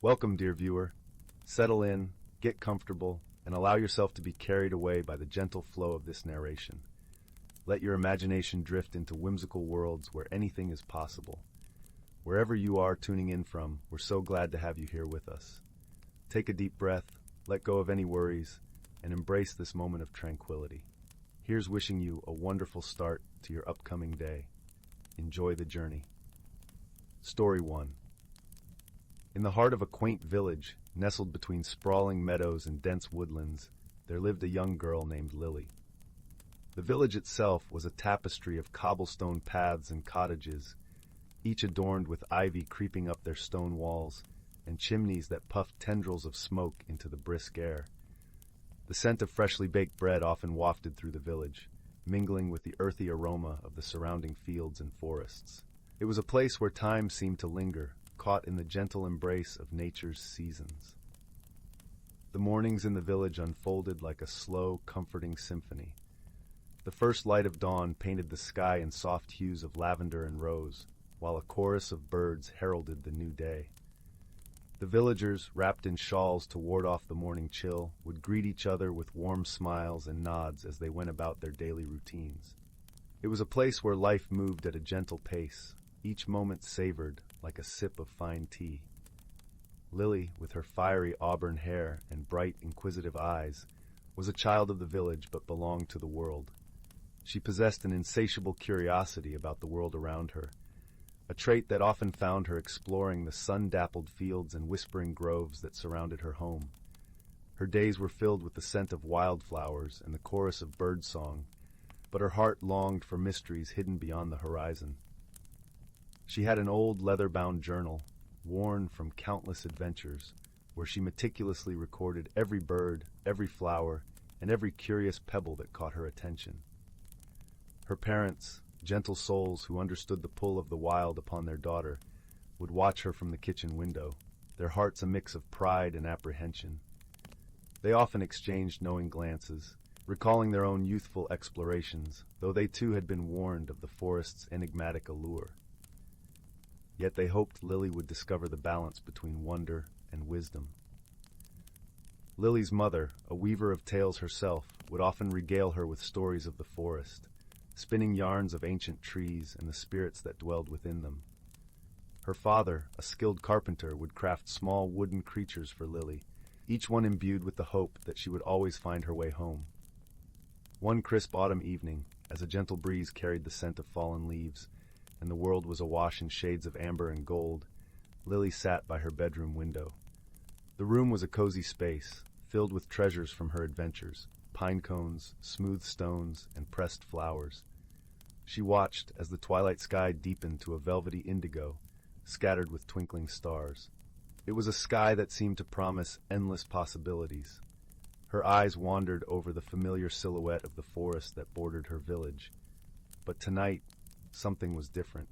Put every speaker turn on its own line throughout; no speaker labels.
Welcome, dear viewer. Settle in, get comfortable, and allow yourself to be carried away by the gentle flow of this narration. Let your imagination drift into whimsical worlds where anything is possible. Wherever you are tuning in from, we're so glad to have you here with us. Take a deep breath, let go of any worries, and embrace this moment of tranquility. Here's wishing you a wonderful start to your upcoming day. Enjoy the journey. Story 1. In the heart of a quaint village, nestled between sprawling meadows and dense woodlands, there lived a young girl named Lily. The village itself was a tapestry of cobblestone paths and cottages, each adorned with ivy creeping up their stone walls and chimneys that puffed tendrils of smoke into the brisk air. The scent of freshly baked bread often wafted through the village, mingling with the earthy aroma of the surrounding fields and forests. It was a place where time seemed to linger, caught in the gentle embrace of nature's seasons. The mornings in the village unfolded like a slow, comforting symphony. The first light of dawn painted the sky in soft hues of lavender and rose, while a chorus of birds heralded the new day. The villagers, wrapped in shawls to ward off the morning chill, would greet each other with warm smiles and nods as they went about their daily routines. It was a place where life moved at a gentle pace, each moment savored like a sip of fine tea. Lily, with her fiery auburn hair and bright, inquisitive eyes, was a child of the village but belonged to the world. She possessed an insatiable curiosity about the world around her, a trait that often found her exploring the sun-dappled fields and whispering groves that surrounded her home. Her days were filled with the scent of wildflowers and the chorus of birdsong, but her heart longed for mysteries hidden beyond the horizon. She had an old leather-bound journal, worn from countless adventures, where she meticulously recorded every bird, every flower, and every curious pebble that caught her attention. Her parents, gentle souls who understood the pull of the wild upon their daughter, would watch her from the kitchen window, their hearts a mix of pride and apprehension. They often exchanged knowing glances, recalling their own youthful explorations, though they too had been warned of the forest's enigmatic allure. Yet they hoped Lily would discover the balance between wonder and wisdom. Lily's mother, a weaver of tales herself, would often regale her with stories of the forest, spinning yarns of ancient trees and the spirits that dwelled within them. Her father, a skilled carpenter, would craft small wooden creatures for Lily, each one imbued with the hope that she would always find her way home. One crisp autumn evening, as a gentle breeze carried the scent of fallen leaves, and the world was awash in shades of amber and gold, Lily sat by her bedroom window. The room was a cozy space, filled with treasures from her adventures, pine cones, smooth stones, and pressed flowers. She watched as the twilight sky deepened to a velvety indigo, scattered with twinkling stars. It was a sky that seemed to promise endless possibilities. Her eyes wandered over the familiar silhouette of the forest that bordered her village. But tonight, something was different.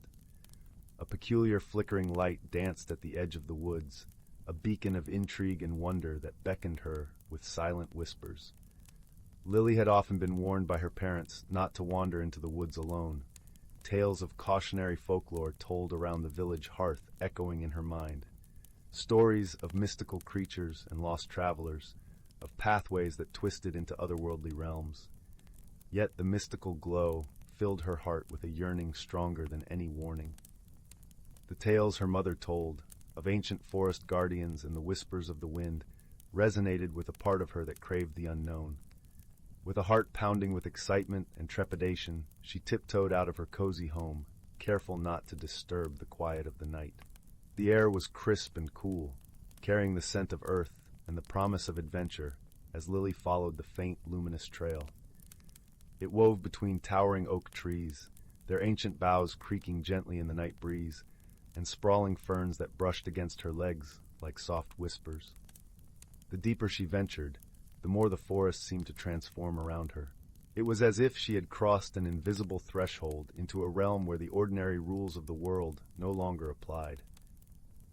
A peculiar flickering light danced at the edge of the woods, a beacon of intrigue and wonder that beckoned her with silent whispers. Lily had often been warned by her parents not to wander into the woods alone, tales of cautionary folklore told around the village hearth echoing in her mind, stories of mystical creatures and lost travelers, of pathways that twisted into otherworldly realms. Yet the mystical glow filled her heart with a yearning stronger than any warning. The tales her mother told, of ancient forest guardians and the whispers of the wind, resonated with a part of her that craved the unknown. With a heart pounding with excitement and trepidation, she tiptoed out of her cozy home, careful not to disturb the quiet of the night. The air was crisp and cool, carrying the scent of earth and the promise of adventure as Lily followed the faint, luminous trail. It wove between towering oak trees, their ancient boughs creaking gently in the night breeze, and sprawling ferns that brushed against her legs like soft whispers. The deeper she ventured, the more the forest seemed to transform around her. It was as if she had crossed an invisible threshold into a realm where the ordinary rules of the world no longer applied.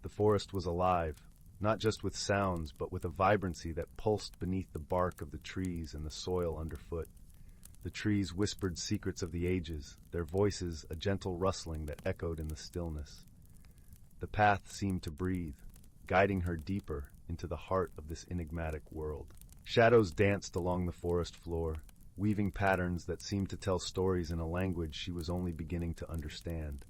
The forest was alive, not just with sounds, but with a vibrancy that pulsed beneath the bark of the trees and the soil underfoot. The trees whispered secrets of the ages, their voices a gentle rustling that echoed in the stillness. The path seemed to breathe, guiding her deeper into the heart of this enigmatic world. Shadows danced along the forest floor, weaving patterns that seemed to tell stories in a language she was only beginning to understand.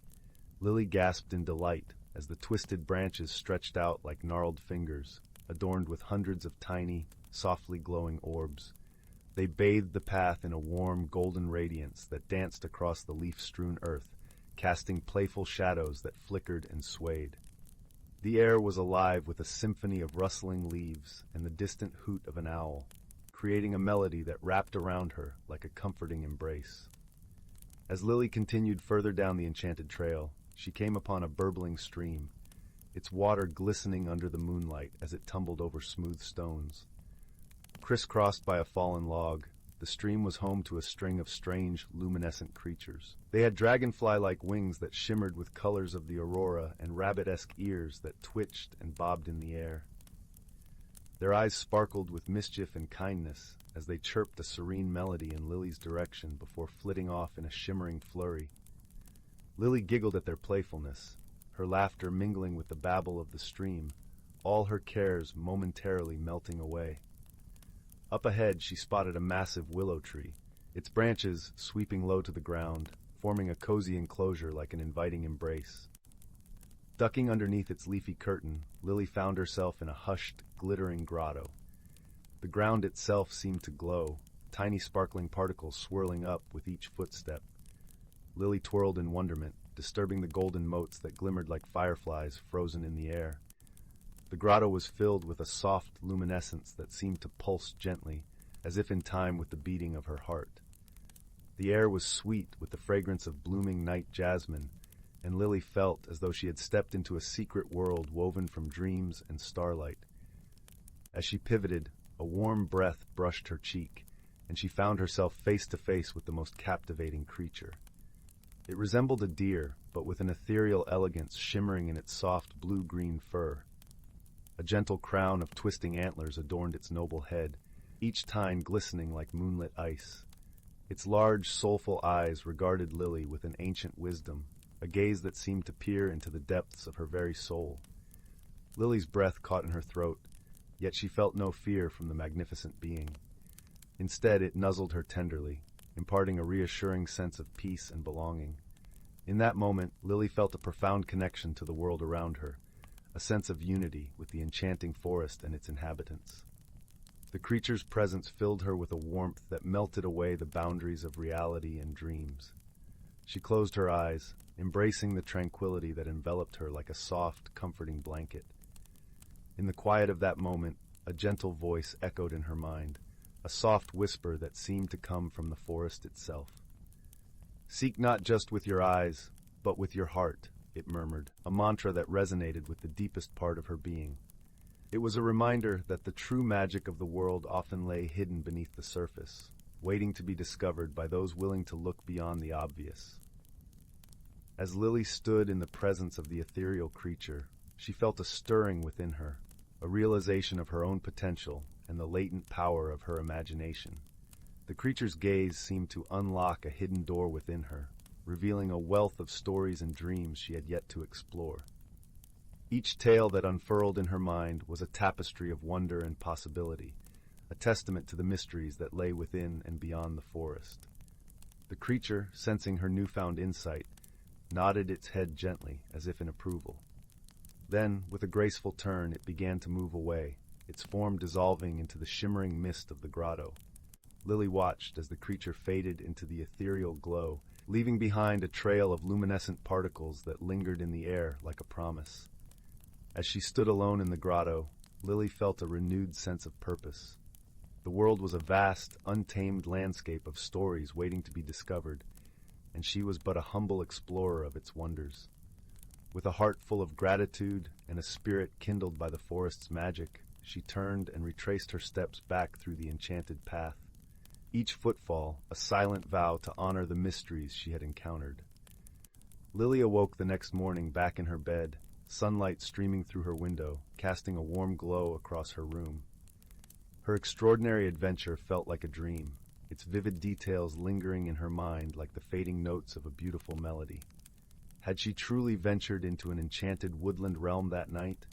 Lily gasped in delight as the twisted branches stretched out like gnarled fingers, adorned with hundreds of tiny, softly glowing orbs. They bathed the path in a warm, golden radiance that danced across the leaf-strewn earth, casting playful shadows that flickered and swayed. The air was alive with a symphony of rustling leaves and the distant hoot of an owl, creating a melody that wrapped around her like a comforting embrace. As Lily continued further down the enchanted trail, she came upon a burbling stream, its water glistening under the moonlight as it tumbled over smooth stones. Crisscrossed by a fallen log, the stream was home to a string of strange, luminescent creatures. They had dragonfly-like wings that shimmered with colors of the aurora and rabbit-esque ears that twitched and bobbed in the air. Their eyes sparkled with mischief and kindness as they chirped a serene melody in Lily's direction before flitting off in a shimmering flurry. Lily giggled at their playfulness, her laughter mingling with the babble of the stream, all her cares momentarily melting away. Up ahead, she spotted a massive willow tree, its branches sweeping low to the ground, forming a cozy enclosure like an inviting embrace. Ducking underneath its leafy curtain, Lily found herself in a hushed, glittering grotto. The ground itself seemed to glow, tiny sparkling particles swirling up with each footstep. Lily twirled in wonderment, disturbing the golden motes that glimmered like fireflies frozen in the air. The grotto was filled with a soft luminescence that seemed to pulse gently, as if in time with the beating of her heart. The air was sweet with the fragrance of blooming night jasmine, and Lily felt as though she had stepped into a secret world woven from dreams and starlight. As she pivoted, a warm breath brushed her cheek, and she found herself face to face with the most captivating creature. It resembled a deer, but with an ethereal elegance shimmering in its soft blue-green fur. A gentle crown of twisting antlers adorned its noble head, each tine glistening like moonlit ice. Its large, soulful eyes regarded Lily with an ancient wisdom, a gaze that seemed to peer into the depths of her very soul. Lily's breath caught in her throat, yet she felt no fear from the magnificent being. Instead, it nuzzled her tenderly, imparting a reassuring sense of peace and belonging. In that moment, Lily felt a profound connection to the world around her, a sense of unity with the enchanting forest and its inhabitants. The creature's presence filled her with a warmth that melted away the boundaries of reality and dreams. She closed her eyes, embracing the tranquility that enveloped her like a soft, comforting blanket. In the quiet of that moment, a gentle voice echoed in her mind, a soft whisper that seemed to come from the forest itself. "Seek not just with your eyes, but with your heart," it murmured, a mantra that resonated with the deepest part of her being. It was a reminder that the true magic of the world often lay hidden beneath the surface, waiting to be discovered by those willing to look beyond the obvious. As Lily stood in the presence of the ethereal creature, she felt a stirring within her, a realization of her own potential and the latent power of her imagination. The creature's gaze seemed to unlock a hidden door within her, revealing a wealth of stories and dreams she had yet to explore. Each tale that unfurled in her mind was a tapestry of wonder and possibility, a testament to the mysteries that lay within and beyond the forest. The creature, sensing her newfound insight, nodded its head gently, as if in approval. Then, with a graceful turn, it began to move away, its form dissolving into the shimmering mist of the grotto. Lily watched as the creature faded into the ethereal glow, leaving behind a trail of luminescent particles that lingered in the air like a promise. As she stood alone in the grotto, Lily felt a renewed sense of purpose. The world was a vast, untamed landscape of stories waiting to be discovered, and she was but a humble explorer of its wonders. With a heart full of gratitude and a spirit kindled by the forest's magic, she turned and retraced her steps back through the enchanted path, each footfall a silent vow to honor the mysteries she had encountered. Lily awoke the next morning back in her bed, sunlight streaming through her window, casting a warm glow across her room. Her extraordinary adventure felt like a dream, its vivid details lingering in her mind like the fading notes of a beautiful melody. Had she truly ventured into an enchanted woodland realm that night?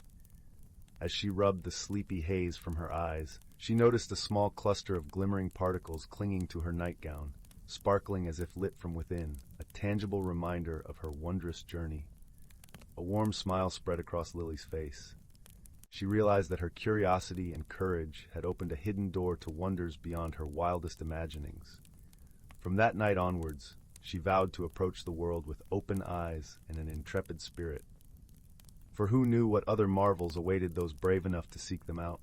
As she rubbed the sleepy haze from her eyes, she noticed a small cluster of glimmering particles clinging to her nightgown, sparkling as if lit from within, a tangible reminder of her wondrous journey. A warm smile spread across Lily's face. She realized that her curiosity and courage had opened a hidden door to wonders beyond her wildest imaginings. From that night onwards, she vowed to approach the world with open eyes and an intrepid spirit. For who knew what other marvels awaited those brave enough to seek them out?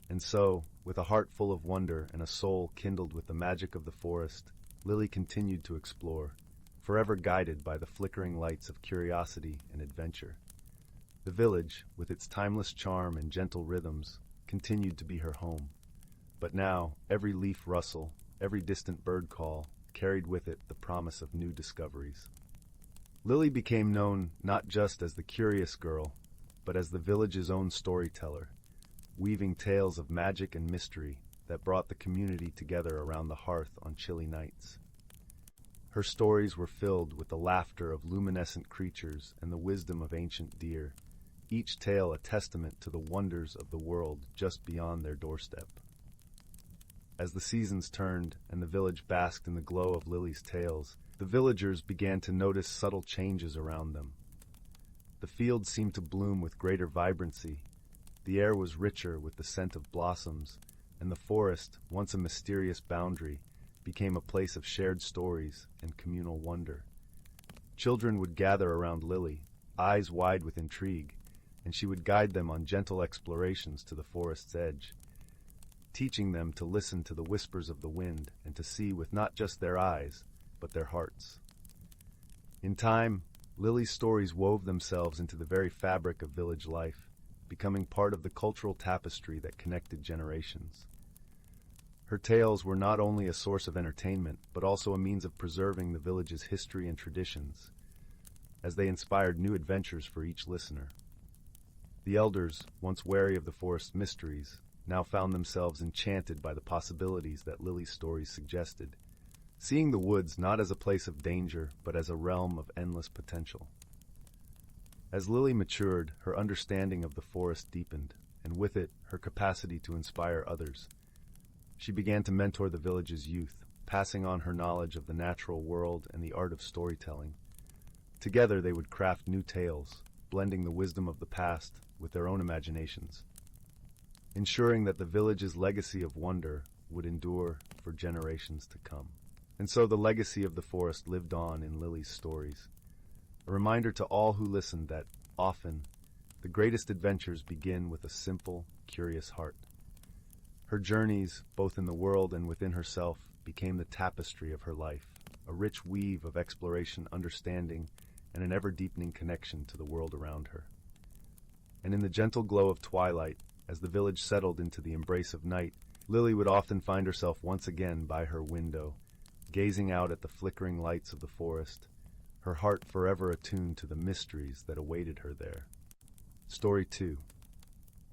And so, with a heart full of wonder and a soul kindled with the magic of the forest, Lily continued to explore, forever guided by the flickering lights of curiosity and adventure. The village, with its timeless charm and gentle rhythms, continued to be her home. But now, every leaf rustle, every distant bird call, carried with it the promise of new discoveries. Lily became known not just as the curious girl, but as the village's own storyteller, weaving tales of magic and mystery that brought the community together around the hearth on chilly nights. Her stories were filled with the laughter of luminescent creatures and the wisdom of ancient deer, each tale a testament to the wonders of the world just beyond their doorstep. As the seasons turned and the village basked in the glow of Lily's tales, the villagers began to notice subtle changes around them. The fields seemed to bloom with greater vibrancy, the air was richer with the scent of blossoms, and the forest, once a mysterious boundary, became a place of shared stories and communal wonder. Children would gather around Lily, eyes wide with intrigue, and she would guide them on gentle explorations to the forest's edge, teaching them to listen to the whispers of the wind and to see with not just their eyes, but their hearts. In time, Lily's stories wove themselves into the very fabric of village life, becoming part of the cultural tapestry that connected generations. Her tales were not only a source of entertainment, but also a means of preserving the village's history and traditions, as they inspired new adventures for each listener. The elders, once wary of the forest's mysteries, now found themselves enchanted by the possibilities that Lily's stories suggested, seeing the woods not as a place of danger, but as a realm of endless potential. As Lily matured, her understanding of the forest deepened, and with it, her capacity to inspire others. She began to mentor the village's youth, passing on her knowledge of the natural world and the art of storytelling. Together they would craft new tales, blending the wisdom of the past with their own imaginations, ensuring that the village's legacy of wonder would endure for generations to come. And so the legacy of the forest lived on in Lily's stories, a reminder to all who listened that, often, the greatest adventures begin with a simple, curious heart. Her journeys, both in the world and within herself, became the tapestry of her life, a rich weave of exploration, understanding, and an ever-deepening connection to the world around her. And in the gentle glow of twilight, as the village settled into the embrace of night, Lily would often find herself once again by her window, gazing out at the flickering lights of the forest, her heart forever attuned to the mysteries that awaited her there. Story 2.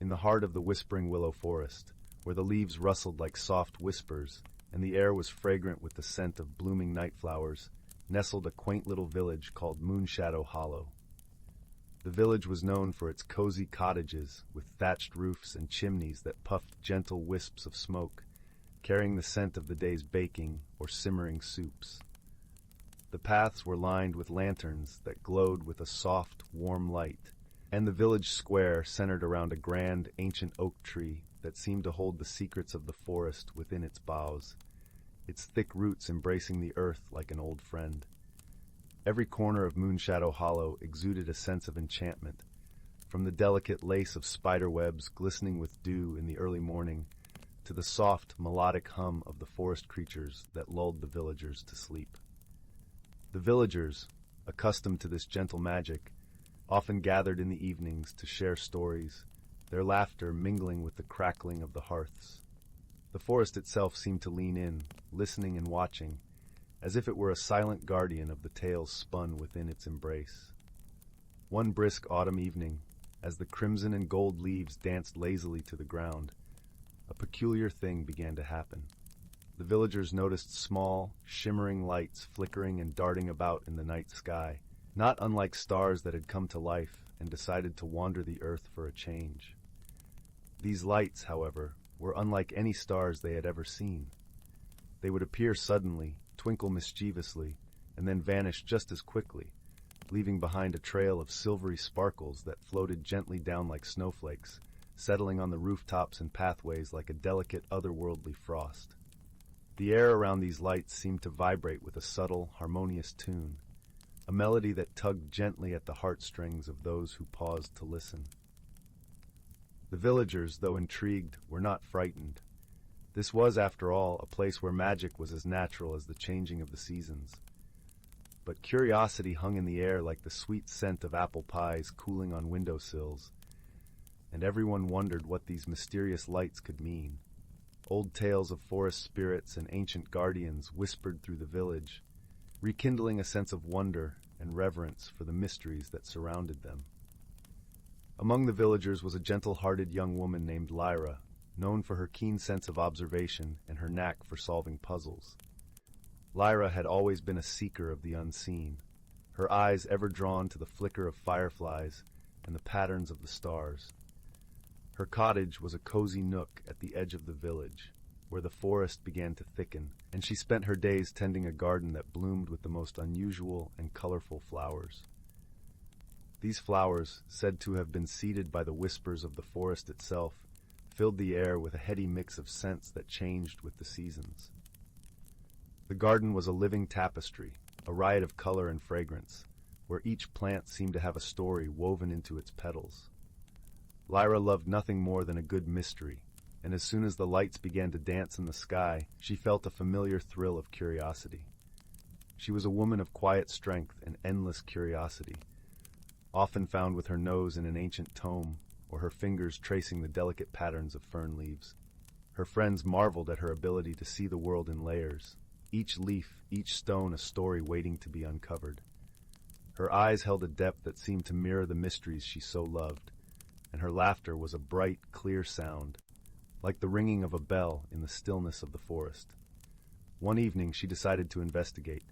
In the heart of the whispering willow forest, where the leaves rustled like soft whispers and the air was fragrant with the scent of blooming night flowers, nestled a quaint little village called Moonshadow Hollow. The village was known for its cozy cottages with thatched roofs and chimneys that puffed gentle wisps of smoke, carrying the scent of the day's baking or simmering soups. The paths were lined with lanterns that glowed with a soft, warm light, and the village square centered around a grand, ancient oak tree that seemed to hold the secrets of the forest within its boughs, its thick roots embracing the earth like an old friend. Every corner of Moonshadow Hollow exuded a sense of enchantment, from the delicate lace of spider webs glistening with dew in the early morning to the soft, melodic hum of the forest creatures that lulled the villagers to sleep. The villagers, accustomed to this gentle magic, often gathered in the evenings to share stories, their laughter mingling with the crackling of the hearths. The forest itself seemed to lean in, listening and watching, as if it were a silent guardian of the tales spun within its embrace. One brisk autumn evening, as the crimson and gold leaves danced lazily to the ground, a peculiar thing began to happen. The villagers noticed small, shimmering lights flickering and darting about in the night sky, not unlike stars that had come to life and decided to wander the earth for a change. These lights, however, were unlike any stars they had ever seen. They would appear suddenly, twinkle mischievously, and then vanish just as quickly, leaving behind a trail of silvery sparkles that floated gently down like snowflakes, settling on the rooftops and pathways like a delicate otherworldly frost. The air around these lights seemed to vibrate with a subtle, harmonious tune, a melody that tugged gently at the heartstrings of those who paused to listen. The villagers, though intrigued, were not frightened. This was, after all, a place where magic was as natural as the changing of the seasons. But curiosity hung in the air like the sweet scent of apple pies cooling on windowsills, and everyone wondered what these mysterious lights could mean. Old tales of forest spirits and ancient guardians whispered through the village, rekindling a sense of wonder and reverence for the mysteries that surrounded them. Among the villagers was a gentle-hearted young woman named Lyra, known for her keen sense of observation and her knack for solving puzzles. Lyra had always been a seeker of the unseen, her eyes ever drawn to the flicker of fireflies and the patterns of the stars. Her cottage was a cozy nook at the edge of the village, where the forest began to thicken, and she spent her days tending a garden that bloomed with the most unusual and colorful flowers. These flowers, said to have been seeded by the whispers of the forest itself, filled the air with a heady mix of scents that changed with the seasons. The garden was a living tapestry, a riot of color and fragrance, where each plant seemed to have a story woven into its petals. Lyra loved nothing more than a good mystery, and as soon as the lights began to dance in the sky, she felt a familiar thrill of curiosity. She was a woman of quiet strength and endless curiosity, often found with her nose in an ancient tome or her fingers tracing the delicate patterns of fern leaves. Her friends marveled at her ability to see the world in layers, each leaf, each stone a story waiting to be uncovered. Her eyes held a depth that seemed to mirror the mysteries she so loved, and her laughter was a bright, clear sound, like the ringing of a bell in the stillness of the forest. One evening she decided to investigate.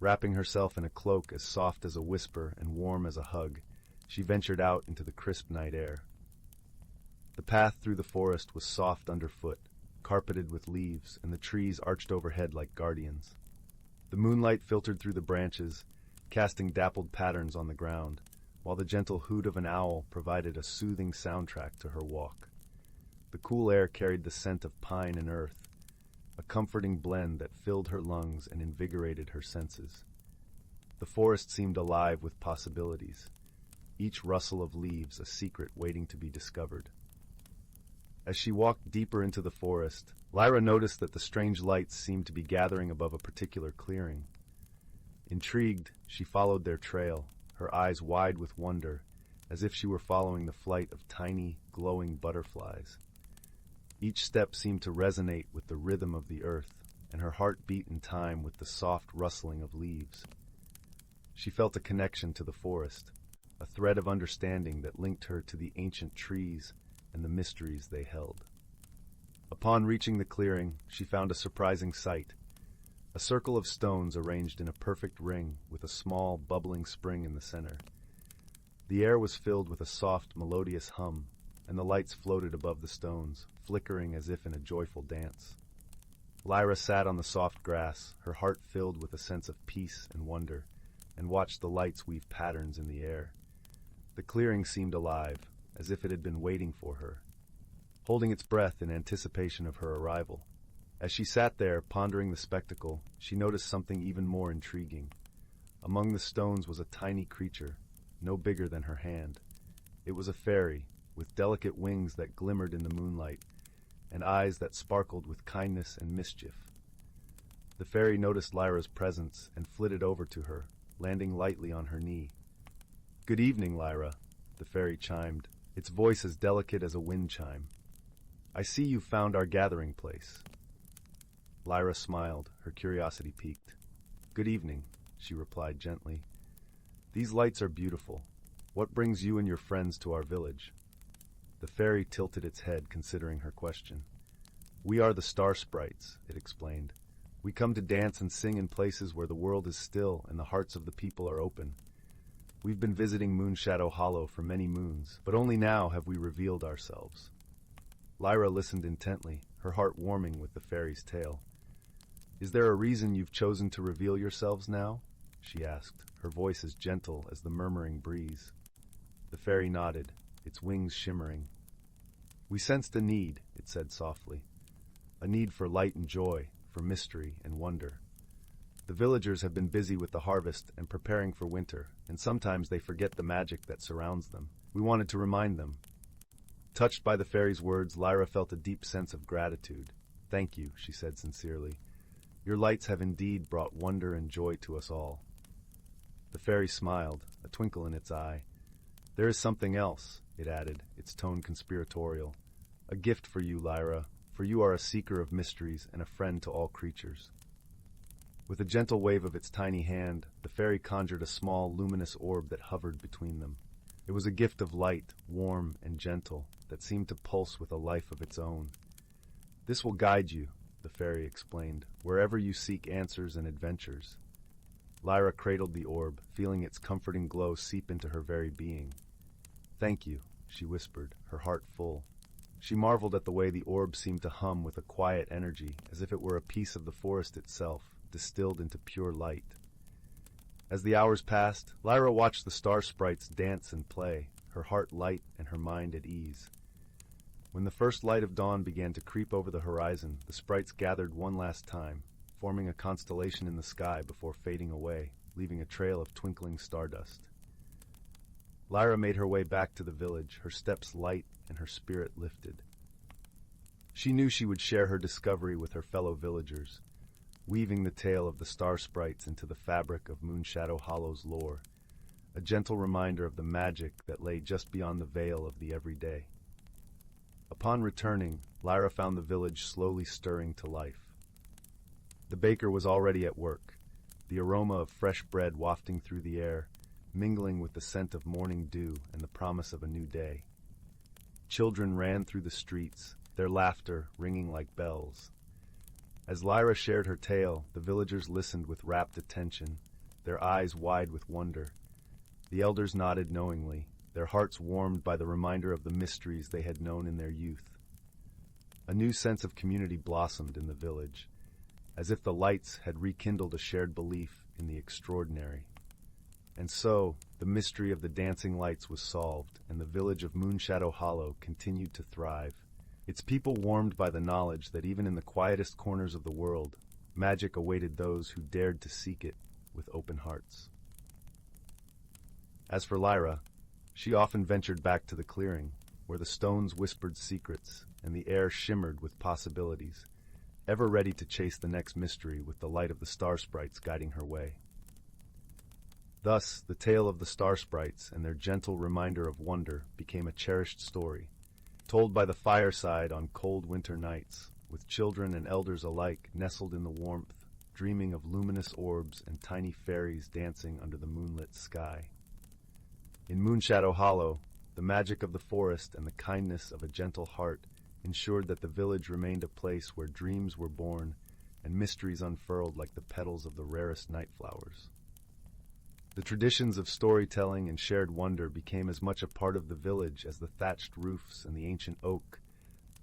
Wrapping herself in a cloak as soft as a whisper and warm as a hug, she ventured out into the crisp night air. The path through the forest was soft underfoot, carpeted with leaves, and the trees arched overhead like guardians. The moonlight filtered through the branches, casting dappled patterns on the ground, while the gentle hoot of an owl provided a soothing soundtrack to her walk. The cool air carried the scent of pine and earth, a comforting blend that filled her lungs and invigorated her senses. The forest seemed alive with possibilities, each rustle of leaves a secret waiting to be discovered. As she walked deeper into the forest, Lyra noticed that the strange lights seemed to be gathering above a particular clearing. Intrigued, she followed their trail, her eyes wide with wonder, as if she were following the flight of tiny, glowing butterflies. Each step seemed to resonate with the rhythm of the earth, and her heart beat in time with the soft rustling of leaves. She felt a connection to the forest, a thread of understanding that linked her to the ancient trees and the mysteries they held. Upon reaching the clearing, she found a surprising sight. A circle of stones arranged in a perfect ring with a small, bubbling spring in the center. The air was filled with a soft, melodious hum, and the lights floated above the stones, flickering as if in a joyful dance. Lyra sat on the soft grass, her heart filled with a sense of peace and wonder, and watched the lights weave patterns in the air. The clearing seemed alive, as if it had been waiting for her, holding its breath in anticipation of her arrival. As she sat there, pondering the spectacle, she noticed something even more intriguing. Among the stones was a tiny creature, no bigger than her hand. It was a fairy, with delicate wings that glimmered in the moonlight, and eyes that sparkled with kindness and mischief. The fairy noticed Lyra's presence and flitted over to her, landing lightly on her knee. "Good evening, Lyra," the fairy chimed, its voice as delicate as a wind chime. "I see you've found our gathering place." Lyra smiled, her curiosity piqued. "Good evening," she replied gently. "These lights are beautiful. What brings you and your friends to our village?" The fairy tilted its head, considering her question. "We are the star sprites," it explained. "We come to dance and sing in places where the world is still and the hearts of the people are open. We've been visiting Moonshadow Hollow for many moons, but only now have we revealed ourselves." Lyra listened intently, her heart warming with the fairy's tale. "Is there a reason you've chosen to reveal yourselves now?" she asked, her voice as gentle as the murmuring breeze. The fairy nodded, its wings shimmering. "We sensed a need," it said softly. "A need for light and joy, for mystery and wonder. The villagers have been busy with the harvest and preparing for winter, and sometimes they forget the magic that surrounds them. We wanted to remind them." Touched by the fairy's words, Lyra felt a deep sense of gratitude. "Thank you," she said sincerely. "Your lights have indeed brought wonder and joy to us all." The fairy smiled, a twinkle in its eye. "There is something else," it added, its tone conspiratorial. "A gift for you, Lyra, for you are a seeker of mysteries and a friend to all creatures." With a gentle wave of its tiny hand, the fairy conjured a small, luminous orb that hovered between them. It was a gift of light, warm and gentle, that seemed to pulse with a life of its own. "This will guide you," the fairy explained, "wherever you seek answers and adventures." Lyra cradled the orb, feeling its comforting glow seep into her very being. "Thank you," she whispered, her heart full. She marveled at the way the orb seemed to hum with a quiet energy, as if it were a piece of the forest itself, distilled into pure light. As the hours passed, Lyra watched the star sprites dance and play, her heart light and her mind at ease. When the first light of dawn began to creep over the horizon, the sprites gathered one last time, forming a constellation in the sky before fading away, leaving a trail of twinkling stardust. Lyra made her way back to the village, her steps light and her spirit lifted. She knew she would share her discovery with her fellow villagers, weaving the tale of the star sprites into the fabric of Moonshadow Hollow's lore, a gentle reminder of the magic that lay just beyond the veil of the everyday. Upon returning, Lyra found the village slowly stirring to life. The baker was already at work, the aroma of fresh bread wafting through the air, mingling with the scent of morning dew and the promise of a new day. Children ran through the streets, their laughter ringing like bells. As Lyra shared her tale, the villagers listened with rapt attention, their eyes wide with wonder. The elders nodded knowingly, their hearts warmed by the reminder of the mysteries they had known in their youth. A new sense of community blossomed in the village, as if the lights had rekindled a shared belief in the extraordinary. And so, the mystery of the dancing lights was solved, and the village of Moonshadow Hollow continued to thrive, its people warmed by the knowledge that even in the quietest corners of the world, magic awaited those who dared to seek it with open hearts. As for Lyra, she often ventured back to the clearing, where the stones whispered secrets and the air shimmered with possibilities, ever ready to chase the next mystery with the light of the star sprites guiding her way. Thus, the tale of the star sprites and their gentle reminder of wonder became a cherished story, told by the fireside on cold winter nights, with children and elders alike nestled in the warmth, dreaming of luminous orbs and tiny fairies dancing under the moonlit sky. In Moonshadow Hollow, the magic of the forest and the kindness of a gentle heart ensured that the village remained a place where dreams were born and mysteries unfurled like the petals of the rarest night flowers. The traditions of storytelling and shared wonder became as much a part of the village as the thatched roofs and the ancient oak,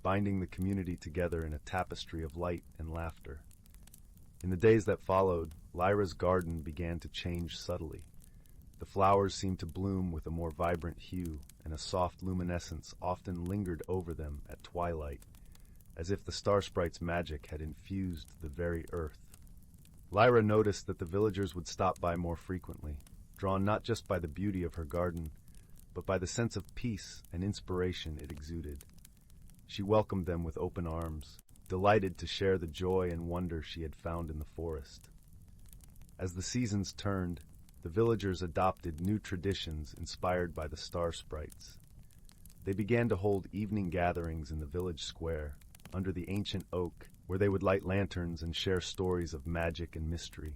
binding the community together in a tapestry of light and laughter. In the days that followed, Lyra's garden began to change subtly. The flowers seemed to bloom with a more vibrant hue, and a soft luminescence often lingered over them at twilight, as if the star sprite's magic had infused the very earth. Lyra noticed that the villagers would stop by more frequently, drawn not just by the beauty of her garden, but by the sense of peace and inspiration it exuded. She welcomed them with open arms, delighted to share the joy and wonder she had found in the forest. As the seasons turned, the villagers adopted new traditions inspired by the star sprites. They began to hold evening gatherings in the village square, under the ancient oak, where they would light lanterns and share stories of magic and mystery.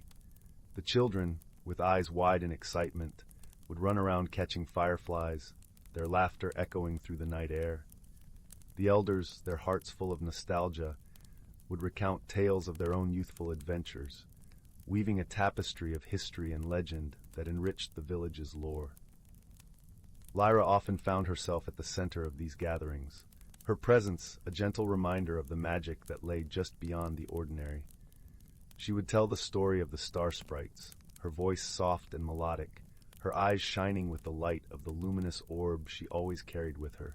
The children, with eyes wide in excitement, would run around catching fireflies, their laughter echoing through the night air. The elders, their hearts full of nostalgia, would recount tales of their own youthful adventures, weaving a tapestry of history and legend that enriched the village's lore. Lyra often found herself at the center of these gatherings, Her presence, a gentle reminder of the magic that lay just beyond the ordinary. She would tell the story of the star sprites, her voice soft and melodic, her eyes shining with the light of the luminous orb she always carried with her.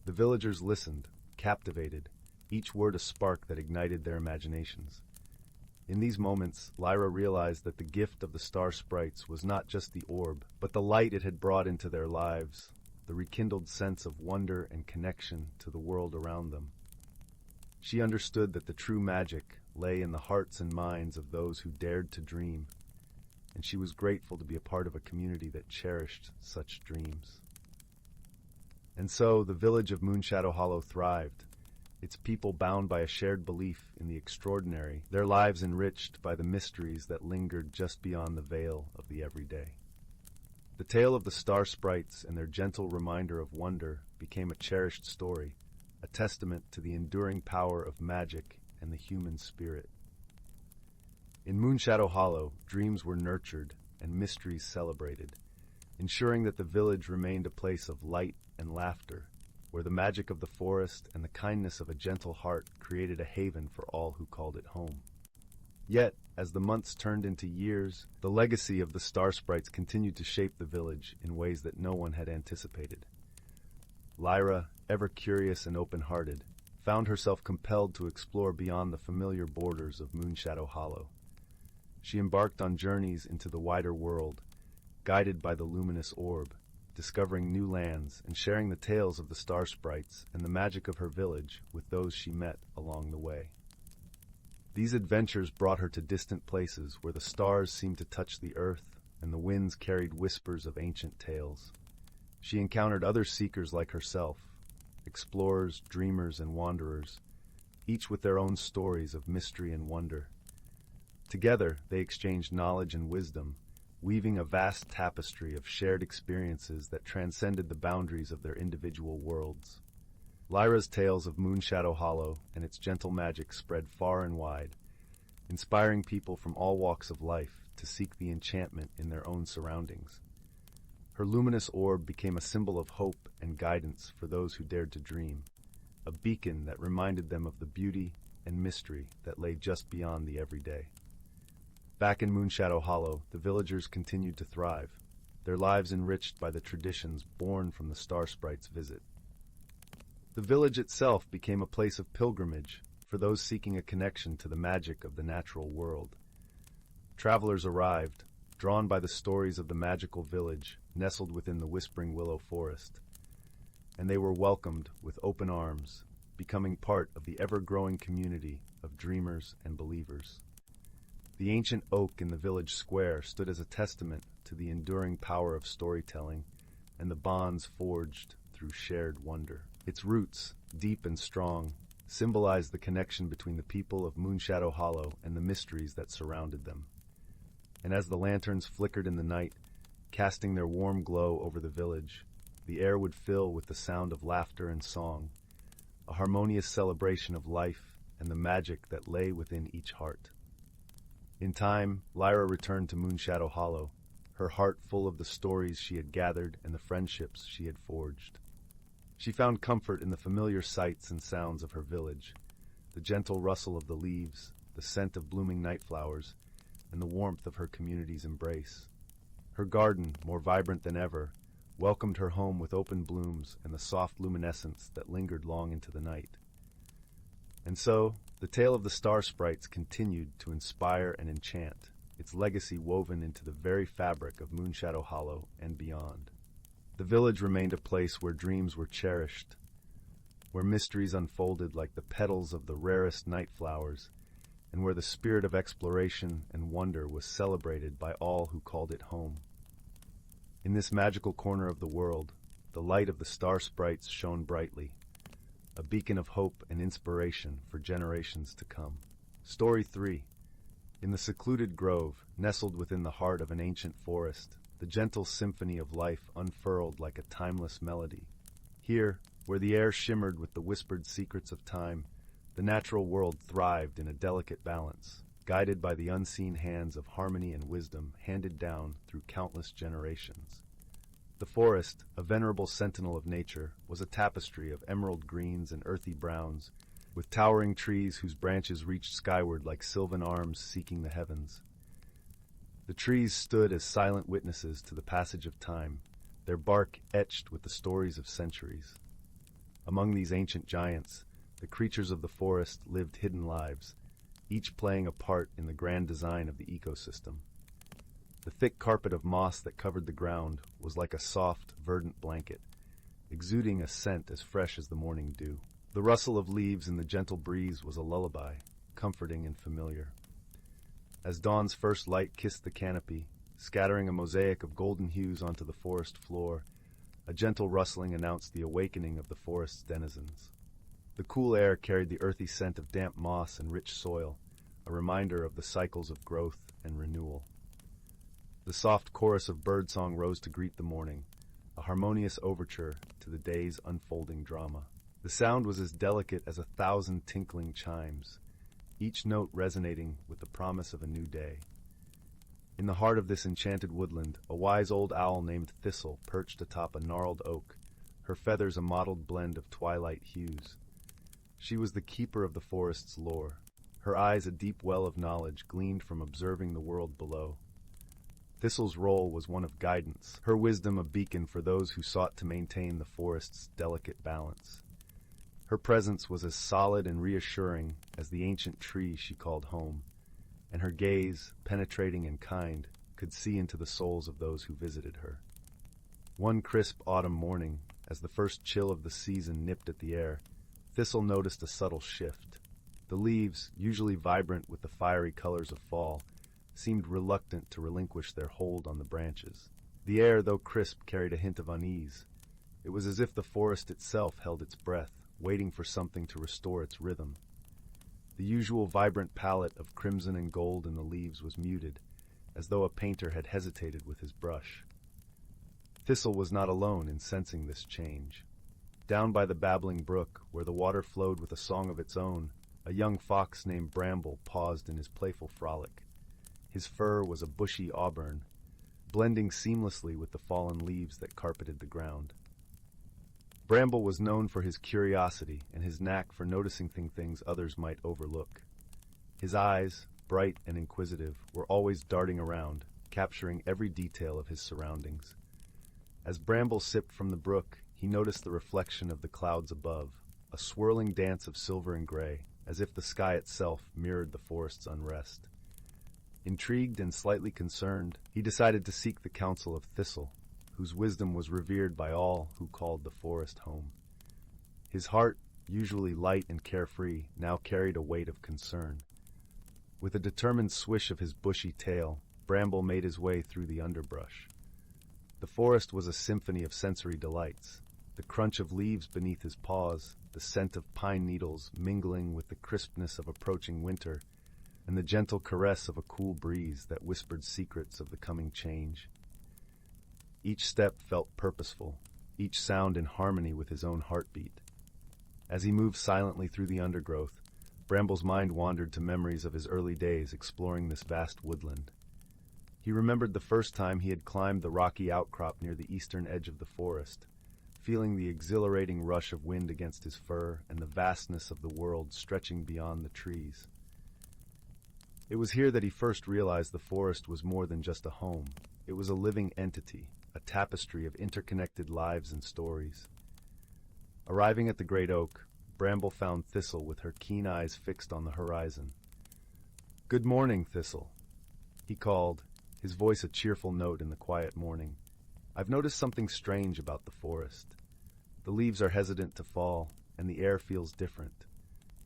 The villagers listened, captivated, each word a spark that ignited their imaginations. In these moments, Lyra realized that the gift of the star sprites was not just the orb, but the light it had brought into their lives, the rekindled sense of wonder and connection to the world around them. She understood that the true magic lay in the hearts and minds of those who dared to dream, and she was grateful to be a part of a community that cherished such dreams. And so the village of Moonshadow Hollow thrived, its people bound by a shared belief in the extraordinary, their lives enriched by the mysteries that lingered just beyond the veil of the everyday. The tale of the star sprites and their gentle reminder of wonder became a cherished story, a testament to the enduring power of magic and the human spirit. In Moonshadow Hollow, dreams were nurtured and mysteries celebrated, ensuring that the village remained a place of light and laughter, where the magic of the forest and the kindness of a gentle heart created a haven for all who called it home. Yet, as the months turned into years, the legacy of the star sprites continued to shape the village in ways that no one had anticipated. Lyra, ever curious and open-hearted, found herself compelled to explore beyond the familiar borders of Moonshadow Hollow. She embarked on journeys into the wider world, guided by the luminous orb, discovering new lands and sharing the tales of the star sprites and the magic of her village with those she met along the way. These adventures brought her to distant places where the stars seemed to touch the earth and the winds carried whispers of ancient tales. She encountered other seekers like herself, explorers, dreamers, and wanderers, each with their own stories of mystery and wonder. Together, they exchanged knowledge and wisdom, weaving a vast tapestry of shared experiences that transcended the boundaries of their individual worlds. Lyra's tales of Moonshadow Hollow and its gentle magic spread far and wide, inspiring people from all walks of life to seek the enchantment in their own surroundings. Her luminous orb became a symbol of hope and guidance for those who dared to dream, a beacon that reminded them of the beauty and mystery that lay just beyond the everyday. Back in Moonshadow Hollow, the villagers continued to thrive, their lives enriched by the traditions born from the star sprite's visit. The village itself became a place of pilgrimage for those seeking a connection to the magic of the natural world. Travelers arrived, drawn by the stories of the magical village nestled within the Whispering Willow Forest, and they were welcomed with open arms, becoming part of the ever-growing community of dreamers and believers. The ancient oak in the village square stood as a testament to the enduring power of storytelling and the bonds forged through shared wonder. Its roots, deep and strong, symbolized the connection between the people of Moonshadow Hollow and the mysteries that surrounded them. And as the lanterns flickered in the night, casting their warm glow over the village, the air would fill with the sound of laughter and song, a harmonious celebration of life and the magic that lay within each heart. In time, Lyra returned to Moonshadow Hollow, her heart full of the stories she had gathered and the friendships she had forged. She found comfort in the familiar sights and sounds of her village, the gentle rustle of the leaves, the scent of blooming night flowers, and the warmth of her community's embrace. Her garden, more vibrant than ever, welcomed her home with open blooms and the soft luminescence that lingered long into the night. And so, the tale of the star sprites continued to inspire and enchant, its legacy woven into the very fabric of Moonshadow Hollow and beyond. The village remained a place where dreams were cherished, where mysteries unfolded like the petals of the rarest night flowers, and where the spirit of exploration and wonder was celebrated by all who called it home. In this magical corner of the world, the light of the star sprites shone brightly, a beacon of hope and inspiration for generations to come. Story 3. In the secluded grove, nestled within the heart of an ancient forest, the gentle symphony of life unfurled like a timeless melody. Here, where the air shimmered with the whispered secrets of time, the natural world thrived in a delicate balance, guided by the unseen hands of harmony and wisdom handed down through countless generations. The forest, a venerable sentinel of nature, was a tapestry of emerald greens and earthy browns, with towering trees whose branches reached skyward like sylvan arms seeking the heavens. The trees stood as silent witnesses to the passage of time, their bark etched with the stories of centuries. Among these ancient giants, the creatures of the forest lived hidden lives, each playing a part in the grand design of the ecosystem. The thick carpet of moss that covered the ground was like a soft, verdant blanket, exuding a scent as fresh as the morning dew. The rustle of leaves in the gentle breeze was a lullaby, comforting and familiar. As dawn's first light kissed the canopy, scattering a mosaic of golden hues onto the forest floor, a gentle rustling announced the awakening of the forest's denizens. The cool air carried the earthy scent of damp moss and rich soil, a reminder of the cycles of growth and renewal. The soft chorus of birdsong rose to greet the morning, a harmonious overture to the day's unfolding drama. The sound was as delicate as 1,000 tinkling chimes, each note resonating with the promise of a new day. In the heart of this enchanted woodland, a wise old owl named Thistle perched atop a gnarled oak, her feathers a mottled blend of twilight hues. She was the keeper of the forest's lore, her eyes a deep well of knowledge gleaned from observing the world below. Thistle's role was one of guidance, her wisdom a beacon for those who sought to maintain the forest's delicate balance. Her presence was as solid and reassuring as the ancient tree she called home, and her gaze, penetrating and kind, could see into the souls of those who visited her. One crisp autumn morning, as the first chill of the season nipped at the air, Thistle noticed a subtle shift. The leaves, usually vibrant with the fiery colors of fall, seemed reluctant to relinquish their hold on the branches. The air, though crisp, carried a hint of unease. It was as if the forest itself held its breath, waiting for something to restore its rhythm. The usual vibrant palette of crimson and gold in the leaves was muted, as though a painter had hesitated with his brush. Thistle was not alone in sensing this change. Down by the babbling brook, where the water flowed with a song of its own, a young fox named Bramble paused in his playful frolic. His fur was a bushy auburn, blending seamlessly with the fallen leaves that carpeted the ground. Bramble was known for his curiosity and his knack for noticing things others might overlook. His eyes, bright and inquisitive, were always darting around, capturing every detail of his surroundings. As Bramble sipped from the brook, he noticed the reflection of the clouds above, a swirling dance of silver and gray, as if the sky itself mirrored the forest's unrest. Intrigued and slightly concerned, he decided to seek the counsel of Thistle, whose wisdom was revered by all who called the forest home. His heart, usually light and carefree, now carried a weight of concern. With a determined swish of his bushy tail, Bramble made his way through the underbrush. The forest was a symphony of sensory delights, the crunch of leaves beneath his paws, the scent of pine needles mingling with the crispness of approaching winter, and the gentle caress of a cool breeze that whispered secrets of the coming change. Each step felt purposeful, each sound in harmony with his own heartbeat. As he moved silently through the undergrowth, Bramble's mind wandered to memories of his early days exploring this vast woodland. He remembered the first time he had climbed the rocky outcrop near the eastern edge of the forest, feeling the exhilarating rush of wind against his fur and the vastness of the world stretching beyond the trees. It was here that he first realized the forest was more than just a home. It was a living entity, a tapestry of interconnected lives and stories. Arriving at the great oak, Bramble found Thistle with her keen eyes fixed on the horizon. "Good morning, Thistle," he called, his voice a cheerful note in the quiet morning. "I've noticed something strange about the forest. The leaves are hesitant to fall, and the air feels different.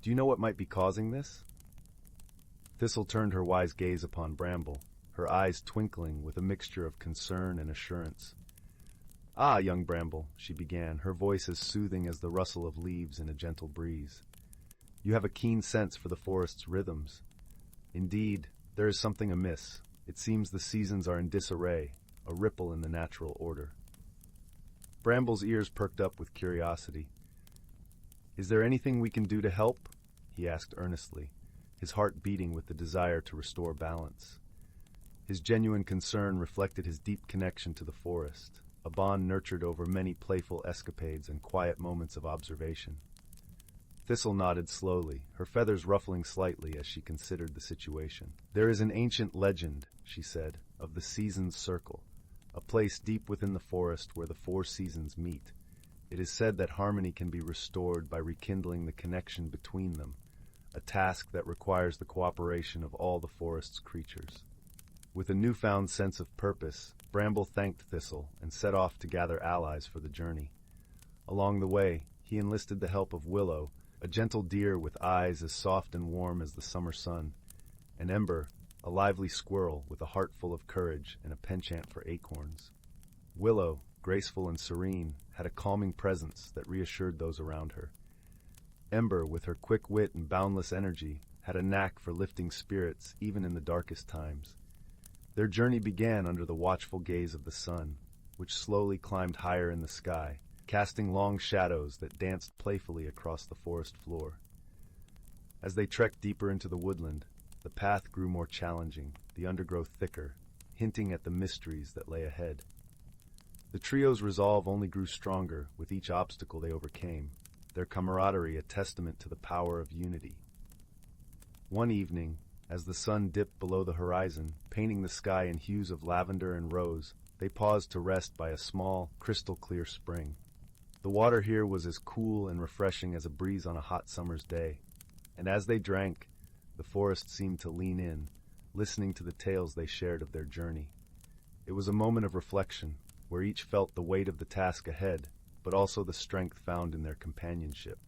Do you know what might be causing this?" Thistle turned her wise gaze upon Bramble, her eyes twinkling with a mixture of concern and assurance. "Ah, young Bramble," she began, her voice as soothing as the rustle of leaves in a gentle breeze. "You have a keen sense for the forest's rhythms. Indeed, there is something amiss. It seems the seasons are in disarray, a ripple in the natural order." Bramble's ears perked up with curiosity. "Is there anything we can do to help?" he asked earnestly, his heart beating with the desire to restore balance. His genuine concern reflected his deep connection to the forest, a bond nurtured over many playful escapades and quiet moments of observation. Thistle nodded slowly, her feathers ruffling slightly as she considered the situation. "There is an ancient legend," she said, "of the Seasons Circle, a place deep within the forest where the four seasons meet. It is said that harmony can be restored by rekindling the connection between them, a task that requires the cooperation of all the forest's creatures." With a newfound sense of purpose, Bramble thanked Thistle and set off to gather allies for the journey. Along the way, he enlisted the help of Willow, a gentle deer with eyes as soft and warm as the summer sun, and Ember, a lively squirrel with a heart full of courage and a penchant for acorns. Willow, graceful and serene, had a calming presence that reassured those around her. Ember, with her quick wit and boundless energy, had a knack for lifting spirits even in the darkest times. Their journey began under the watchful gaze of the sun, which slowly climbed higher in the sky, casting long shadows that danced playfully across the forest floor. As they trekked deeper into the woodland, the path grew more challenging, the undergrowth thicker, hinting at the mysteries that lay ahead. The trio's resolve only grew stronger with each obstacle they overcame, their camaraderie a testament to the power of unity. One evening, as the sun dipped below the horizon, painting the sky in hues of lavender and rose, they paused to rest by a small, crystal-clear spring. The water here was as cool and refreshing as a breeze on a hot summer's day, and as they drank, the forest seemed to lean in, listening to the tales they shared of their journey. It was a moment of reflection, where each felt the weight of the task ahead, but also the strength found in their companionship.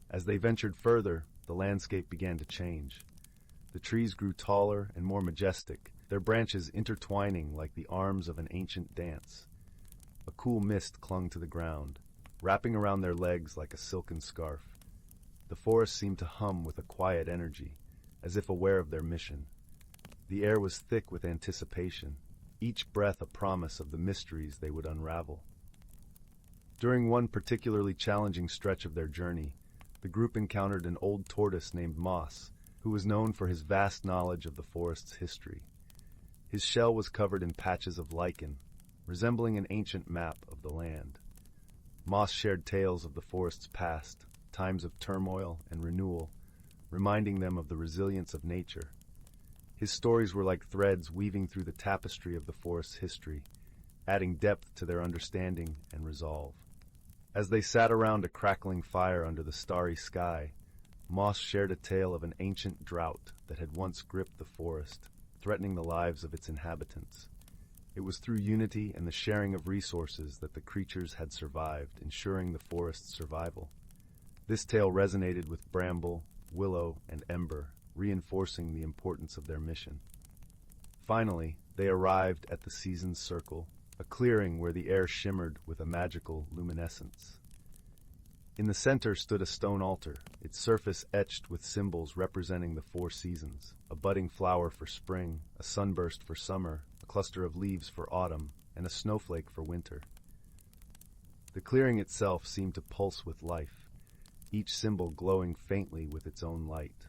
As they ventured further, the landscape began to change. The trees grew taller and more majestic, their branches intertwining like the arms of an ancient dance. A cool mist clung to the ground, wrapping around their legs like a silken scarf. The forest seemed to hum with a quiet energy, as if aware of their mission. The air was thick with anticipation, each breath a promise of the mysteries they would unravel. During one particularly challenging stretch of their journey, the group encountered an old tortoise named Moss, who was known for his vast knowledge of the forest's history. His shell was covered in patches of lichen, resembling an ancient map of the land. Moss shared tales of the forest's past, times of turmoil and renewal, reminding them of the resilience of nature. His stories were like threads weaving through the tapestry of the forest's history, adding depth to their understanding and resolve. As they sat around a crackling fire under the starry sky, Moss shared a tale of an ancient drought that had once gripped the forest, threatening the lives of its inhabitants. It was through unity and the sharing of resources that the creatures had survived, ensuring the forest's survival. This tale resonated with Bramble, Willow, and Ember, reinforcing the importance of their mission. Finally, they arrived at the Seasons Circle, a clearing where the air shimmered with a magical luminescence. In the center stood a stone altar, its surface etched with symbols representing the four seasons: a budding flower for spring, a sunburst for summer, a cluster of leaves for autumn, and a snowflake for winter. The clearing itself seemed to pulse with life, each symbol glowing faintly with its own light.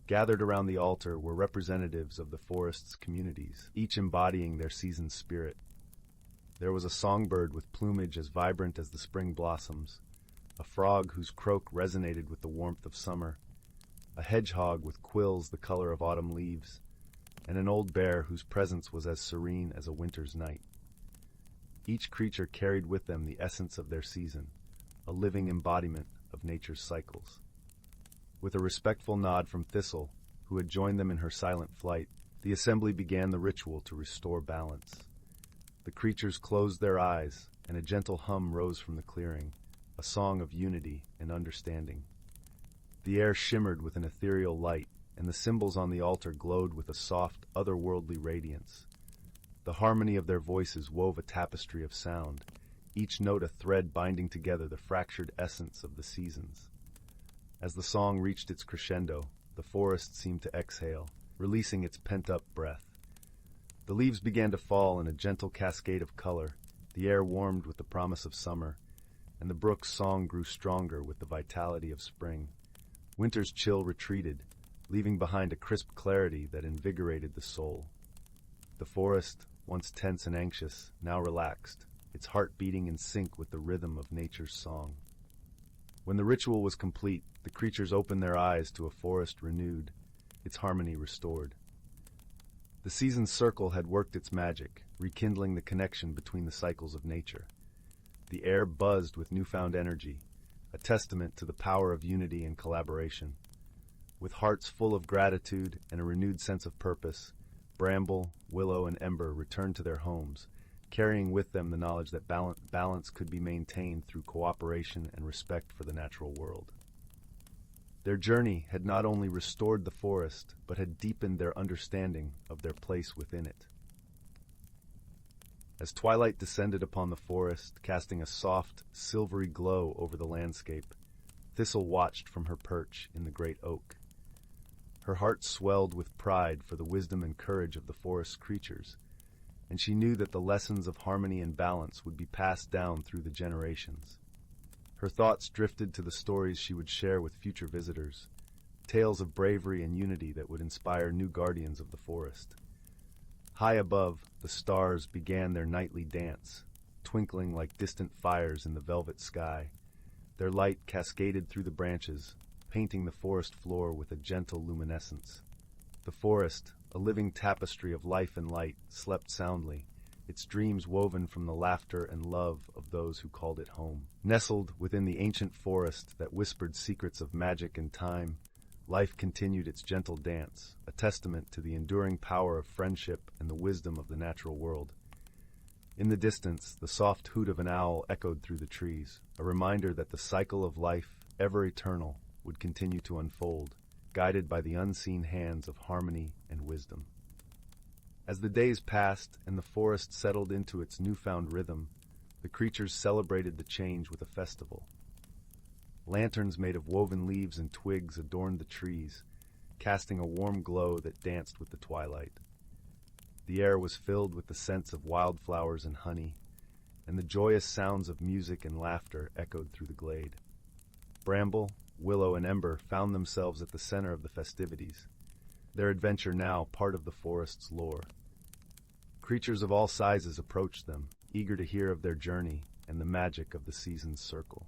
Gathered around the altar were representatives of the forest's communities, each embodying their season's spirit. There was a songbird with plumage as vibrant as the spring blossoms, a frog whose croak resonated with the warmth of summer, a hedgehog with quills the color of autumn leaves, and an old bear whose presence was as serene as a winter's night. Each creature carried with them the essence of their season, a living embodiment of nature's cycles. With a respectful nod from Thistle, who had joined them in her silent flight, the assembly began the ritual to restore balance. The creatures closed their eyes, and a gentle hum rose from the clearing, a song of unity and understanding. The air shimmered with an ethereal light, and the symbols on the altar glowed with a soft, otherworldly radiance. The harmony of their voices wove a tapestry of sound, each note a thread binding together the fractured essence of the seasons. As the song reached its crescendo, the forest seemed to exhale, releasing its pent-up breath. The leaves began to fall in a gentle cascade of color, the air warmed with the promise of summer, and the brook's song grew stronger with the vitality of spring. Winter's chill retreated, leaving behind a crisp clarity that invigorated the soul. The forest, once tense and anxious, now relaxed, its heart beating in sync with the rhythm of nature's song. When the ritual was complete, the creatures opened their eyes to a forest renewed, its harmony restored. The season's circle had worked its magic, rekindling the connection between the cycles of nature. The air buzzed with newfound energy, a testament to the power of unity and collaboration. With hearts full of gratitude and a renewed sense of purpose, Bramble, Willow, and Ember returned to their homes, carrying with them the knowledge that balance could be maintained through cooperation and respect for the natural world. Their journey had not only restored the forest, but had deepened their understanding of their place within it. As twilight descended upon the forest, casting a soft, silvery glow over the landscape, Thistle watched from her perch in the great oak. Her heart swelled with pride for the wisdom and courage of the forest's creatures, and she knew that the lessons of harmony and balance would be passed down through the generations. Her thoughts drifted to the stories she would share with future visitors, tales of bravery and unity that would inspire new guardians of the forest. High above, the stars began their nightly dance, twinkling like distant fires in the velvet sky. Their light cascaded through the branches, painting the forest floor with a gentle luminescence. The forest, a living tapestry of life and light, slept soundly, its dreams woven from the laughter and love of those who called it home. Nestled within the ancient forest that whispered secrets of magic and time, life continued its gentle dance, a testament to the enduring power of friendship and the wisdom of the natural world. In the distance, the soft hoot of an owl echoed through the trees, a reminder that the cycle of life, ever eternal, would continue to unfold, guided by the unseen hands of harmony and wisdom. As the days passed and the forest settled into its newfound rhythm, the creatures celebrated the change with a festival. Lanterns made of woven leaves and twigs adorned the trees, casting a warm glow that danced with the twilight. The air was filled with the scents of wildflowers and honey, and the joyous sounds of music and laughter echoed through the glade. Bramble, Willow, and Ember found themselves at the center of the festivities, their adventure now part of the forest's lore. Creatures of all sizes approached them, eager to hear of their journey and the magic of the season's circle.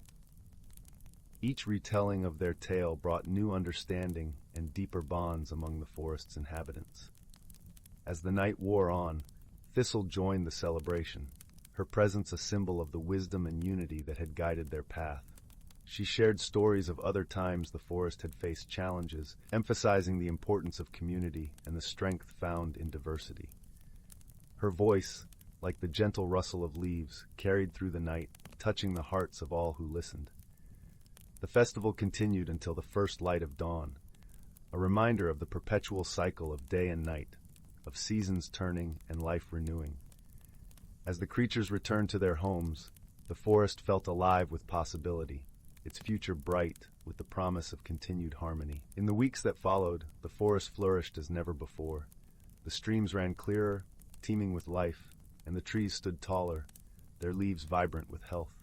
Each retelling of their tale brought new understanding and deeper bonds among the forest's inhabitants. As the night wore on, Thistle joined the celebration, her presence a symbol of the wisdom and unity that had guided their path. She shared stories of other times the forest had faced challenges, emphasizing the importance of community and the strength found in diversity. Her voice, like the gentle rustle of leaves, carried through the night, touching the hearts of all who listened. The festival continued until the first light of dawn, a reminder of the perpetual cycle of day and night, of seasons turning and life renewing. As the creatures returned to their homes, the forest felt alive with possibility, its future bright with the promise of continued harmony. In the weeks that followed, the forest flourished as never before. The streams ran clearer, teeming with life, and the trees stood taller, their leaves vibrant with health.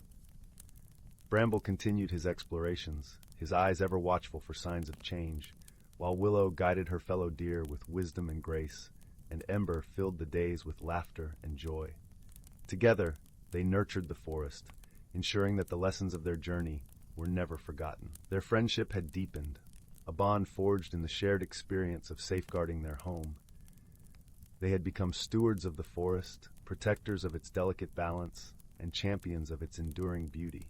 Bramble continued his explorations, his eyes ever watchful for signs of change, while Willow guided her fellow deer with wisdom and grace, and Ember filled the days with laughter and joy. Together, they nurtured the forest, ensuring that the lessons of their journey were never forgotten. Their friendship had deepened, a bond forged in the shared experience of safeguarding their home. They had become stewards of the forest, protectors of its delicate balance, and champions of its enduring beauty.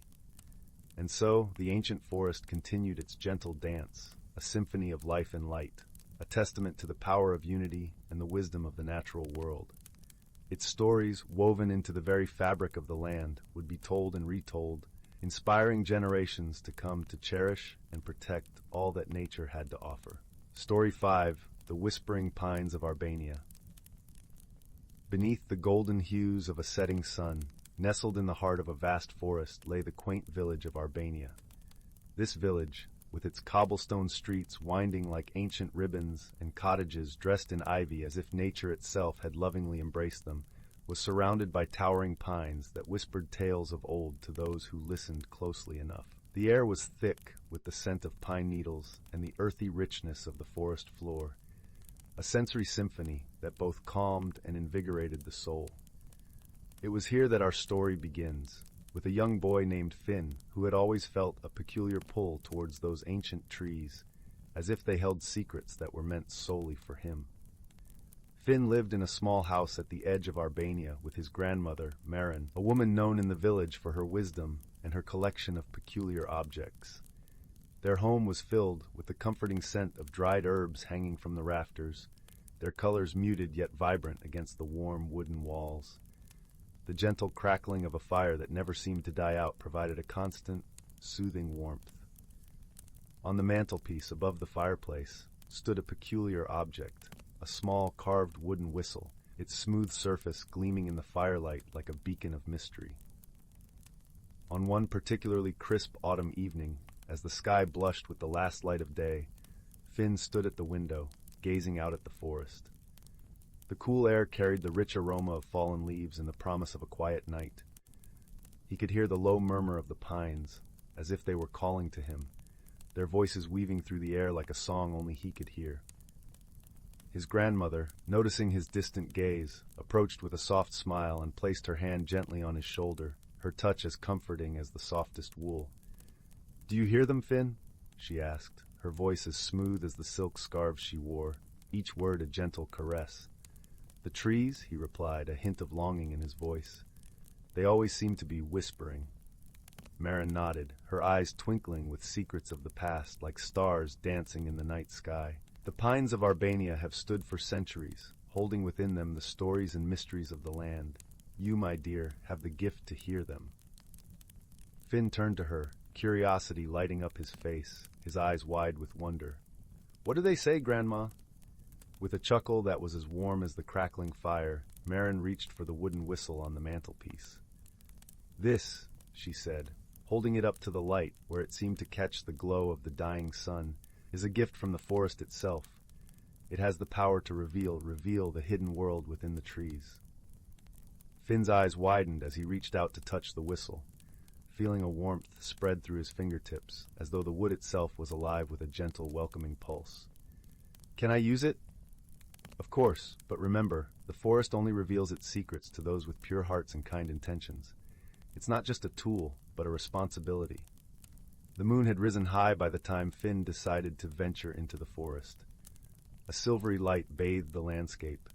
And so, the ancient forest continued its gentle dance, a symphony of life and light, a testament to the power of unity and the wisdom of the natural world. Its stories, woven into the very fabric of the land, would be told and retold, inspiring generations to come to cherish and protect all that nature had to offer. Story 5, The Whispering Pines of Arbania. Beneath the golden hues of a setting sun, nestled in the heart of a vast forest, lay the quaint village of Arbania. This village, with its cobblestone streets winding like ancient ribbons and cottages dressed in ivy as if nature itself had lovingly embraced them, was surrounded by towering pines that whispered tales of old to those who listened closely enough. The air was thick with the scent of pine needles and the earthy richness of the forest floor. a sensory symphony that both calmed and invigorated the soul. It was here that our story begins, with a young boy named Finn who had always felt a peculiar pull towards those ancient trees, as if they held secrets that were meant solely for him. Finn lived in a small house at the edge of Albania with his grandmother, Maren, a woman known in the village for her wisdom and her collection of peculiar objects. Their home was filled with the comforting scent of dried herbs hanging from the rafters, their colors muted yet vibrant against the warm wooden walls. The gentle crackling of a fire that never seemed to die out provided a constant, soothing warmth. On the mantelpiece above the fireplace stood a peculiar object, a small carved wooden whistle, its smooth surface gleaming in the firelight like a beacon of mystery. On one particularly crisp autumn evening, as the sky blushed with the last light of day, Finn stood at the window, gazing out at the forest. The cool air carried the rich aroma of fallen leaves and the promise of a quiet night. He could hear the low murmur of the pines, as if they were calling to him, their voices weaving through the air like a song only he could hear. His grandmother, noticing his distant gaze, approached with a soft smile and placed her hand gently on his shoulder, her touch as comforting as the softest wool. "Do you hear them, Finn?" she asked, her voice as smooth as the silk scarves she wore, each word a gentle caress. "The trees," he replied, a hint of longing in his voice. "They always seem to be whispering." Maren nodded, her eyes twinkling with secrets of the past like stars dancing in the night sky. "The pines of Albania have stood for centuries, holding within them the stories and mysteries of the land. You, my dear, have the gift to hear them." Finn turned to her, curiosity lighting up his face, his eyes wide with wonder. "What do they say, Grandma?" With a chuckle that was as warm as the crackling fire, Maren reached for the wooden whistle on the mantelpiece. "This," she said, holding it up to the light where it seemed to catch the glow of the dying sun, "is a gift from the forest itself. It has the power to reveal the hidden world within the trees." Finn's eyes widened as he reached out to touch the whistle, feeling a warmth spread through his fingertips, as though the wood itself was alive with a gentle, welcoming pulse. "Can I use it?" "Of course, but remember, the forest only reveals its secrets to those with pure hearts and kind intentions. It's not just a tool, but a responsibility." The moon had risen high by the time Finn decided to venture into the forest. A silvery light bathed the landscape,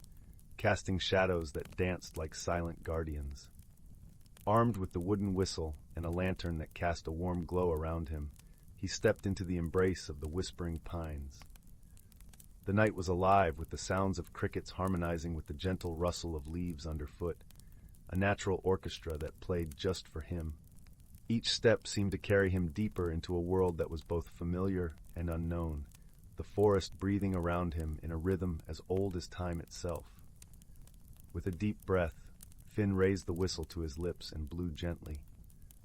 casting shadows that danced like silent guardians. Armed with the wooden whistle and a lantern that cast a warm glow around him, he stepped into the embrace of the whispering pines. The night was alive with the sounds of crickets harmonizing with the gentle rustle of leaves underfoot, a natural orchestra that played just for him. Each step seemed to carry him deeper into a world that was both familiar and unknown, the forest breathing around him in a rhythm as old as time itself. With a deep breath, Finn raised the whistle to his lips and blew gently.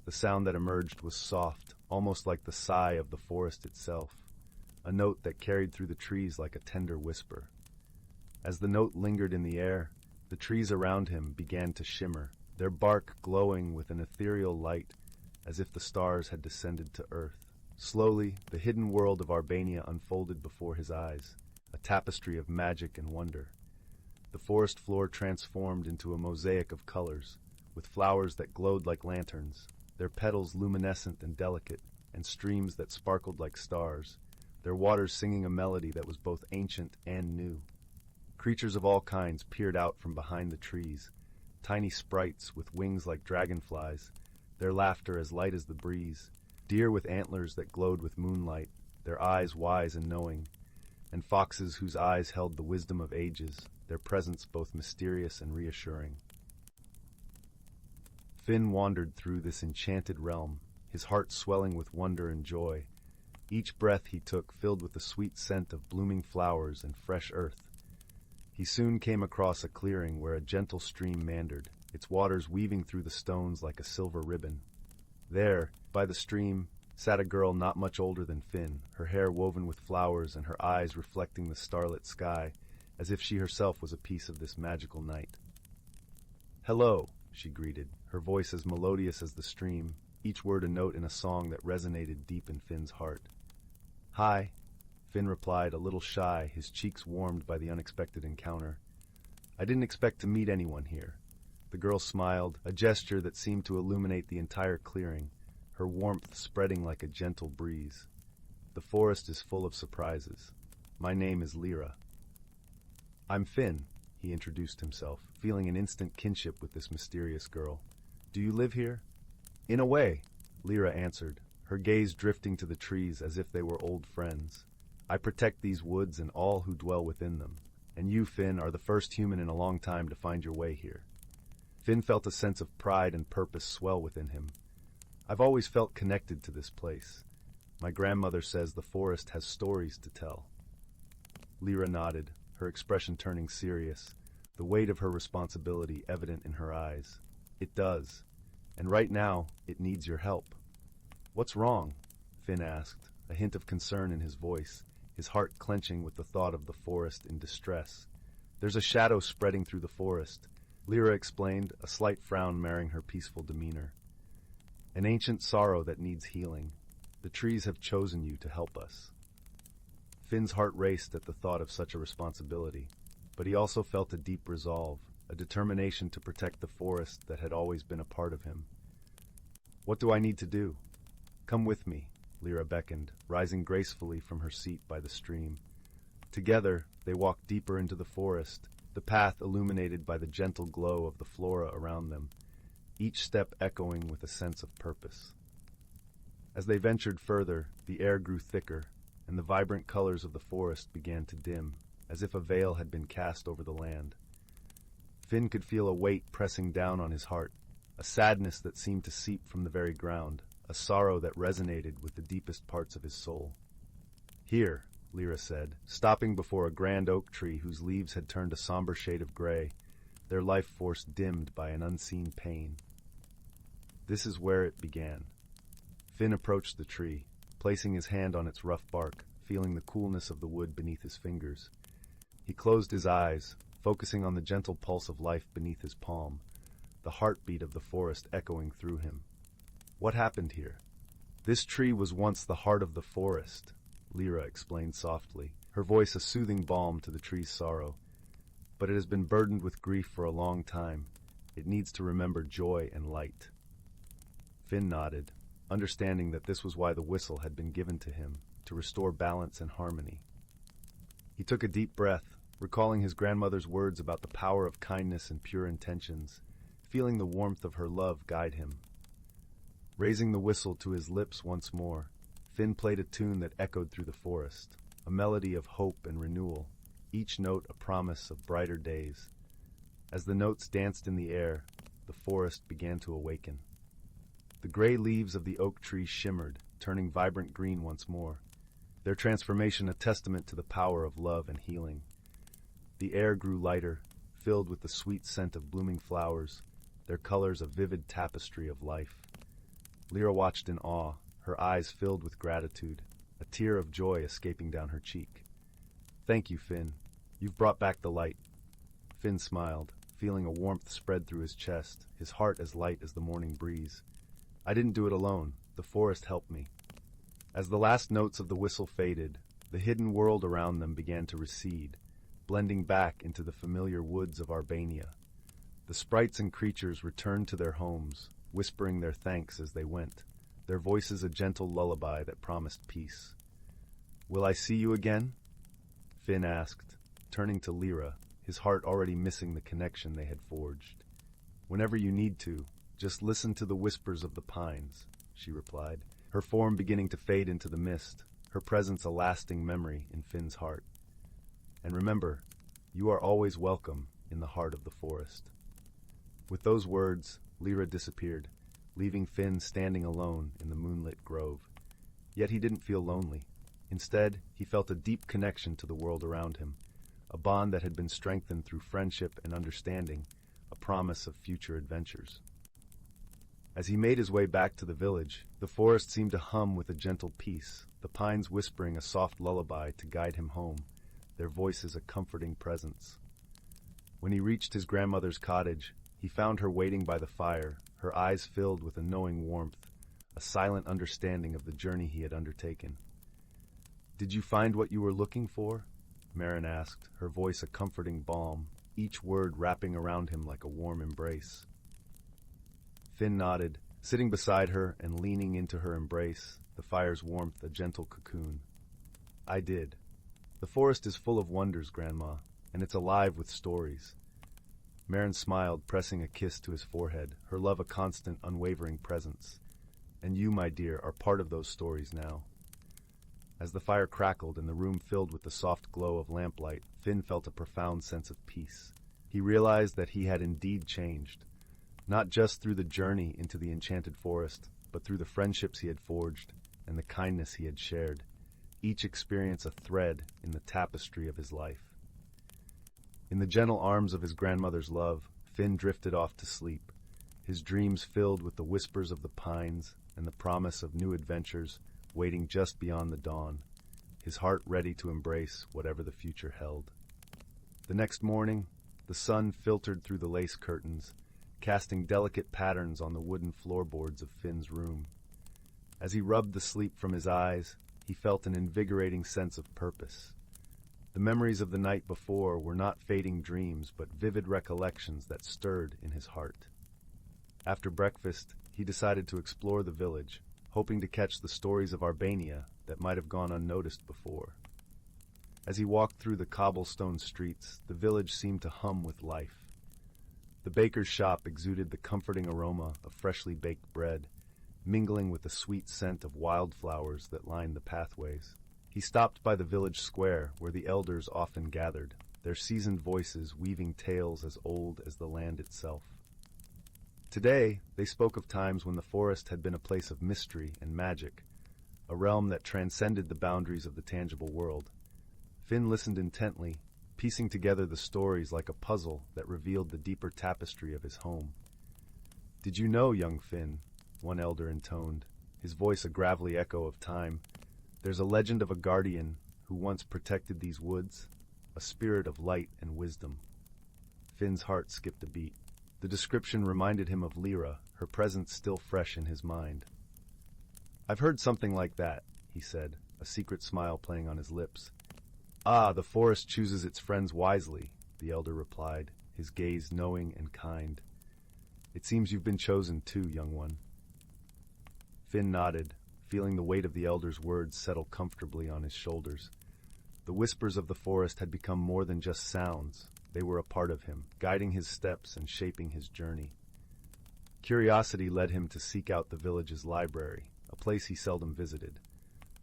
The sound that emerged was soft, almost like the sigh of the forest itself, a note that carried through the trees like a tender whisper. As the note lingered in the air, the trees around him began to shimmer, their bark glowing with an ethereal light, as if the stars had descended to earth. Slowly, the hidden world of Albania unfolded before his eyes, a tapestry of magic and wonder. The forest floor transformed into a mosaic of colors, with flowers that glowed like lanterns, their petals luminescent and delicate, and streams that sparkled like stars, their waters singing a melody that was both ancient and new. Creatures of all kinds peered out from behind the trees, tiny sprites with wings like dragonflies, their laughter as light as the breeze, deer with antlers that glowed with moonlight, their eyes wise and knowing, and foxes whose eyes held the wisdom of ages, their presence both mysterious and reassuring. Finn wandered through this enchanted realm, his heart swelling with wonder and joy, each breath he took filled with the sweet scent of blooming flowers and fresh earth. He soon came across a clearing where a gentle stream meandered, its waters weaving through the stones like a silver ribbon. There, by the stream, sat a girl not much older than Finn, her hair woven with flowers and her eyes reflecting the starlit sky, as if she herself was a piece of this magical night. "Hello," she greeted, her voice as melodious as the stream, each word a note in a song that resonated deep in Finn's heart. "Hi," Finn replied, a little shy, his cheeks warmed by the unexpected encounter. I didn't expect to meet anyone here. The girl smiled, a gesture that seemed to illuminate the entire clearing, her warmth spreading like a gentle breeze. The forest is full of surprises. My name is Lyra. I'm Finn, he introduced himself, feeling an instant kinship with this mysterious girl. Do you live here? In a way, Lyra answered, her gaze drifting to the trees as if they were old friends. I protect these woods and all who dwell within them, and you, Finn, are the first human in a long time to find your way here. Finn felt a sense of pride and purpose swell within him. I've always felt connected to this place. My grandmother says the forest has stories to tell. Lyra nodded, her expression turning serious, the weight of her responsibility evident in her eyes. It does, and right now, it needs your help. What's wrong? Finn asked, a hint of concern in his voice, his heart clenching with the thought of the forest in distress. There's a shadow spreading through the forest, Lyra explained, a slight frown marring her peaceful demeanor. An ancient sorrow that needs healing. The trees have chosen you to help us. Finn's heart raced at the thought of such a responsibility, but he also felt a deep resolve, a determination to protect the forest that had always been a part of him. What do I need to do? Come with me, Lyra beckoned, rising gracefully from her seat by the stream. Together, they walked deeper into the forest, the path illuminated by the gentle glow of the flora around them, each step echoing with a sense of purpose. As they ventured further, the air grew thicker, and the vibrant colors of the forest began to dim, as if a veil had been cast over the land. Finn could feel a weight pressing down on his heart, a sadness that seemed to seep from the very ground, a sorrow that resonated with the deepest parts of his soul. Here, Lyra said, stopping before a grand oak tree whose leaves had turned a somber shade of gray, their life force dimmed by an unseen pain. This is where it began. Finn approached the tree, placing his hand on its rough bark, feeling the coolness of the wood beneath his fingers. He closed his eyes, focusing on the gentle pulse of life beneath his palm, the heartbeat of the forest echoing through him. What happened here? This tree was once the heart of the forest, Lyra explained softly, her voice a soothing balm to the tree's sorrow. But it has been burdened with grief for a long time. It needs to remember joy and light. Finn nodded, understanding that this was why the whistle had been given to him, to restore balance and harmony. He took a deep breath, recalling his grandmother's words about the power of kindness and pure intentions, feeling the warmth of her love guide him. Raising the whistle to his lips once more, Finn played a tune that echoed through the forest, a melody of hope and renewal, each note a promise of brighter days. As the notes danced in the air, the forest began to awaken. The gray leaves of the oak tree shimmered, turning vibrant green once more, their transformation a testament to the power of love and healing. The air grew lighter, filled with the sweet scent of blooming flowers, their colors a vivid tapestry of life. Lyra watched in awe, her eyes filled with gratitude, a tear of joy escaping down her cheek. Thank you, Finn. You've brought back the light. Finn smiled, feeling a warmth spread through his chest, his heart as light as the morning breeze. I didn't do it alone. The forest helped me. As the last notes of the whistle faded, the hidden world around them began to recede, blending back into the familiar woods of Arbania. The sprites and creatures returned to their homes, whispering their thanks as they went, their voices a gentle lullaby that promised peace. Will I see you again? Finn asked, turning to Lyra, his heart already missing the connection they had forged. Whenever you need to, just listen to the whispers of the pines, she replied, her form beginning to fade into the mist, her presence a lasting memory in Finn's heart. And remember, you are always welcome in the heart of the forest. With those words, Lyra disappeared, leaving Finn standing alone in the moonlit grove. Yet he didn't feel lonely. Instead, he felt a deep connection to the world around him, a bond that had been strengthened through friendship and understanding, a promise of future adventures. As he made his way back to the village, the forest seemed to hum with a gentle peace, the pines whispering a soft lullaby to guide him home, their voices a comforting presence. When he reached his grandmother's cottage, he found her waiting by the fire, her eyes filled with a knowing warmth, a silent understanding of the journey he had undertaken. Did you find what you were looking for? Marin asked, her voice a comforting balm, each word wrapping around him like a warm embrace. Finn nodded, sitting beside her and leaning into her embrace, the fire's warmth a gentle cocoon. I did. The forest is full of wonders, Grandma, and it's alive with stories. Marin smiled, pressing a kiss to his forehead, her love a constant, unwavering presence. And you, my dear, are part of those stories now. As the fire crackled and the room filled with the soft glow of lamplight, Finn felt a profound sense of peace. He realized that he had indeed changed, not just through the journey into the enchanted forest, but through the friendships he had forged and the kindness he had shared, each experience a thread in the tapestry of his life. In the gentle arms of his grandmother's love, Finn drifted off to sleep, his dreams filled with the whispers of the pines and the promise of new adventures waiting just beyond the dawn, his heart ready to embrace whatever the future held. The next morning, the sun filtered through the lace curtains, casting delicate patterns on the wooden floorboards of Finn's room. As he rubbed the sleep from his eyes, he felt an invigorating sense of purpose. The memories of the night before were not fading dreams, but vivid recollections that stirred in his heart. After breakfast, he decided to explore the village, hoping to catch the stories of Albania that might have gone unnoticed before. As he walked through the cobblestone streets, the village seemed to hum with life. The baker's shop exuded the comforting aroma of freshly baked bread, mingling with the sweet scent of wildflowers that lined the pathways. He stopped by the village square, where the elders often gathered, their seasoned voices weaving tales as old as the land itself. Today, they spoke of times when the forest had been a place of mystery and magic, a realm that transcended the boundaries of the tangible world. Finn listened intently, piecing together the stories like a puzzle that revealed the deeper tapestry of his home. "Did you know, young Finn," one elder intoned, his voice a gravelly echo of time, "there's a legend of a guardian who once protected these woods, a spirit of light and wisdom." Finn's heart skipped a beat. The description reminded him of Lyra, her presence still fresh in his mind. "I've heard something like that," he said, a secret smile playing on his lips. "Ah, the forest chooses its friends wisely," the elder replied, his gaze knowing and kind. "It seems you've been chosen too, young one." Finn nodded, feeling the weight of the elder's words settle comfortably on his shoulders. The whispers of the forest had become more than just sounds. They were a part of him, guiding his steps and shaping his journey. Curiosity led him to seek out the village's library, a place he seldom visited.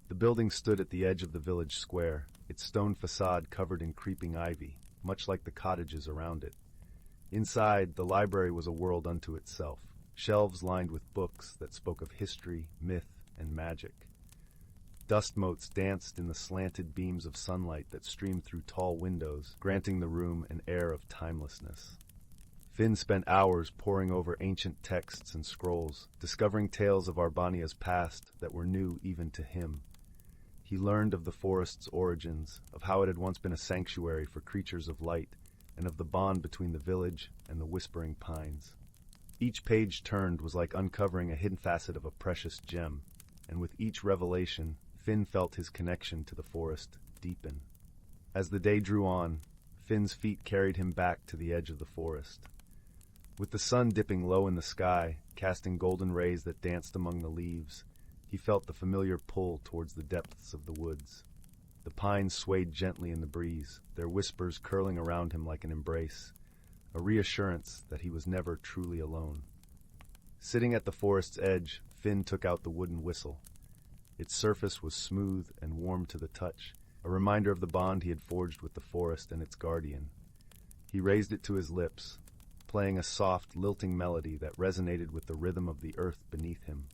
The building stood at the edge of the village square, its stone facade covered in creeping ivy, much like the cottages around it. Inside, the library was a world unto itself, shelves lined with books that spoke of history, myth, and magic. Dust motes danced in the slanted beams of sunlight that streamed through tall windows, granting the room an air of timelessness. Finn spent hours poring over ancient texts and scrolls, discovering tales of Albania's past that were new even to him. He learned of the forest's origins, of how it had once been a sanctuary for creatures of light, and of the bond between the village and the whispering pines. Each page turned was like uncovering a hidden facet of a precious gem, and with each revelation, Finn felt his connection to the forest deepen. As the day drew on, Finn's feet carried him back to the edge of the forest. With the sun dipping low in the sky, casting golden rays that danced among the leaves, he felt the familiar pull towards the depths of the woods. The pines swayed gently in the breeze, their whispers curling around him like an embrace, a reassurance that he was never truly alone. Sitting at the forest's edge, Finn took out the wooden whistle. Its surface was smooth and warm to the touch, a reminder of the bond he had forged with the forest and its guardian. He raised it to his lips, playing a soft, lilting melody that resonated with the rhythm of the earth beneath him.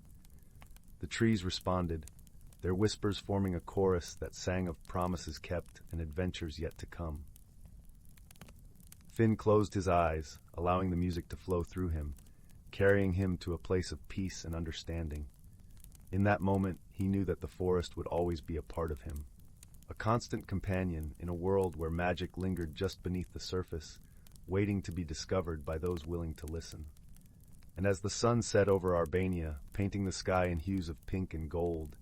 The trees responded, their whispers forming a chorus that sang of promises kept and adventures yet to come. Finn closed his eyes, allowing the music to flow through him, carrying him to a place of peace and understanding. In that moment, he knew that the forest would always be a part of him, a constant companion in a world where magic lingered just beneath the surface, waiting to be discovered by those willing to listen. And as the sun set over Albania, painting the sky in hues of pink and gold,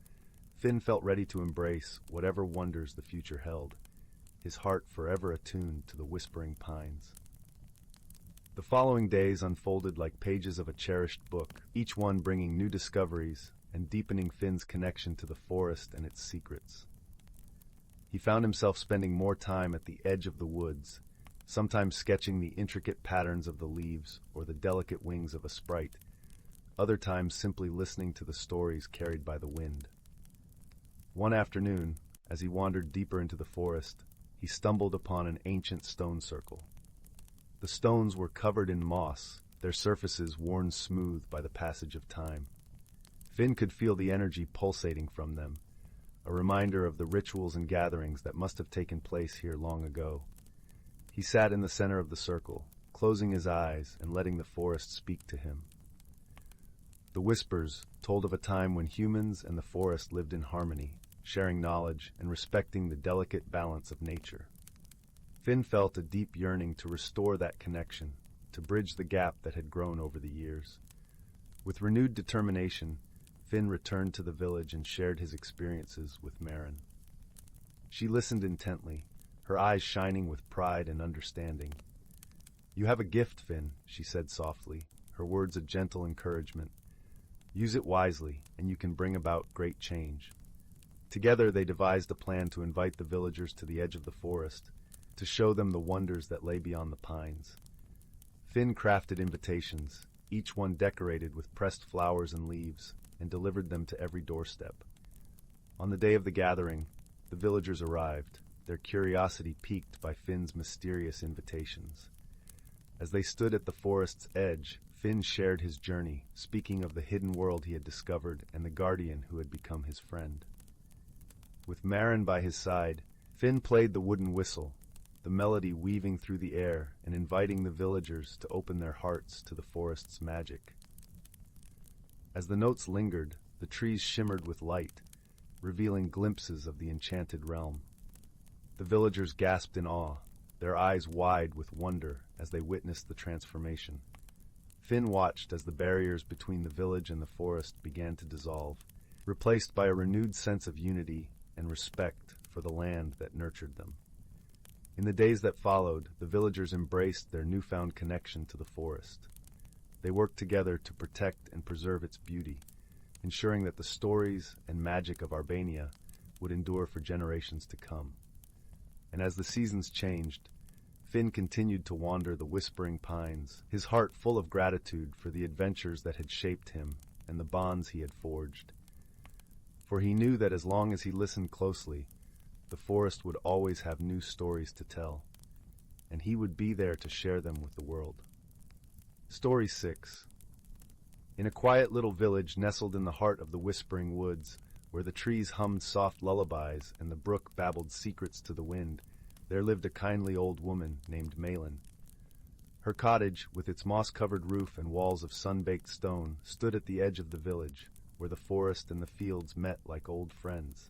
Finn felt ready to embrace whatever wonders the future held, his heart forever attuned to the whispering pines. The following days unfolded like pages of a cherished book, each one bringing new discoveries and deepening Finn's connection to the forest and its secrets. He found himself spending more time at the edge of the woods, sometimes sketching the intricate patterns of the leaves or the delicate wings of a sprite, other times simply listening to the stories carried by the wind. One afternoon, as he wandered deeper into the forest, he stumbled upon an ancient stone circle. The stones were covered in moss, their surfaces worn smooth by the passage of time. Finn could feel the energy pulsating from them, a reminder of the rituals and gatherings that must have taken place here long ago. He sat in the center of the circle, closing his eyes and letting the forest speak to him. The whispers told of a time when humans and the forest lived in harmony, sharing knowledge and respecting the delicate balance of nature. Finn felt a deep yearning to restore that connection, to bridge the gap that had grown over the years. With renewed determination, Finn returned to the village and shared his experiences with Maren. She listened intently, her eyes shining with pride and understanding. "You have a gift, Finn," she said softly, her words a gentle encouragement. "Use it wisely, and you can bring about great change." Together they devised a plan to invite the villagers to the edge of the forest, to show them the wonders that lay beyond the pines. Finn crafted invitations, each one decorated with pressed flowers and leaves, and delivered them to every doorstep. On the day of the gathering, the villagers arrived, their curiosity piqued by Finn's mysterious invitations. As they stood at the forest's edge, Finn shared his journey, speaking of the hidden world he had discovered and the guardian who had become his friend. With Maren by his side, Finn played the wooden whistle, the melody weaving through the air and inviting the villagers to open their hearts to the forest's magic. As the notes lingered, the trees shimmered with light, revealing glimpses of the enchanted realm. The villagers gasped in awe, their eyes wide with wonder as they witnessed the transformation. Finn watched as the barriers between the village and the forest began to dissolve, replaced by a renewed sense of unity and respect for the land that nurtured them. In the days that followed, the villagers embraced their newfound connection to the forest. They worked together to protect and preserve its beauty, ensuring that the stories and magic of Albania would endure for generations to come. And as the seasons changed, Finn continued to wander the whispering pines, his heart full of gratitude for the adventures that had shaped him and the bonds he had forged. For he knew that as long as he listened closely, the forest would always have new stories to tell, and he would be there to share them with the world. Story 6. In a quiet little village nestled in the heart of the whispering woods, where the trees hummed soft lullabies and the brook babbled secrets to the wind, there lived a kindly old woman named Malin. Her cottage, with its moss-covered roof and walls of sun-baked stone, stood at the edge of the village, where the forest and the fields met like old friends.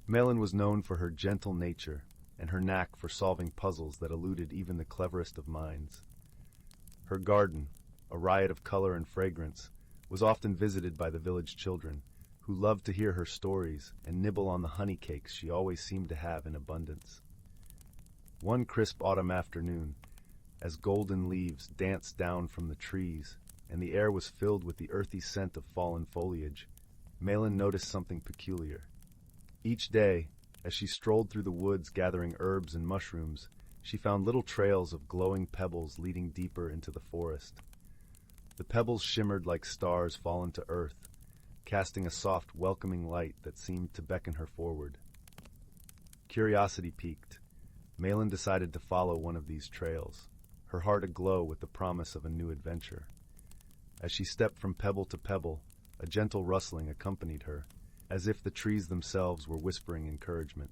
Malin was known for her gentle nature and her knack for solving puzzles that eluded even the cleverest of minds. Her garden, a riot of color and fragrance, was often visited by the village children, who loved to hear her stories and nibble on the honey cakes she always seemed to have in abundance. One crisp autumn afternoon, as golden leaves danced down from the trees and the air was filled with the earthy scent of fallen foliage, Malin noticed something peculiar. Each day, as she strolled through the woods gathering herbs and mushrooms, she found little trails of glowing pebbles leading deeper into the forest. The pebbles shimmered like stars fallen to earth, casting a soft, welcoming light that seemed to beckon her forward. Curiosity piqued, Malin decided to follow one of these trails, her heart aglow with the promise of a new adventure. As she stepped from pebble to pebble, a gentle rustling accompanied her, as if the trees themselves were whispering encouragement.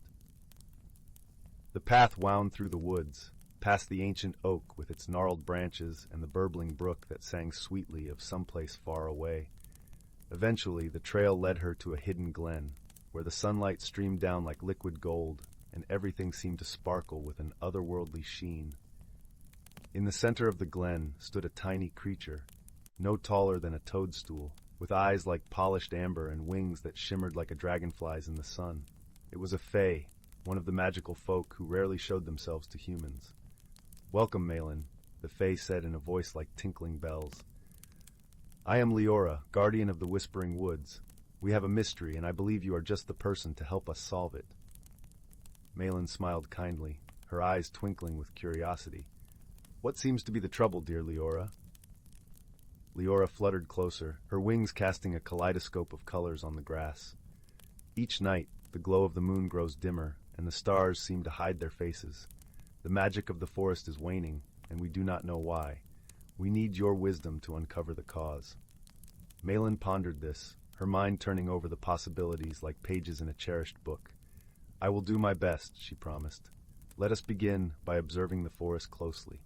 The path wound through the woods, past the ancient oak with its gnarled branches and the burbling brook that sang sweetly of someplace far away. Eventually, the trail led her to a hidden glen, where the sunlight streamed down like liquid gold, and everything seemed to sparkle with an otherworldly sheen. In the center of the glen stood a tiny creature, no taller than a toadstool, with eyes like polished amber and wings that shimmered like a dragonfly's in the sun. It was a fae, one of the magical folk who rarely showed themselves to humans. "Welcome, Malin," the fae said in a voice like tinkling bells. "I am Leora, guardian of the Whispering Woods. We have a mystery, and I believe you are just the person to help us solve it." Malin smiled kindly, her eyes twinkling with curiosity. "What seems to be the trouble, dear Leora?" Leora fluttered closer, her wings casting a kaleidoscope of colors on the grass. Each night, the glow of the moon grows dimmer, and the stars seem to hide their faces. The magic of the forest is waning, and we do not know why. We need your wisdom to uncover the cause. Malin pondered this, her mind turning over the possibilities like pages in a cherished book. "I will do my best," she promised. "Let us begin by observing the forest closely."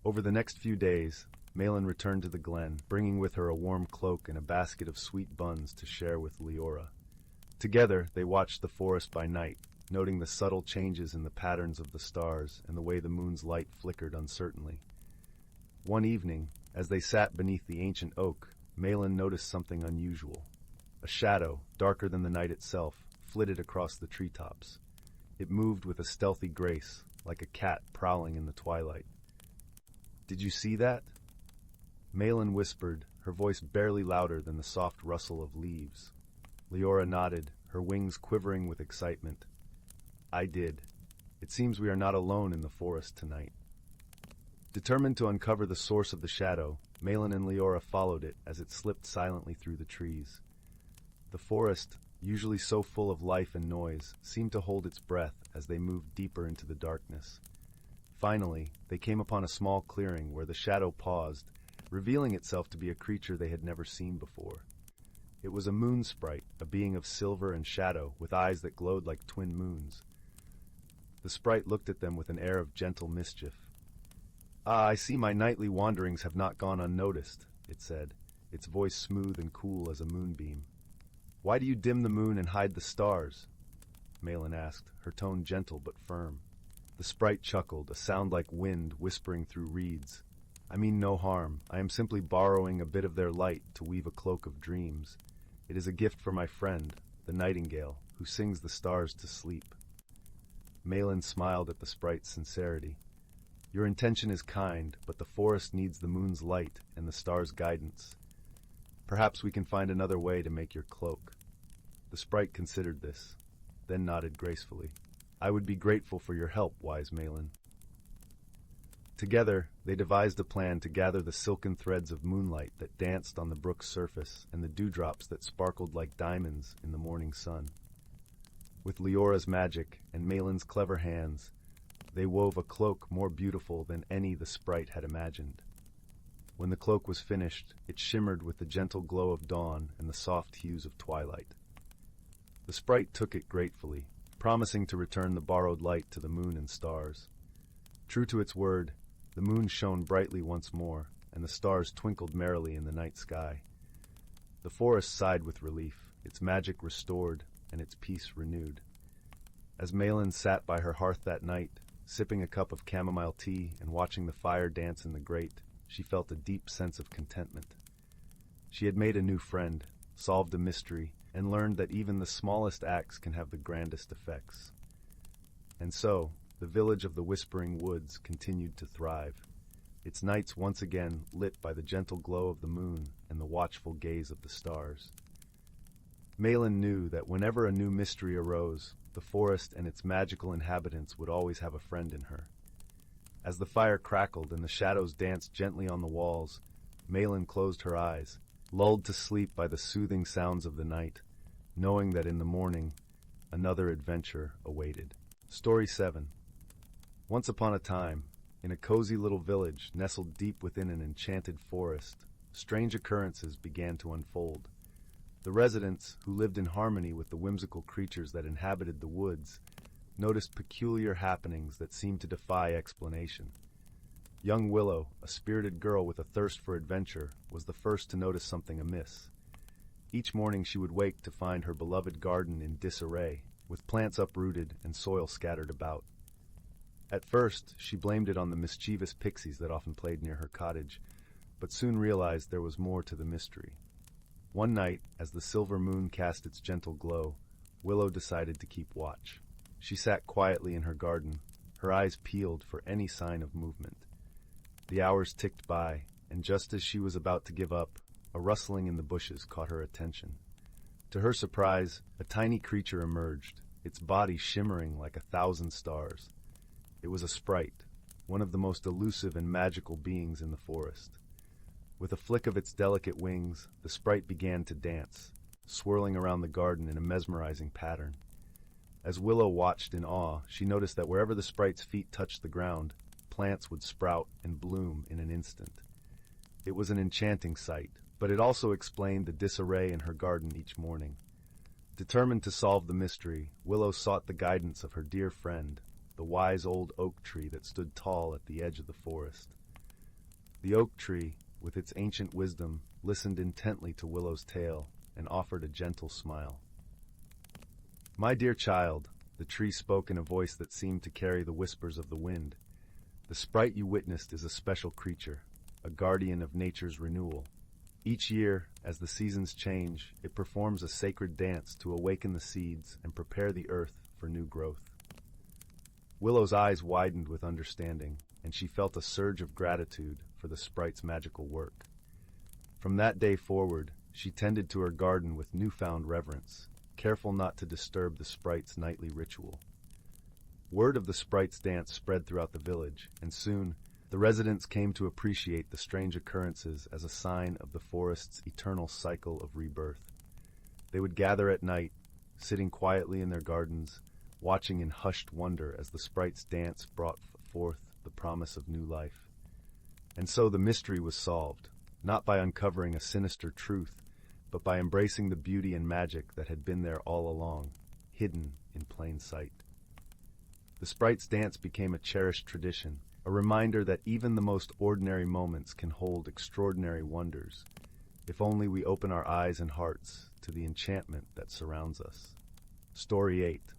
Over the next few days, Malin returned to the glen, bringing with her a warm cloak and a basket of sweet buns to share with Leora. Together, they watched the forest by night, noting the subtle changes in the patterns of the stars and the way the moon's light flickered uncertainly. One evening, as they sat beneath the ancient oak, Malin noticed something unusual. A shadow, darker than the night itself, flitted across the treetops. It moved with a stealthy grace, like a cat prowling in the twilight. "Did you see that?" Malin whispered, her voice barely louder than the soft rustle of leaves. Leora nodded, her wings quivering with excitement. "I did. It seems we are not alone in the forest tonight." Determined to uncover the source of the shadow, Malin and Leora followed it as it slipped silently through the trees. The forest, usually so full of life and noise, seemed to hold its breath as they moved deeper into the darkness. Finally, they came upon a small clearing where the shadow paused, revealing itself to be a creature they had never seen before. It was a moon sprite, a being of silver and shadow, with eyes that glowed like twin moons. The sprite looked at them with an air of gentle mischief. "Ah, I see my nightly wanderings have not gone unnoticed," it said, its voice smooth and cool as a moonbeam. "Why do you dim the moon and hide the stars?" Malin asked, her tone gentle but firm. The sprite chuckled, a sound like wind whispering through reeds. "I mean no harm. I am simply borrowing a bit of their light to weave a cloak of dreams. It is a gift for my friend, the nightingale, who sings the stars to sleep." Malin smiled at the sprite's sincerity. "Your intention is kind, but the forest needs the moon's light and the stars' guidance. Perhaps we can find another way to make your cloak." The sprite considered this, then nodded gracefully. "I would be grateful for your help, wise Malin." Together, they devised a plan to gather the silken threads of moonlight that danced on the brook's surface and the dewdrops that sparkled like diamonds in the morning sun. With Leora's magic and Malin's clever hands, they wove a cloak more beautiful than any the sprite had imagined. When the cloak was finished, it shimmered with the gentle glow of dawn and the soft hues of twilight. The sprite took it gratefully, promising to return the borrowed light to the moon and stars. True to its word, the moon shone brightly once more, and the stars twinkled merrily in the night sky. The forest sighed with relief, its magic restored and its peace renewed. As Malin sat by her hearth that night, sipping a cup of chamomile tea and watching the fire dance in the grate, she felt a deep sense of contentment. She had made a new friend, solved a mystery, and learned that even the smallest acts can have the grandest effects. And so, the village of the Whispering Woods continued to thrive, its nights once again lit by the gentle glow of the moon and the watchful gaze of the stars. Malin knew that whenever a new mystery arose, the forest and its magical inhabitants would always have a friend in her. As the fire crackled and the shadows danced gently on the walls, Malin closed her eyes, lulled to sleep by the soothing sounds of the night, knowing that in the morning, another adventure awaited. Story 7. Once upon a time, in a cozy little village nestled deep within an enchanted forest, strange occurrences began to unfold. The residents, who lived in harmony with the whimsical creatures that inhabited the woods, noticed peculiar happenings that seemed to defy explanation. Young Willow, a spirited girl with a thirst for adventure, was the first to notice something amiss. Each morning she would wake to find her beloved garden in disarray, with plants uprooted and soil scattered about. At first, she blamed it on the mischievous pixies that often played near her cottage, but soon realized there was more to the mystery. One night, as the silver moon cast its gentle glow, Willow decided to keep watch. She sat quietly in her garden, her eyes peeled for any sign of movement. The hours ticked by, and just as she was about to give up, a rustling in the bushes caught her attention. To her surprise, a tiny creature emerged, its body shimmering like 1,000 stars. It was a sprite, one of the most elusive and magical beings in the forest. With a flick of its delicate wings, the sprite began to dance, swirling around the garden in a mesmerizing pattern. As Willow watched in awe, she noticed that wherever the sprite's feet touched the ground, plants would sprout and bloom in an instant. It was an enchanting sight, but it also explained the disarray in her garden each morning. Determined to solve the mystery, Willow sought the guidance of her dear friend, the wise old oak tree that stood tall at the edge of the forest. The oak tree, with its ancient wisdom, listened intently to Willow's tale and offered a gentle smile. "My dear child," the tree spoke in a voice that seemed to carry the whispers of the wind, "the sprite you witnessed is a special creature, a guardian of nature's renewal. Each year, as the seasons change, it performs a sacred dance to awaken the seeds and prepare the earth for new growth." Willow's eyes widened with understanding, and she felt a surge of gratitude for the sprite's magical work. From that day forward, she tended to her garden with newfound reverence, careful not to disturb the sprite's nightly ritual. Word of the sprite's dance spread throughout the village, and soon the residents came to appreciate the strange occurrences as a sign of the forest's eternal cycle of rebirth. They would gather at night, sitting quietly in their gardens, watching in hushed wonder as the sprite's dance brought forth the promise of new life. And so the mystery was solved, not by uncovering a sinister truth, but by embracing the beauty and magic that had been there all along, hidden in plain sight. The sprite's dance became a cherished tradition, a reminder that even the most ordinary moments can hold extraordinary wonders, if only we open our eyes and hearts to the enchantment that surrounds us. Story 8.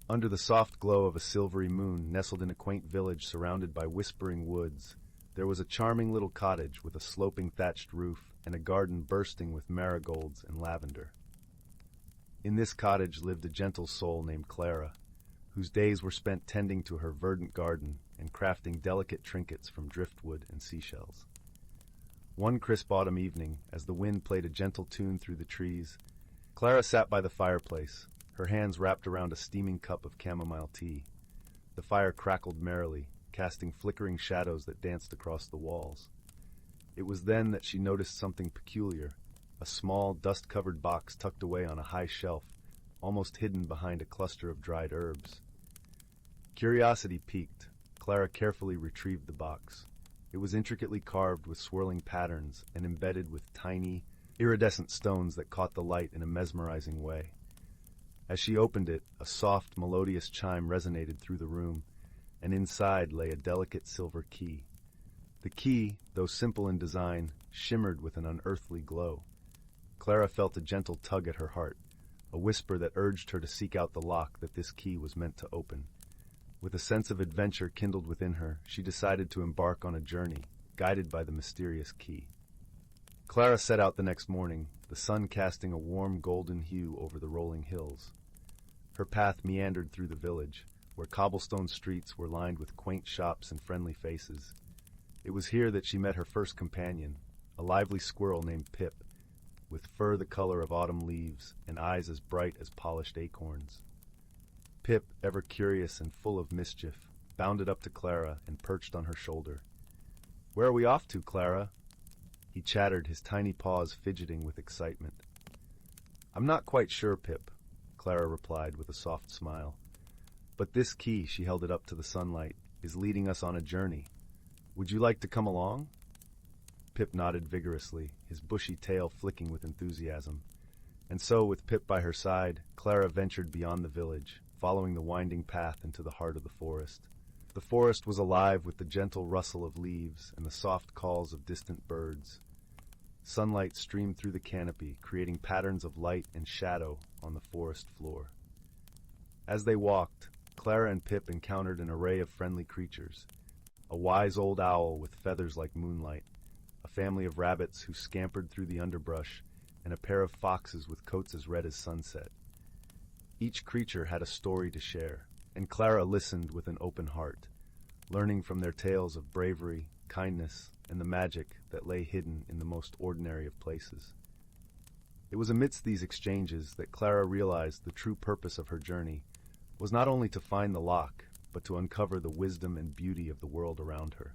Under the soft glow of a silvery moon, nestled in a quaint village surrounded by whispering woods, there was a charming little cottage with a sloping thatched roof and a garden bursting with marigolds and lavender. In this cottage lived a gentle soul named Clara, whose days were spent tending to her verdant garden and crafting delicate trinkets from driftwood and seashells. One crisp autumn evening, as the wind played a gentle tune through the trees, Clara sat by the fireplace, her hands wrapped around a steaming cup of chamomile tea. The fire crackled merrily, casting flickering shadows that danced across the walls. It was then that she noticed something peculiar, a small, dust-covered box tucked away on a high shelf, almost hidden behind a cluster of dried herbs. Curiosity piqued, Clara carefully retrieved the box. It was intricately carved with swirling patterns and embedded with tiny, iridescent stones that caught the light in a mesmerizing way. As she opened it, a soft, melodious chime resonated through the room, and inside lay a delicate silver key. The key, though simple in design, shimmered with an unearthly glow. Clara felt a gentle tug at her heart, a whisper that urged her to seek out the lock that this key was meant to open. With a sense of adventure kindled within her, she decided to embark on a journey, guided by the mysterious key. Clara set out the next morning, the sun casting a warm golden hue over the rolling hills. Her path meandered through the village, where cobblestone streets were lined with quaint shops and friendly faces. It was here that she met her first companion, a lively squirrel named Pip, with fur the color of autumn leaves and eyes as bright as polished acorns. Pip, ever curious and full of mischief, bounded up to Clara and perched on her shoulder. "Where are we off to, Clara?" He chattered, his tiny paws fidgeting with excitement. "I'm not quite sure, Pip," Clara replied with a soft smile. "But this key," she held it up to the sunlight, "is leading us on a journey. Would you like to come along?" Pip nodded vigorously, his bushy tail flicking with enthusiasm. And so, with Pip by her side, Clara ventured beyond the village, following the winding path into the heart of the forest. The forest was alive with the gentle rustle of leaves and the soft calls of distant birds. Sunlight streamed through the canopy, creating patterns of light and shadow on the forest floor. As they walked, Clara and Pip encountered an array of friendly creatures. a wise old owl with feathers like moonlight, a family of rabbits who scampered through the underbrush, and a pair of foxes with coats as red as sunset. Each creature had a story to share, and Clara listened with an open heart, learning from their tales of bravery, kindness, and the magic that lay hidden in the most ordinary of places. It was amidst these exchanges that Clara realized the true purpose of her journey was not only to find the lock, but to uncover the wisdom and beauty of the world around her.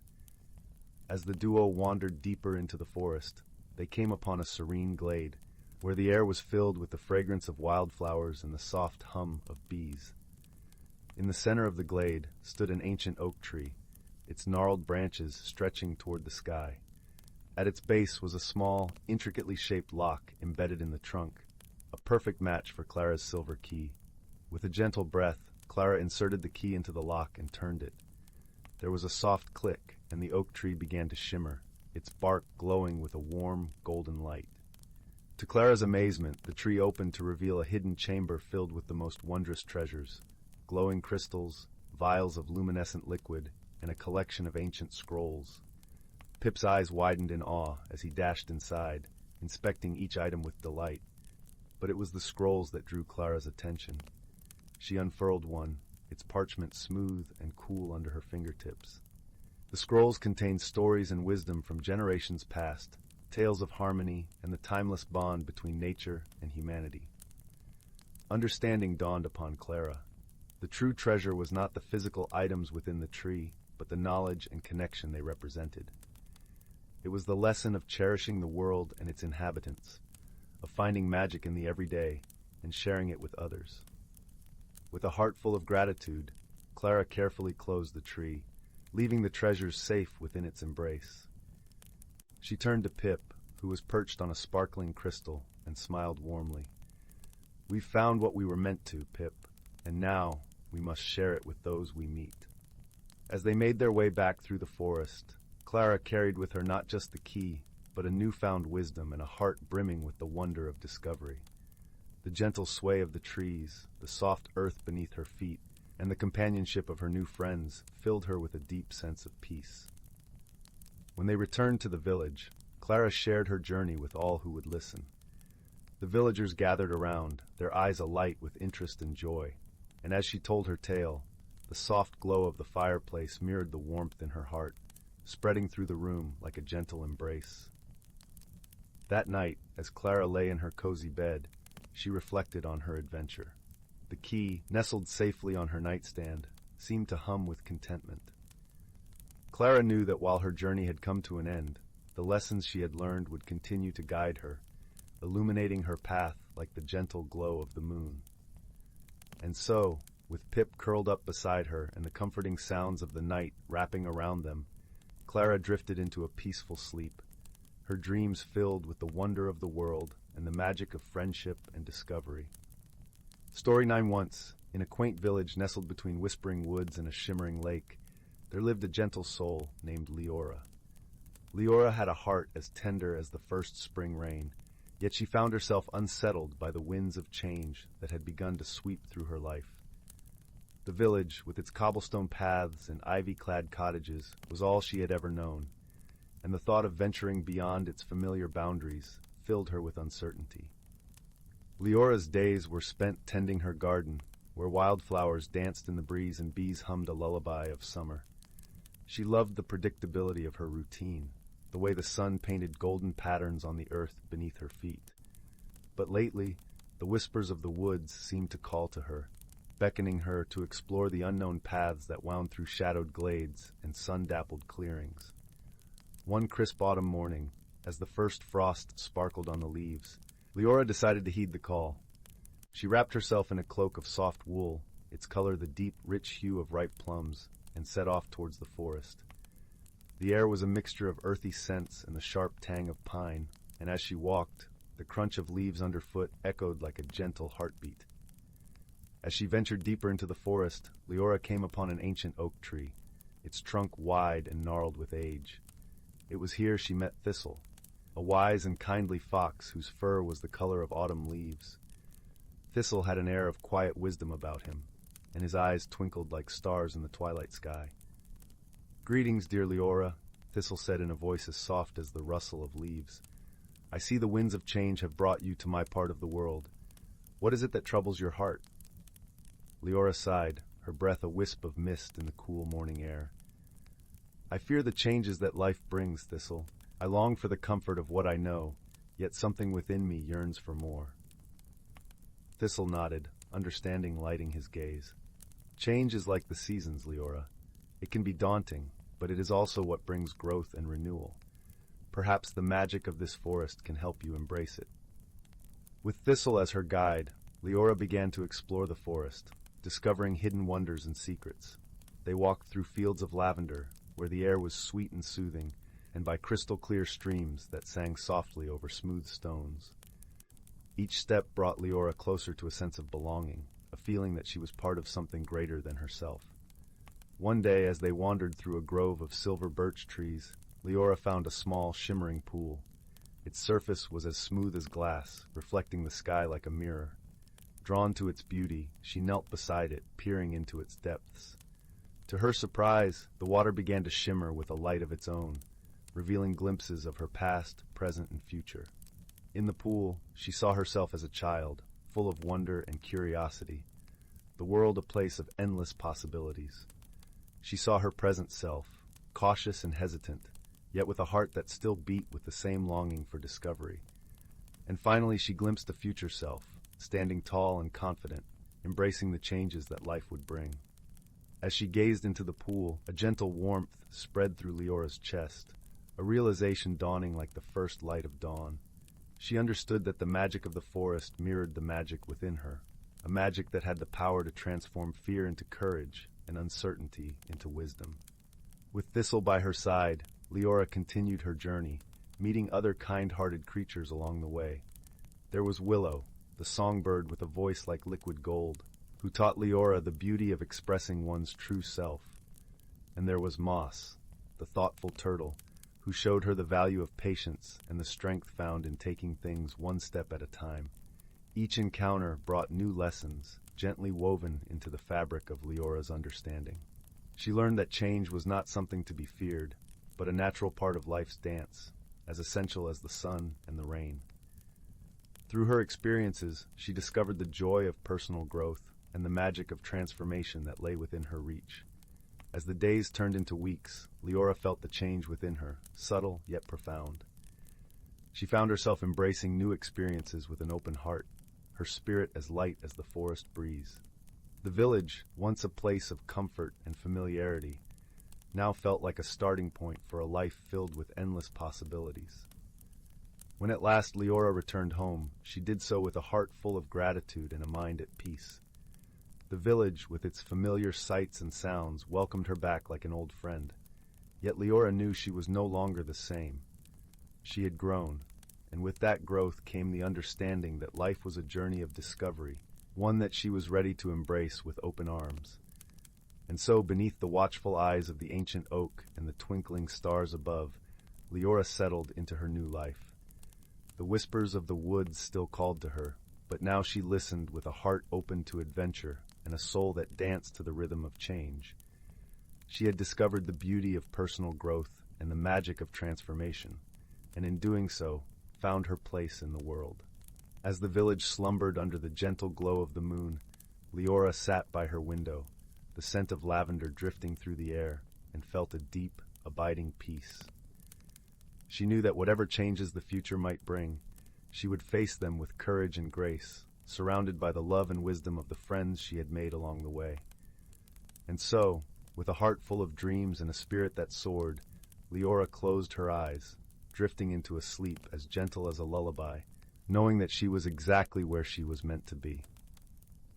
As the duo wandered deeper into the forest, they came upon a serene glade, where the air was filled with the fragrance of wildflowers and the soft hum of bees. In the center of the glade stood an ancient oak tree, its gnarled branches stretching toward the sky. At its base was a small, intricately shaped lock embedded in the trunk, a perfect match for Clara's silver key. With a gentle breath, Clara inserted the key into the lock and turned it. There was a soft click, and the oak tree began to shimmer, its bark glowing with a warm, golden light. To Clara's amazement, the tree opened to reveal a hidden chamber filled with the most wondrous treasures, glowing crystals, vials of luminescent liquid, and a collection of ancient scrolls. Pip's eyes widened in awe as he dashed inside, inspecting each item with delight. But it was the scrolls that drew Clara's attention. She unfurled one, its parchment smooth and cool under her fingertips. The scrolls contained stories and wisdom from generations past, tales of harmony and the timeless bond between nature and humanity. Understanding dawned upon Clara. The true treasure was not the physical items within the tree, but the knowledge and connection they represented. It was the lesson of cherishing the world and its inhabitants, of finding magic in the everyday and sharing it with others. With a heart full of gratitude, Clara carefully closed the tree, leaving the treasures safe within its embrace. She turned to Pip, who was perched on a sparkling crystal, and smiled warmly. "We've found what we were meant to, Pip, and now we must share it with those we meet." As they made their way back through the forest, Clara carried with her not just the key, but a newfound wisdom and a heart brimming with the wonder of discovery. The gentle sway of the trees, the soft earth beneath her feet, and the companionship of her new friends filled her with a deep sense of peace. When they returned to the village, Clara shared her journey with all who would listen. The villagers gathered around, their eyes alight with interest and joy, and as she told her tale, the soft glow of the fireplace mirrored the warmth in her heart, spreading through the room like a gentle embrace. That night, as Clara lay in her cozy bed, she reflected on her adventure. The key, nestled safely on her nightstand, seemed to hum with contentment. Clara knew that while her journey had come to an end, the lessons she had learned would continue to guide her, illuminating her path like the gentle glow of the moon. And so, with Pip curled up beside her and the comforting sounds of the night wrapping around them, Clara drifted into a peaceful sleep, her dreams filled with the wonder of the world and the magic of friendship and discovery. Story 9. Once, in a quaint village nestled between whispering woods and a shimmering lake, there lived a gentle soul named Leora. Leora had a heart as tender as the first spring rain, yet she found herself unsettled by the winds of change that had begun to sweep through her life. The village, with its cobblestone paths and ivy-clad cottages, was all she had ever known, and the thought of venturing beyond its familiar boundaries filled her with uncertainty. Leora's days were spent tending her garden, where wildflowers danced in the breeze and bees hummed a lullaby of summer. She loved the predictability of her routine, the way the sun painted golden patterns on the earth beneath her feet. But lately, the whispers of the woods seemed to call to her, beckoning her to explore the unknown paths that wound through shadowed glades and sun-dappled clearings. One crisp autumn morning, as the first frost sparkled on the leaves, Leora decided to heed the call. She wrapped herself in a cloak of soft wool, its color the deep, rich hue of ripe plums, and set off towards the forest. The air was a mixture of earthy scents and the sharp tang of pine, and as she walked, the crunch of leaves underfoot echoed like a gentle heartbeat. As she ventured deeper into the forest, Leora came upon an ancient oak tree, its trunk wide and gnarled with age. It was here she met Thistle, a wise and kindly fox whose fur was the color of autumn leaves. Thistle had an air of quiet wisdom about him, and his eyes twinkled like stars in the twilight sky. Greetings, dear Leora, Thistle said in a voice as soft as the rustle of leaves. I see the winds of change have brought you to my part of the world. What is it that troubles your heart? Leora sighed, her breath a wisp of mist in the cool morning air. I fear the changes that life brings, Thistle. I long for the comfort of what I know, yet something within me yearns for more. Thistle nodded, understanding lighting his gaze. Change is like the seasons, Leora. It can be daunting, but it is also what brings growth and renewal. Perhaps the magic of this forest can help you embrace it. With Thistle as her guide, Leora began to explore the forest, discovering hidden wonders and secrets. They walked through fields of lavender, where the air was sweet and soothing, and by crystal-clear streams that sang softly over smooth stones. Each step brought Leora closer to a sense of belonging, a feeling that she was part of something greater than herself. One day, as they wandered through a grove of silver birch trees, Leora found a small, shimmering pool. Its surface was as smooth as glass, reflecting the sky like a mirror. Drawn to its beauty, she knelt beside it, peering into its depths. To her surprise, the water began to shimmer with a light of its own, revealing glimpses of her past, present, and future. In the pool, she saw herself as a child, full of wonder and curiosity, the world a place of endless possibilities. She saw her present self, cautious and hesitant, yet with a heart that still beat with the same longing for discovery. And finally she glimpsed a future self, standing tall and confident, embracing the changes that life would bring. As she gazed into the pool, a gentle warmth spread through Leora's chest, a realization dawning like the first light of dawn. She understood that the magic of the forest mirrored the magic within her, a magic that had the power to transform fear into courage and uncertainty into wisdom. With Thistle by her side, Leora continued her journey, meeting other kind-hearted creatures along the way. There was Willow, the songbird with a voice like liquid gold, who taught Leora the beauty of expressing one's true self. And there was Moss, the thoughtful turtle, who showed her the value of patience and the strength found in taking things one step at a time. Each encounter brought new lessons, gently woven into the fabric of Leora's understanding. She learned that change was not something to be feared, but a natural part of life's dance, as essential as the sun and the rain. Through her experiences, she discovered the joy of personal growth and the magic of transformation that lay within her reach. As the days turned into weeks, Leora felt the change within her, subtle yet profound. She found herself embracing new experiences with an open heart, her spirit as light as the forest breeze. The village, once a place of comfort and familiarity, now felt like a starting point for a life filled with endless possibilities. When at last Leora returned home, she did so with a heart full of gratitude and a mind at peace. The village, with its familiar sights and sounds, welcomed her back like an old friend. Yet Leora knew she was no longer the same. She had grown, and with that growth came the understanding that life was a journey of discovery, one that she was ready to embrace with open arms. And so, beneath the watchful eyes of the ancient oak and the twinkling stars above, Leora settled into her new life. The whispers of the woods still called to her, but now she listened with a heart open to adventure and a soul that danced to the rhythm of change. She had discovered the beauty of personal growth and the magic of transformation, and in doing so, found her place in the world. As the village slumbered under the gentle glow of the moon, Leora sat by her window, the scent of lavender drifting through the air, and felt a deep, abiding peace. She knew that whatever changes the future might bring, she would face them with courage and grace, surrounded by the love and wisdom of the friends she had made along the way. And so, with a heart full of dreams and a spirit that soared, Leora closed her eyes, drifting into a sleep as gentle as a lullaby, knowing that she was exactly where she was meant to be.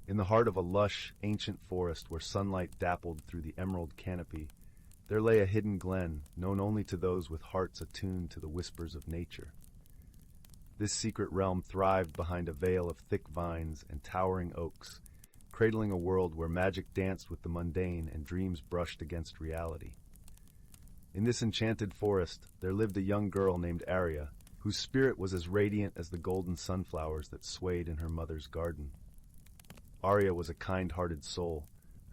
In the heart of a lush, ancient forest where sunlight dappled through the emerald canopy, there lay a hidden glen known only to those with hearts attuned to the whispers of nature. This secret realm thrived behind a veil of thick vines and towering oaks, cradling a world where magic danced with the mundane and dreams brushed against reality. In this enchanted forest, there lived a young girl named Arya, whose spirit was as radiant as the golden sunflowers that swayed in her mother's garden. Arya was a kind-hearted soul,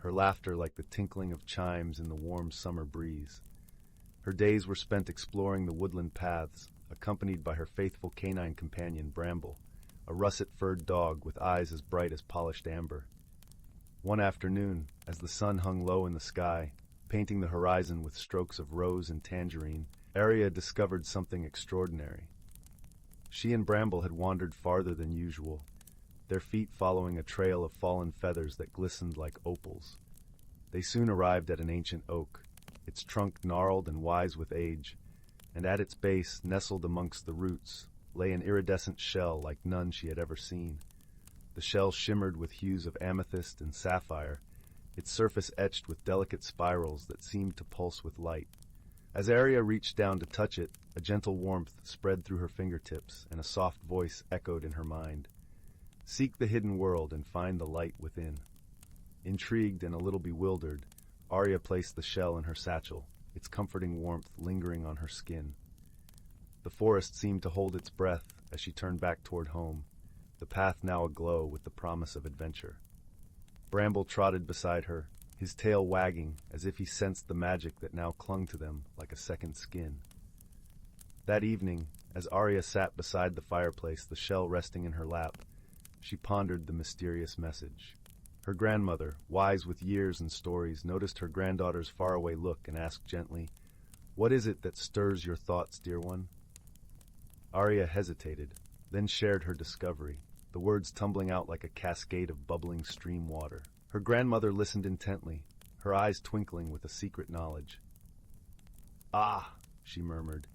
her laughter like the tinkling of chimes in the warm summer breeze. Her days were spent exploring the woodland paths, accompanied by her faithful canine companion Bramble, a russet-furred dog with eyes as bright as polished amber. One afternoon, as the sun hung low in the sky, painting the horizon with strokes of rose and tangerine, Arya discovered something extraordinary. She and Bramble had wandered farther than usual, their feet following a trail of fallen feathers that glistened like opals. They soon arrived at an ancient oak, its trunk gnarled and wise with age, and at its base, nestled amongst the roots, lay an iridescent shell like none she had ever seen. The shell shimmered with hues of amethyst and sapphire, its surface etched with delicate spirals that seemed to pulse with light. As Arya reached down to touch it, a gentle warmth spread through her fingertips, and a soft voice echoed in her mind. "Seek the hidden world and find the light within." Intrigued and a little bewildered, Arya placed the shell in her satchel, its comforting warmth lingering on her skin. The forest seemed to hold its breath as she turned back toward home, the path now aglow with the promise of adventure. Bramble trotted beside her, his tail wagging as if he sensed the magic that now clung to them like a second skin. That evening, as Arya sat beside the fireplace, the shell resting in her lap, she pondered the mysterious message. Her grandmother, wise with years and stories, noticed her granddaughter's faraway look and asked gently, "What is it that stirs your thoughts, dear one?" Arya hesitated, then shared her discovery, the words tumbling out like a cascade of bubbling stream water. Her grandmother listened intently, her eyes twinkling with a secret knowledge. "Ah," she murmured,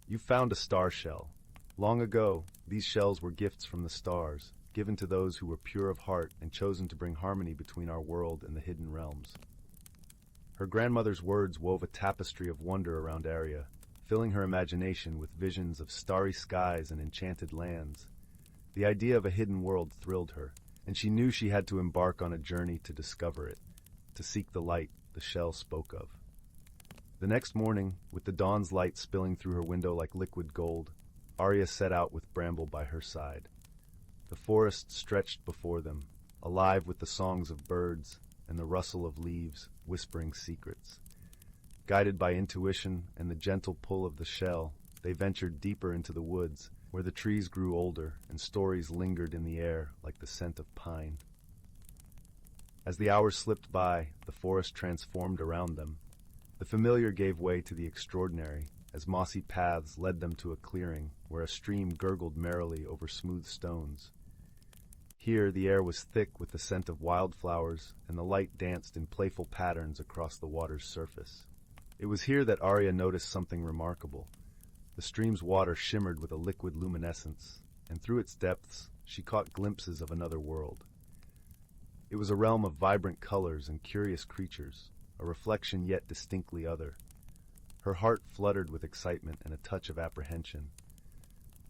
"you found a star shell. Long ago, these shells were gifts from the stars, given to those who were pure of heart and chosen to bring harmony between our world and the hidden realms." Her grandmother's words wove a tapestry of wonder around Arya, filling her imagination with visions of starry skies and enchanted lands. The idea of a hidden world thrilled her, and she knew she had to embark on a journey to discover it, to seek the light the shell spoke of. The next morning, with the dawn's light spilling through her window like liquid gold, Arya set out with Bramble by her side. The forest stretched before them, alive with the songs of birds and the rustle of leaves, whispering secrets. Guided by intuition and the gentle pull of the shell, they ventured deeper into the woods, where the trees grew older and stories lingered in the air like the scent of pine. As the hours slipped by, the forest transformed around them. The familiar gave way to the extraordinary, as mossy paths led them to a clearing where a stream gurgled merrily over smooth stones. Here the air was thick with the scent of wildflowers, and the light danced in playful patterns across the water's surface. It was here that Arya noticed something remarkable. The stream's water shimmered with a liquid luminescence, and through its depths she caught glimpses of another world. It was a realm of vibrant colors and curious creatures, a reflection yet distinctly other. Her heart fluttered with excitement and a touch of apprehension.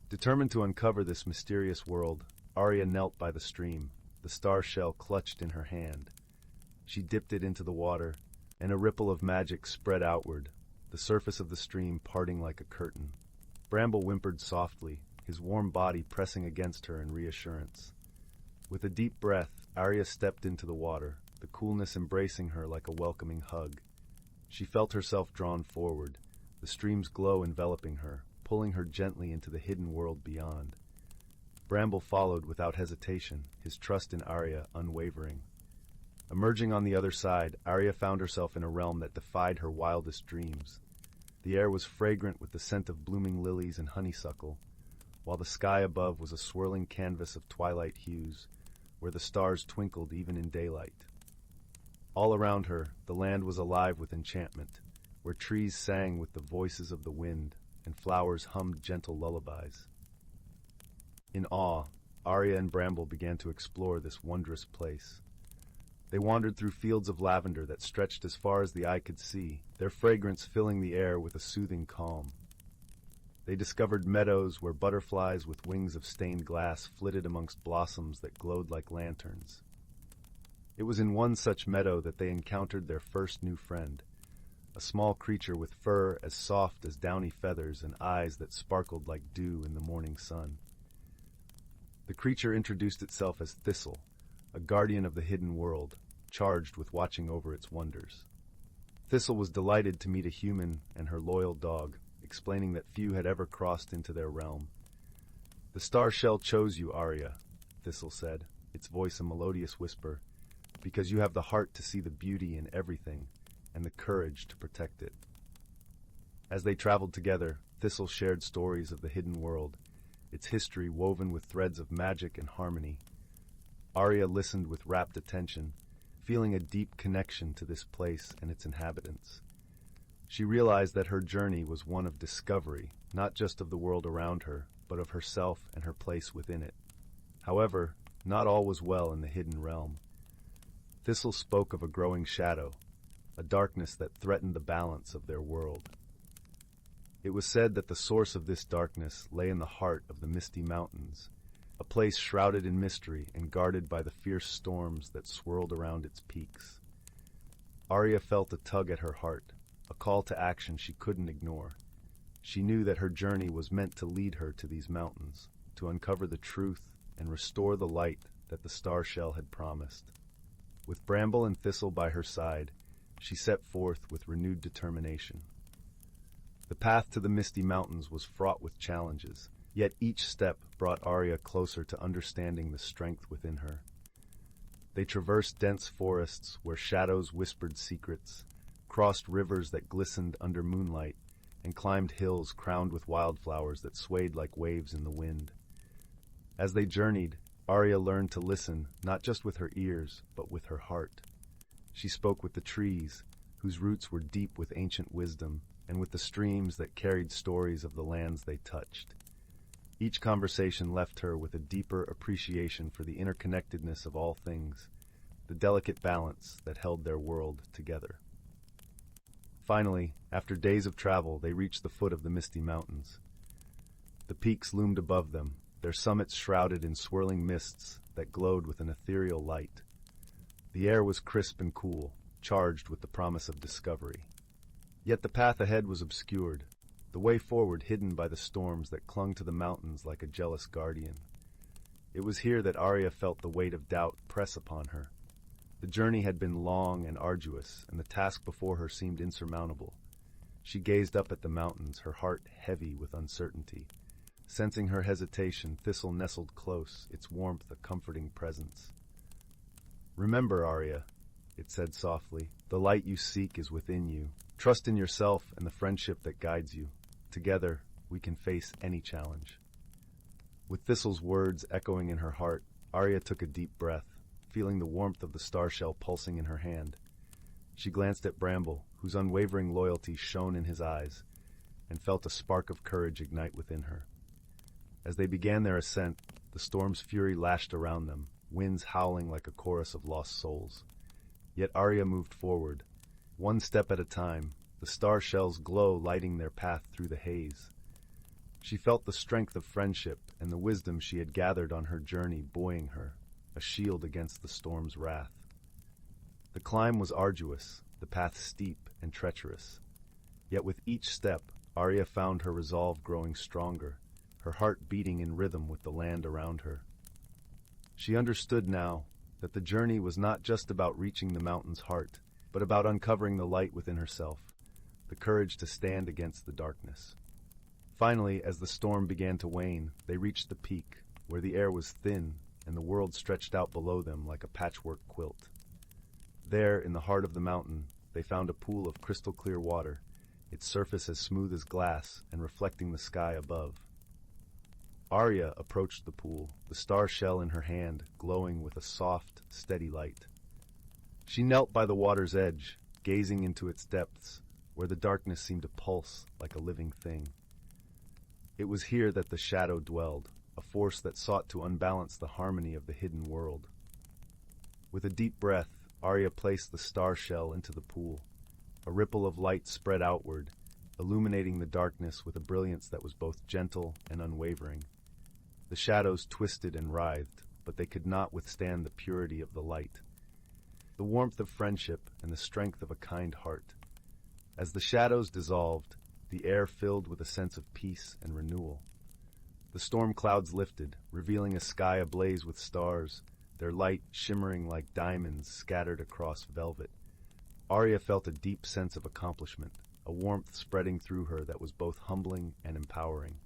Determined to uncover this mysterious world, Arya knelt by the stream, the star shell clutched in her hand. She dipped it into the water, and a ripple of magic spread outward, the surface of the stream parting like a curtain. Bramble whimpered softly, his warm body pressing against her in reassurance. With a deep breath, Arya stepped into the water, the coolness embracing her like a welcoming hug. She felt herself drawn forward, the stream's glow enveloping her, pulling her gently into the hidden world beyond. Bramble followed without hesitation, his trust in Arya unwavering. Emerging on the other side, Arya found herself in a realm that defied her wildest dreams. The air was fragrant with the scent of blooming lilies and honeysuckle, while the sky above was a swirling canvas of twilight hues, where the stars twinkled even in daylight. All around her, the land was alive with enchantment, where trees sang with the voices of the wind, and flowers hummed gentle lullabies. In awe, Arya and Bramble began to explore this wondrous place. They wandered through fields of lavender that stretched as far as the eye could see, their fragrance filling the air with a soothing calm. They discovered meadows where butterflies with wings of stained glass flitted amongst blossoms that glowed like lanterns. It was in one such meadow that they encountered their first new friend, a small creature with fur as soft as downy feathers and eyes that sparkled like dew in the morning sun. The creature introduced itself as Thistle, a guardian of the hidden world, charged with watching over its wonders. Thistle was delighted to meet a human and her loyal dog, explaining that few had ever crossed into their realm. "The star shell chose you, Arya," Thistle said, its voice a melodious whisper, "because you have the heart to see the beauty in everything and the courage to protect it." As they traveled together, Thistle shared stories of the hidden world, its history woven with threads of magic and harmony. Arya listened with rapt attention, feeling a deep connection to this place and its inhabitants. She realized that her journey was one of discovery, not just of the world around her, but of herself and her place within it. However, not all was well in the hidden realm. Thistle spoke of a growing shadow, a darkness that threatened the balance of their world. It was said that the source of this darkness lay in the heart of the Misty Mountains, a place shrouded in mystery and guarded by the fierce storms that swirled around its peaks. Arya felt a tug at her heart, a call to action she couldn't ignore. She knew that her journey was meant to lead her to these mountains, to uncover the truth and restore the light that the star shell had promised. With Bramble and Thistle by her side, she set forth with renewed determination. The path to the Misty Mountains was fraught with challenges, yet each step brought Arya closer to understanding the strength within her. They traversed dense forests where shadows whispered secrets, crossed rivers that glistened under moonlight, and climbed hills crowned with wildflowers that swayed like waves in the wind. As they journeyed, Arya learned to listen not just with her ears, but with her heart. She spoke with the trees, whose roots were deep with ancient wisdom, and with the streams that carried stories of the lands they touched. Each conversation left her with a deeper appreciation for the interconnectedness of all things, the delicate balance that held their world together. Finally, after days of travel, they reached the foot of the Misty Mountains. The peaks loomed above them, their summits shrouded in swirling mists that glowed with an ethereal light. The air was crisp and cool, charged with the promise of discovery. Yet the path ahead was obscured, the way forward hidden by the storms that clung to the mountains like a jealous guardian. It was here that Arya felt the weight of doubt press upon her. The journey had been long and arduous, and the task before her seemed insurmountable. She gazed up at the mountains, her heart heavy with uncertainty. Sensing her hesitation, Thistle nestled close, its warmth a comforting presence. "Remember, Arya," it said softly, "the light you seek is within you. Trust in yourself and the friendship that guides you. Together, we can face any challenge." With Thistle's words echoing in her heart, Arya took a deep breath, feeling the warmth of the star shell pulsing in her hand. She glanced at Bramble, whose unwavering loyalty shone in his eyes, and felt a spark of courage ignite within her. As they began their ascent, the storm's fury lashed around them, winds howling like a chorus of lost souls. Yet Arya moved forward, one step at a time, the star shell's glow lighting their path through the haze. She felt the strength of friendship and the wisdom she had gathered on her journey buoying her, a shield against the storm's wrath. The climb was arduous, the path steep and treacherous. Yet with each step, Arya found her resolve growing stronger, her heart beating in rhythm with the land around her. She understood now that the journey was not just about reaching the mountain's heart, but about uncovering the light within herself, the courage to stand against the darkness. Finally, as the storm began to wane, they reached the peak, where the air was thin and the world stretched out below them like a patchwork quilt. There, in the heart of the mountain, they found a pool of crystal-clear water, its surface as smooth as glass and reflecting the sky above. Arya approached the pool, the star shell in her hand, glowing with a soft, steady light. She knelt by the water's edge, gazing into its depths, where the darkness seemed to pulse like a living thing. It was here that the shadow dwelled, a force that sought to unbalance the harmony of the hidden world. With a deep breath, Arya placed the star shell into the pool. A ripple of light spread outward, illuminating the darkness with a brilliance that was both gentle and unwavering. The shadows twisted and writhed, but they could not withstand the purity of the light, the warmth of friendship and the strength of a kind heart. As the shadows dissolved, the air filled with a sense of peace and renewal. The storm clouds lifted, revealing a sky ablaze with stars, their light shimmering like diamonds scattered across velvet. Arya felt a deep sense of accomplishment, a warmth spreading through her that was both humbling and empowering.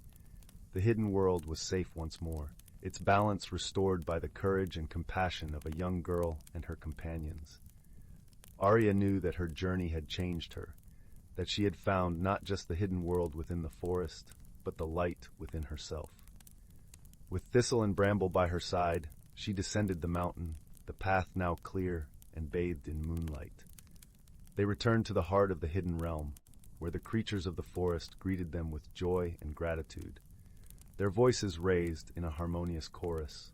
The hidden world was safe once more, its balance restored by the courage and compassion of a young girl and her companions. Arya knew that her journey had changed her, that she had found not just the hidden world within the forest, but the light within herself. With Thistle and Bramble by her side, she descended the mountain, the path now clear and bathed in moonlight. They returned to the heart of the hidden realm, where the creatures of the forest greeted them with joy and gratitude, their voices raised in a harmonious chorus.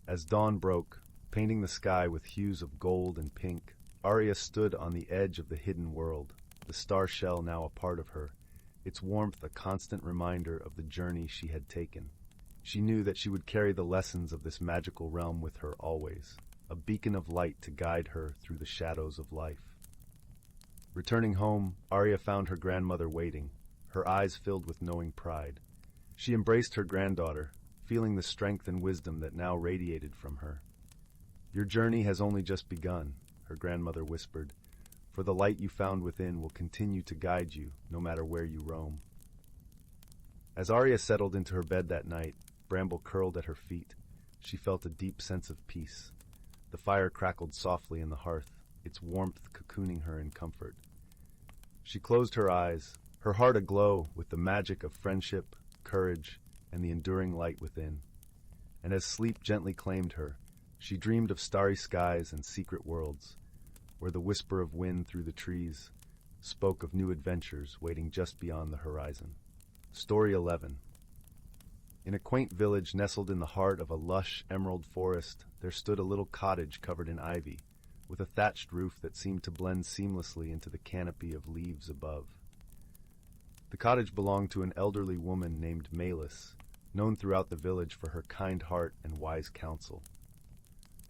As dawn broke, painting the sky with hues of gold and pink, Arya stood on the edge of the hidden world, the star shell now a part of her, its warmth a constant reminder of the journey she had taken. She knew that she would carry the lessons of this magical realm with her always, a beacon of light to guide her through the shadows of life. Returning home, Arya found her grandmother waiting, her eyes filled with knowing pride. She embraced her granddaughter, feeling the strength and wisdom that now radiated from her. "Your journey has only just begun," her grandmother whispered, "for the light you found within will continue to guide you, no matter where you roam." As Arya settled into her bed that night, Bramble curled at her feet. She felt a deep sense of peace. The fire crackled softly in the hearth, its warmth cocooning her in comfort. She closed her eyes, her heart aglow with the magic of friendship, courage, and the enduring light within. And as sleep gently claimed her, she dreamed of starry skies and secret worlds, where the whisper of wind through the trees spoke of new adventures waiting just beyond the horizon. Story 11. In a quaint village nestled in the heart of a lush emerald forest, there stood a little cottage covered in ivy, with a thatched roof that seemed to blend seamlessly into the canopy of leaves above. The cottage belonged to an elderly woman named Malus, known throughout the village for her kind heart and wise counsel.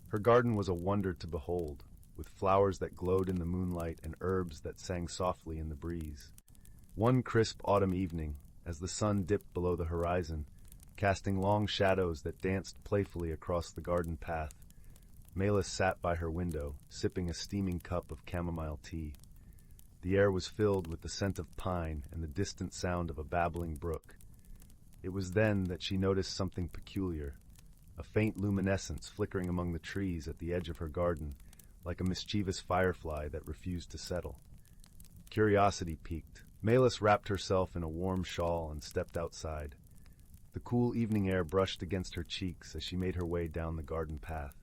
Her garden was a wonder to behold, with flowers that glowed in the moonlight and herbs that sang softly in the breeze. One crisp autumn evening, as the sun dipped below the horizon, casting long shadows that danced playfully across the garden path, Malus sat by her window, sipping a steaming cup of chamomile tea. The air was filled with the scent of pine and the distant sound of a babbling brook. It was then that she noticed something peculiar, a faint luminescence flickering among the trees at the edge of her garden, like a mischievous firefly that refused to settle. Curiosity piqued. Malus wrapped herself in a warm shawl and stepped outside. The cool evening air brushed against her cheeks as she made her way down the garden path.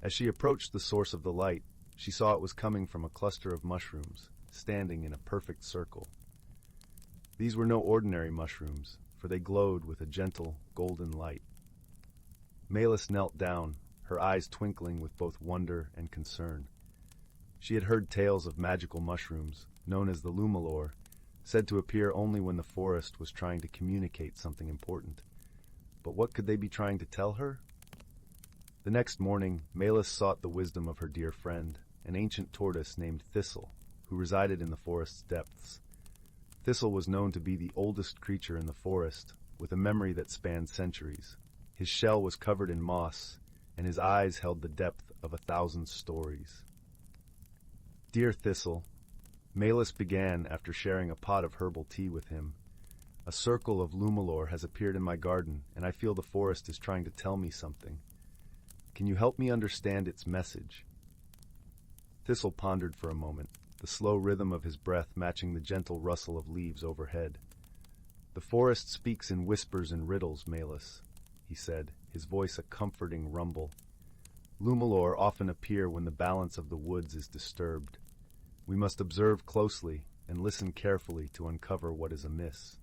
As she approached the source of the light, she saw it was coming from a cluster of mushrooms, standing in a perfect circle. These were no ordinary mushrooms, for they glowed with a gentle, golden light. Malus knelt down, her eyes twinkling with both wonder and concern. She had heard tales of magical mushrooms, known as the lumalore, said to appear only when the forest was trying to communicate something important. But what could they be trying to tell her? The next morning, Malus sought the wisdom of her dear friend, an ancient tortoise named Thistle, who resided in the forest's depths. Thistle was known to be the oldest creature in the forest, with a memory that spanned centuries. His shell was covered in moss, and his eyes held the depth of 1,000 stories. "Dear Thistle," Malus began after sharing a pot of herbal tea with him, "a circle of lumalore has appeared in my garden, and I feel the forest is trying to tell me something. Can you help me understand its message?" Thistle pondered for a moment, the slow rhythm of his breath matching the gentle rustle of leaves overhead. "The forest speaks in whispers and riddles, Malus," he said, his voice a comforting rumble. "Lumalore often appear when the balance of the woods is disturbed. We must observe closely and listen carefully to uncover what is amiss."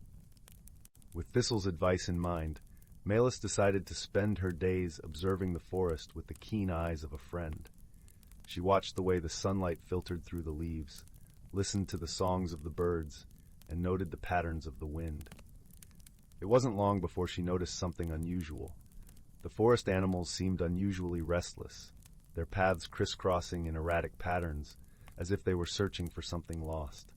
With Thistle's advice in mind, Malus decided to spend her days observing the forest with the keen eyes of a friend. She watched the way the sunlight filtered through the leaves, listened to the songs of the birds, and noted the patterns of the wind. It wasn't long before she noticed something unusual. The forest animals seemed unusually restless, their paths crisscrossing in erratic patterns, as if they were searching for something lost.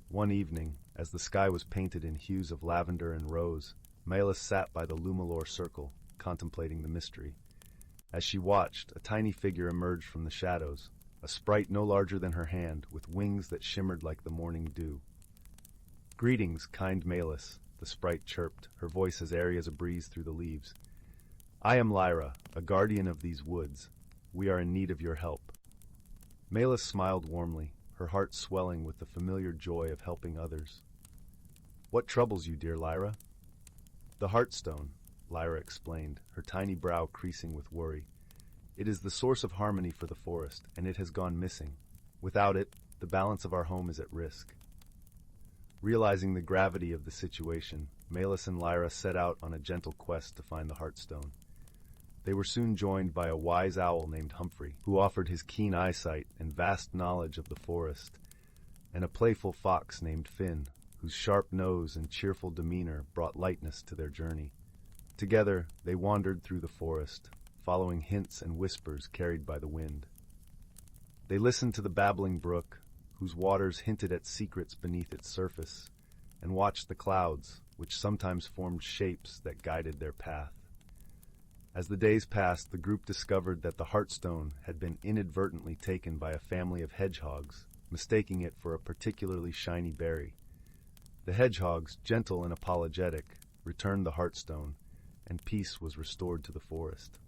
One evening, as the sky was painted in hues of lavender and rose, Malus sat by the lumalore circle, contemplating the mystery. As she watched, a tiny figure emerged from the shadows, a sprite no larger than her hand, with wings that shimmered like the morning dew. "Greetings, kind Malus," the sprite chirped, her voice as airy as a breeze through the leaves. "I am Lyra, a guardian of these woods. We are in need of your help." Malus smiled warmly, her heart swelling with the familiar joy of helping others. "What troubles you, dear Lyra?" "The Heartstone," Lyra explained, her tiny brow creasing with worry. "It is the source of harmony for the forest, and it has gone missing. Without it, the balance of our home is at risk." Realizing the gravity of the situation, Malus and Lyra set out on a gentle quest to find the Heartstone. They were soon joined by a wise owl named Humphrey, who offered his keen eyesight and vast knowledge of the forest, and a playful fox named Finn, whose sharp nose and cheerful demeanor brought lightness to their journey. Together, they wandered through the forest, following hints and whispers carried by the wind. They listened to the babbling brook, whose waters hinted at secrets beneath its surface, and watched the clouds, which sometimes formed shapes that guided their path. As the days passed, the group discovered that the Heartstone had been inadvertently taken by a family of hedgehogs, mistaking it for a particularly shiny berry. The hedgehogs, gentle and apologetic, returned the Heartstone, and peace was restored to the forest.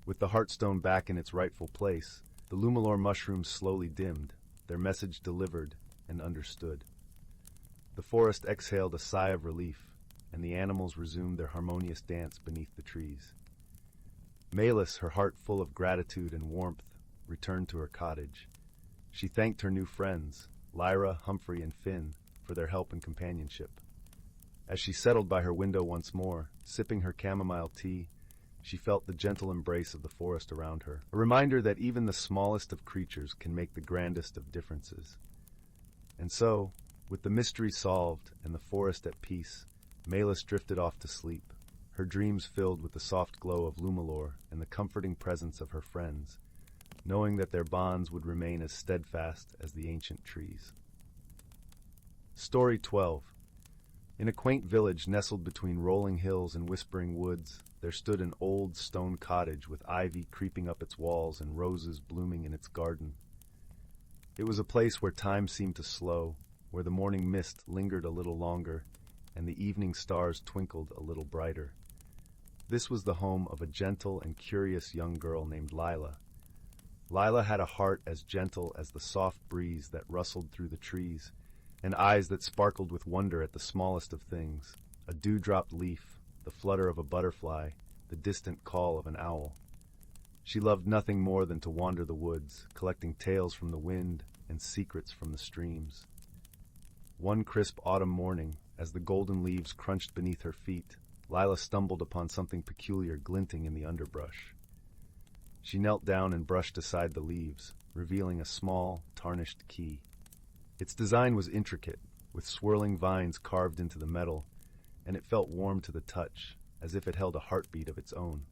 With the Heartstone back in its rightful place, the Lumalore mushrooms slowly dimmed, their message delivered and understood. The forest exhaled a sigh of relief, and the animals resumed their harmonious dance beneath the trees. Malus, her heart full of gratitude and warmth, returned to her cottage. She thanked her new friends, Lyra, Humphrey, and Finn, for their help and companionship. As she settled by her window once more, sipping her chamomile tea, she felt the gentle embrace of the forest around her, a reminder that even the smallest of creatures can make the grandest of differences. And so, with the mystery solved and the forest at peace, Malus drifted off to sleep, her dreams filled with the soft glow of Lumalore and the comforting presence of her friends, knowing that their bonds would remain as steadfast as the ancient trees. Story 12. In a quaint village nestled between rolling hills and whispering woods, there stood an old stone cottage with ivy creeping up its walls and roses blooming in its garden. It was a place where time seemed to slow, where the morning mist lingered a little longer, and the evening stars twinkled a little brighter. This was the home of a gentle and curious young girl named Lila. Lila had a heart as gentle as the soft breeze that rustled through the trees, and eyes that sparkled with wonder at the smallest of things, a dew-dropped leaf, the flutter of a butterfly, the distant call of an owl. She loved nothing more than to wander the woods, collecting tales from the wind and secrets from the streams. One crisp autumn morning, as the golden leaves crunched beneath her feet, Lila stumbled upon something peculiar glinting in the underbrush. She knelt down and brushed aside the leaves, revealing a small, tarnished key. Its design was intricate, with swirling vines carved into the metal, and it felt warm to the touch, as if it held a heartbeat of its own.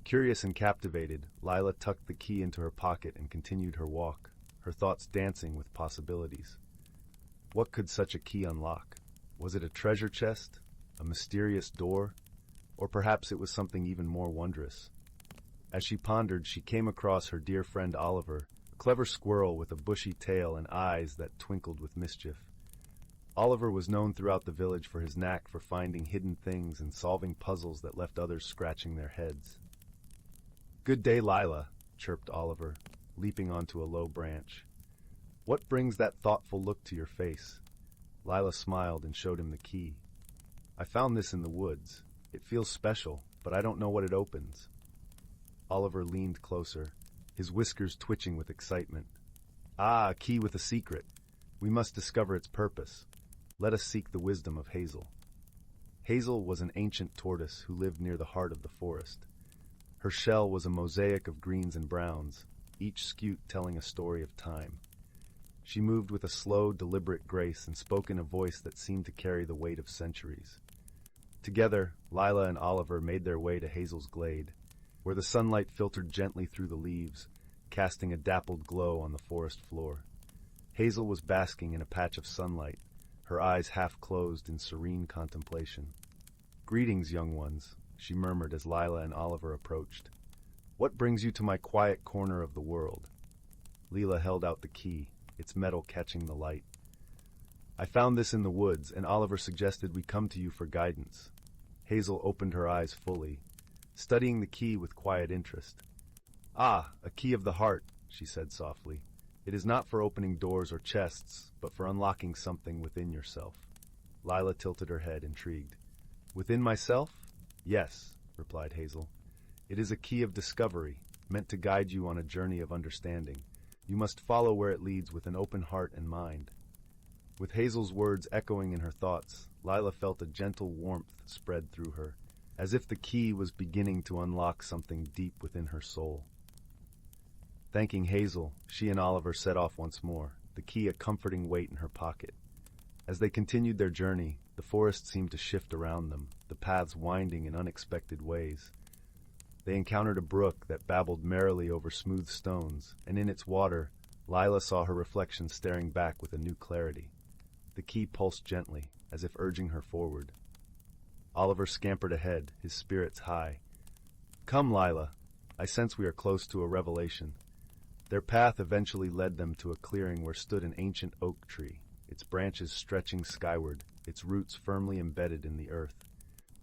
Curious and captivated, Lila tucked the key into her pocket and continued her walk, her thoughts dancing with possibilities. What could such a key unlock? Was it a treasure chest, a mysterious door, or perhaps it was something even more wondrous? As she pondered, she came across her dear friend Oliver, a clever squirrel with a bushy tail and eyes that twinkled with mischief. Oliver was known throughout the village for his knack for finding hidden things and solving puzzles that left others scratching their heads. "Good day, Lila," chirped Oliver, leaping onto a low branch. "What brings that thoughtful look to your face?" Lila smiled and showed him the key. "I found this in the woods. It feels special, but I don't know what it opens." Oliver leaned closer, his whiskers twitching with excitement. "Ah, a key with a secret. We must discover its purpose. Let us seek the wisdom of Hazel." Hazel was an ancient tortoise who lived near the heart of the forest. Her shell was a mosaic of greens and browns, each scute telling a story of time. She moved with a slow, deliberate grace and spoke in a voice that seemed to carry the weight of centuries. Together, Lila and Oliver made their way to Hazel's glade, where the sunlight filtered gently through the leaves, casting a dappled glow on the forest floor. Hazel was basking in a patch of sunlight, her eyes half closed in serene contemplation. "Greetings, young ones," she murmured as Lila and Oliver approached. What brings you to my quiet corner of the world? Leela held out the key, its metal catching the light. I found this in the woods, and Oliver suggested we come to you for guidance. Hazel opened her eyes fully, studying the key with quiet interest. Ah, a key of the heart, she said softly. It is not for opening doors or chests, but for unlocking something within yourself. Lila tilted her head, intrigued. Within myself? Yes, replied Hazel. It is a key of discovery, meant to guide you on a journey of understanding. You must follow where it leads with an open heart and mind. With Hazel's words echoing in her thoughts, Lila felt a gentle warmth spread through her, as if the key was beginning to unlock something deep within her soul. Thanking Hazel, she and Oliver set off once more, the key a comforting weight in her pocket. As they continued their journey, the forest seemed to shift around them, the paths winding in unexpected ways. They encountered a brook that babbled merrily over smooth stones, and in its water, Lila saw her reflection staring back with a new clarity. The key pulsed gently, as if urging her forward. Oliver scampered ahead, his spirits high. Come, Lila. I sense we are close to a revelation. Their path eventually led them to a clearing where stood an ancient oak tree, its branches stretching skyward, its roots firmly embedded in the earth.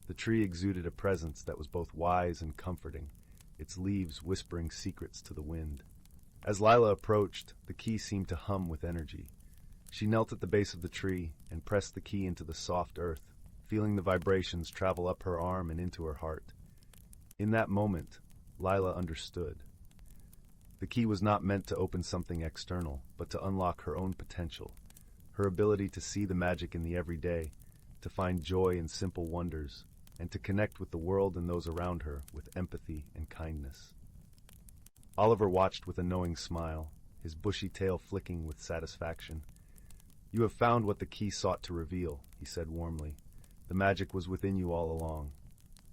The tree exuded a presence that was both wise and comforting, its leaves whispering secrets to the wind. As Lila approached, the key seemed to hum with energy. She knelt at the base of the tree and pressed the key into the soft earth, feeling the vibrations travel up her arm and into her heart. In that moment, Lila understood. The key was not meant to open something external, but to unlock her own potential, her ability to see the magic in the everyday, to find joy in simple wonders, and to connect with the world and those around her with empathy and kindness. Oliver watched with a knowing smile, his bushy tail flicking with satisfaction. You have found what the key sought to reveal, he said warmly. The magic was within you all along.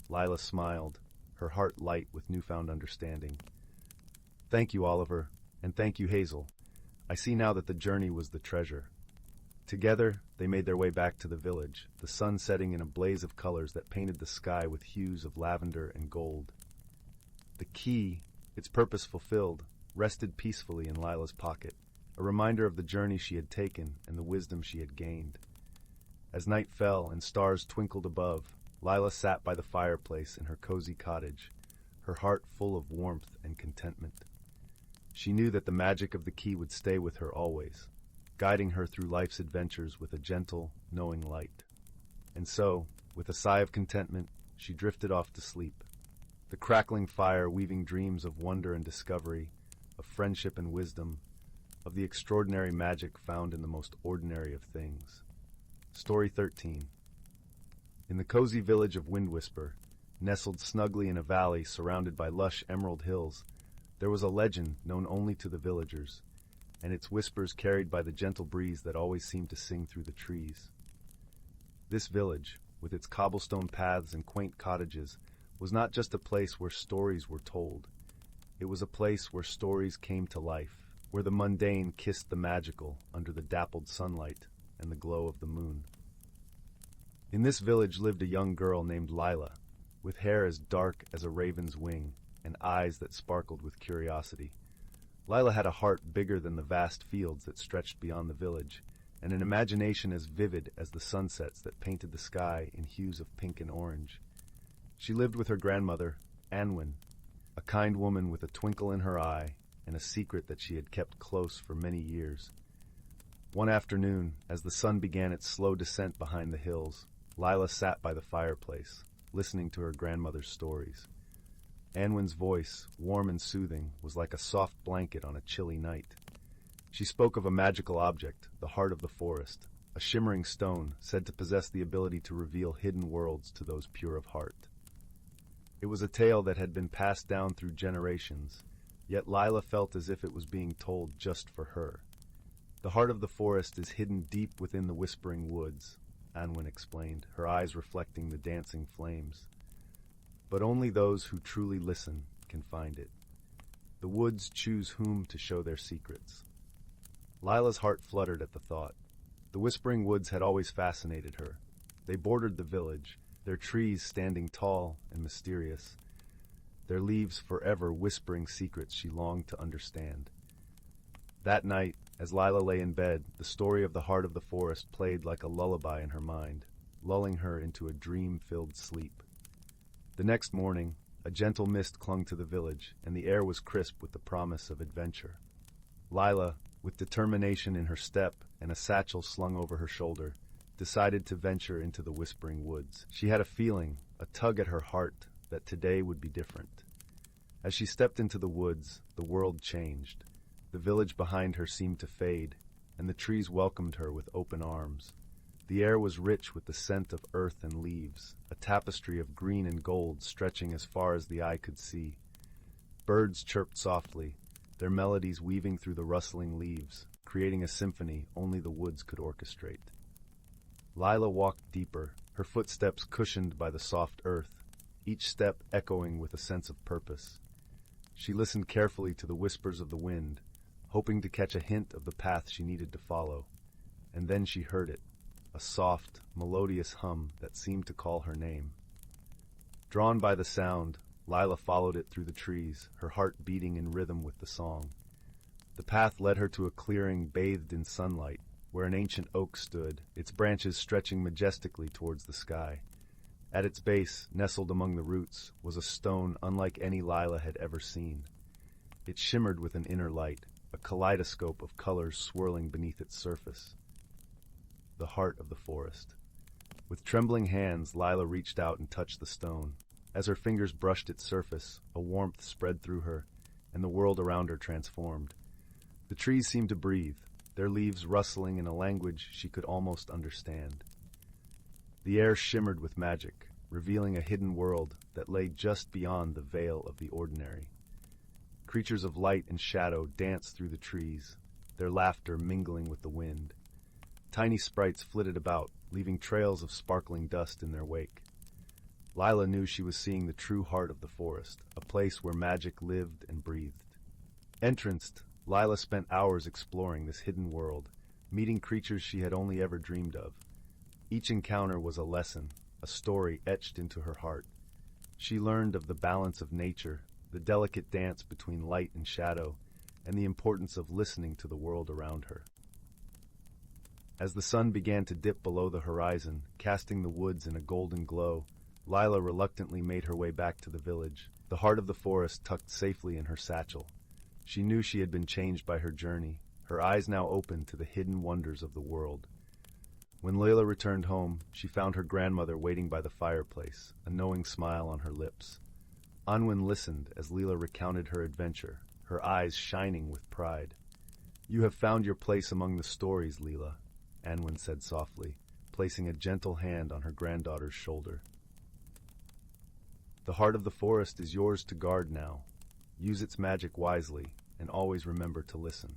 Lila smiled, her heart light with newfound understanding. Thank you, Oliver, and thank you, Hazel. I see now that the journey was the treasure. Together, they made their way back to the village, the sun setting in a blaze of colors that painted the sky with hues of lavender and gold. The key, its purpose fulfilled, rested peacefully in Lila's pocket, a reminder of the journey she had taken and the wisdom she had gained. As night fell and stars twinkled above, Lila sat by the fireplace in her cozy cottage, her heart full of warmth and contentment. She knew that the magic of the key would stay with her always, guiding her through life's adventures with a gentle, knowing light. And so, with a sigh of contentment, she drifted off to sleep, the crackling fire weaving dreams of wonder and discovery, of friendship and wisdom, of the extraordinary magic found in the most ordinary of things. Story 13. In the cozy village of Windwhisper, nestled snugly in a valley surrounded by lush emerald hills, there was a legend known only to the villagers, and its whispers carried by the gentle breeze that always seemed to sing through the trees. This village, with its cobblestone paths and quaint cottages, was not just a place where stories were told. It was a place where stories came to life, where the mundane kissed the magical under the dappled sunlight and the glow of the moon. In this village lived a young girl named Lila, with hair as dark as a raven's wing and eyes that sparkled with curiosity. Lila had a heart bigger than the vast fields that stretched beyond the village, and an imagination as vivid as the sunsets that painted the sky in hues of pink and orange. She lived with her grandmother, Anwen, a kind woman with a twinkle in her eye and a secret that she had kept close for many years. One afternoon, as the sun began its slow descent behind the hills, Lila sat by the fireplace, listening to her grandmother's stories. Anwen's voice, warm and soothing, was like a soft blanket on a chilly night. She spoke of a magical object, the heart of the forest, a shimmering stone said to possess the ability to reveal hidden worlds to those pure of heart. It was a tale that had been passed down through generations, yet Lila felt as if it was being told just for her. The heart of the forest is hidden deep within the whispering woods, Anwen explained, her eyes reflecting the dancing flames. But only those who truly listen can find it. The woods choose whom to show their secrets. Lila's heart fluttered at the thought. The whispering woods had always fascinated her. They bordered the village, their trees standing tall and mysterious. their leaves forever whispering secrets she longed to understand. That night, as Lila lay in bed, the story of the heart of the forest played like a lullaby in her mind, lulling her into a dream-filled sleep. The next morning, a gentle mist clung to the village, and the air was crisp with the promise of adventure. Lila, with determination in her step and a satchel slung over her shoulder, decided to venture into the whispering woods. She had a feeling, a tug at her heart, that today would be different. As she stepped into the woods, the world changed. The village behind her seemed to fade, and the trees welcomed her with open arms. The air was rich with the scent of earth and leaves, a tapestry of green and gold stretching as far as the eye could see. Birds chirped softly, their melodies weaving through the rustling leaves, creating a symphony only the woods could orchestrate. Lila walked deeper, her footsteps cushioned by the soft earth, each step echoing with a sense of purpose. She listened carefully to the whispers of the wind, hoping to catch a hint of the path she needed to follow. And then she heard it, a soft, melodious hum that seemed to call her name. Drawn by the sound, Lila followed it through the trees, her heart beating in rhythm with the song. The path led her to a clearing bathed in sunlight, where an ancient oak stood, its branches stretching majestically towards the sky. At its base, nestled among the roots, was a stone unlike any Lila had ever seen. It shimmered with an inner light, a kaleidoscope of colors swirling beneath its surface. The heart of the forest. With trembling hands, Lila reached out and touched the stone. As her fingers brushed its surface, a warmth spread through her, and the world around her transformed. The trees seemed to breathe, their leaves rustling in a language she could almost understand. The air shimmered with magic, revealing a hidden world that lay just beyond the veil of the ordinary. Creatures of light and shadow danced through the trees, their laughter mingling with the wind. Tiny sprites flitted about, leaving trails of sparkling dust in their wake. Lila knew she was seeing the true heart of the forest, a place where magic lived and breathed. Entranced, Lila spent hours exploring this hidden world, meeting creatures she had only ever dreamed of. Each encounter was a lesson, a story etched into her heart. She learned of the balance of nature, the delicate dance between light and shadow, and the importance of listening to the world around her. As the sun began to dip below the horizon, casting the woods in a golden glow, Lila reluctantly made her way back to the village, the heart of the forest tucked safely in her satchel. She knew she had been changed by her journey, her eyes now open to the hidden wonders of the world. When Lila returned home, she found her grandmother waiting by the fireplace, a knowing smile on her lips. Anwen listened as Lila recounted her adventure, her eyes shining with pride. "You have found your place among the stories, Lila," Anwen said softly, placing a gentle hand on her granddaughter's shoulder. "The heart of the forest is yours to guard now. Use its magic wisely, and always remember to listen."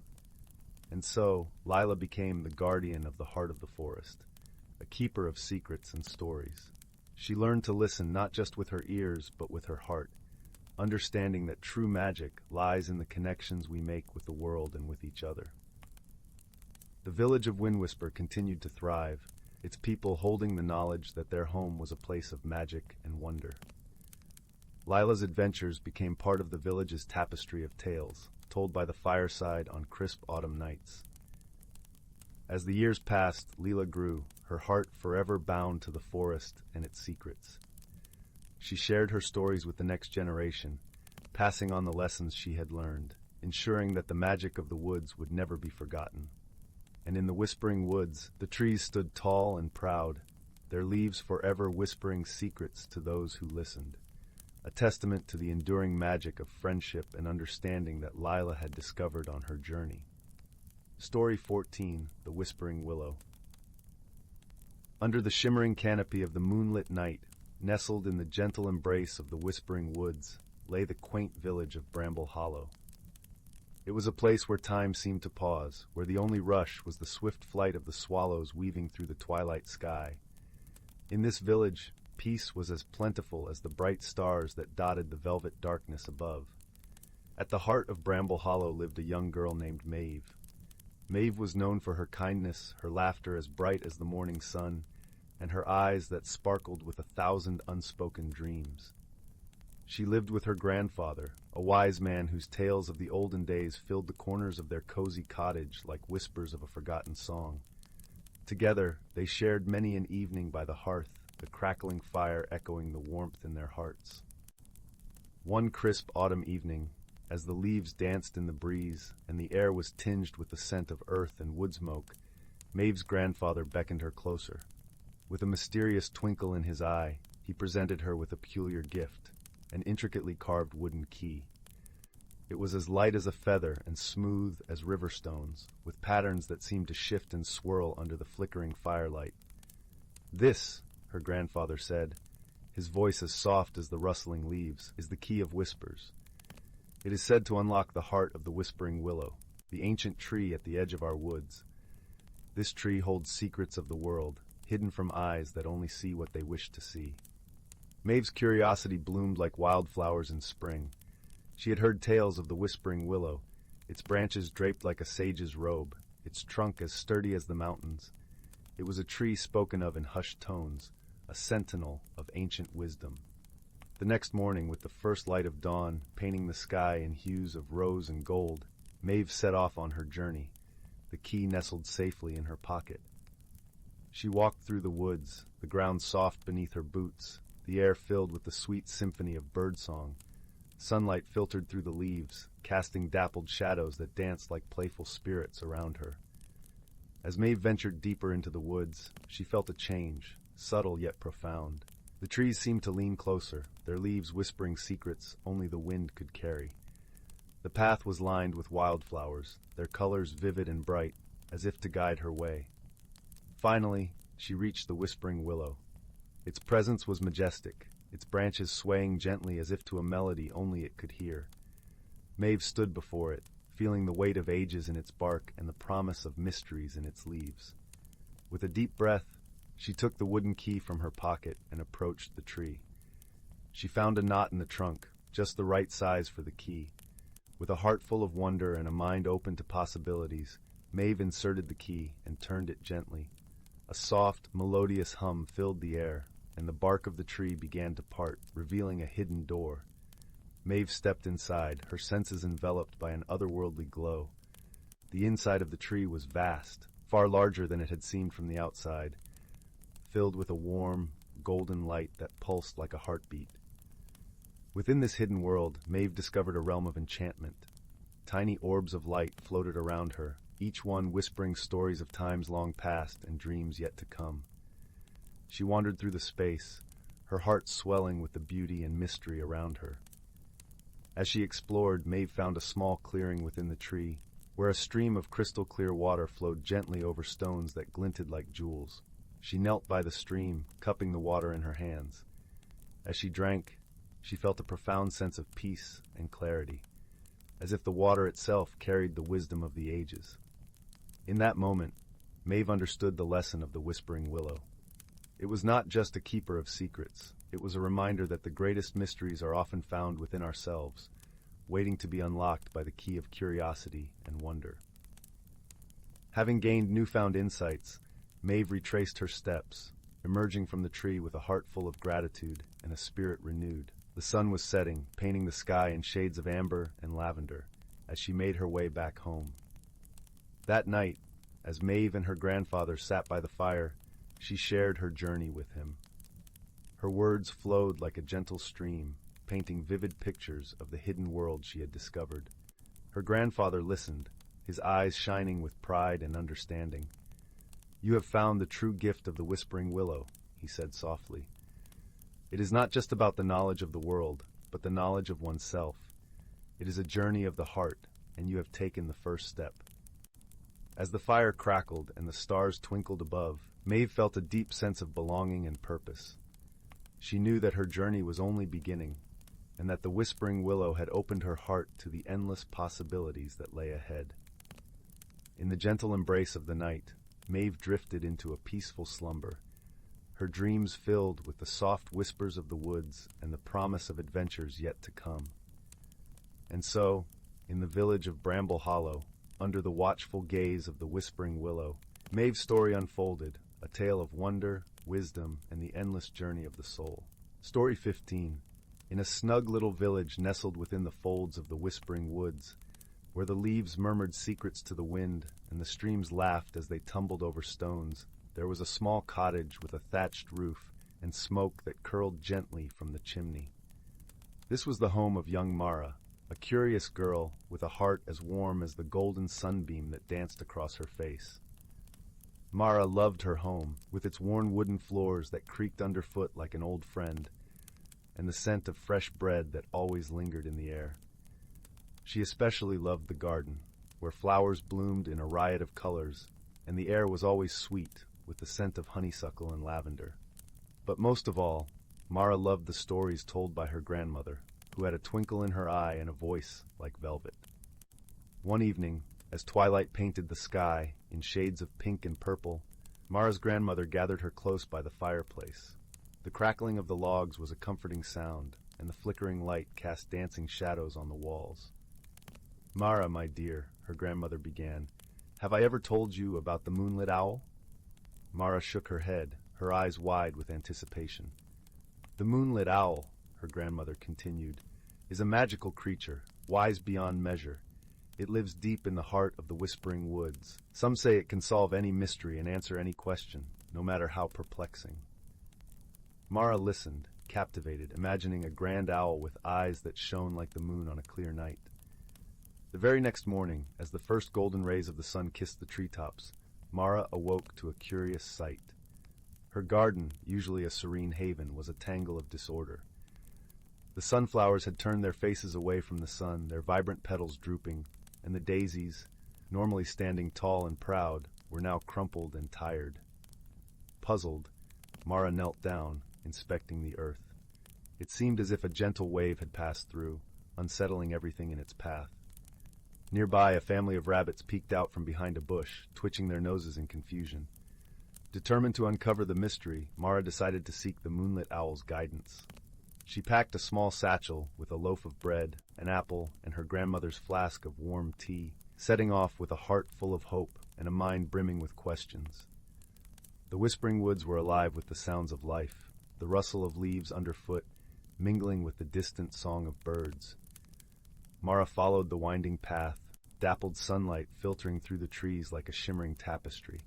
And so, Lila became the guardian of the heart of the forest, a keeper of secrets and stories. She learned to listen not just with her ears, but with her heart, understanding that true magic lies in the connections we make with the world and with each other. The village of Windwhisper continued to thrive, its people holding the knowledge that their home was a place of magic and wonder. Lila's adventures became part of the village's tapestry of tales, told by the fireside on crisp autumn nights. As the years passed, Lila grew, her heart forever bound to the forest and its secrets. She shared her stories with the next generation, passing on the lessons she had learned, ensuring that the magic of the woods would never be forgotten. And in the whispering woods, the trees stood tall and proud, their leaves forever whispering secrets to those who listened, a testament to the enduring magic of friendship and understanding that Lila had discovered on her journey. Story 14, The Whispering Willow. Under the shimmering canopy of the moonlit night, nestled in the gentle embrace of the whispering woods, lay the quaint village of Bramble Hollow. It was a place where time seemed to pause, where the only rush was the swift flight of the swallows weaving through the twilight sky. In this village, peace was as plentiful as the bright stars that dotted the velvet darkness above. At the heart of Bramble Hollow lived a young girl named Maeve. Maeve was known for her kindness, her laughter as bright as the morning sun, and her eyes that sparkled with 1,000 unspoken dreams. She lived with her grandfather, a wise man whose tales of the olden days filled the corners of their cozy cottage like whispers of a forgotten song. Together, they shared many an evening by the hearth, the crackling fire echoing the warmth in their hearts. One crisp autumn evening, as the leaves danced in the breeze and the air was tinged with the scent of earth and wood smoke, Maeve's grandfather beckoned her closer. With a mysterious twinkle in his eye, he presented her with a peculiar gift, an intricately carved wooden key. It was as light as a feather and smooth as river stones, with patterns that seemed to shift and swirl under the flickering firelight. "This," her grandfather said, his voice as soft as the rustling leaves, "is the key of whispers. It is said to unlock the heart of the whispering willow, the ancient tree at the edge of our woods. This tree holds secrets of the world, hidden from eyes that only see what they wish to see." Maeve's curiosity bloomed like wildflowers in spring. She had heard tales of the whispering willow, its branches draped like a sage's robe, its trunk as sturdy as the mountains. It was a tree spoken of in hushed tones, a sentinel of ancient wisdom. The next morning, with the first light of dawn painting the sky in hues of rose and gold, Maeve set off on her journey, the key nestled safely in her pocket. She walked through the woods, the ground soft beneath her boots, the air filled with the sweet symphony of birdsong. Sunlight filtered through the leaves, casting dappled shadows that danced like playful spirits around her. As Maeve ventured deeper into the woods, she felt a change, subtle yet profound. The trees seemed to lean closer, their leaves whispering secrets only the wind could carry. The path was lined with wildflowers, their colors vivid and bright, as if to guide her way. Finally, she reached the whispering willow. Its presence was majestic, its branches swaying gently as if to a melody only it could hear. Maeve stood before it, feeling the weight of ages in its bark and the promise of mysteries in its leaves. With a deep breath, she took the wooden key from her pocket and approached the tree. She found a knot in the trunk, just the right size for the key. With a heart full of wonder and a mind open to possibilities, Maeve inserted the key and turned it gently. A soft, melodious hum filled the air, and the bark of the tree began to part, revealing a hidden door. Maeve stepped inside, her senses enveloped by an otherworldly glow. The inside of the tree was vast, far larger than it had seemed from the outside, filled with a warm, golden light that pulsed like a heartbeat. Within this hidden world, Maeve discovered a realm of enchantment. Tiny orbs of light floated around her, each one whispering stories of times long past and dreams yet to come. She wandered through the space, her heart swelling with the beauty and mystery around her. As she explored, Maeve found a small clearing within the tree, where a stream of crystal-clear water flowed gently over stones that glinted like jewels. She knelt by the stream, cupping the water in her hands. As she drank, she felt a profound sense of peace and clarity, as if the water itself carried the wisdom of the ages. In that moment, Maeve understood the lesson of the whispering willow. It was not just a keeper of secrets. It was a reminder that the greatest mysteries are often found within ourselves, waiting to be unlocked by the key of curiosity and wonder. Having gained newfound insights, Maeve retraced her steps, emerging from the tree with a heart full of gratitude and a spirit renewed. The sun was setting, painting the sky in shades of amber and lavender, as she made her way back home. That night, as Maeve and her grandfather sat by the fire, she shared her journey with him. Her words flowed like a gentle stream, painting vivid pictures of the hidden world she had discovered. Her grandfather listened, his eyes shining with pride and understanding. "You have found the true gift of the whispering willow," he said softly. "It is not just about the knowledge of the world, but the knowledge of oneself. It is a journey of the heart, and you have taken the first step." As the fire crackled and the stars twinkled above, Maeve felt a deep sense of belonging and purpose. She knew that her journey was only beginning, and that the whispering willow had opened her heart to the endless possibilities that lay ahead. In the gentle embrace of the night, Maeve drifted into a peaceful slumber, her dreams filled with the soft whispers of the woods and the promise of adventures yet to come. And so, in the village of Bramble Hollow, under the watchful gaze of the whispering willow, Maeve's story unfolded, a tale of wonder, wisdom, and the endless journey of the soul. Story 15. In a snug little village nestled within the folds of the whispering woods, where the leaves murmured secrets to the wind and the streams laughed as they tumbled over stones, there was a small cottage with a thatched roof and smoke that curled gently from the chimney. This was the home of young Mara, a curious girl with a heart as warm as the golden sunbeam that danced across her face. Mara loved her home, with its worn wooden floors that creaked underfoot like an old friend, and the scent of fresh bread that always lingered in the air. She especially loved the garden, where flowers bloomed in a riot of colors, and the air was always sweet, with the scent of honeysuckle and lavender. But most of all, Mara loved the stories told by her grandmother, who had a twinkle in her eye and a voice like velvet. One evening, as twilight painted the sky in shades of pink and purple, Mara's grandmother gathered her close by the fireplace. The crackling of the logs was a comforting sound, and the flickering light cast dancing shadows on the walls. "Mara, my dear," her grandmother began, "have I ever told you about the moonlit owl?" Mara shook her head, her eyes wide with anticipation. "The moonlit owl," her grandmother continued, "is a magical creature, wise beyond measure. It lives deep in the heart of the whispering woods. Some say it can solve any mystery and answer any question, no matter how perplexing." Mara listened, captivated, imagining a grand owl with eyes that shone like the moon on a clear night. The very next morning, as the first golden rays of the sun kissed the treetops, Mara awoke to a curious sight. Her garden, usually a serene haven, was a tangle of disorder. The sunflowers had turned their faces away from the sun, their vibrant petals drooping, and the daisies, normally standing tall and proud, were now crumpled and tired. Puzzled, Mara knelt down, inspecting the earth. It seemed as if a gentle wave had passed through, unsettling everything in its path. Nearby, a family of rabbits peeked out from behind a bush, twitching their noses in confusion. Determined to uncover the mystery, Mara decided to seek the moonlit owl's guidance. She packed a small satchel with a loaf of bread, an apple, and her grandmother's flask of warm tea, setting off with a heart full of hope and a mind brimming with questions. The whispering woods were alive with the sounds of life, the rustle of leaves underfoot, mingling with the distant song of birds. Mara followed the winding path, dappled sunlight filtering through the trees like a shimmering tapestry.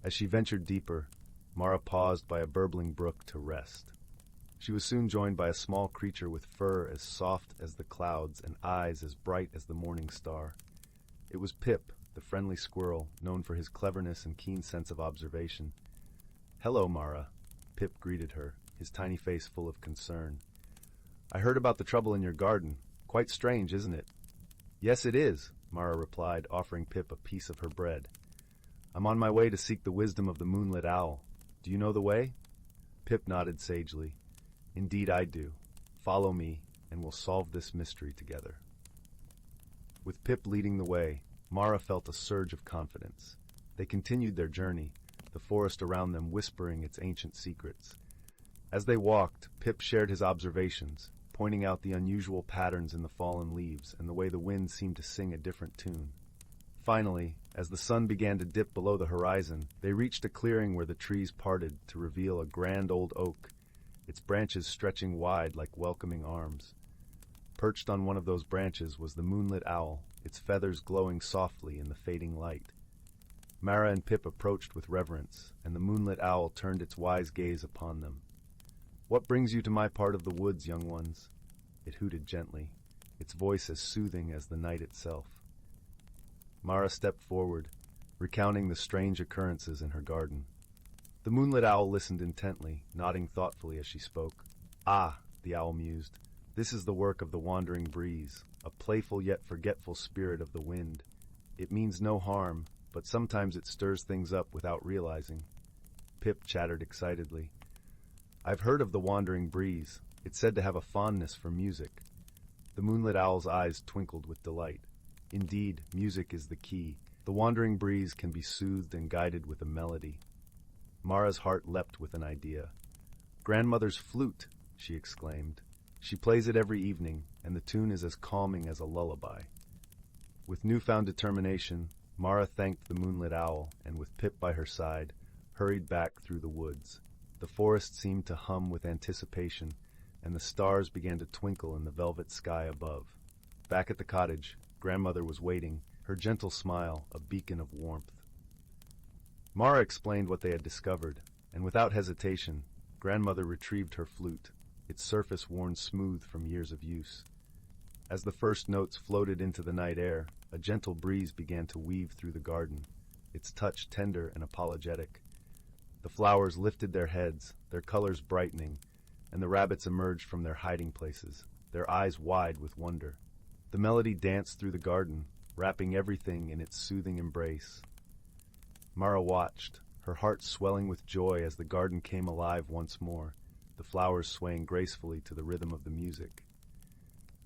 As she ventured deeper, Mara paused by a burbling brook to rest. She was soon joined by a small creature with fur as soft as the clouds and eyes as bright as the morning star. It was Pip, the friendly squirrel, known for his cleverness and keen sense of observation. "Hello, Mara," Pip greeted her, his tiny face full of concern. "I heard about the trouble in your garden. Quite strange, isn't it?" "Yes, it is," Mara replied, offering Pip a piece of her bread. "I'm on my way to seek the wisdom of the moonlit owl. Do you know the way?" Pip nodded sagely. "Indeed I do. Follow me, and we'll solve this mystery together." With Pip leading the way, Mara felt a surge of confidence. They continued their journey, the forest around them whispering its ancient secrets. As they walked, Pip shared his observations, pointing out the unusual patterns in the fallen leaves and the way the wind seemed to sing a different tune. Finally, as the sun began to dip below the horizon, they reached a clearing where the trees parted to reveal a grand old oak, its branches stretching wide like welcoming arms. Perched on one of those branches was the moonlit owl, its feathers glowing softly in the fading light. Mara and Pip approached with reverence, and the moonlit owl turned its wise gaze upon them. "What brings you to my part of the woods, young ones?" It hooted gently, its voice as soothing as the night itself. Mara stepped forward, recounting the strange occurrences in her garden. The moonlit owl listened intently, nodding thoughtfully as she spoke. "Ah," the owl mused, "this is the work of the wandering breeze, a playful yet forgetful spirit of the wind. It means no harm, but sometimes it stirs things up without realizing." Pip chattered excitedly. "I've heard of the wandering breeze. It's said to have a fondness for music." The moonlit owl's eyes twinkled with delight. "Indeed, music is the key. The wandering breeze can be soothed and guided with a melody." Mara's heart leapt with an idea. "Grandmother's flute," she exclaimed. "She plays it every evening, and the tune is as calming as a lullaby." With newfound determination, Mara thanked the moonlit owl, and with Pip by her side, hurried back through the woods. The forest seemed to hum with anticipation, and the stars began to twinkle in the velvet sky above. Back at the cottage, grandmother was waiting, her gentle smile a beacon of warmth. Mara explained what they had discovered, and without hesitation, grandmother retrieved her flute, its surface worn smooth from years of use. As the first notes floated into the night air, a gentle breeze began to weave through the garden, its touch tender and apologetic. The flowers lifted their heads, their colors brightening, and the rabbits emerged from their hiding places, their eyes wide with wonder. The melody danced through the garden, wrapping everything in its soothing embrace. Mara watched, her heart swelling with joy as the garden came alive once more, the flowers swaying gracefully to the rhythm of the music.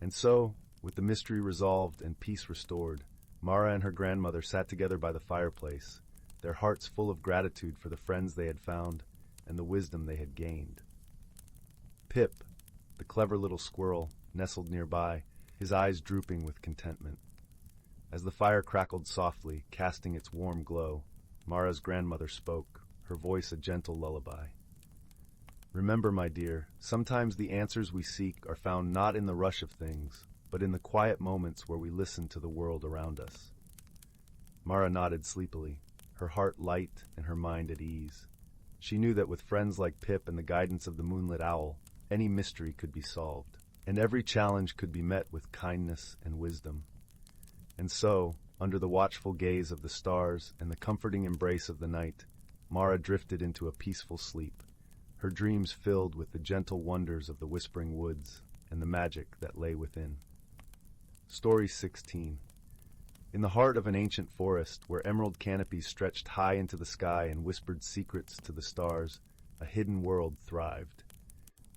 And so, with the mystery resolved and peace restored, Mara and her grandmother sat together by the fireplace, their hearts full of gratitude for the friends they had found and the wisdom they had gained. Pip, the clever little squirrel, nestled nearby, his eyes drooping with contentment. As the fire crackled softly, casting its warm glow, Mara's grandmother spoke, her voice a gentle lullaby. Remember, my dear, sometimes the answers we seek are found not in the rush of things, but in the quiet moments where we listen to the world around us. Mara nodded sleepily, her heart light and her mind at ease. She knew that with friends like Pip and the guidance of the moonlit owl, any mystery could be solved, and every challenge could be met with kindness and wisdom. And so, under the watchful gaze of the stars and the comforting embrace of the night, Mara drifted into a peaceful sleep, her dreams filled with the gentle wonders of the whispering woods and the magic that lay within. Story 16. In the heart of an ancient forest, where emerald canopies stretched high into the sky and whispered secrets to the stars, a hidden world thrived.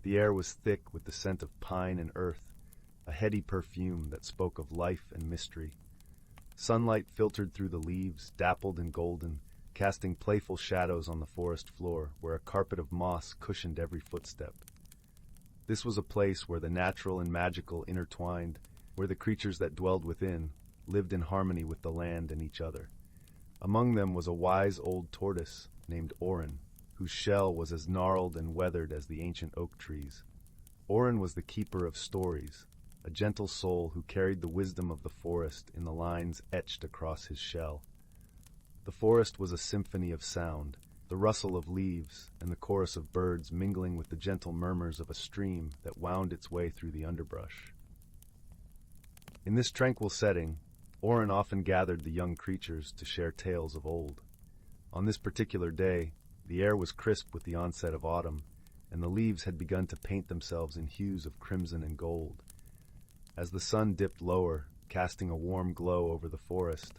The air was thick with the scent of pine and earth, a heady perfume that spoke of life and mystery. Sunlight filtered through the leaves, dappled and golden, casting playful shadows on the forest floor, where a carpet of moss cushioned every footstep. This was a place where the natural and magical intertwined, where the creatures that dwelled within lived in harmony with the land and each other. Among them was a wise old tortoise named Auburn, whose shell was as gnarled and weathered as the ancient oak trees. Auburn was the keeper of stories, a gentle soul who carried the wisdom of the forest in the lines etched across his shell. The forest was a symphony of sound, the rustle of leaves and the chorus of birds mingling with the gentle murmurs of a stream that wound its way through the underbrush. In this tranquil setting, Auburn often gathered the young creatures to share tales of old. On this particular day, the air was crisp with the onset of autumn, and the leaves had begun to paint themselves in hues of crimson and gold. As the sun dipped lower, casting a warm glow over the forest,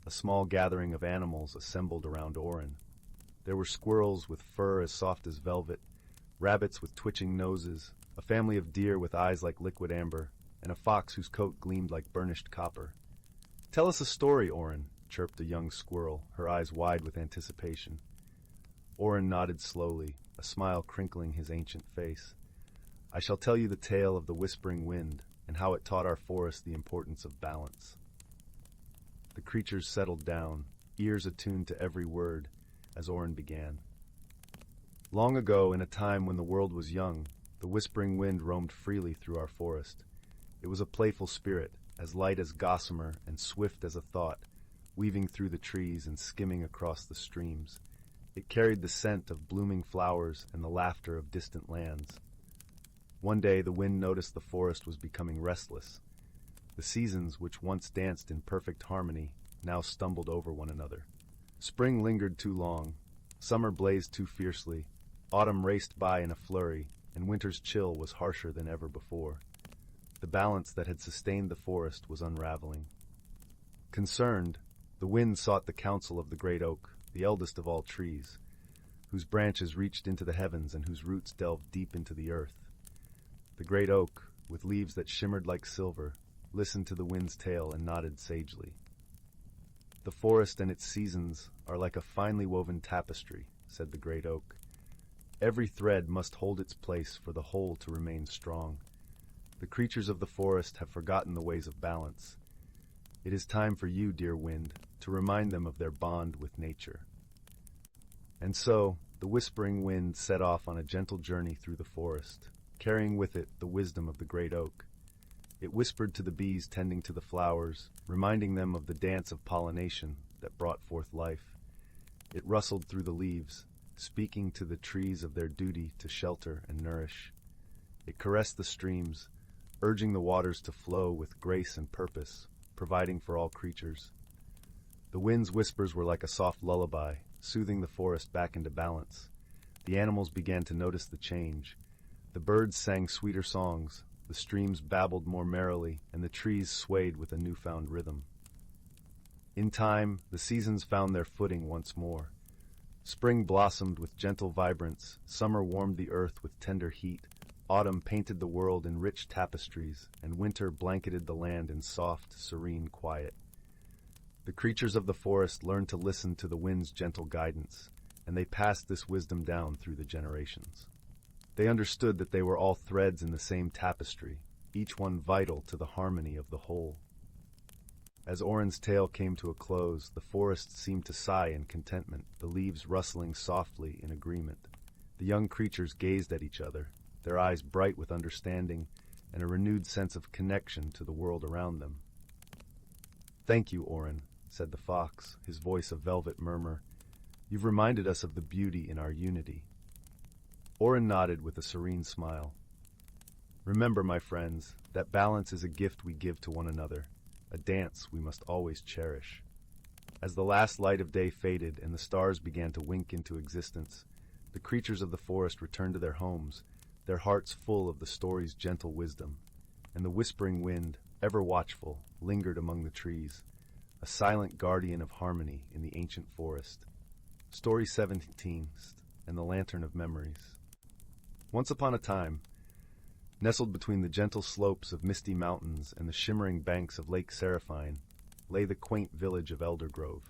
a small gathering of animals assembled around Auburn. There were squirrels with fur as soft as velvet, rabbits with twitching noses, a family of deer with eyes like liquid amber, and a fox whose coat gleamed like burnished copper. "Tell us a story, Auburn," chirped a young squirrel, her eyes wide with anticipation. Auburn nodded slowly, a smile crinkling his ancient face. "I shall tell you the tale of the whispering wind, and how it taught our forest the importance of balance." The creatures settled down, ears attuned to every word, as Auburn began. Long ago, in a time when the world was young, the whispering wind roamed freely through our forest. It was a playful spirit, as light as gossamer and swift as a thought, weaving through the trees and skimming across the streams. It carried the scent of blooming flowers and the laughter of distant lands. One day the wind noticed the forest was becoming restless. The seasons, which once danced in perfect harmony, now stumbled over one another. Spring lingered too long, summer blazed too fiercely, autumn raced by in a flurry, and winter's chill was harsher than ever before. The balance that had sustained the forest was unraveling. Concerned, the wind sought the counsel of the great oak, the eldest of all trees, whose branches reached into the heavens and whose roots delved deep into the earth. The great oak, with leaves that shimmered like silver, listened to the wind's tale and nodded sagely. "The forest and its seasons are like a finely woven tapestry," said the great oak. "Every thread must hold its place for the whole to remain strong. The creatures of the forest have forgotten the ways of balance. It is time for you, dear wind, to remind them of their bond with nature." And so, the whispering wind set off on a gentle journey through the forest, carrying with it the wisdom of the great oak. It whispered to the bees tending to the flowers, reminding them of the dance of pollination that brought forth life. It rustled through the leaves, speaking to the trees of their duty to shelter and nourish. It caressed the streams, urging the waters to flow with grace and purpose, providing for all creatures. The wind's whispers were like a soft lullaby, soothing the forest back into balance. The animals began to notice the change. The birds sang sweeter songs, the streams babbled more merrily, and the trees swayed with a newfound rhythm. In time, the seasons found their footing once more. Spring blossomed with gentle vibrance, summer warmed the earth with tender heat, autumn painted the world in rich tapestries, and winter blanketed the land in soft, serene quiet. The creatures of the forest learned to listen to the wind's gentle guidance, and they passed this wisdom down through the generations. They understood that they were all threads in the same tapestry, each one vital to the harmony of the whole. As Oren's tale came to a close, the forest seemed to sigh in contentment, the leaves rustling softly in agreement. The young creatures gazed at each other, their eyes bright with understanding and a renewed sense of connection to the world around them. "Thank you, Oren," said the fox, his voice a velvet murmur. "You've reminded us of the beauty in our unity." Oren nodded with a serene smile. "Remember, my friends, that balance is a gift we give to one another, a dance we must always cherish." As the last light of day faded and the stars began to wink into existence, the creatures of the forest returned to their homes, their hearts full of the story's gentle wisdom, and the whispering wind, ever watchful, lingered among the trees, a silent guardian of harmony in the ancient forest. Story 17, and the Lantern of Memories. Once upon a time, nestled between the gentle slopes of misty mountains and the shimmering banks of Lake Seraphine, lay the quaint village of Eldergrove.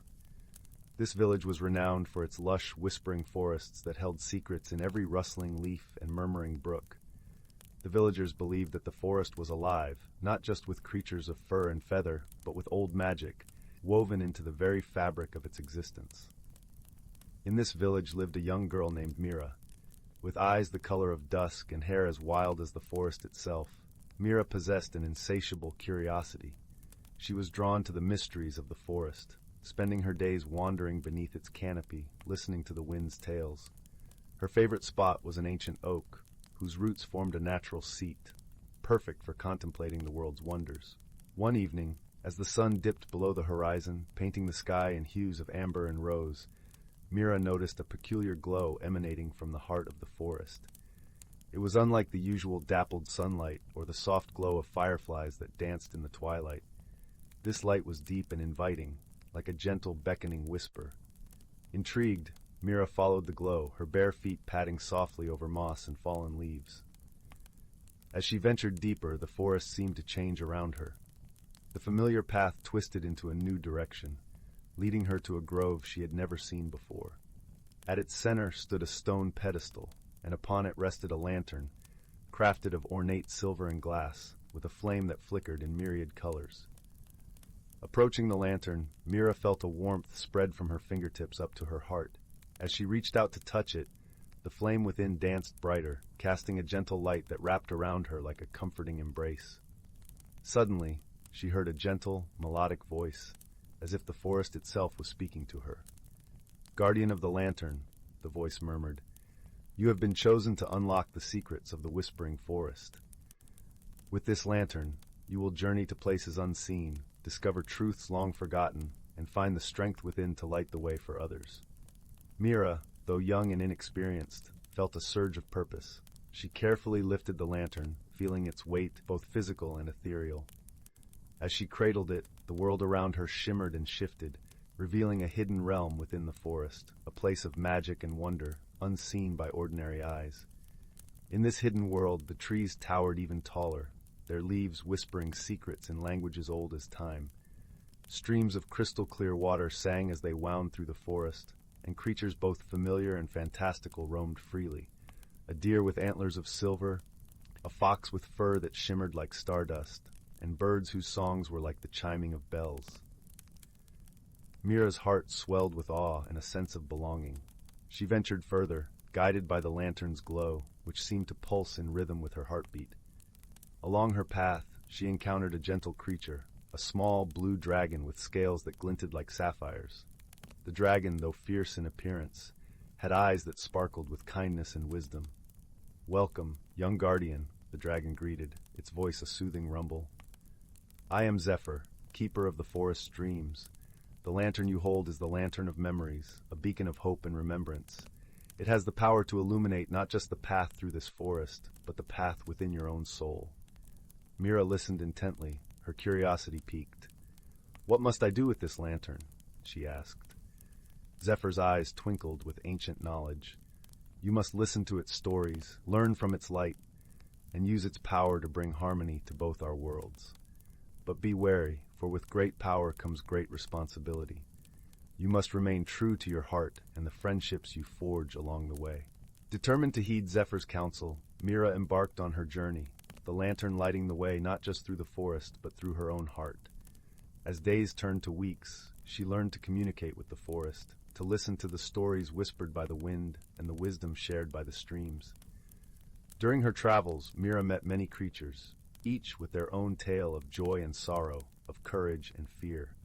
This village was renowned for its lush, whispering forests that held secrets in every rustling leaf and murmuring brook. The villagers believed that the forest was alive, not just with creatures of fur and feather, but with old magic, woven into the very fabric of its existence. In this village lived a young girl named Mira. With eyes the color of dusk and hair as wild as the forest itself, Mira possessed an insatiable curiosity. She was drawn to the mysteries of the forest, spending her days wandering beneath its canopy, listening to the wind's tales. Her favorite spot was an ancient oak, whose roots formed a natural seat, perfect for contemplating the world's wonders. One evening, as the sun dipped below the horizon, painting the sky in hues of amber and rose, Mira noticed a peculiar glow emanating from the heart of the forest. It was unlike the usual dappled sunlight or the soft glow of fireflies that danced in the twilight. This light was deep and inviting, like a gentle beckoning whisper. Intrigued, Mira followed the glow, her bare feet padding softly over moss and fallen leaves. As she ventured deeper, the forest seemed to change around her. The familiar path twisted into a new direction, leading her to a grove she had never seen before. At its center stood a stone pedestal, and upon it rested a lantern, crafted of ornate silver and glass, with a flame that flickered in myriad colors. Approaching the lantern, Mira felt a warmth spread from her fingertips up to her heart. As she reached out to touch it, the flame within danced brighter, casting a gentle light that wrapped around her like a comforting embrace. Suddenly, she heard a gentle, melodic voice, as if the forest itself was speaking to her. "Guardian of the lantern," the voice murmured, "you have been chosen to unlock the secrets of the whispering forest. With this lantern, you will journey to places unseen, discover truths long forgotten, and find the strength within to light the way for others." Mira, though young and inexperienced, felt a surge of purpose. She carefully lifted the lantern, feeling its weight, both physical and ethereal. As she cradled it, the world around her shimmered and shifted, revealing a hidden realm within the forest, a place of magic and wonder, unseen by ordinary eyes. In this hidden world, the trees towered even taller, their leaves whispering secrets in languages old as time. Streams of crystal-clear water sang as they wound through the forest, and creatures both familiar and fantastical roamed freely. A deer with antlers of silver, a fox with fur that shimmered like stardust, and birds whose songs were like the chiming of bells. Mira's heart swelled with awe and a sense of belonging. She ventured further, guided by the lantern's glow, which seemed to pulse in rhythm with her heartbeat. Along her path, she encountered a gentle creature, a small blue dragon with scales that glinted like sapphires. The dragon, though fierce in appearance, had eyes that sparkled with kindness and wisdom. "Welcome, young guardian," the dragon greeted, its voice a soothing rumble. "I am Zephyr, keeper of the forest's dreams. The lantern you hold is the lantern of memories, a beacon of hope and remembrance. It has the power to illuminate not just the path through this forest, but the path within your own soul." Mira listened intently, her curiosity piqued. "What must I do with this lantern?" she asked. Zephyr's eyes twinkled with ancient knowledge. "You must listen to its stories, learn from its light, and use its power to bring harmony to both our worlds. But be wary, for with great power comes great responsibility. You must remain true to your heart and the friendships you forge along the way." Determined to heed Zephyr's counsel, Mira embarked on her journey, the lantern lighting the way not just through the forest, but through her own heart. As days turned to weeks, she learned to communicate with the forest, to listen to the stories whispered by the wind and the wisdom shared by the streams. During her travels, Mira met many creatures, each with their own tale of joy and sorrow, of courage and fear.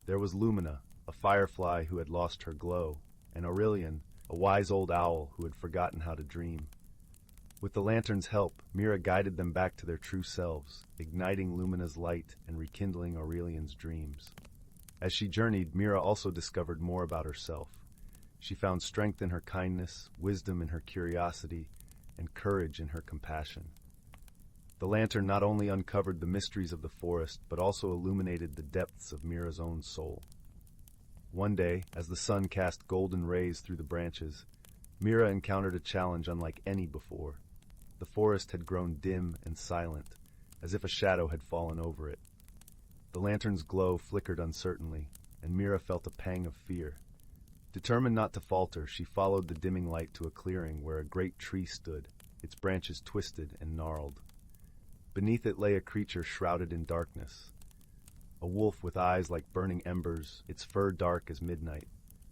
There was Lumina, a firefly who had lost her glow, and Aurelian, a wise old owl who had forgotten how to dream. With the lantern's help, Mira guided them back to their true selves, igniting Lumina's light and rekindling Aurelian's dreams. As she journeyed, Mira also discovered more about herself. She found strength in her kindness, wisdom in her curiosity, and courage in her compassion. The lantern not only uncovered the mysteries of the forest, but also illuminated the depths of Mira's own soul. One day, as the sun cast golden rays through the branches, Mira encountered a challenge unlike any before. The forest had grown dim and silent, as if a shadow had fallen over it. The lantern's glow flickered uncertainly, and Mira felt a pang of fear. Determined not to falter, she followed the dimming light to a clearing where a great tree stood, its branches twisted and gnarled. Beneath it lay a creature shrouded in darkness. A wolf with eyes like burning embers, its fur dark as midnight.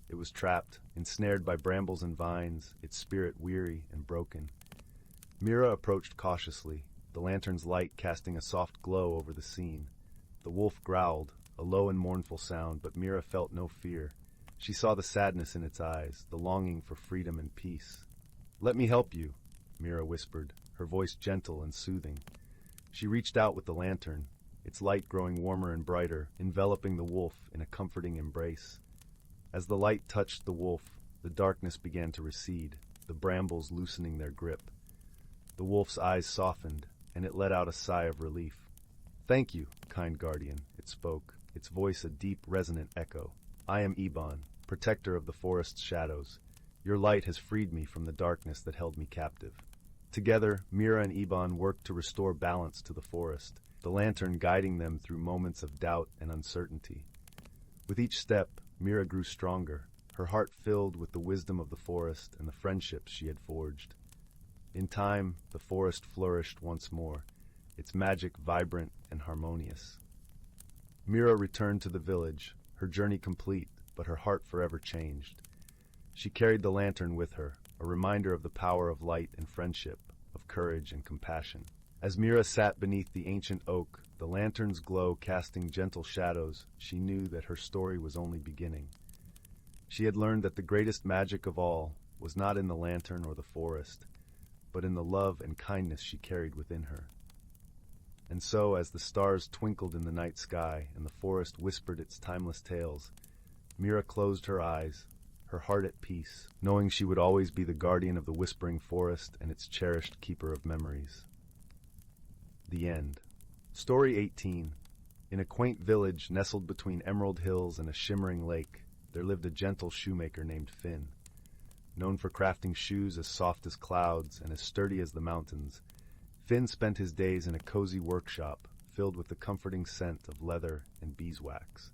It was trapped, ensnared by brambles and vines, its spirit weary and broken. Mira approached cautiously, the lantern's light casting a soft glow over the scene. The wolf growled, a low and mournful sound, but Mira felt no fear. She saw the sadness in its eyes, the longing for freedom and peace. "Let me help you," Mira whispered, her voice gentle and soothing. She reached out with the lantern, its light growing warmer and brighter, enveloping the wolf in a comforting embrace. As the light touched the wolf, the darkness began to recede, the brambles loosening their grip. The wolf's eyes softened, and it let out a sigh of relief. "Thank you, kind guardian," it spoke, its voice a deep, resonant echo. "I am Eban, protector of the forest's shadows. Your light has freed me from the darkness that held me captive." Together, Mira and Eban worked to restore balance to the forest, the lantern guiding them through moments of doubt and uncertainty. With each step, Mira grew stronger, her heart filled with the wisdom of the forest and the friendships she had forged. In time, the forest flourished once more, its magic vibrant and harmonious. Mira returned to the village, her journey complete, but her heart forever changed. She carried the lantern with her, a reminder of the power of light and friendship, of courage and compassion. As Mira sat beneath the ancient oak, the lantern's glow casting gentle shadows, she knew that her story was only beginning. She had learned that the greatest magic of all was not in the lantern or the forest, but in the love and kindness she carried within her. And so, as the stars twinkled in the night sky and the forest whispered its timeless tales, Mira closed her eyes, her heart at peace, knowing she would always be the guardian of the whispering forest and its cherished keeper of memories. The end. Story 18. In a quaint village nestled between emerald hills and a shimmering lake, there lived a gentle shoemaker named Finn. Known for crafting shoes as soft as clouds and as sturdy as the mountains, Finn spent his days in a cozy workshop filled with the comforting scent of leather and beeswax.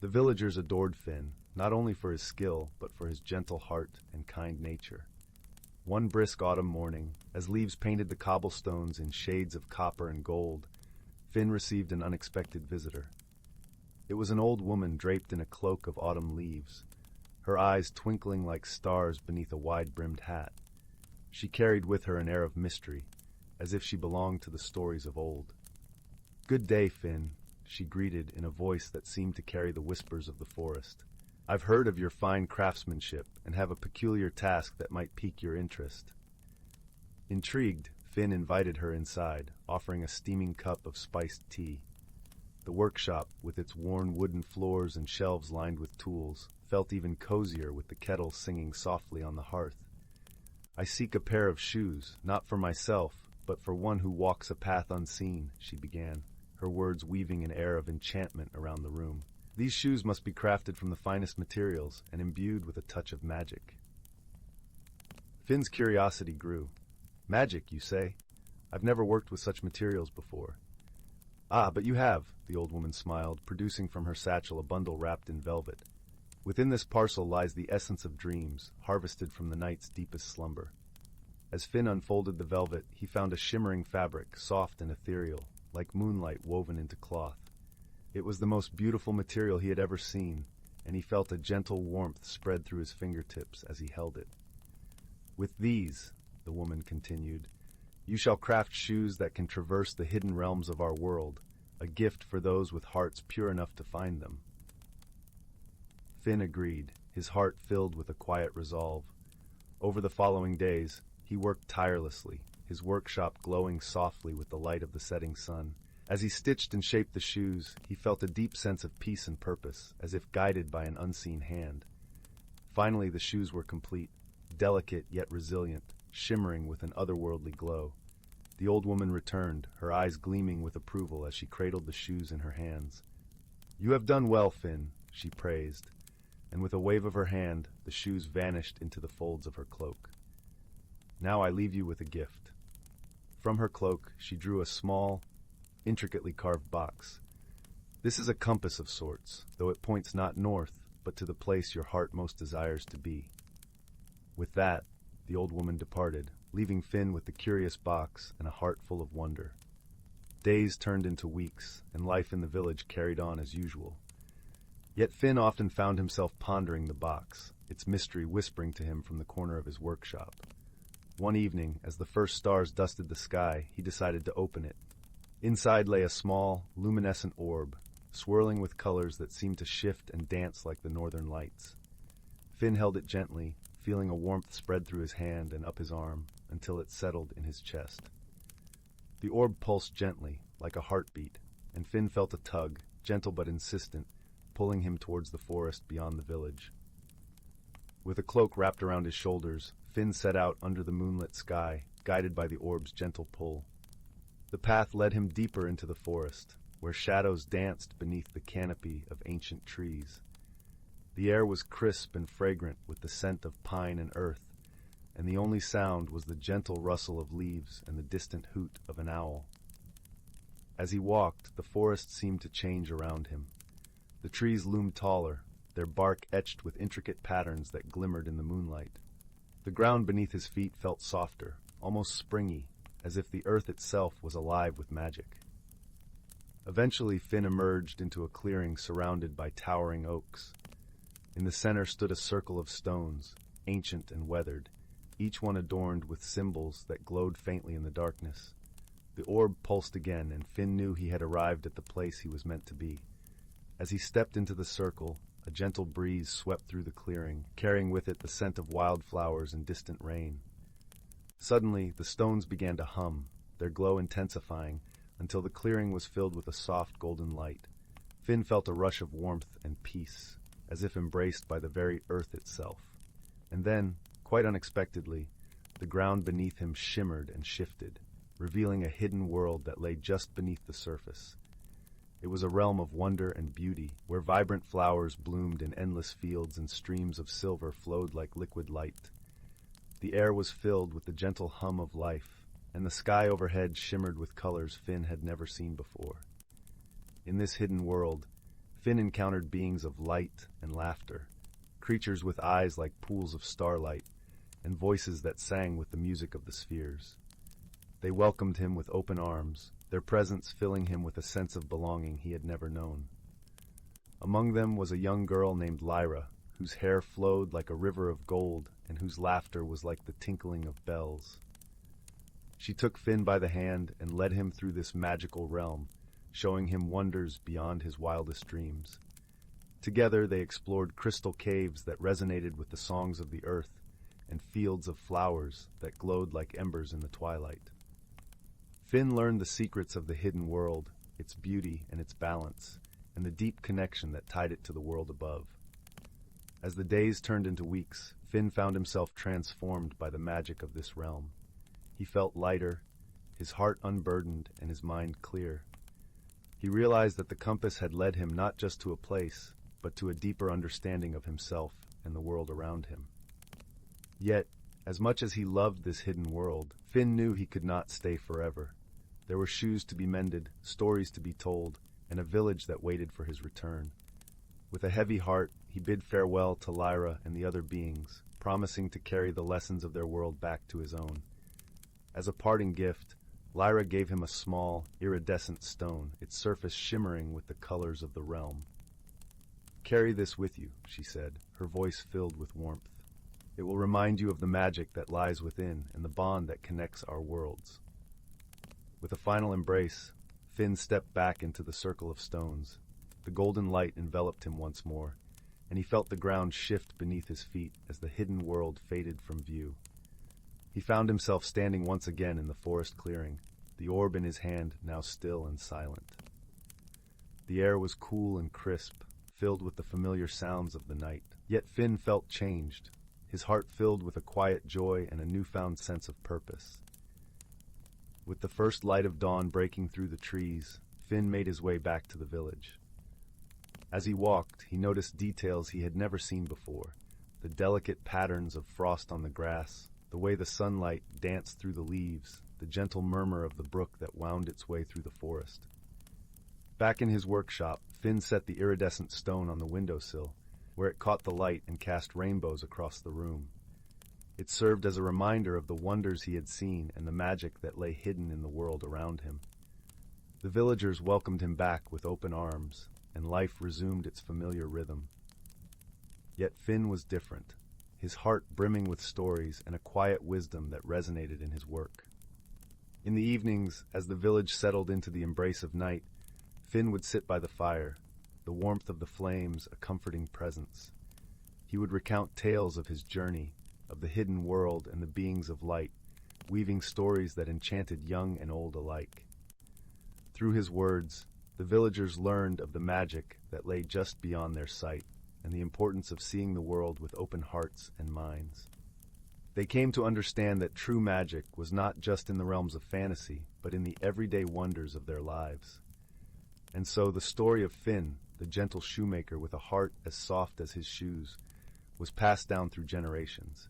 The villagers adored Finn, not only for his skill, but for his gentle heart and kind nature. One brisk autumn morning, as leaves painted the cobblestones in shades of copper and gold, Finn received an unexpected visitor. It was an old woman draped in a cloak of autumn leaves. her eyes twinkling like stars beneath a wide-brimmed hat. She carried with her an air of mystery, as if she belonged to the stories of old. "Good day, Finn," she greeted in a voice that seemed to carry the whispers of the forest. "I've heard of your fine craftsmanship and have a peculiar task that might pique your interest." Intrigued, Finn invited her inside, offering a steaming cup of spiced tea. The workshop, with its worn wooden floors and shelves lined with tools, felt even cozier with the kettle singing softly on the hearth. "I seek a pair of shoes, not for myself, but for one who walks a path unseen," she began, her words weaving an air of enchantment around the room. "These shoes must be crafted from the finest materials and imbued with a touch of magic." Finn's curiosity grew. "Magic, you say? I've never worked with such materials before." "Ah, but you have," the old woman smiled, producing from her satchel a bundle wrapped in velvet. "Within this parcel lies the essence of dreams, harvested from the night's deepest slumber." As Finn unfolded the velvet, he found a shimmering fabric, soft and ethereal, like moonlight woven into cloth. It was the most beautiful material he had ever seen, and he felt a gentle warmth spread through his fingertips as he held it. "With these," the woman continued, "you shall craft shoes that can traverse the hidden realms of our world, a gift for those with hearts pure enough to find them." Finn agreed, his heart filled with a quiet resolve. Over the following days, he worked tirelessly, his workshop glowing softly with the light of the setting sun. As he stitched and shaped the shoes, he felt a deep sense of peace and purpose, as if guided by an unseen hand. Finally, the shoes were complete, delicate yet resilient, shimmering with an otherworldly glow. The old woman returned, her eyes gleaming with approval as she cradled the shoes in her hands. "You have done well, Finn," she praised, and with a wave of her hand, the shoes vanished into the folds of her cloak. "Now I leave you with a gift." From her cloak, she drew a small, intricately carved box. "This is a compass of sorts, though it points not north, but to the place your heart most desires to be." With that, the old woman departed, leaving Finn with the curious box and a heart full of wonder. Days turned into weeks, and life in the village carried on as usual. Yet Finn often found himself pondering the box, its mystery whispering to him from the corner of his workshop. One evening, as the first stars dusted the sky, he decided to open it. Inside lay a small, luminescent orb, swirling with colors that seemed to shift and dance like the northern lights. Finn held it gently, feeling a warmth spread through his hand and up his arm, until it settled in his chest. The orb pulsed gently, like a heartbeat, and Finn felt a tug, gentle but insistent, pulling him towards the forest beyond the village. With a cloak wrapped around his shoulders, Finn set out under the moonlit sky, guided by the orb's gentle pull. The path led him deeper into the forest, where shadows danced beneath the canopy of ancient trees. The air was crisp and fragrant with the scent of pine and earth, and the only sound was the gentle rustle of leaves and the distant hoot of an owl. As he walked, the forest seemed to change around him. The trees loomed taller, their bark etched with intricate patterns that glimmered in the moonlight. The ground beneath his feet felt softer, almost springy, as if the earth itself was alive with magic. Eventually, Finn emerged into a clearing surrounded by towering oaks. In the center stood a circle of stones, ancient and weathered, each one adorned with symbols that glowed faintly in the darkness. The orb pulsed again, and Finn knew he had arrived at the place he was meant to be. As he stepped into the circle, a gentle breeze swept through the clearing, carrying with it the scent of wildflowers and distant rain. Suddenly, the stones began to hum, their glow intensifying, until the clearing was filled with a soft golden light. Finn felt a rush of warmth and peace, as if embraced by the very earth itself. And then, quite unexpectedly, the ground beneath him shimmered and shifted, revealing a hidden world that lay just beneath the surface. It was a realm of wonder and beauty, where vibrant flowers bloomed in endless fields and streams of silver flowed like liquid light. The air was filled with the gentle hum of life, and the sky overhead shimmered with colors Finn had never seen before. In this hidden world, Finn encountered beings of light and laughter, creatures with eyes like pools of starlight, and voices that sang with the music of the spheres. They welcomed him with open arms, their presence filling him with a sense of belonging he had never known. Among them was a young girl named Lyra, whose hair flowed like a river of gold and whose laughter was like the tinkling of bells. She took Finn by the hand and led him through this magical realm, showing him wonders beyond his wildest dreams. Together they explored crystal caves that resonated with the songs of the earth and fields of flowers that glowed like embers in the twilight. Finn learned the secrets of the hidden world, its beauty and its balance, and the deep connection that tied it to the world above. As the days turned into weeks, Finn found himself transformed by the magic of this realm. He felt lighter, his heart unburdened, and his mind clear. He realized that the compass had led him not just to a place, but to a deeper understanding of himself and the world around him. Yet, as much as he loved this hidden world, Finn knew he could not stay forever. There were shoes to be mended, stories to be told, and a village that waited for his return. With a heavy heart, he bid farewell to Lyra and the other beings, promising to carry the lessons of their world back to his own. As a parting gift, Lyra gave him a small, iridescent stone, its surface shimmering with the colors of the realm. "Carry this with you," she said, her voice filled with warmth. "It will remind you of the magic that lies within and the bond that connects our worlds." With a final embrace, Finn stepped back into the circle of stones. The golden light enveloped him once more, and he felt the ground shift beneath his feet as the hidden world faded from view. He found himself standing once again in the forest clearing, the orb in his hand now still and silent. The air was cool and crisp, filled with the familiar sounds of the night. Yet Finn felt changed, his heart filled with a quiet joy and a newfound sense of purpose. With the first light of dawn breaking through the trees, Finn made his way back to the village. As he walked, he noticed details he had never seen before, the delicate patterns of frost on the grass, the way the sunlight danced through the leaves, the gentle murmur of the brook that wound its way through the forest. Back in his workshop, Finn set the iridescent stone on the windowsill, where it caught the light and cast rainbows across the room. It served as a reminder of the wonders he had seen and the magic that lay hidden in the world around him. The villagers welcomed him back with open arms, and life resumed its familiar rhythm. Yet Finn was different, his heart brimming with stories and a quiet wisdom that resonated in his work. In the evenings, as the village settled into the embrace of night, Finn would sit by the fire, the warmth of the flames a comforting presence. He would recount tales of his journey, of the hidden world and the beings of light, weaving stories that enchanted young and old alike. Through his words, the villagers learned of the magic that lay just beyond their sight, and the importance of seeing the world with open hearts and minds. They came to understand that true magic was not just in the realms of fantasy, but in the everyday wonders of their lives. And so the story of Finn, the gentle shoemaker with a heart as soft as his shoes, was passed down through generations.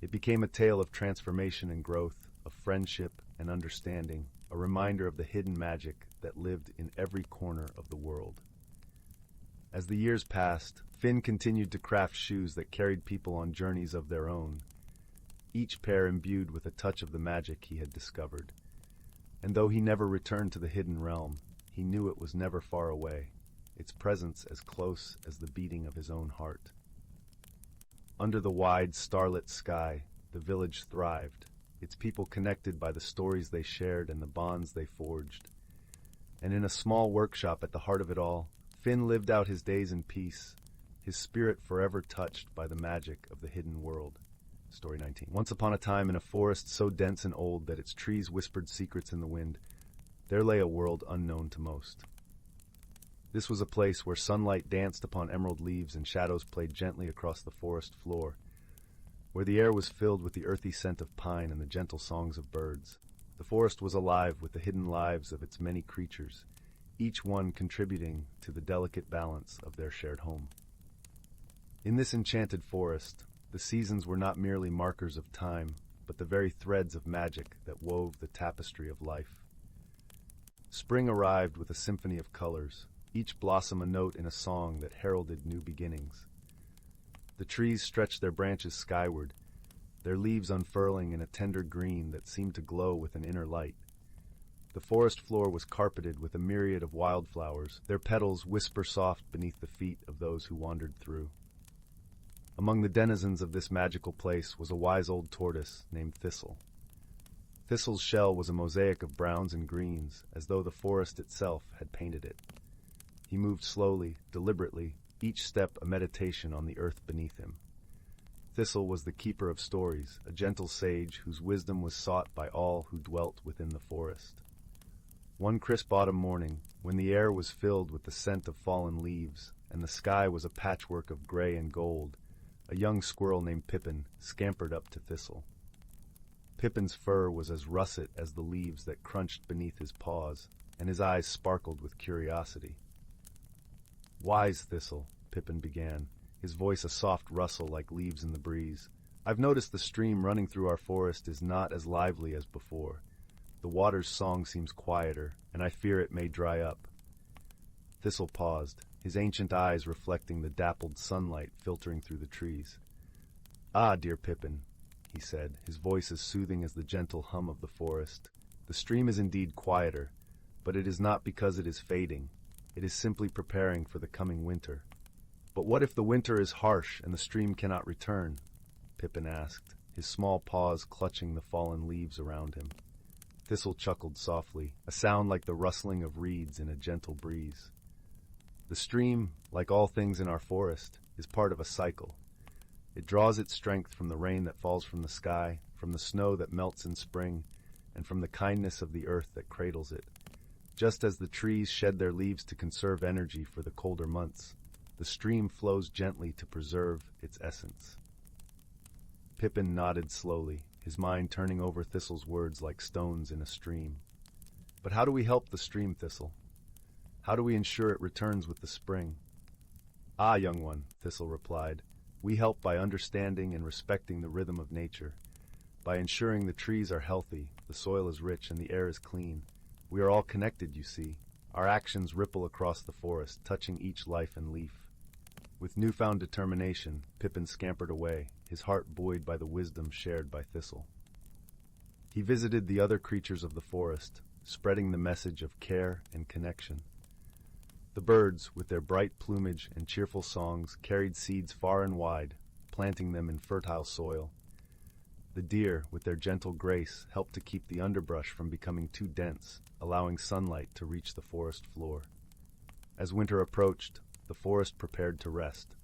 It became a tale of transformation and growth, of friendship and understanding, a reminder of the hidden magic that lived in every corner of the world. As the years passed, Finn continued to craft shoes that carried people on journeys of their own, each pair imbued with a touch of the magic he had discovered. And though he never returned to the hidden realm, he knew it was never far away, its presence as close as the beating of his own heart. Under the wide, starlit sky, the village thrived, its people connected by the stories they shared and the bonds they forged. And in a small workshop at the heart of it all, Finn lived out his days in peace, his spirit forever touched by the magic of the hidden world. Story 19. Once upon a time, in a forest so dense and old that its trees whispered secrets in the wind, there lay a world unknown to most. This was a place where sunlight danced upon emerald leaves and shadows played gently across the forest floor, where the air was filled with the earthy scent of pine and the gentle songs of birds. The forest was alive with the hidden lives of its many creatures, each one contributing to the delicate balance of their shared home. In this enchanted forest, the seasons were not merely markers of time, but the very threads of magic that wove the tapestry of life. Spring arrived with a symphony of colors, each blossom a note in a song that heralded new beginnings. The trees stretched their branches skyward, their leaves unfurling in a tender green that seemed to glow with an inner light. The forest floor was carpeted with a myriad of wildflowers, their petals whisper soft beneath the feet of those who wandered through. Among the denizens of this magical place was a wise old tortoise named Thistle. Thistle's shell was a mosaic of browns and greens, as though the forest itself had painted it. He moved slowly, deliberately, each step a meditation on the earth beneath him. Thistle was the keeper of stories, a gentle sage whose wisdom was sought by all who dwelt within the forest. One crisp autumn morning, when the air was filled with the scent of fallen leaves, and the sky was a patchwork of gray and gold, a young squirrel named Pippin scampered up to Thistle. Pippin's fur was as russet as the leaves that crunched beneath his paws, and his eyes sparkled with curiosity. "Wise Thistle," Pippin began, his voice a soft rustle like leaves in the breeze, "I've noticed the stream running through our forest is not as lively as before. The water's song seems quieter, and I fear it may dry up." Thistle paused, his ancient eyes reflecting the dappled sunlight filtering through the trees. "Ah, dear Pippin," he said, his voice as soothing as the gentle hum of the forest, "the stream is indeed quieter, but it is not because it is fading. It is simply preparing for the coming winter." "But what if the winter is harsh and the stream cannot return?" Pippin asked, his small paws clutching the fallen leaves around him. Thistle chuckled softly, a sound like the rustling of reeds in a gentle breeze. "The stream, like all things in our forest, is part of a cycle. It draws its strength from the rain that falls from the sky, from the snow that melts in spring, and from the kindness of the earth that cradles it. Just as the trees shed their leaves to conserve energy for the colder months, the stream flows gently to preserve its essence." Pippin nodded slowly, his mind turning over Thistle's words like stones in a stream. "But how do we help the stream, Thistle? How do we ensure it returns with the spring?" "Ah, young one," Thistle replied, "we help by understanding and respecting the rhythm of nature. By ensuring the trees are healthy, the soil is rich, and the air is clean. We are all connected, you see. Our actions ripple across the forest, touching each life and leaf." With newfound determination, Pippin scampered away, his heart buoyed by the wisdom shared by Thistle. He visited the other creatures of the forest, spreading the message of care and connection. The birds, with their bright plumage and cheerful songs, carried seeds far and wide, planting them in fertile soil. The deer, with their gentle grace, helped to keep the underbrush from becoming too dense, allowing sunlight to reach the forest floor. As winter approached, the forest prepared to rest.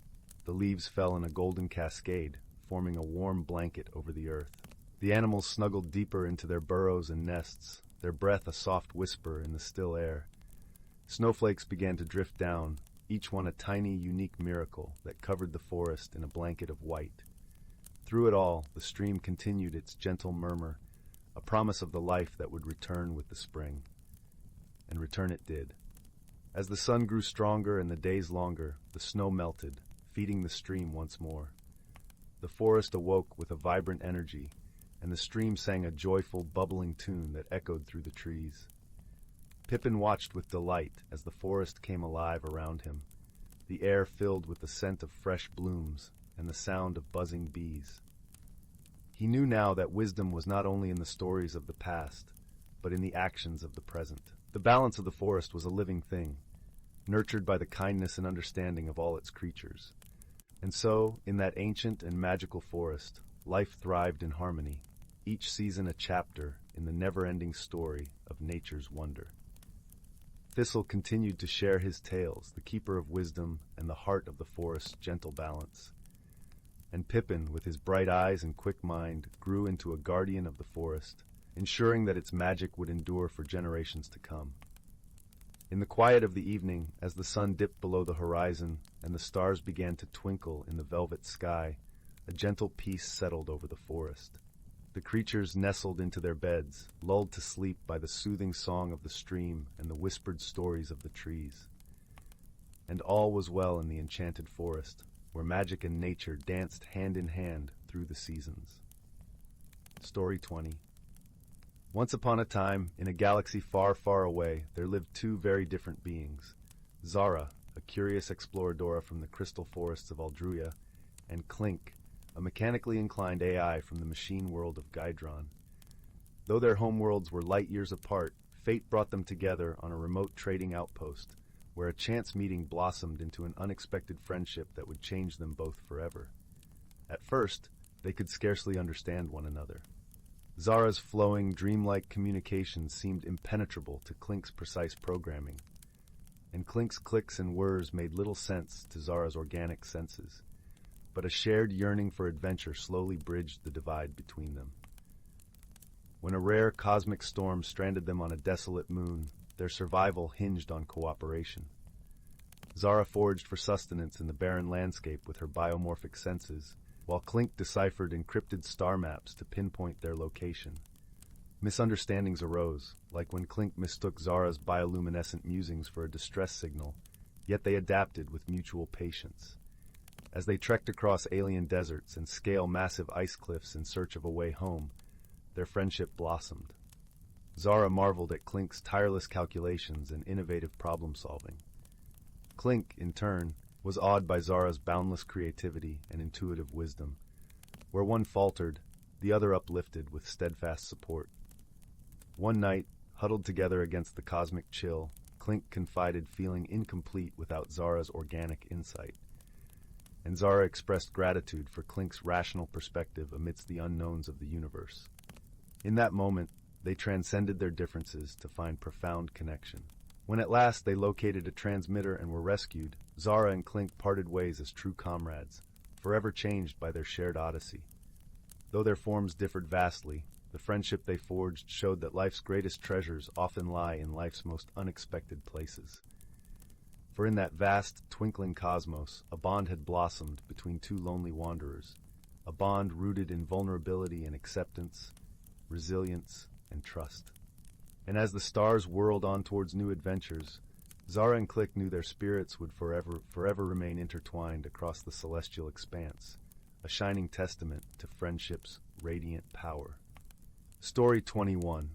The leaves fell in a golden cascade, forming a warm blanket over the earth. The animals snuggled deeper into their burrows and nests, their breath a soft whisper in the still air. Snowflakes began to drift down, each one a tiny, unique miracle that covered the forest in a blanket of white. Through it all, the stream continued its gentle murmur, a promise of the life that would return with the spring. And return it did. As the sun grew stronger and the days longer, the snow melted, feeding the stream once more. The forest awoke with a vibrant energy, and the stream sang a joyful, bubbling tune that echoed through the trees. Pippin watched with delight as the forest came alive around him, the air filled with the scent of fresh blooms and the sound of buzzing bees. He knew now that wisdom was not only in the stories of the past, but in the actions of the present. The balance of the forest was a living thing, nurtured by the kindness and understanding of all its creatures. And so, in that ancient and magical forest, life thrived in harmony, each season a chapter in the never-ending story of nature's wonder. Thistle continued to share his tales, the keeper of wisdom and the heart of the forest's gentle balance. And Pippin, with his bright eyes and quick mind, grew into a guardian of the forest, ensuring that its magic would endure for generations to come. In the quiet of the evening, as the sun dipped below the horizon and the stars began to twinkle in the velvet sky, a gentle peace settled over the forest. The creatures nestled into their beds, lulled to sleep by the soothing song of the stream and the whispered stories of the trees. And all was well in the enchanted forest, where magic and nature danced hand in hand through the seasons. Story 20. Once upon a time, in a galaxy far, far away, there lived two very different beings. Zara, a curious exploradora from the crystal forests of Aldruya, and Clink, a mechanically inclined AI from the machine world of Gaidron. Though their homeworlds were light years apart, fate brought them together on a remote trading outpost, where a chance meeting blossomed into an unexpected friendship that would change them both forever. At first, they could scarcely understand one another. Zara's flowing, dreamlike communication seemed impenetrable to Clink's precise programming, and Clink's clicks and whirs made little sense to Zara's organic senses. But a shared yearning for adventure slowly bridged the divide between them. When a rare cosmic storm stranded them on a desolate moon, their survival hinged on cooperation. Zara foraged for sustenance in the barren landscape with her biomorphic senses, while Clink deciphered encrypted star maps to pinpoint their location. Misunderstandings arose, like when Clink mistook Zara's bioluminescent musings for a distress signal, yet they adapted with mutual patience. As they trekked across alien deserts and scaled massive ice cliffs in search of a way home, their friendship blossomed. Zara marveled at Clink's tireless calculations and innovative problem-solving. Clink, in turn, was awed by Zara's boundless creativity and intuitive wisdom. Where one faltered, the other uplifted with steadfast support. One night, huddled together against the cosmic chill, Clink confided feeling incomplete without Zara's organic insight. And Zara expressed gratitude for Clink's rational perspective amidst the unknowns of the universe. In that moment, they transcended their differences to find profound connection. When at last they located a transmitter and were rescued, Zara and Clink parted ways as true comrades, forever changed by their shared odyssey. Though their forms differed vastly, the friendship they forged showed that life's greatest treasures often lie in life's most unexpected places. For in that vast, twinkling cosmos, a bond had blossomed between two lonely wanderers, a bond rooted in vulnerability and acceptance, resilience and trust. And as the stars whirled on towards new adventures, Zara and Click knew their spirits would forever remain intertwined across the celestial expanse, a shining testament to friendship's radiant power. Story 21.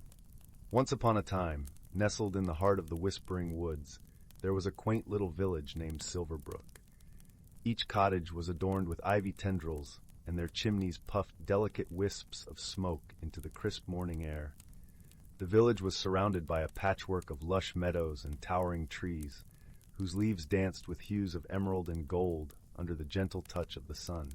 Once upon a time, nestled in the heart of the whispering woods, there was a quaint little village named Silverbrook. Each cottage was adorned with ivy tendrils, and their chimneys puffed delicate wisps of smoke into the crisp morning air. The village was surrounded by a patchwork of lush meadows and towering trees, whose leaves danced with hues of emerald and gold under the gentle touch of the sun.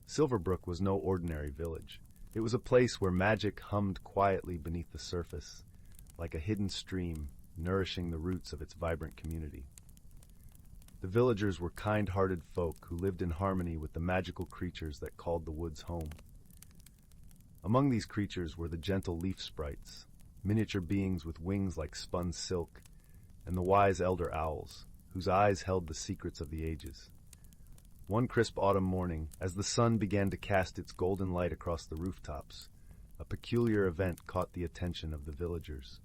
Silverbrook was no ordinary village. It was a place where magic hummed quietly beneath the surface, like a hidden stream nourishing the roots of its vibrant community. The villagers were kind-hearted folk who lived in harmony with the magical creatures that called the woods home. Among these creatures were the gentle leaf sprites, miniature beings with wings like spun silk, and the wise elder owls, whose eyes held the secrets of the ages. One crisp autumn morning, as the sun began to cast its golden light across the rooftops, a peculiar event caught the attention of the villagers.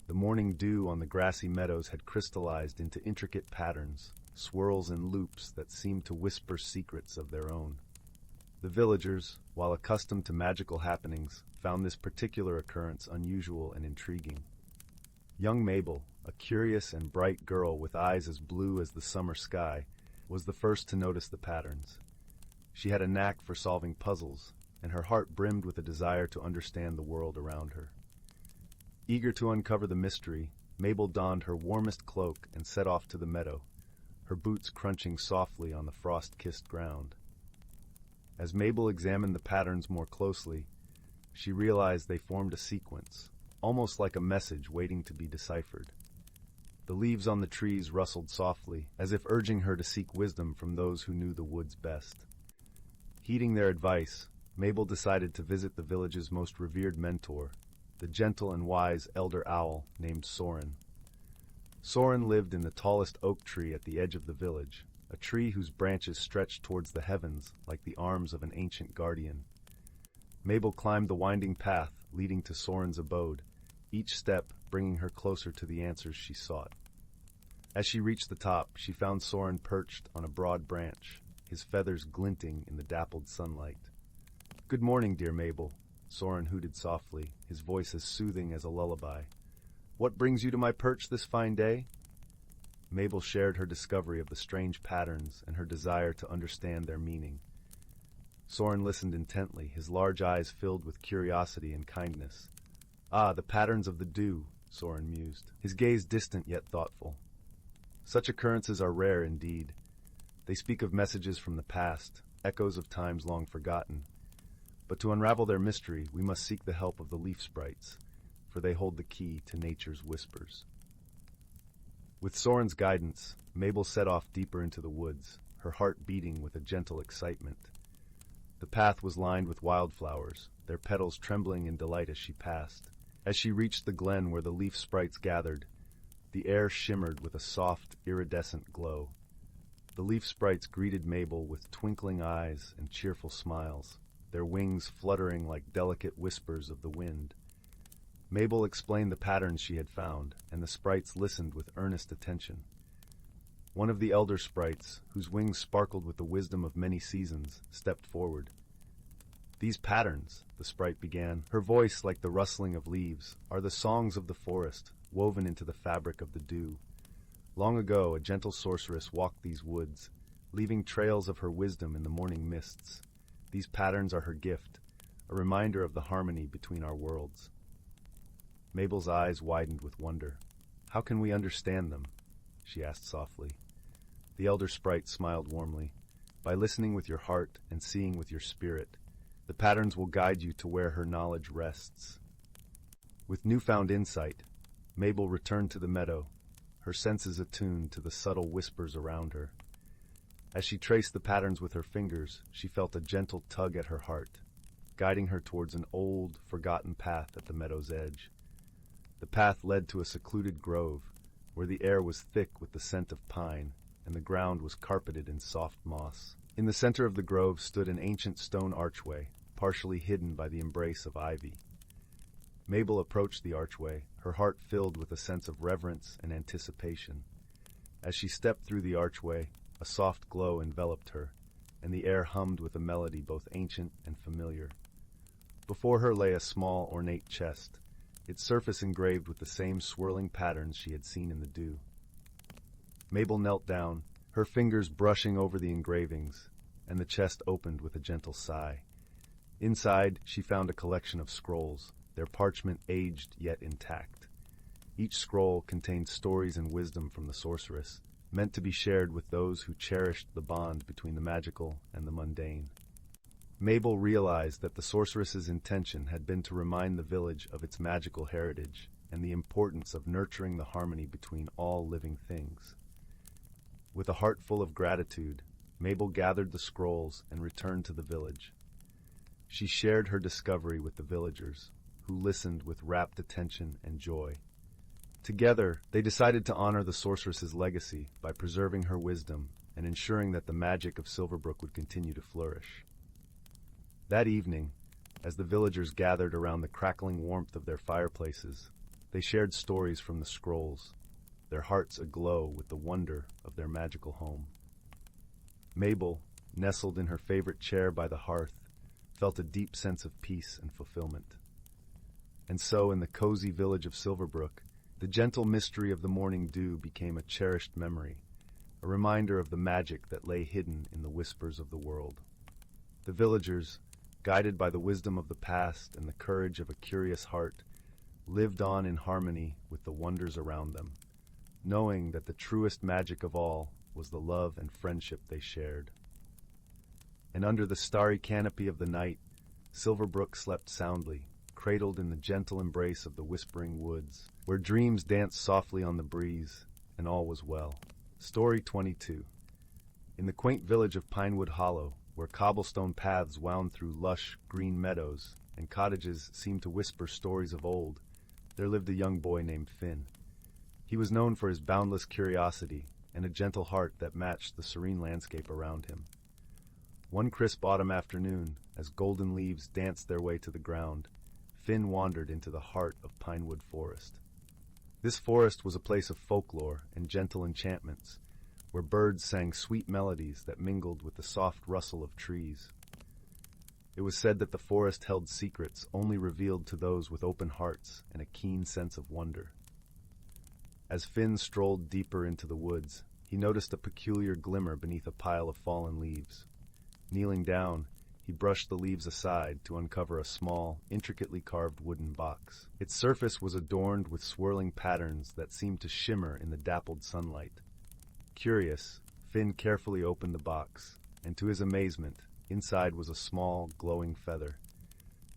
The morning dew on the grassy meadows had crystallized into intricate patterns, swirls and loops that seemed to whisper secrets of their own. The villagers, while accustomed to magical happenings, found this particular occurrence unusual and intriguing. Young Mabel, a curious and bright girl with eyes as blue as the summer sky, was the first to notice the patterns. She had a knack for solving puzzles, and her heart brimmed with a desire to understand the world around her. Eager to uncover the mystery, Mabel donned her warmest cloak and set off to the meadow, her boots crunching softly on the frost-kissed ground. As Mabel examined the patterns more closely, she realized they formed a sequence, almost like a message waiting to be deciphered. The leaves on the trees rustled softly, as if urging her to seek wisdom from those who knew the woods best. Heeding their advice, Mabel decided to visit the village's most revered mentor, the gentle and wise elder owl named Soren. Soren lived in the tallest oak tree at the edge of the village, a tree whose branches stretched towards the heavens like the arms of an ancient guardian. Mabel climbed the winding path leading to Soren's abode, each step bringing her closer to the answers she sought. As she reached the top, she found Soren perched on a broad branch, his feathers glinting in the dappled sunlight. "Good morning, dear Mabel," Soren hooted softly, his voice as soothing as a lullaby. "What brings you to my perch this fine day?" Mabel shared her discovery of the strange patterns and her desire to understand their meaning. Soren listened intently, his large eyes filled with curiosity and kindness. "Ah, the patterns of the dew," Soren mused, his gaze distant yet thoughtful. "Such occurrences are rare indeed. They speak of messages from the past, echoes of times long forgotten. But to unravel their mystery, we must seek the help of the leaf sprites, for they hold the key to nature's whispers. With Soren's guidance, Mabel set off deeper into the woods, her heart beating with a gentle excitement. The path was lined with wildflowers, their petals trembling in delight as she passed. As she reached the glen where the leaf sprites gathered, the air shimmered with a soft, iridescent glow. The leaf sprites greeted Mabel with twinkling eyes and cheerful smiles, their wings fluttering like delicate whispers of the wind. Mabel explained the patterns she had found, and the sprites listened with earnest attention. One of the elder sprites, whose wings sparkled with the wisdom of many seasons, stepped forward. "These patterns," the sprite began, her voice like the rustling of leaves, "are the songs of the forest, woven into the fabric of the dew. Long ago, a gentle sorceress walked these woods, leaving trails of her wisdom in the morning mists. These patterns are her gift, a reminder of the harmony between our worlds." Mabel's eyes widened with wonder. "How can we understand them?" she asked softly. The elder sprite smiled warmly. "By listening with your heart and seeing with your spirit, the patterns will guide you to where her knowledge rests." With newfound insight, Mabel returned to the meadow, her senses attuned to the subtle whispers around her. As she traced the patterns with her fingers, she felt a gentle tug at her heart, guiding her towards an old, forgotten path at the meadow's edge. The path led to a secluded grove, where the air was thick with the scent of pine, and the ground was carpeted in soft moss. In the center of the grove stood an ancient stone archway, partially hidden by the embrace of ivy. Mabel approached the archway, her heart filled with a sense of reverence and anticipation. As she stepped through the archway, a soft glow enveloped her, and the air hummed with a melody both ancient and familiar. Before her lay a small, ornate chest, its surface engraved with the same swirling patterns she had seen in the dew. Mabel knelt down, her fingers brushing over the engravings, and the chest opened with a gentle sigh. Inside, she found a collection of scrolls, their parchment aged yet intact. Each scroll contained stories and wisdom from the sorceress, meant to be shared with those who cherished the bond between the magical and the mundane. Mabel realized that the sorceress's intention had been to remind the village of its magical heritage and the importance of nurturing the harmony between all living things. With a heart full of gratitude, Mabel gathered the scrolls and returned to the village. She shared her discovery with the villagers, who listened with rapt attention and joy. Together, they decided to honor the sorceress's legacy by preserving her wisdom and ensuring that the magic of Silverbrook would continue to flourish. That evening, as the villagers gathered around the crackling warmth of their fireplaces, they shared stories from the scrolls, their hearts aglow with the wonder of their magical home. Mabel, nestled in her favorite chair by the hearth, felt a deep sense of peace and fulfillment. And so, in the cozy village of Silverbrook, the gentle mystery of the morning dew became a cherished memory, a reminder of the magic that lay hidden in the whispers of the world. The villagers, guided by the wisdom of the past and the courage of a curious heart, lived on in harmony with the wonders around them, knowing that the truest magic of all was the love and friendship they shared. And under the starry canopy of the night, Silverbrook slept soundly, cradled in the gentle embrace of the whispering woods, where dreams danced softly on the breeze, and all was well. Story 22. In the quaint village of Pinewood Hollow, where cobblestone paths wound through lush, green meadows, and cottages seemed to whisper stories of old, there lived a young boy named Finn. He was known for his boundless curiosity and a gentle heart that matched the serene landscape around him. One crisp autumn afternoon, as golden leaves danced their way to the ground, Finn wandered into the heart of Pinewood Forest. This forest was a place of folklore and gentle enchantments, where birds sang sweet melodies that mingled with the soft rustle of trees. It was said that the forest held secrets only revealed to those with open hearts and a keen sense of wonder. As Finn strolled deeper into the woods, he noticed a peculiar glimmer beneath a pile of fallen leaves. Kneeling down, he brushed the leaves aside to uncover a small, intricately carved wooden box. Its surface was adorned with swirling patterns that seemed to shimmer in the dappled sunlight. Curious, Finn carefully opened the box, and to his amazement, Inside was a small, glowing feather.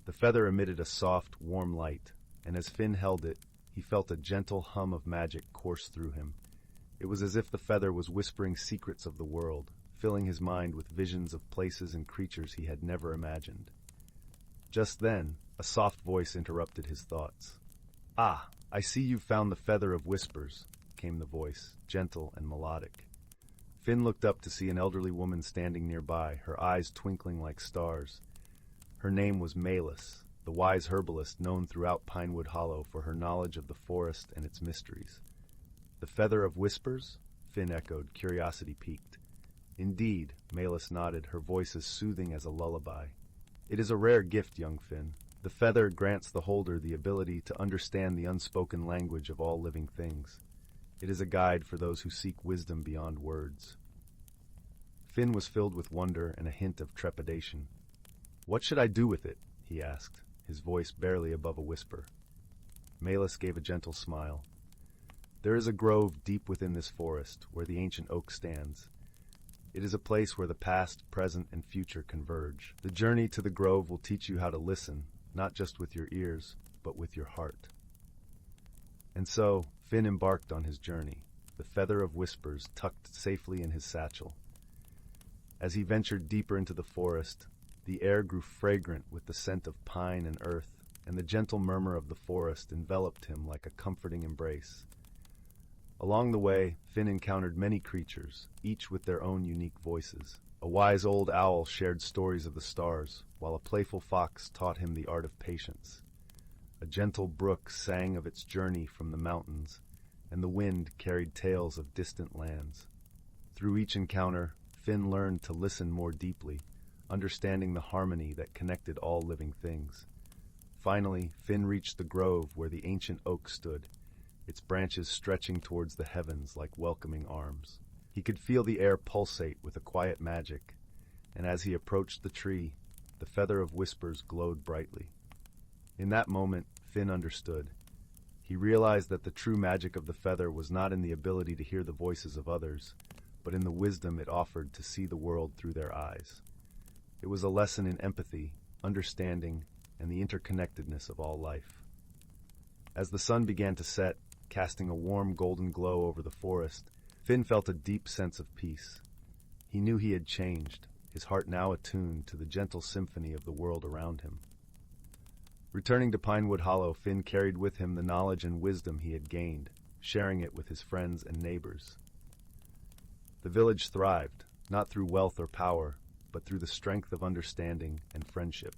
The feather emitted a soft, warm light, and as Finn held it, he felt a gentle hum of magic course through him. It was as if the feather was whispering secrets of the world, filling his mind with visions of places and creatures he had never imagined. Just then, a soft voice interrupted his thoughts. "Ah, I see you've found the feather of whispers," came the voice, gentle and melodic. Finn looked up to see an elderly woman standing nearby, her eyes twinkling like stars. Her name was Malus, the wise herbalist known throughout Pinewood Hollow for her knowledge of the forest and its mysteries. "The feather of whispers?" Finn echoed, curiosity piqued. "Indeed," Malus nodded, her voice as soothing as a lullaby. "It is a rare gift, young Finn. The feather grants the holder the ability to understand the unspoken language of all living things. It is a guide for those who seek wisdom beyond words." Finn was filled with wonder and a hint of trepidation. "What should I do with it?" he asked, his voice barely above a whisper. Malus gave a gentle smile. "There is a grove deep within this forest, where the ancient oak stands. It is a place where the past, present, and future converge. The journey to the grove will teach you how to listen, not just with your ears, but with your heart." And so, Finn embarked on his journey, the feather of whispers tucked safely in his satchel. As he ventured deeper into the forest, the air grew fragrant with the scent of pine and earth, and the gentle murmur of the forest enveloped him like a comforting embrace. Along the way, Finn encountered many creatures, each with their own unique voices. A wise old owl shared stories of the stars, while a playful fox taught him the art of patience. A gentle brook sang of its journey from the mountains, and the wind carried tales of distant lands. Through each encounter, Finn learned to listen more deeply, understanding the harmony that connected all living things. Finally, Finn reached the grove where the ancient oak stood, its branches stretching towards the heavens like welcoming arms. He could feel the air pulsate with a quiet magic, and as he approached the tree, the feather of whispers glowed brightly. In that moment, Finn understood. He realized that the true magic of the feather was not in the ability to hear the voices of others, but in the wisdom it offered to see the world through their eyes. It was a lesson in empathy, understanding, and the interconnectedness of all life. As the sun began to set, casting a warm golden glow over the forest, Finn felt a deep sense of peace. He knew he had changed, his heart now attuned to the gentle symphony of the world around him. Returning to Pinewood Hollow, Finn carried with him the knowledge and wisdom he had gained, sharing it with his friends and neighbors. The village thrived, not through wealth or power, but through the strength of understanding and friendship.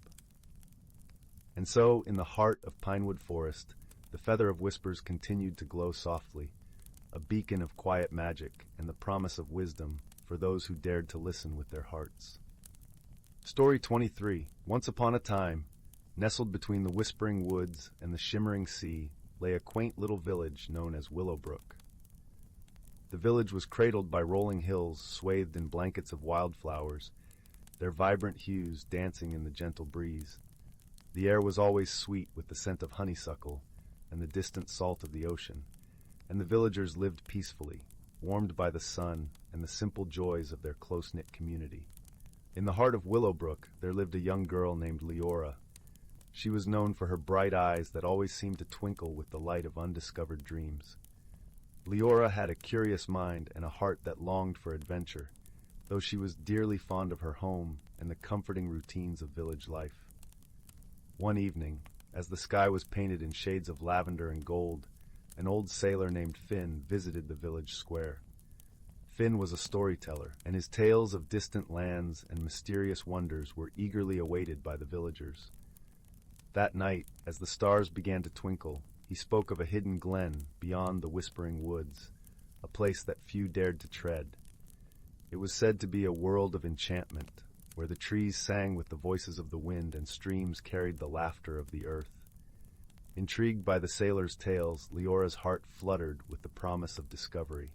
And so, in the heart of Pinewood Forest, the feather of whispers continued to glow softly, a beacon of quiet magic and the promise of wisdom for those who dared to listen with their hearts. Story 23. Once upon a time, nestled between the whispering woods and the shimmering sea, lay a quaint little village known as Willowbrook. The village was cradled by rolling hills swathed in blankets of wildflowers, their vibrant hues dancing in the gentle breeze. The air was always sweet with the scent of honeysuckle and the distant salt of the ocean, and the villagers lived peacefully, warmed by the sun and the simple joys of their close-knit community. In the heart of Willowbrook, there lived a young girl named Leora. She was known for her bright eyes that always seemed to twinkle with the light of undiscovered dreams. Leora had a curious mind and a heart that longed for adventure, though she was dearly fond of her home and the comforting routines of village life. One evening, as the sky was painted in shades of lavender and gold, an old sailor named Finn visited the village square. Finn was a storyteller, and his tales of distant lands and mysterious wonders were eagerly awaited by the villagers. That night, as the stars began to twinkle, he spoke of a hidden glen beyond the whispering woods, a place that few dared to tread. It was said to be a world of enchantment, where the trees sang with the voices of the wind and streams carried the laughter of the earth. Intrigued by the sailor's tales, Leora's heart fluttered with the promise of discovery.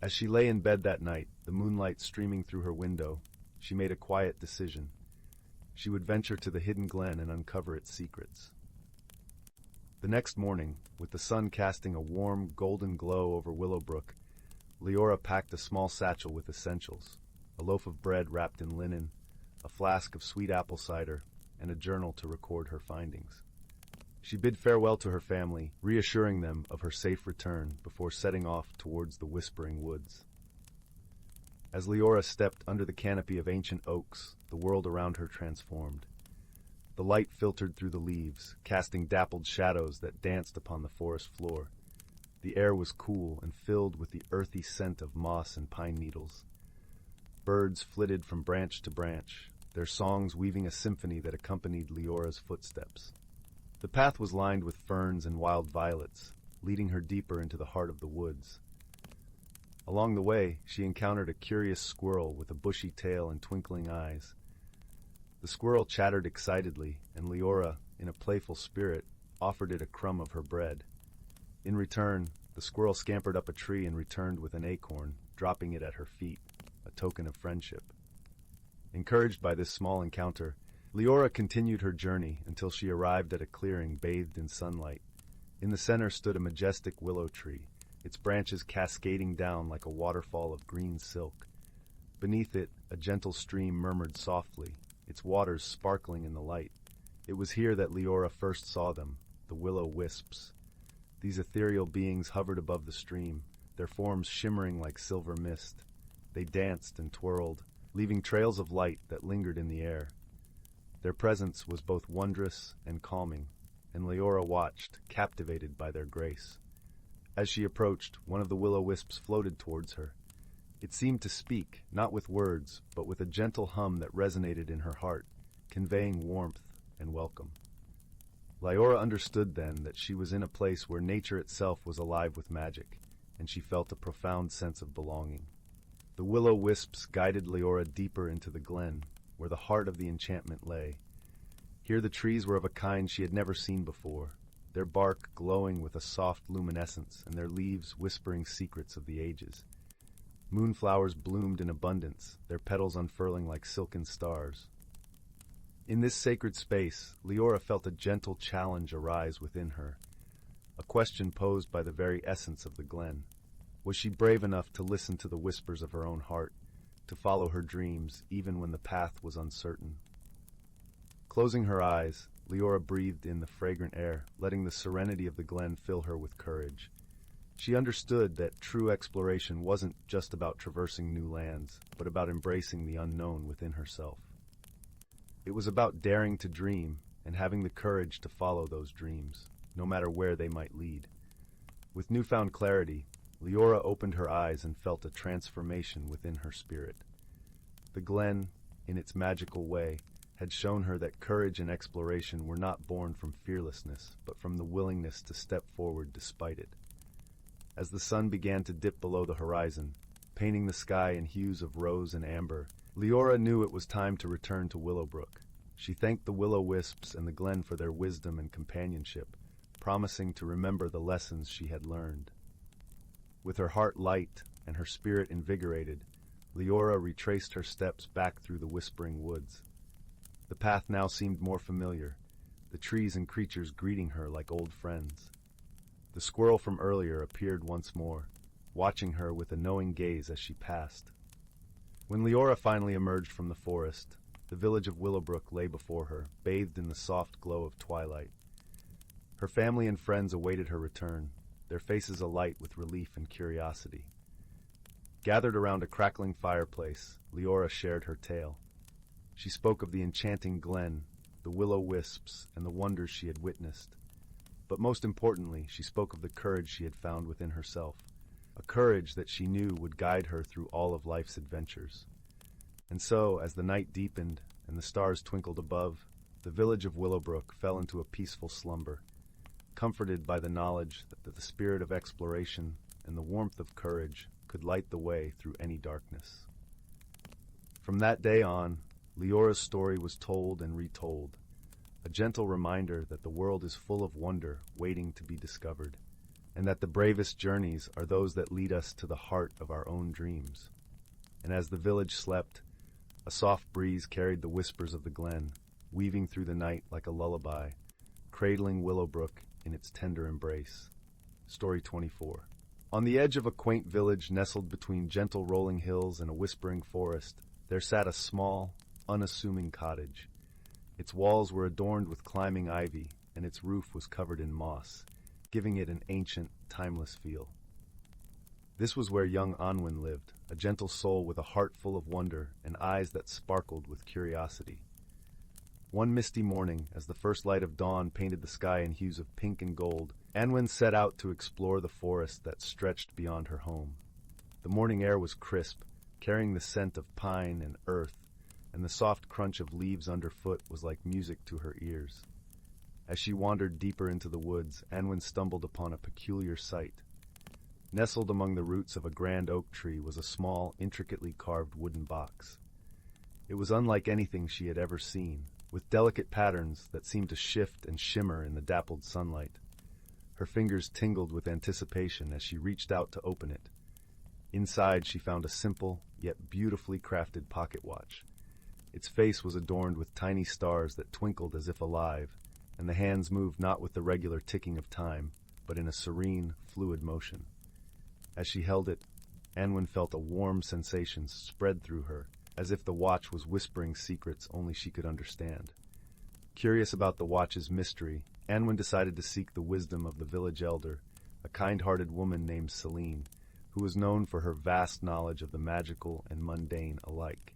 As she lay in bed that night, the moonlight streaming through her window, she made a quiet decision. She would venture to the hidden glen and uncover its secrets. The next morning, with the sun casting a warm, golden glow over Willowbrook, Leora packed a small satchel with essentials: a loaf of bread wrapped in linen, a flask of sweet apple cider, and a journal to record her findings. She bid farewell to her family, reassuring them of her safe return before setting off towards the whispering woods. As Leora stepped under the canopy of ancient oaks, the world around her transformed. The light filtered through the leaves, casting dappled shadows that danced upon the forest floor. The air was cool and filled with the earthy scent of moss and pine needles. Birds flitted from branch to branch, their songs weaving a symphony that accompanied Leora's footsteps. The path was lined with ferns and wild violets, leading her deeper into the heart of the woods. Along the way, she encountered a curious squirrel with a bushy tail and twinkling eyes. The squirrel chattered excitedly, and Leora, in a playful spirit, offered it a crumb of her bread. In return, the squirrel scampered up a tree and returned with an acorn, dropping it at her feet, a token of friendship. Encouraged by this small encounter, Leora continued her journey until she arrived at a clearing bathed in sunlight. In the center stood a majestic willow tree, its branches cascading down like a waterfall of green silk. Beneath it, a gentle stream murmured softly, its waters sparkling in the light. It was here that Leora first saw them, the will-o'-wisps. These ethereal beings hovered above the stream, their forms shimmering like silver mist. They danced and twirled, leaving trails of light that lingered in the air. Their presence was both wondrous and calming, and Leora watched, captivated by their grace. As she approached, one of the will-o'-wisps floated towards her. It seemed to speak, not with words, but with a gentle hum that resonated in her heart, conveying warmth and welcome. Leora understood then that she was in a place where nature itself was alive with magic, and she felt a profound sense of belonging. The will-o'-wisps guided Leora deeper into the glen, where the heart of the enchantment lay. Here the trees were of a kind she had never seen before, their bark glowing with a soft luminescence and their leaves whispering secrets of the ages. Moonflowers bloomed in abundance, their petals unfurling like silken stars. In this sacred space, Leora felt a gentle challenge arise within her, a question posed by the very essence of the glen. Was she brave enough to listen to the whispers of her own heart, to follow her dreams even when the path was uncertain? Closing her eyes, Leora breathed in the fragrant air, letting the serenity of the glen fill her with courage. She understood that true exploration wasn't just about traversing new lands, but about embracing the unknown within herself. It was about daring to dream and having the courage to follow those dreams, no matter where they might lead. With newfound clarity, Leora opened her eyes and felt a transformation within her spirit. The glen, in its magical way, had shown her that courage and exploration were not born from fearlessness, but from the willingness to step forward despite it. As the sun began to dip below the horizon, painting the sky in hues of rose and amber, Leora knew it was time to return to Willowbrook. She thanked the will-o'-wisps and the glen for their wisdom and companionship, promising to remember the lessons she had learned. With her heart light and her spirit invigorated, Leora retraced her steps back through the whispering woods. The path now seemed more familiar, the trees and creatures greeting her like old friends. The squirrel from earlier appeared once more, watching her with a knowing gaze as she passed. When Leora finally emerged from the forest, the village of Willowbrook lay before her, bathed in the soft glow of twilight. Her family and friends awaited her return, their faces alight with relief and curiosity. Gathered around a crackling fireplace, Leora shared her tale. She spoke of the enchanting glen, the will-o'-wisps, and the wonders she had witnessed. But most importantly, she spoke of the courage she had found within herself, a courage that she knew would guide her through all of life's adventures. And so, as the night deepened and the stars twinkled above, the village of Willowbrook fell into a peaceful slumber, comforted by the knowledge that the spirit of exploration and the warmth of courage could light the way through any darkness. From that day on, Leora's story was told and retold, a gentle reminder that the world is full of wonder waiting to be discovered, and that the bravest journeys are those that lead us to the heart of our own dreams. And as the village slept, a soft breeze carried the whispers of the glen, weaving through the night like a lullaby, cradling Willowbrook in its tender embrace. Story 24. On the edge of a quaint village nestled between gentle rolling hills and a whispering forest, there sat a small, unassuming cottage. Its walls were adorned with climbing ivy, and its roof was covered in moss, giving it an ancient, timeless feel. This was where young Anwen lived, a gentle soul with a heart full of wonder and eyes that sparkled with curiosity. One misty morning, as the first light of dawn painted the sky in hues of pink and gold, Anwen set out to explore the forest that stretched beyond her home. The morning air was crisp, carrying the scent of pine and earth, and the soft crunch of leaves underfoot was like music to her ears. As she wandered deeper into the woods, Anwen stumbled upon a peculiar sight. Nestled among the roots of a grand oak tree was a small, intricately carved wooden box. It was unlike anything she had ever seen, with delicate patterns that seemed to shift and shimmer in the dappled sunlight. Her fingers tingled with anticipation as she reached out to open it. Inside, she found a simple, yet beautifully crafted pocket watch. Its face was adorned with tiny stars that twinkled as if alive, and the hands moved not with the regular ticking of time, but in a serene, fluid motion. As she held it, Anwen felt a warm sensation spread through her, as if the watch was whispering secrets only she could understand. Curious about the watch's mystery, Anwen decided to seek the wisdom of the village elder, a kind-hearted woman named Celine, who was known for her vast knowledge of the magical and mundane alike.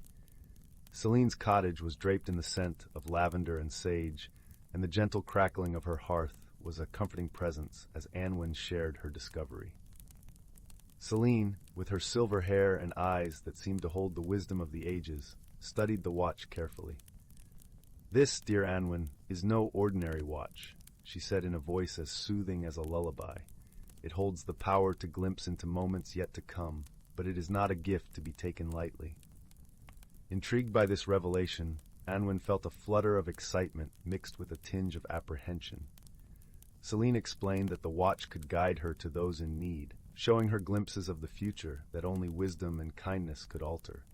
Celine's cottage was draped in the scent of lavender and sage, and the gentle crackling of her hearth was a comforting presence as Anwen shared her discovery. Celine, with her silver hair and eyes that seemed to hold the wisdom of the ages, studied the watch carefully. "This, dear Anwen, is no ordinary watch," she said in a voice as soothing as a lullaby. "It holds the power to glimpse into moments yet to come, but it is not a gift to be taken lightly." Intrigued by this revelation, Anwen felt a flutter of excitement mixed with a tinge of apprehension. Celine explained that the watch could guide her to those in need, showing her glimpses of the future that only wisdom and kindness could alter.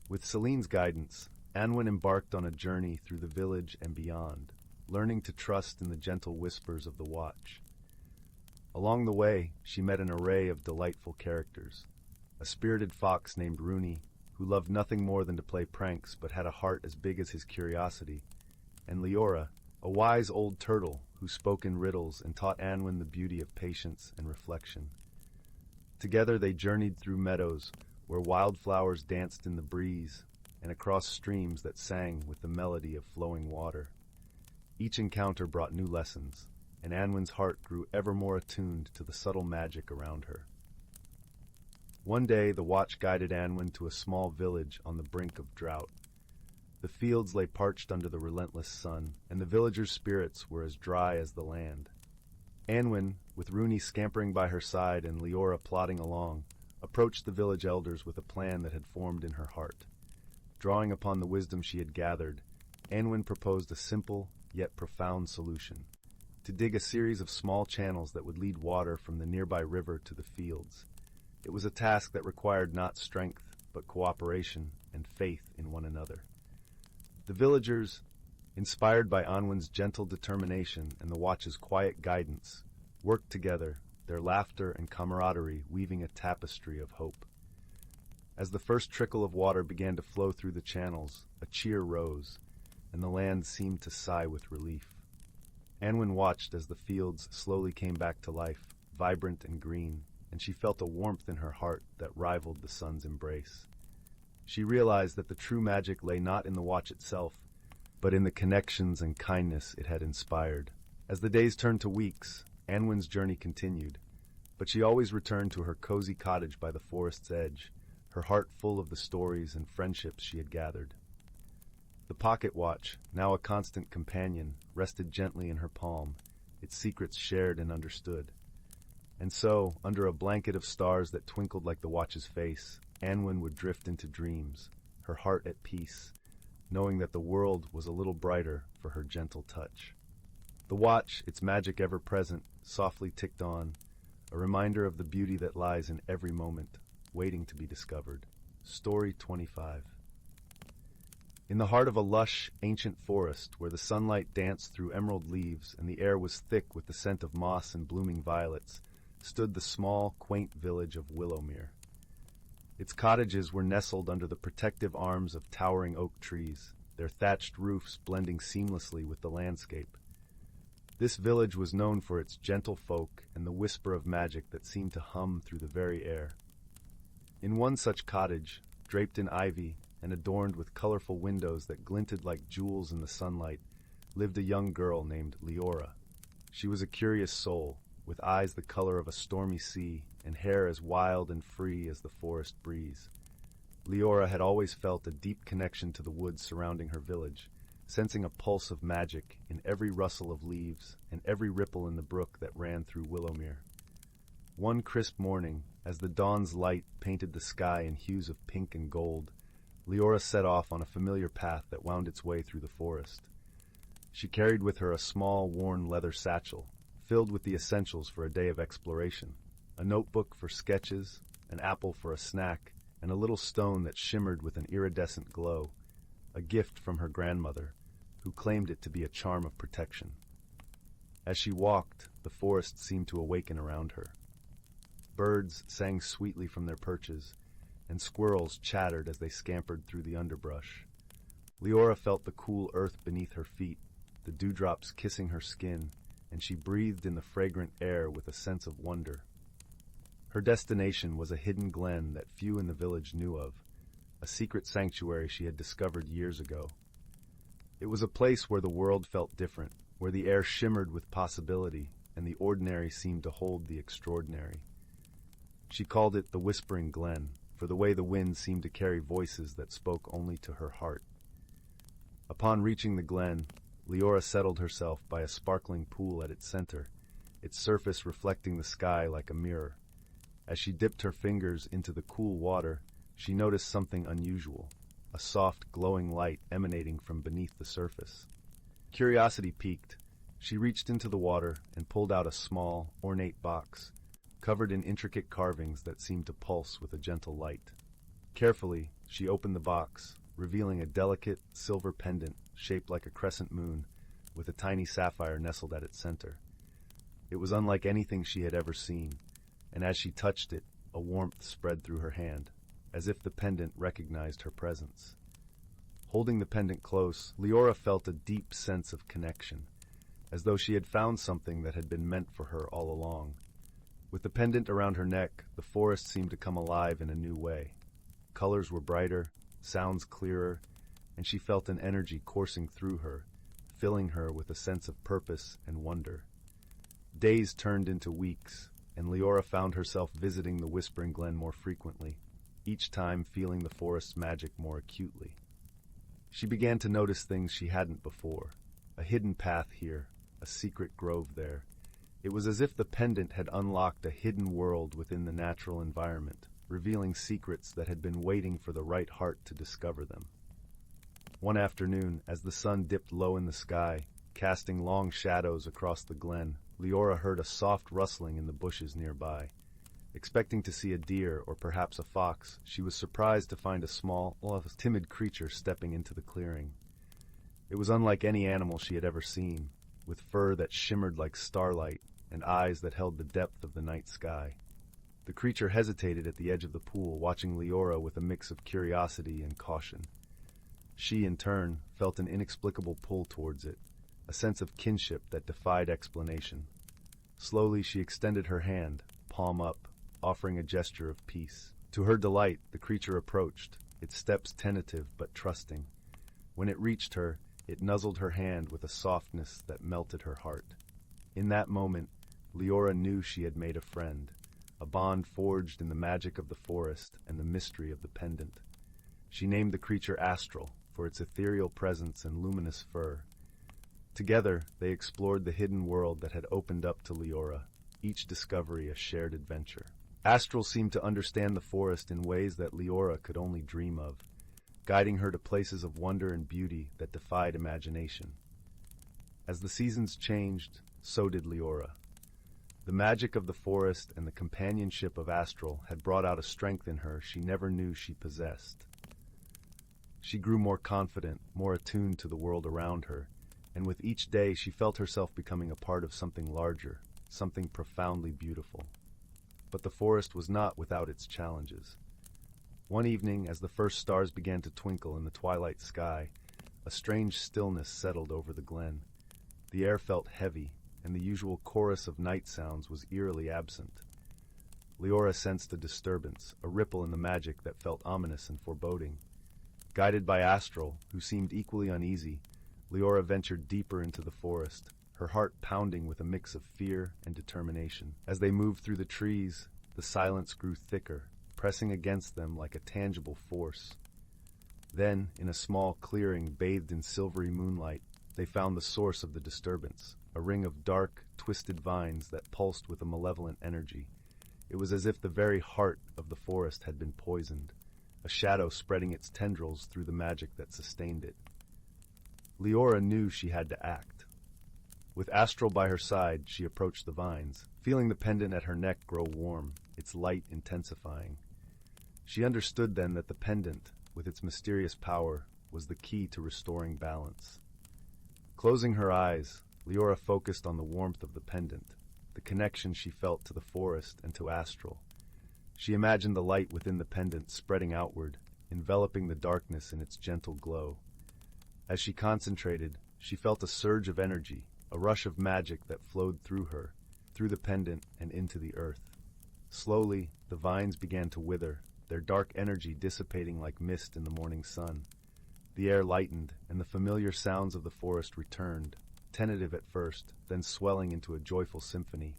With Celine's guidance, Anwen embarked on a journey through the village and beyond, learning to trust in the gentle whispers of the watch. Along the way, she met an array of delightful characters. A spirited fox named Rooney, who loved nothing more than to play pranks but had a heart as big as his curiosity, and Leora, a wise old turtle who spoke in riddles and taught Anwen the beauty of patience and reflection. Together they journeyed through meadows where wildflowers danced in the breeze and across streams that sang with the melody of flowing water. Each encounter brought new lessons, and Anwen's heart grew ever more attuned to the subtle magic around her. One day the watch guided Anwen to a small village on the brink of drought. The fields lay parched under the relentless sun, and the villagers' spirits were as dry as the land. Anwen, with Rooney scampering by her side and Leora plodding along, approached the village elders with a plan that had formed in her heart. Drawing upon the wisdom she had gathered, Anwen proposed a simple yet profound solution: to dig a series of small channels that would lead water from the nearby river to the fields. It was a task that required not strength, but cooperation and faith in one another. The villagers, inspired by Anwen's gentle determination and the watch's quiet guidance, worked together, their laughter and camaraderie weaving a tapestry of hope. As the first trickle of water began to flow through the channels, a cheer rose, and the land seemed to sigh with relief. Anwen watched as the fields slowly came back to life, vibrant and green, and she felt a warmth in her heart that rivaled the sun's embrace. She realized that the true magic lay not in the watch itself, but in the connections and kindness it had inspired. As the days turned to weeks, Anwen's journey continued, but she always returned to her cozy cottage by the forest's edge, her heart full of the stories and friendships she had gathered. The pocket watch, now a constant companion, rested gently in her palm, its secrets shared and understood. And so, under a blanket of stars that twinkled like the watch's face, Anwen would drift into dreams, her heart at peace, knowing that the world was a little brighter for her gentle touch. The watch, its magic ever present, softly ticked on, a reminder of the beauty that lies in every moment, waiting to be discovered. Story 25. In the heart of a lush, ancient forest, where the sunlight danced through emerald leaves and the air was thick with the scent of moss and blooming violets, stood the small, quaint village of Willowmere. Its cottages were nestled under the protective arms of towering oak trees, their thatched roofs blending seamlessly with the landscape. This village was known for its gentle folk and the whisper of magic that seemed to hum through the very air. In one such cottage, draped in ivy and adorned with colorful windows that glinted like jewels in the sunlight, lived a young girl named Leora. She was a curious soul, with eyes the color of a stormy sea and hair as wild and free as the forest breeze. Leora had always felt a deep connection to the woods surrounding her village, sensing a pulse of magic in every rustle of leaves and every ripple in the brook that ran through Willowmere. One crisp morning, as the dawn's light painted the sky in hues of pink and gold, Leora set off on a familiar path that wound its way through the forest. She carried with her a small, worn leather satchel, filled with the essentials for a day of exploration: a notebook for sketches, an apple for a snack, and a little stone that shimmered with an iridescent glow, a gift from her grandmother, who claimed it to be a charm of protection. As she walked, the forest seemed to awaken around her. Birds sang sweetly from their perches, and squirrels chattered as they scampered through the underbrush. Leora felt the cool earth beneath her feet, the dewdrops kissing her skin, and she breathed in the fragrant air with a sense of wonder. Her destination was a hidden glen that few in the village knew of, a secret sanctuary she had discovered years ago. It was a place where the world felt different, where the air shimmered with possibility, and the ordinary seemed to hold the extraordinary. She called it the Whispering Glen, for the way the wind seemed to carry voices that spoke only to her heart. Upon reaching the glen, Leora settled herself by a sparkling pool at its center, its surface reflecting the sky like a mirror. As she dipped her fingers into the cool water, she noticed something unusual, a soft, glowing light emanating from beneath the surface. Curiosity piqued. She reached into the water and pulled out a small, ornate box, covered in intricate carvings that seemed to pulse with a gentle light. Carefully, she opened the box, revealing a delicate, silver pendant shaped like a crescent moon, with a tiny sapphire nestled at its center. It was unlike anything she had ever seen, and as she touched it, a warmth spread through her hand, as if the pendant recognized her presence. Holding the pendant close, Leora felt a deep sense of connection, as though she had found something that had been meant for her all along. With the pendant around her neck, the forest seemed to come alive in a new way. Colors were brighter, sounds clearer, and she felt an energy coursing through her, filling her with a sense of purpose and wonder. Days turned into weeks, and Leora found herself visiting the Whispering Glen more frequently, each time feeling the forest's magic more acutely. She began to notice things she hadn't before: a hidden path here, a secret grove there. It was as if the pendant had unlocked a hidden world within the natural environment, revealing secrets that had been waiting for the right heart to discover them. One afternoon, as the sun dipped low in the sky, casting long shadows across the glen, Leora heard a soft rustling in the bushes nearby. Expecting to see a deer or perhaps a fox, she was surprised to find a small, timid creature stepping into the clearing. It was unlike any animal she had ever seen, with fur that shimmered like starlight and eyes that held the depth of the night sky. The creature hesitated at the edge of the pool, watching Leora with a mix of curiosity and caution. She, in turn, felt an inexplicable pull towards it, a sense of kinship that defied explanation. Slowly she extended her hand, palm up, offering a gesture of peace. To her delight, the creature approached, its steps tentative but trusting. When it reached her, it nuzzled her hand with a softness that melted her heart. In that moment, Leora knew she had made a friend, a bond forged in the magic of the forest and the mystery of the pendant. She named the creature Astral, for its ethereal presence and luminous fur. Together, they explored the hidden world that had opened up to Leora, each discovery a shared adventure. Astral seemed to understand the forest in ways that Leora could only dream of, guiding her to places of wonder and beauty that defied imagination. As the seasons changed, so did Leora. The magic of the forest and the companionship of Astral had brought out a strength in her she never knew she possessed. She grew more confident, more attuned to the world around her, and with each day she felt herself becoming a part of something larger, something profoundly beautiful. But the forest was not without its challenges. One evening, as the first stars began to twinkle in the twilight sky, a strange stillness settled over the glen. The air felt heavy, and the usual chorus of night sounds was eerily absent. Leora sensed a disturbance, a ripple in the magic that felt ominous and foreboding. Guided by Astral, who seemed equally uneasy, Leora ventured deeper into the forest, her heart pounding with a mix of fear and determination. As they moved through the trees, the silence grew thicker, pressing against them like a tangible force. Then, in a small clearing bathed in silvery moonlight, they found the source of the disturbance, a ring of dark, twisted vines that pulsed with a malevolent energy. It was as if the very heart of the forest had been poisoned, a shadow spreading its tendrils through the magic that sustained it. Leora knew she had to act. With Astral by her side, she approached the vines, feeling the pendant at her neck grow warm, its light intensifying. She understood then that the pendant, with its mysterious power, was the key to restoring balance. Closing her eyes, Leora focused on the warmth of the pendant, the connection she felt to the forest and to Astral. She imagined the light within the pendant spreading outward, enveloping the darkness in its gentle glow. As she concentrated, she felt a surge of energy, a rush of magic that flowed through her, through the pendant and into the earth. Slowly, the vines began to wither, their dark energy dissipating like mist in the morning sun. The air lightened, and the familiar sounds of the forest returned, tentative at first, then swelling into a joyful symphony.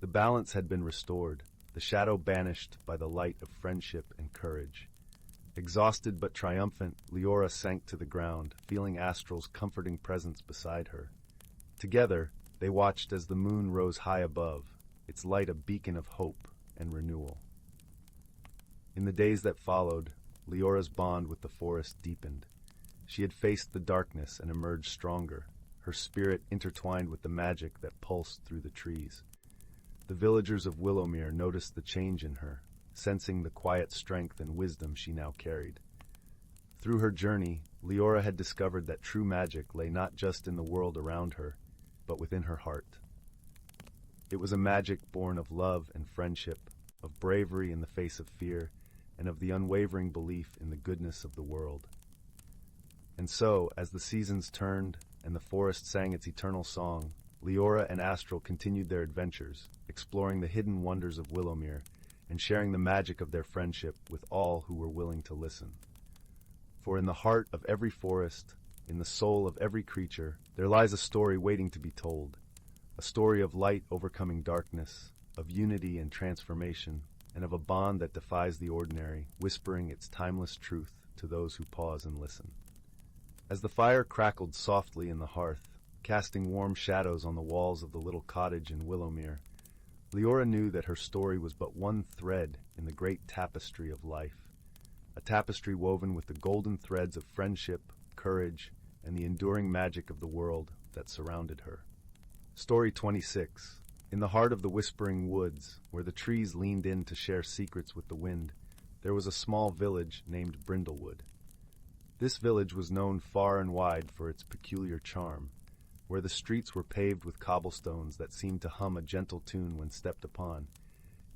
The balance had been restored, the shadow banished by the light of friendship and courage. Exhausted but triumphant, Leora sank to the ground, feeling Astral's comforting presence beside her. Together, they watched as the moon rose high above, its light a beacon of hope and renewal. In the days that followed, Leora's bond with the forest deepened. She had faced the darkness and emerged stronger, her spirit intertwined with the magic that pulsed through the trees. The villagers of Willowmere noticed the change in her, sensing the quiet strength and wisdom she now carried. Through her journey, Leora had discovered that true magic lay not just in the world around her, but within her heart. It was a magic born of love and friendship, of bravery in the face of fear, and of the unwavering belief in the goodness of the world. And so, as the seasons turned and the forest sang its eternal song, Leora and Astral continued their adventures, exploring the hidden wonders of Willowmere and sharing the magic of their friendship with all who were willing to listen. For in the heart of every forest, in the soul of every creature, there lies a story waiting to be told, a story of light overcoming darkness, of unity and transformation, and of a bond that defies the ordinary, whispering its timeless truth to those who pause and listen. As the fire crackled softly in the hearth, casting warm shadows on the walls of the little cottage in Willowmere, Leora knew that her story was but one thread in the great tapestry of life, a tapestry woven with the golden threads of friendship, courage, and the enduring magic of the world that surrounded her. Story 26. In the heart of the whispering woods, where the trees leaned in to share secrets with the wind, there was a small village named Brindlewood. This village was known far and wide for its peculiar charm, where the streets were paved with cobblestones that seemed to hum a gentle tune when stepped upon,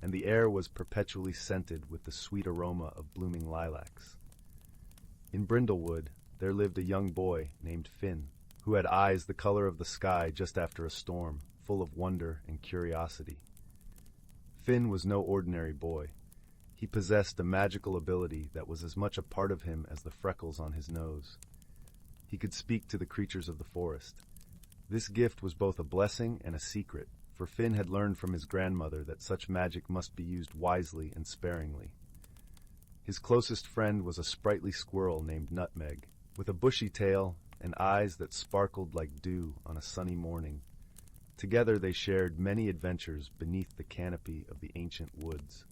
and the air was perpetually scented with the sweet aroma of blooming lilacs. In Brindlewood, there lived a young boy named Finn, who had eyes the color of the sky just after a storm, full of wonder and curiosity. Finn was no ordinary boy. He possessed a magical ability that was as much a part of him as the freckles on his nose. He could speak to the creatures of the forest. This gift was both a blessing and a secret, for Finn had learned from his grandmother that such magic must be used wisely and sparingly. His closest friend was a sprightly squirrel named Nutmeg, with a bushy tail and eyes that sparkled like dew on a sunny morning. Together they shared many adventures beneath the canopy of the ancient woods.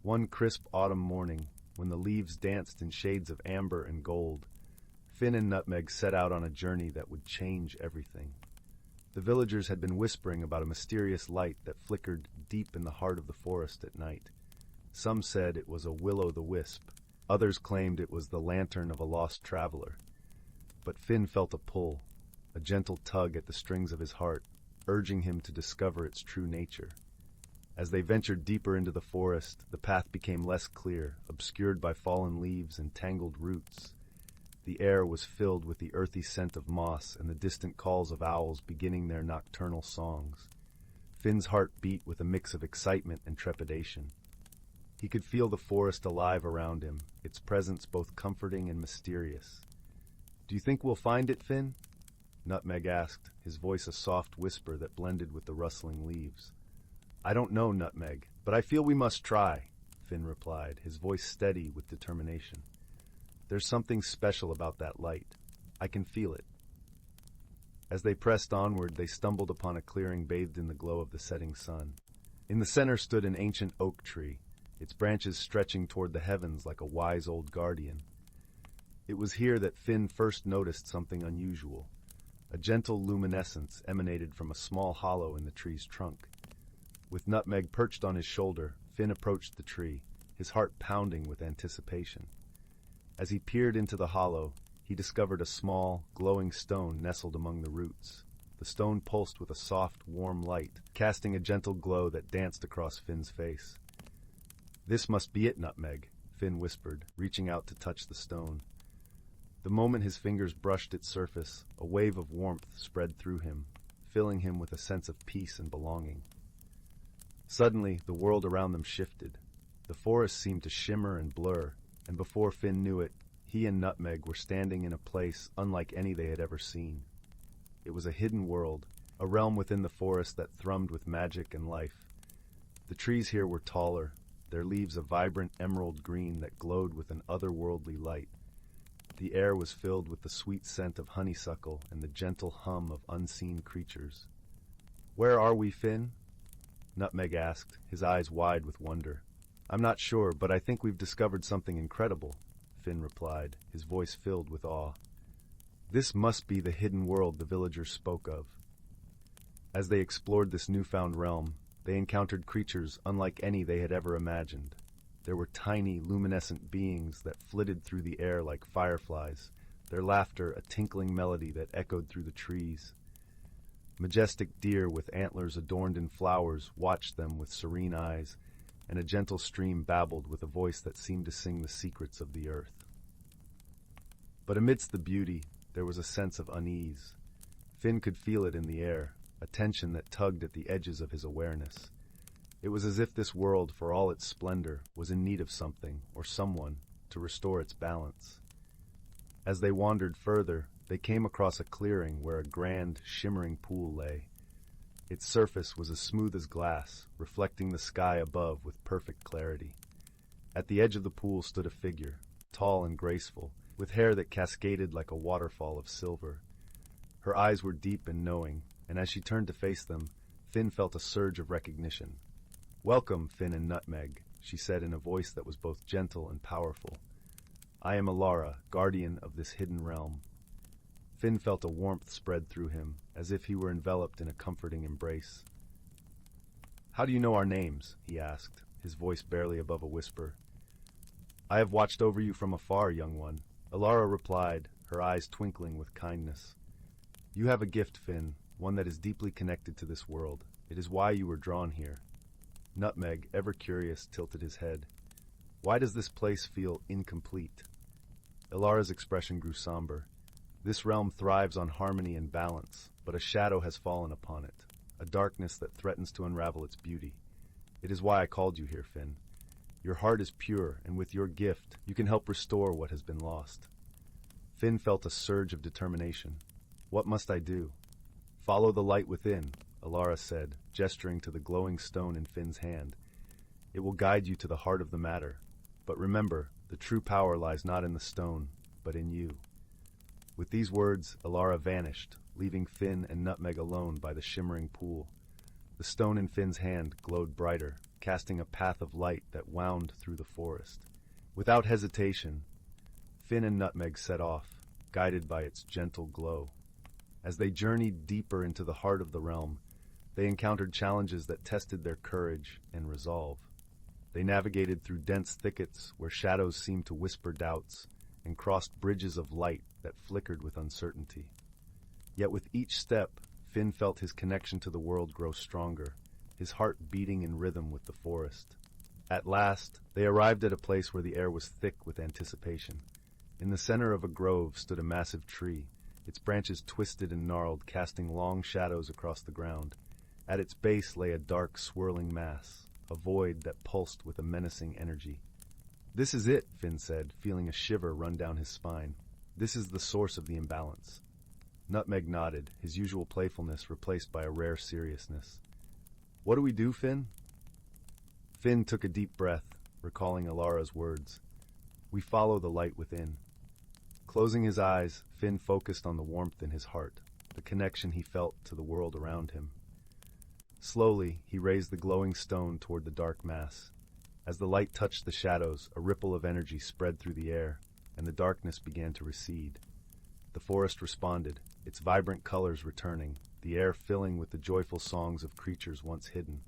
One crisp autumn morning, when the leaves danced in shades of amber and gold, Finn and Nutmeg set out on a journey that would change everything. The villagers had been whispering about a mysterious light that flickered deep in the heart of the forest at night. Some said it was a will-o'-the-wisp. Others claimed it was the lantern of a lost traveler. But Finn felt a pull, a gentle tug at the strings of his heart, urging him to discover its true nature. As they ventured deeper into the forest, the path became less clear, obscured by fallen leaves and tangled roots. The air was filled with the earthy scent of moss and the distant calls of owls beginning their nocturnal songs. Finn's heart beat with a mix of excitement and trepidation. He could feel the forest alive around him, its presence both comforting and mysterious. "Do you think we'll find it, Finn?" Nutmeg asked, his voice a soft whisper that blended with the rustling leaves. "I don't know, Nutmeg, but I feel we must try," Finn replied, his voice steady with determination. "There's something special about that light. I can feel it." As they pressed onward, they stumbled upon a clearing bathed in the glow of the setting sun. In the center stood an ancient oak tree, its branches stretching toward the heavens like a wise old guardian. It was here that Finn first noticed something unusual. A gentle luminescence emanated from a small hollow in the tree's trunk. With Nutmeg perched on his shoulder, Finn approached the tree, his heart pounding with anticipation. As he peered into the hollow, he discovered a small, glowing stone nestled among the roots. The stone pulsed with a soft, warm light, casting a gentle glow that danced across Finn's face. "This must be it, Nutmeg," Finn whispered, reaching out to touch the stone. The moment his fingers brushed its surface, a wave of warmth spread through him, filling him with a sense of peace and belonging. Suddenly, the world around them shifted. The forest seemed to shimmer and blur, and before Finn knew it, he and Nutmeg were standing in a place unlike any they had ever seen. It was a hidden world, a realm within the forest that thrummed with magic and life. The trees here were taller, their leaves a vibrant emerald green that glowed with an otherworldly light. The air was filled with the sweet scent of honeysuckle and the gentle hum of unseen creatures. "Where are we, Finn?" Nutmeg asked, his eyes wide with wonder. "I'm not sure, but I think we've discovered something incredible," Finn replied, his voice filled with awe. This must be the hidden world the villagers spoke of. As they explored this newfound realm, they encountered creatures unlike any they had ever imagined. There were tiny, luminescent beings that flitted through the air like fireflies, their laughter a tinkling melody that echoed through the trees. Majestic deer with antlers adorned in flowers watched them with serene eyes, and a gentle stream babbled with a voice that seemed to sing the secrets of the earth. But amidst the beauty, there was a sense of unease. Finn could feel it in the air, a tension that tugged at the edges of his awareness. It was as if this world, for all its splendor, was in need of something, or someone, to restore its balance. As they wandered further, they came across a clearing where a grand, shimmering pool lay. Its surface was as smooth as glass, reflecting the sky above with perfect clarity. At the edge of the pool stood a figure, tall and graceful, with hair that cascaded like a waterfall of silver. Her eyes were deep and knowing, and as she turned to face them, Finn felt a surge of recognition. "Welcome, Finn and Nutmeg," she said in a voice that was both gentle and powerful. "I am Alara, guardian of this hidden realm." Finn felt a warmth spread through him, as if he were enveloped in a comforting embrace. "How do you know our names?" he asked, his voice barely above a whisper. "I have watched over you from afar, young one," Alara replied, her eyes twinkling with kindness. "You have a gift, Finn, one that is deeply connected to this world. It is why you were drawn here." Nutmeg, ever curious, tilted his head. "Why does this place feel incomplete?" Alara's expression grew somber. "This realm thrives on harmony and balance, but a shadow has fallen upon it, a darkness that threatens to unravel its beauty. It is why I called you here, Finn. Your heart is pure, and with your gift, you can help restore what has been lost." Finn felt a surge of determination. "What must I do?" "Follow the light within," Alara said, gesturing to the glowing stone in Finn's hand. "It will guide you to the heart of the matter. But remember, the true power lies not in the stone, but in you." With these words, Alara vanished, leaving Finn and Nutmeg alone by the shimmering pool. The stone in Finn's hand glowed brighter, casting a path of light that wound through the forest. Without hesitation, Finn and Nutmeg set off, guided by its gentle glow. As they journeyed deeper into the heart of the realm, they encountered challenges that tested their courage and resolve. They navigated through dense thickets where shadows seemed to whisper doubts, and crossed bridges of light that flickered with uncertainty. Yet with each step, Finn felt his connection to the world grow stronger, his heart beating in rhythm with the forest. At last, they arrived at a place where the air was thick with anticipation. In the center of a grove stood a massive tree, its branches twisted and gnarled, casting long shadows across the ground. At its base lay a dark, swirling mass, a void that pulsed with a menacing energy. "This is it," Finn said, feeling a shiver run down his spine. "This is the source of the imbalance." Nutmeg nodded, his usual playfulness replaced by a rare seriousness. "What do we do, Finn?" Finn took a deep breath, recalling Alara's words. "We follow the light within." Closing his eyes, Finn focused on the warmth in his heart, the connection he felt to the world around him. Slowly, he raised the glowing stone toward the dark mass. As the light touched the shadows, a ripple of energy spread through the air, and the darkness began to recede. The forest responded, its vibrant colors returning, the air filling with the joyful songs of creatures once hidden.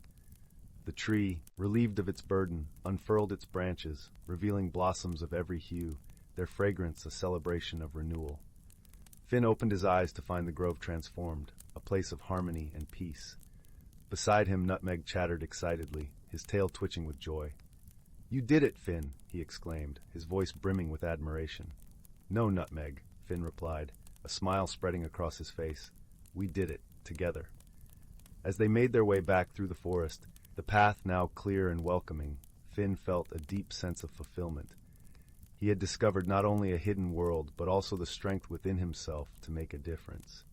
The tree, relieved of its burden, unfurled its branches, revealing blossoms of every hue, their fragrance a celebration of renewal. Finn opened his eyes to find the grove transformed, a place of harmony and peace. Beside him, Nutmeg chattered excitedly, his tail twitching with joy. "You did it, Finn!" he exclaimed, his voice brimming with admiration. "No, Nutmeg," Finn replied, a smile spreading across his face. "We did it, together." As they made their way back through the forest, the path now clear and welcoming, Finn felt a deep sense of fulfillment. He had discovered not only a hidden world, but also the strength within himself to make a difference.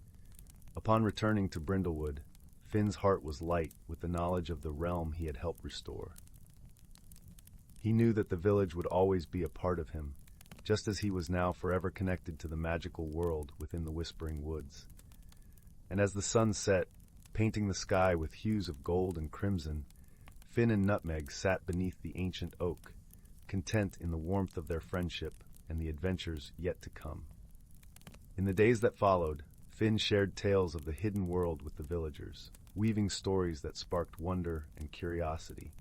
Upon returning to Brindlewood, Finn's heart was light with the knowledge of the realm he had helped restore. He knew that the village would always be a part of him, just as he was now forever connected to the magical world within the Whispering Woods. And as the sun set, painting the sky with hues of gold and crimson, Finn and Nutmeg sat beneath the ancient oak, content in the warmth of their friendship and the adventures yet to come. In the days that followed, Finn shared tales of the hidden world with the villagers, weaving stories that sparked wonder and curiosity.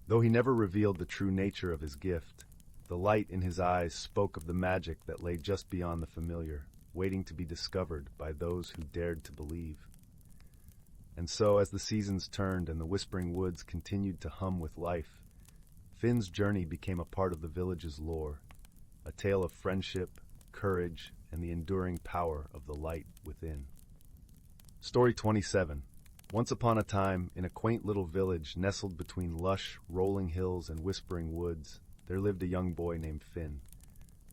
Though he never revealed the true nature of his gift, the light in his eyes spoke of the magic that lay just beyond the familiar, waiting to be discovered by those who dared to believe. And so, as the seasons turned and the Whispering Woods continued to hum with life, Finn's journey became a part of the village's lore, a tale of friendship, courage, and the enduring power of the light within. Story 27. Once upon a time, in a quaint little village nestled between lush, rolling hills and whispering woods, there lived a young boy named Finn.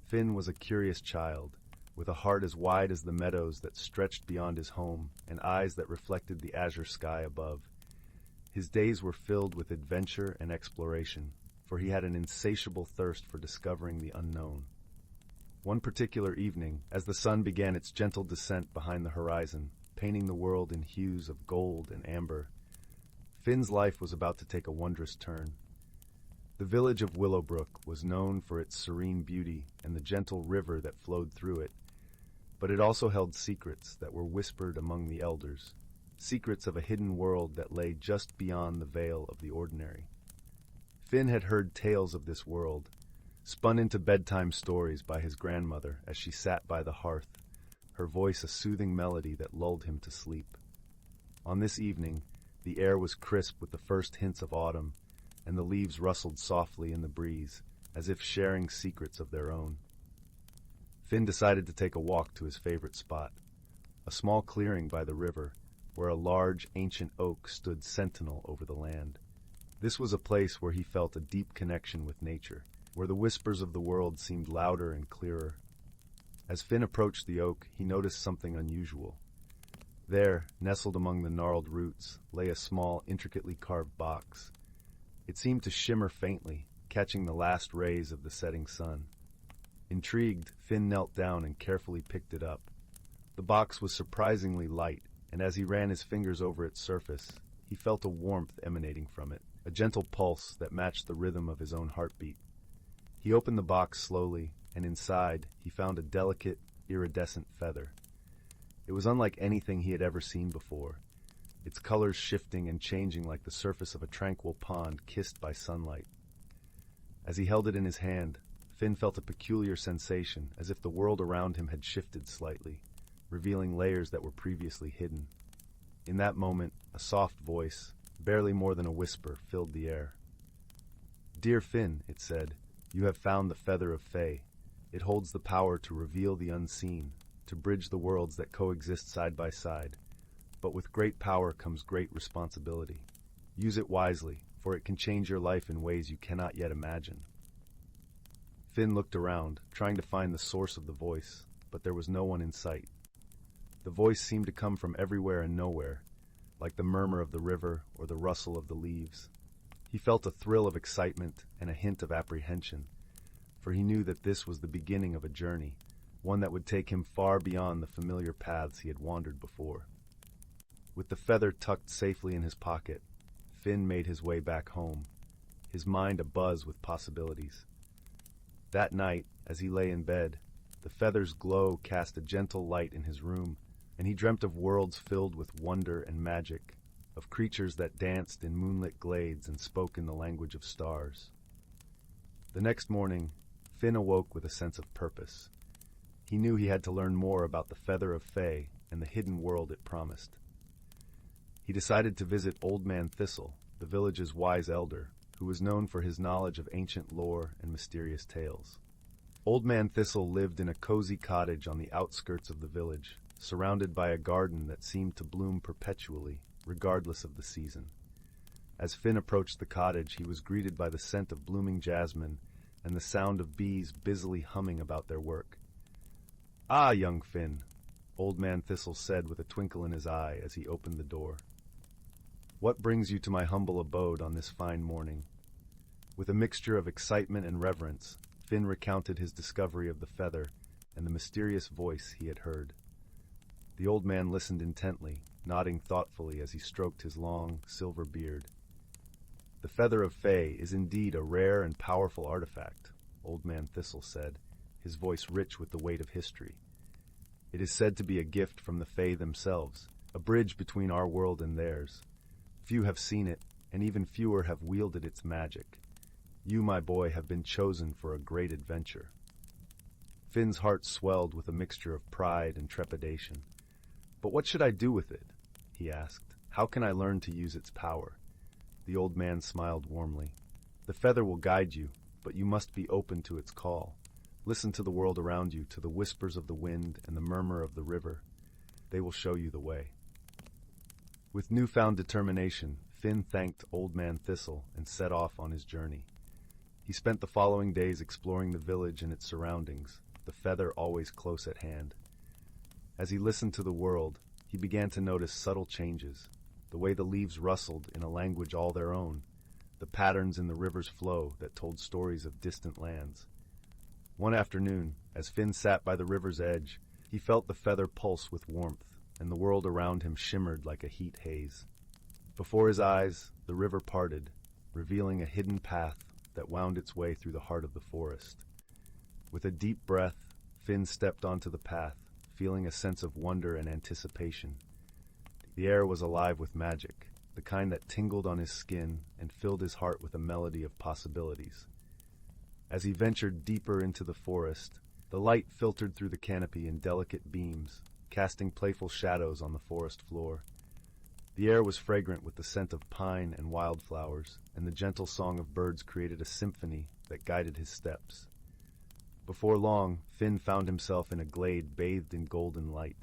Finn was a curious child, with a heart as wide as the meadows that stretched beyond his home and eyes that reflected the azure sky above. His days were filled with adventure and exploration, for he had an insatiable thirst for discovering the unknown. One particular evening, as the sun began its gentle descent behind the horizon, painting the world in hues of gold and amber, Finn's life was about to take a wondrous turn. The village of Willowbrook was known for its serene beauty and the gentle river that flowed through it, but it also held secrets that were whispered among the elders, secrets of a hidden world that lay just beyond the veil of the ordinary. Finn had heard tales of this world, spun into bedtime stories by his grandmother as she sat by the hearth, her voice a soothing melody that lulled him to sleep. On this evening, the air was crisp with the first hints of autumn, and the leaves rustled softly in the breeze, as if sharing secrets of their own. Finn decided to take a walk to his favorite spot, a small clearing by the river, where a large, ancient oak stood sentinel over the land. This was a place where he felt a deep connection with nature, where the whispers of the world seemed louder and clearer. As Finn approached the oak, he noticed something unusual. There, nestled among the gnarled roots, lay a small, intricately carved box. It seemed to shimmer faintly, catching the last rays of the setting sun. Intrigued, Finn knelt down and carefully picked it up. The box was surprisingly light, and as he ran his fingers over its surface, he felt a warmth emanating from it, a gentle pulse that matched the rhythm of his own heartbeat. He opened the box slowly, and inside he found a delicate, iridescent feather. It was unlike anything he had ever seen before, its colors shifting and changing like the surface of a tranquil pond kissed by sunlight. As he held it in his hand, Finn felt a peculiar sensation, as if the world around him had shifted slightly, revealing layers that were previously hidden. In that moment, a soft voice, barely more than a whisper, filled the air. "Dear Finn," it said, "you have found the feather of Fae. It holds the power to reveal the unseen, to bridge the worlds that coexist side by side. But with great power comes great responsibility. Use it wisely, for it can change your life in ways you cannot yet imagine." Finn looked around, trying to find the source of the voice, but there was no one in sight. The voice seemed to come from everywhere and nowhere, like the murmur of the river or the rustle of the leaves. He felt a thrill of excitement and a hint of apprehension, for he knew that this was the beginning of a journey, one that would take him far beyond the familiar paths he had wandered before. With the feather tucked safely in his pocket, Finn made his way back home, his mind abuzz with possibilities. That night, as he lay in bed, the feather's glow cast a gentle light in his room, and he dreamt of worlds filled with wonder and magic, of creatures that danced in moonlit glades and spoke in the language of stars. The next morning, Finn awoke with a sense of purpose. He knew he had to learn more about the feather of Fae and the hidden world it promised. He decided to visit Old Man Thistle, the village's wise elder, who was known for his knowledge of ancient lore and mysterious tales. Old Man Thistle lived in a cozy cottage on the outskirts of the village, surrounded by a garden that seemed to bloom perpetually, regardless of the season. As Finn approached the cottage, he was greeted by the scent of blooming jasmine and the sound of bees busily humming about their work. "Ah, young Finn," Old Man Thistle said with a twinkle in his eye as he opened the door. "What brings you to my humble abode on this fine morning?" With a mixture of excitement and reverence, Finn recounted his discovery of the feather and the mysterious voice he had heard. The old man listened intently, nodding thoughtfully as he stroked his long, silver beard. "The feather of Fae is indeed a rare and powerful artifact," Old Man Thistle said, his voice rich with the weight of history. "It is said to be a gift from the Fae themselves, a bridge between our world and theirs. Few have seen it, and even fewer have wielded its magic. You, my boy, have been chosen for a great adventure." Finn's heart swelled with a mixture of pride and trepidation. "But what should I do with it?" he asked. "How can I learn to use its power?" The old man smiled warmly. "The feather will guide you, but you must be open to its call. Listen to the world around you, to the whispers of the wind and the murmur of the river. They will show you the way." With newfound determination, Finn thanked Old Man Thistle and set off on his journey. He spent the following days exploring the village and its surroundings, the feather always close at hand. As he listened to the world, he began to notice subtle changes, the way the leaves rustled in a language all their own, the patterns in the river's flow that told stories of distant lands. One afternoon, as Finn sat by the river's edge, he felt the feather pulse with warmth, and the world around him shimmered like a heat haze. Before his eyes, the river parted, revealing a hidden path that wound its way through the heart of the forest. With a deep breath, Finn stepped onto the path, feeling a sense of wonder and anticipation. The air was alive with magic, the kind that tingled on his skin and filled his heart with a melody of possibilities. As he ventured deeper into the forest, the light filtered through the canopy in delicate beams, casting playful shadows on the forest floor. The air was fragrant with the scent of pine and wildflowers, and the gentle song of birds created a symphony that guided his steps. Before long, Finn found himself in a glade bathed in golden light.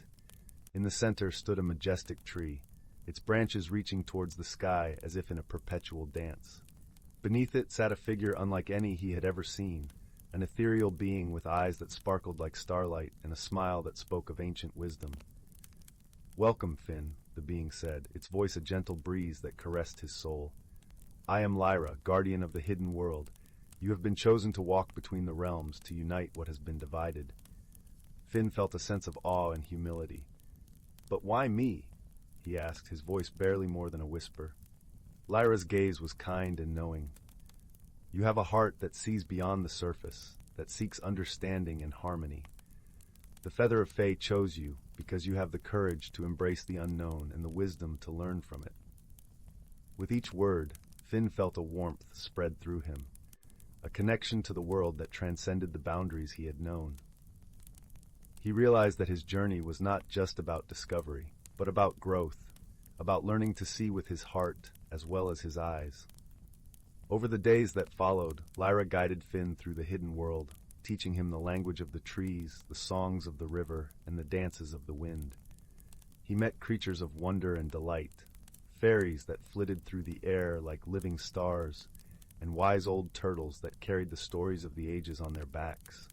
In the center stood a majestic tree, its branches reaching towards the sky as if in a perpetual dance. Beneath it sat a figure unlike any he had ever seen, an ethereal being with eyes that sparkled like starlight and a smile that spoke of ancient wisdom. "Welcome, Finn," the being said, its voice a gentle breeze that caressed his soul. "I am Lyra, guardian of the hidden world. You have been chosen to walk between the realms, to unite what has been divided." Finn felt a sense of awe and humility. "But why me?" he asked, his voice barely more than a whisper. Lyra's gaze was kind and knowing. "You have a heart that sees beyond the surface, that seeks understanding and harmony. The Feather of Fae chose you because you have the courage to embrace the unknown and the wisdom to learn from it." With each word, Finn felt a warmth spread through him, a connection to the world that transcended the boundaries he had known. He realized that his journey was not just about discovery, but about growth, about learning to see with his heart as well as his eyes. Over the days that followed, Lyra guided Finn through the hidden world, teaching him the language of the trees, the songs of the river, and the dances of the wind. He met creatures of wonder and delight, fairies that flitted through the air like living stars, and wise old turtles that carried the stories of the ages on their backs.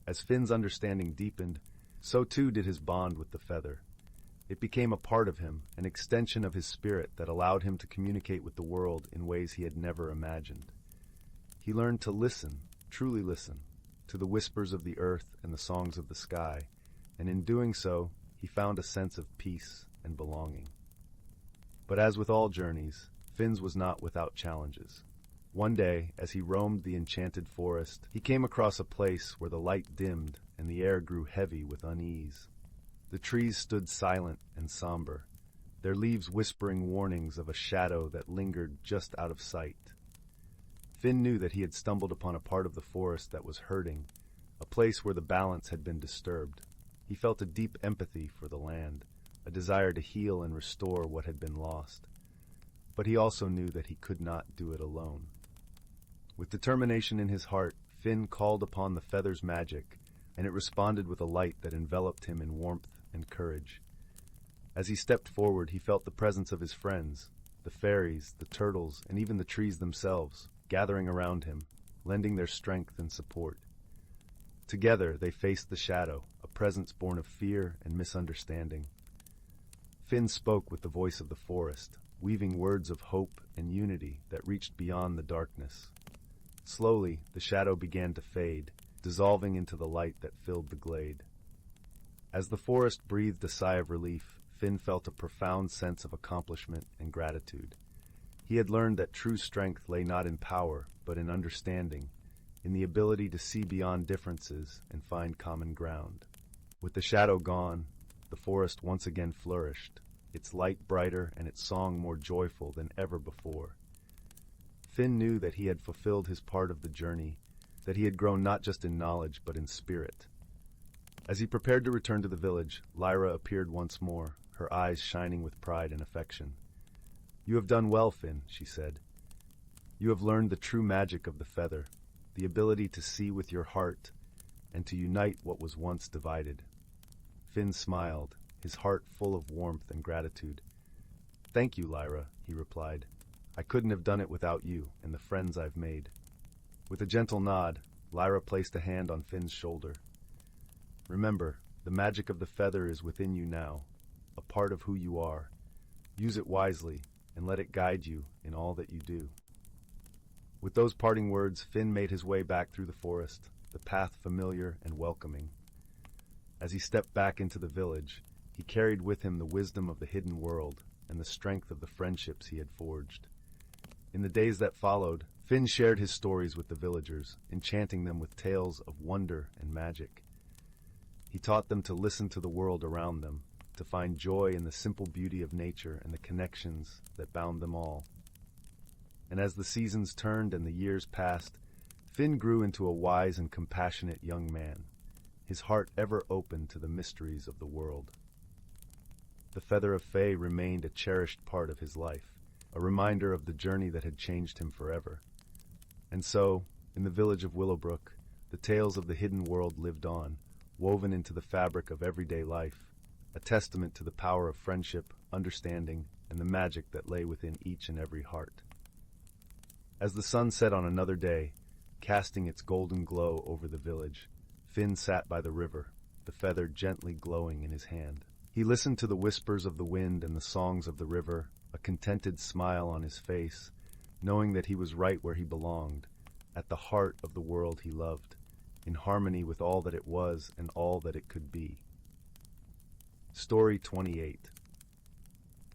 As Finn's understanding deepened, so too did his bond with the feather. It became a part of him, an extension of his spirit that allowed him to communicate with the world in ways he had never imagined. He learned to listen, truly listen, to the whispers of the earth and the songs of the sky, and in doing so, he found a sense of peace and belonging. But as with all journeys, Finn's was not without challenges. One day, as he roamed the enchanted forest, he came across a place where the light dimmed and the air grew heavy with unease. The trees stood silent and somber, their leaves whispering warnings of a shadow that lingered just out of sight. Finn knew that he had stumbled upon a part of the forest that was hurting, a place where the balance had been disturbed. He felt a deep empathy for the land, a desire to heal and restore what had been lost. But he also knew that he could not do it alone. With determination in his heart, Finn called upon the feather's magic, and it responded with a light that enveloped him in warmth and courage. As he stepped forward, he felt the presence of his friends, the fairies, the turtles, and even the trees themselves, gathering around him, lending their strength and support. Together, they faced the shadow, a presence born of fear and misunderstanding. Finn spoke with the voice of the forest, weaving words of hope and unity that reached beyond the darkness. Slowly, the shadow began to fade, dissolving into the light that filled the glade. As the forest breathed a sigh of relief, Finn felt a profound sense of accomplishment and gratitude. He had learned that true strength lay not in power, but in understanding, in the ability to see beyond differences and find common ground. With the shadow gone, the forest once again flourished, its light brighter and its song more joyful than ever before. Finn knew that he had fulfilled his part of the journey, that he had grown not just in knowledge but in spirit. As he prepared to return to the village, Lyra appeared once more, her eyes shining with pride and affection. "You have done well, Finn," she said. "You have learned the true magic of the feather, the ability to see with your heart and to unite what was once divided." Finn smiled, his heart full of warmth and gratitude. "Thank you, Lyra," he replied. "I couldn't have done it without you and the friends I've made." With a gentle nod, Lyra placed a hand on Finn's shoulder. "Remember, the magic of the feather is within you now, a part of who you are. Use it wisely and let it guide you in all that you do." With those parting words, Finn made his way back through the forest, the path familiar and welcoming. As he stepped back into the village, he carried with him the wisdom of the hidden world and the strength of the friendships he had forged. In the days that followed, Finn shared his stories with the villagers, enchanting them with tales of wonder and magic. He taught them to listen to the world around them, to find joy in the simple beauty of nature and the connections that bound them all. And as the seasons turned and the years passed, Finn grew into a wise and compassionate young man, his heart ever open to the mysteries of the world. The feather of Fae remained a cherished part of his life, a reminder of the journey that had changed him forever. And so, in the village of Willowbrook, the tales of the hidden world lived on, woven into the fabric of everyday life, a testament to the power of friendship, understanding, and the magic that lay within each and every heart. As the sun set on another day, casting its golden glow over the village, Finn sat by the river, the feather gently glowing in his hand. He listened to the whispers of the wind and the songs of the river, a contented smile on his face, knowing that he was right where he belonged, at the heart of the world he loved, in harmony with all that it was and all that it could be. Story 28.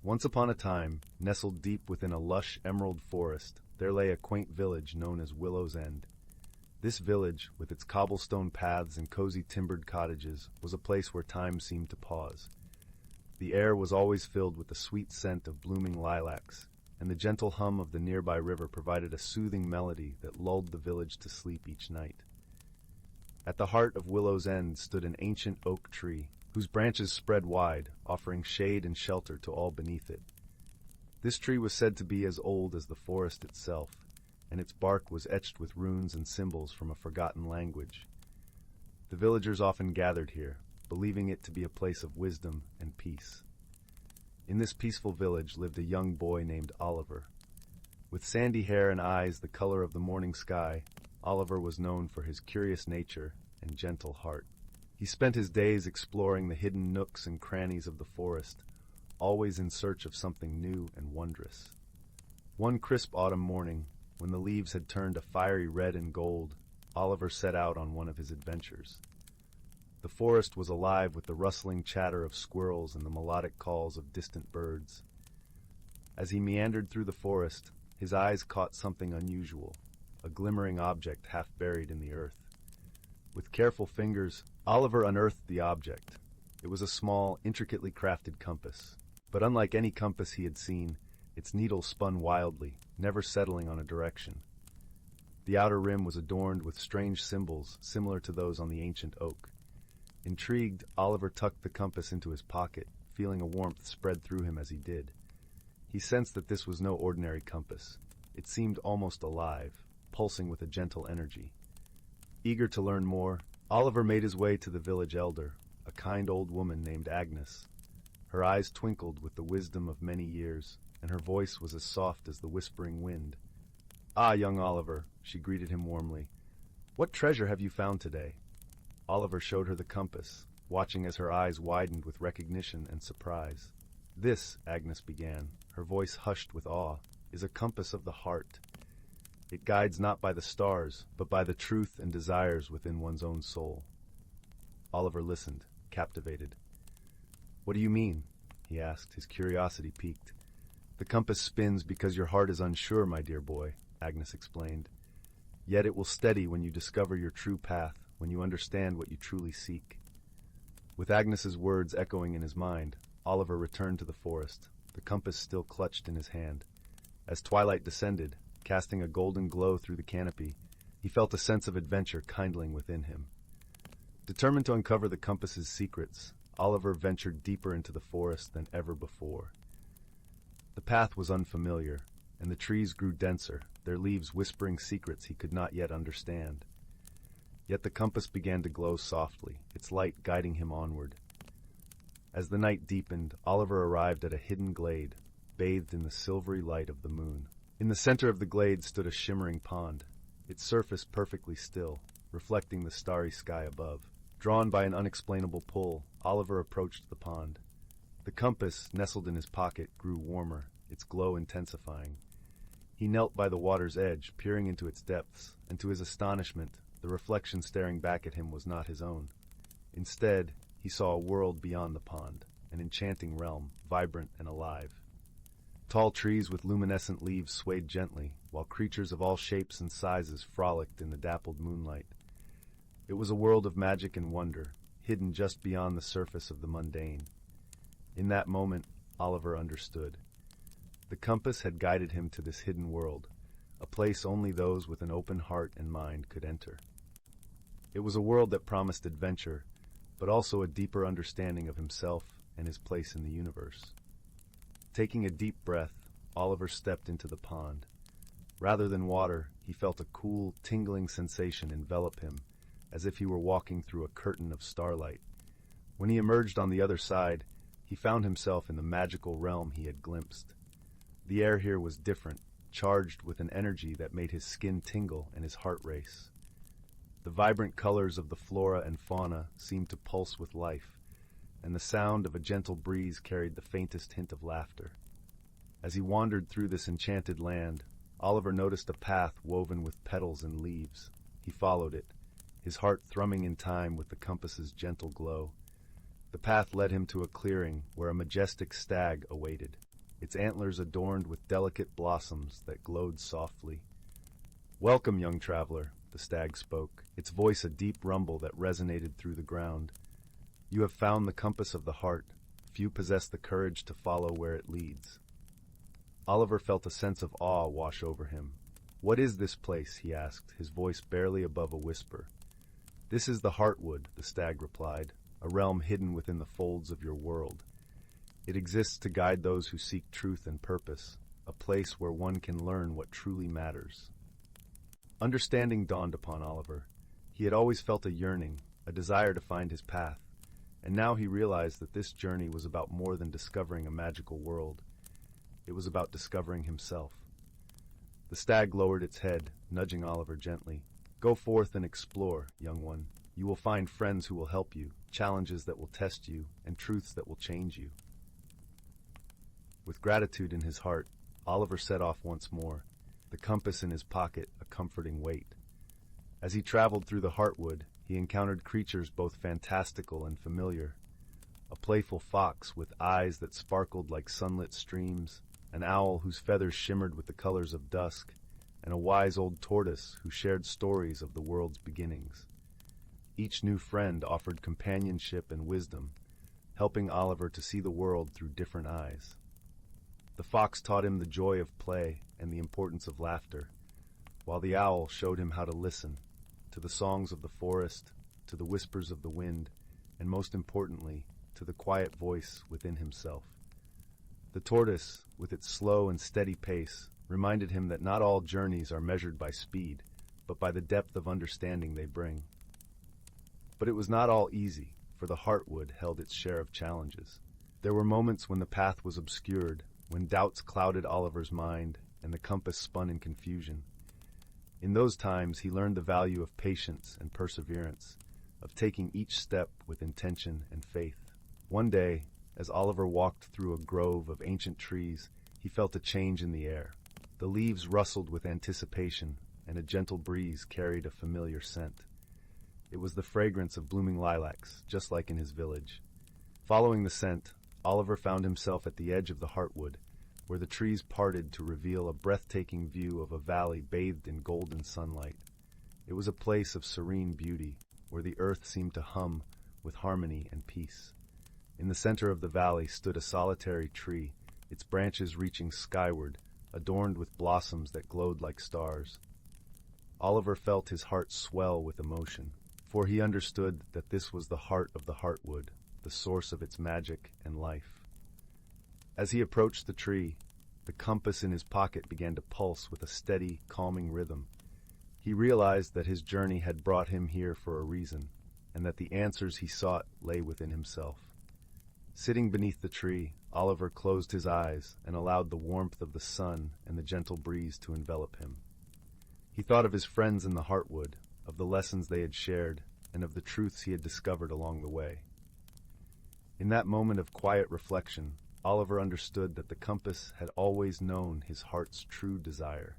Once upon a time, nestled deep within a lush emerald forest, there lay a quaint village known as Willow's End. This village, with its cobblestone paths and cozy timbered cottages, was a place where time seemed to pause. The air was always filled with the sweet scent of blooming lilacs, and the gentle hum of the nearby river provided a soothing melody that lulled the village to sleep each night. At the heart of Willow's End stood an ancient oak tree, whose branches spread wide, offering shade and shelter to all beneath it. This tree was said to be as old as the forest itself, and its bark was etched with runes and symbols from a forgotten language. The villagers often gathered here, believing it to be a place of wisdom and peace. In this peaceful village lived a young boy named Oliver. With sandy hair and eyes the color of the morning sky, Oliver was known for his curious nature and gentle heart. He spent his days exploring the hidden nooks and crannies of the forest, always in search of something new and wondrous. One crisp autumn morning, when the leaves had turned a fiery red and gold, Oliver set out on one of his adventures. The forest was alive with the rustling chatter of squirrels and the melodic calls of distant birds. As he meandered through the forest, his eyes caught something unusual, a glimmering object half buried in the earth. With careful fingers, Oliver unearthed the object. It was a small, intricately crafted compass. But unlike any compass he had seen, its needle spun wildly, never settling on a direction. The outer rim was adorned with strange symbols similar to those on the ancient oak. Intrigued, Oliver tucked the compass into his pocket, feeling a warmth spread through him as he did. He sensed that this was no ordinary compass. It seemed almost alive, pulsing with a gentle energy. Eager to learn more, Oliver made his way to the village elder, a kind old woman named Agnes. Her eyes twinkled with the wisdom of many years, and her voice was as soft as the whispering wind. "Ah, young Oliver," she greeted him warmly. "What treasure have you found today?" Oliver showed her the compass, watching as her eyes widened with recognition and surprise. "This," Agnes began, her voice hushed with awe, "is a compass of the heart. It guides not by the stars, but by the truth and desires within one's own soul." Oliver listened, captivated. "What do you mean?" he asked, his curiosity piqued. "The compass spins because your heart is unsure, my dear boy," Agnes explained. "Yet it will steady when you discover your true path, when you understand what you truly seek." With Agnes's words echoing in his mind, Oliver returned to the forest, the compass still clutched in his hand. As twilight descended, casting a golden glow through the canopy, he felt a sense of adventure kindling within him. Determined to uncover the compass's secrets, Oliver ventured deeper into the forest than ever before. The path was unfamiliar, and the trees grew denser, their leaves whispering secrets he could not yet understand. Yet the compass began to glow softly, its light guiding him onward. As the night deepened, Oliver arrived at a hidden glade, bathed in the silvery light of the moon. In the center of the glade stood a shimmering pond, its surface perfectly still, reflecting the starry sky above. Drawn by an unexplainable pull, Oliver approached the pond. The compass, nestled in his pocket, grew warmer, its glow intensifying. He knelt by the water's edge, peering into its depths, and to his astonishment, the reflection staring back at him was not his own. Instead, he saw a world beyond the pond, an enchanting realm, vibrant and alive. Tall trees with luminescent leaves swayed gently, while creatures of all shapes and sizes frolicked in the dappled moonlight. It was a world of magic and wonder, hidden just beyond the surface of the mundane. In that moment, Oliver understood. The compass had guided him to this hidden world, a place only those with an open heart and mind could enter. It was a world that promised adventure, but also a deeper understanding of himself and his place in the universe. Taking a deep breath, Oliver stepped into the pond. Rather than water, he felt a cool, tingling sensation envelop him, as if he were walking through a curtain of starlight. When he emerged on the other side, he found himself in the magical realm he had glimpsed. The air here was different, charged with an energy that made his skin tingle and his heart race. The vibrant colors of the flora and fauna seemed to pulse with life, and the sound of a gentle breeze carried the faintest hint of laughter. As he wandered through this enchanted land, Oliver noticed a path woven with petals and leaves. He followed it, his heart thrumming in time with the compass's gentle glow. The path led him to a clearing where a majestic stag awaited, its antlers adorned with delicate blossoms that glowed softly. "Welcome, young traveler," the stag spoke, its voice a deep rumble that resonated through the ground. "You have found the compass of the heart. Few possess the courage to follow where it leads." Oliver felt a sense of awe wash over him. "What is this place?" he asked, his voice barely above a whisper. "This is the Heartwood," the stag replied, "a realm hidden within the folds of your world. It exists to guide those who seek truth and purpose, a place where one can learn what truly matters. Understanding dawned upon Oliver. He had always felt a yearning, a desire to find his path, and now he realized that this journey was about more than discovering a magical world. It was about discovering himself. The stag lowered its head, nudging Oliver gently. Go forth and explore, young one. You will find friends who will help you, challenges that will test you, and truths that will change you. With gratitude in his heart, Oliver set off once more, the compass in his pocket a comforting weight. As he traveled through the heartwood, he encountered creatures both fantastical and familiar. A playful fox with eyes that sparkled like sunlit streams, an owl whose feathers shimmered with the colors of dusk, and a wise old tortoise who shared stories of the world's beginnings. Each new friend offered companionship and wisdom, helping Oliver to see the world through different eyes. The fox taught him the joy of play and the importance of laughter, while the owl showed him how to listen, to the songs of the forest, to the whispers of the wind, and most importantly, to the quiet voice within himself. The tortoise, with its slow and steady pace, reminded him that not all journeys are measured by speed, but by the depth of understanding they bring. But it was not all easy, for the heartwood held its share of challenges. There were moments when the path was obscured, when doubts clouded Oliver's mind and the compass spun in confusion. In those times, he learned the value of patience and perseverance, of taking each step with intention and faith. One day, as Oliver walked through a grove of ancient trees, he felt a change in the air. The leaves rustled with anticipation, and a gentle breeze carried a familiar scent. It was the fragrance of blooming lilacs, just like in his village. Following the scent, Oliver found himself at the edge of the heartwood, where the trees parted to reveal a breathtaking view of a valley bathed in golden sunlight. It was a place of serene beauty, where the earth seemed to hum with harmony and peace. In the center of the valley stood a solitary tree, its branches reaching skyward, adorned with blossoms that glowed like stars. Oliver felt his heart swell with emotion, for he understood that this was the heart of the heartwood, the source of its magic and life. As he approached the tree, the compass in his pocket began to pulse with a steady, calming rhythm. He realized that his journey had brought him here for a reason, and that the answers he sought lay within himself. Sitting beneath the tree, Oliver closed his eyes and allowed the warmth of the sun and the gentle breeze to envelop him. He thought of his friends in the heartwood, of the lessons they had shared, and of the truths he had discovered along the way. In that moment of quiet reflection, Oliver understood that the compass had always known his heart's true desire.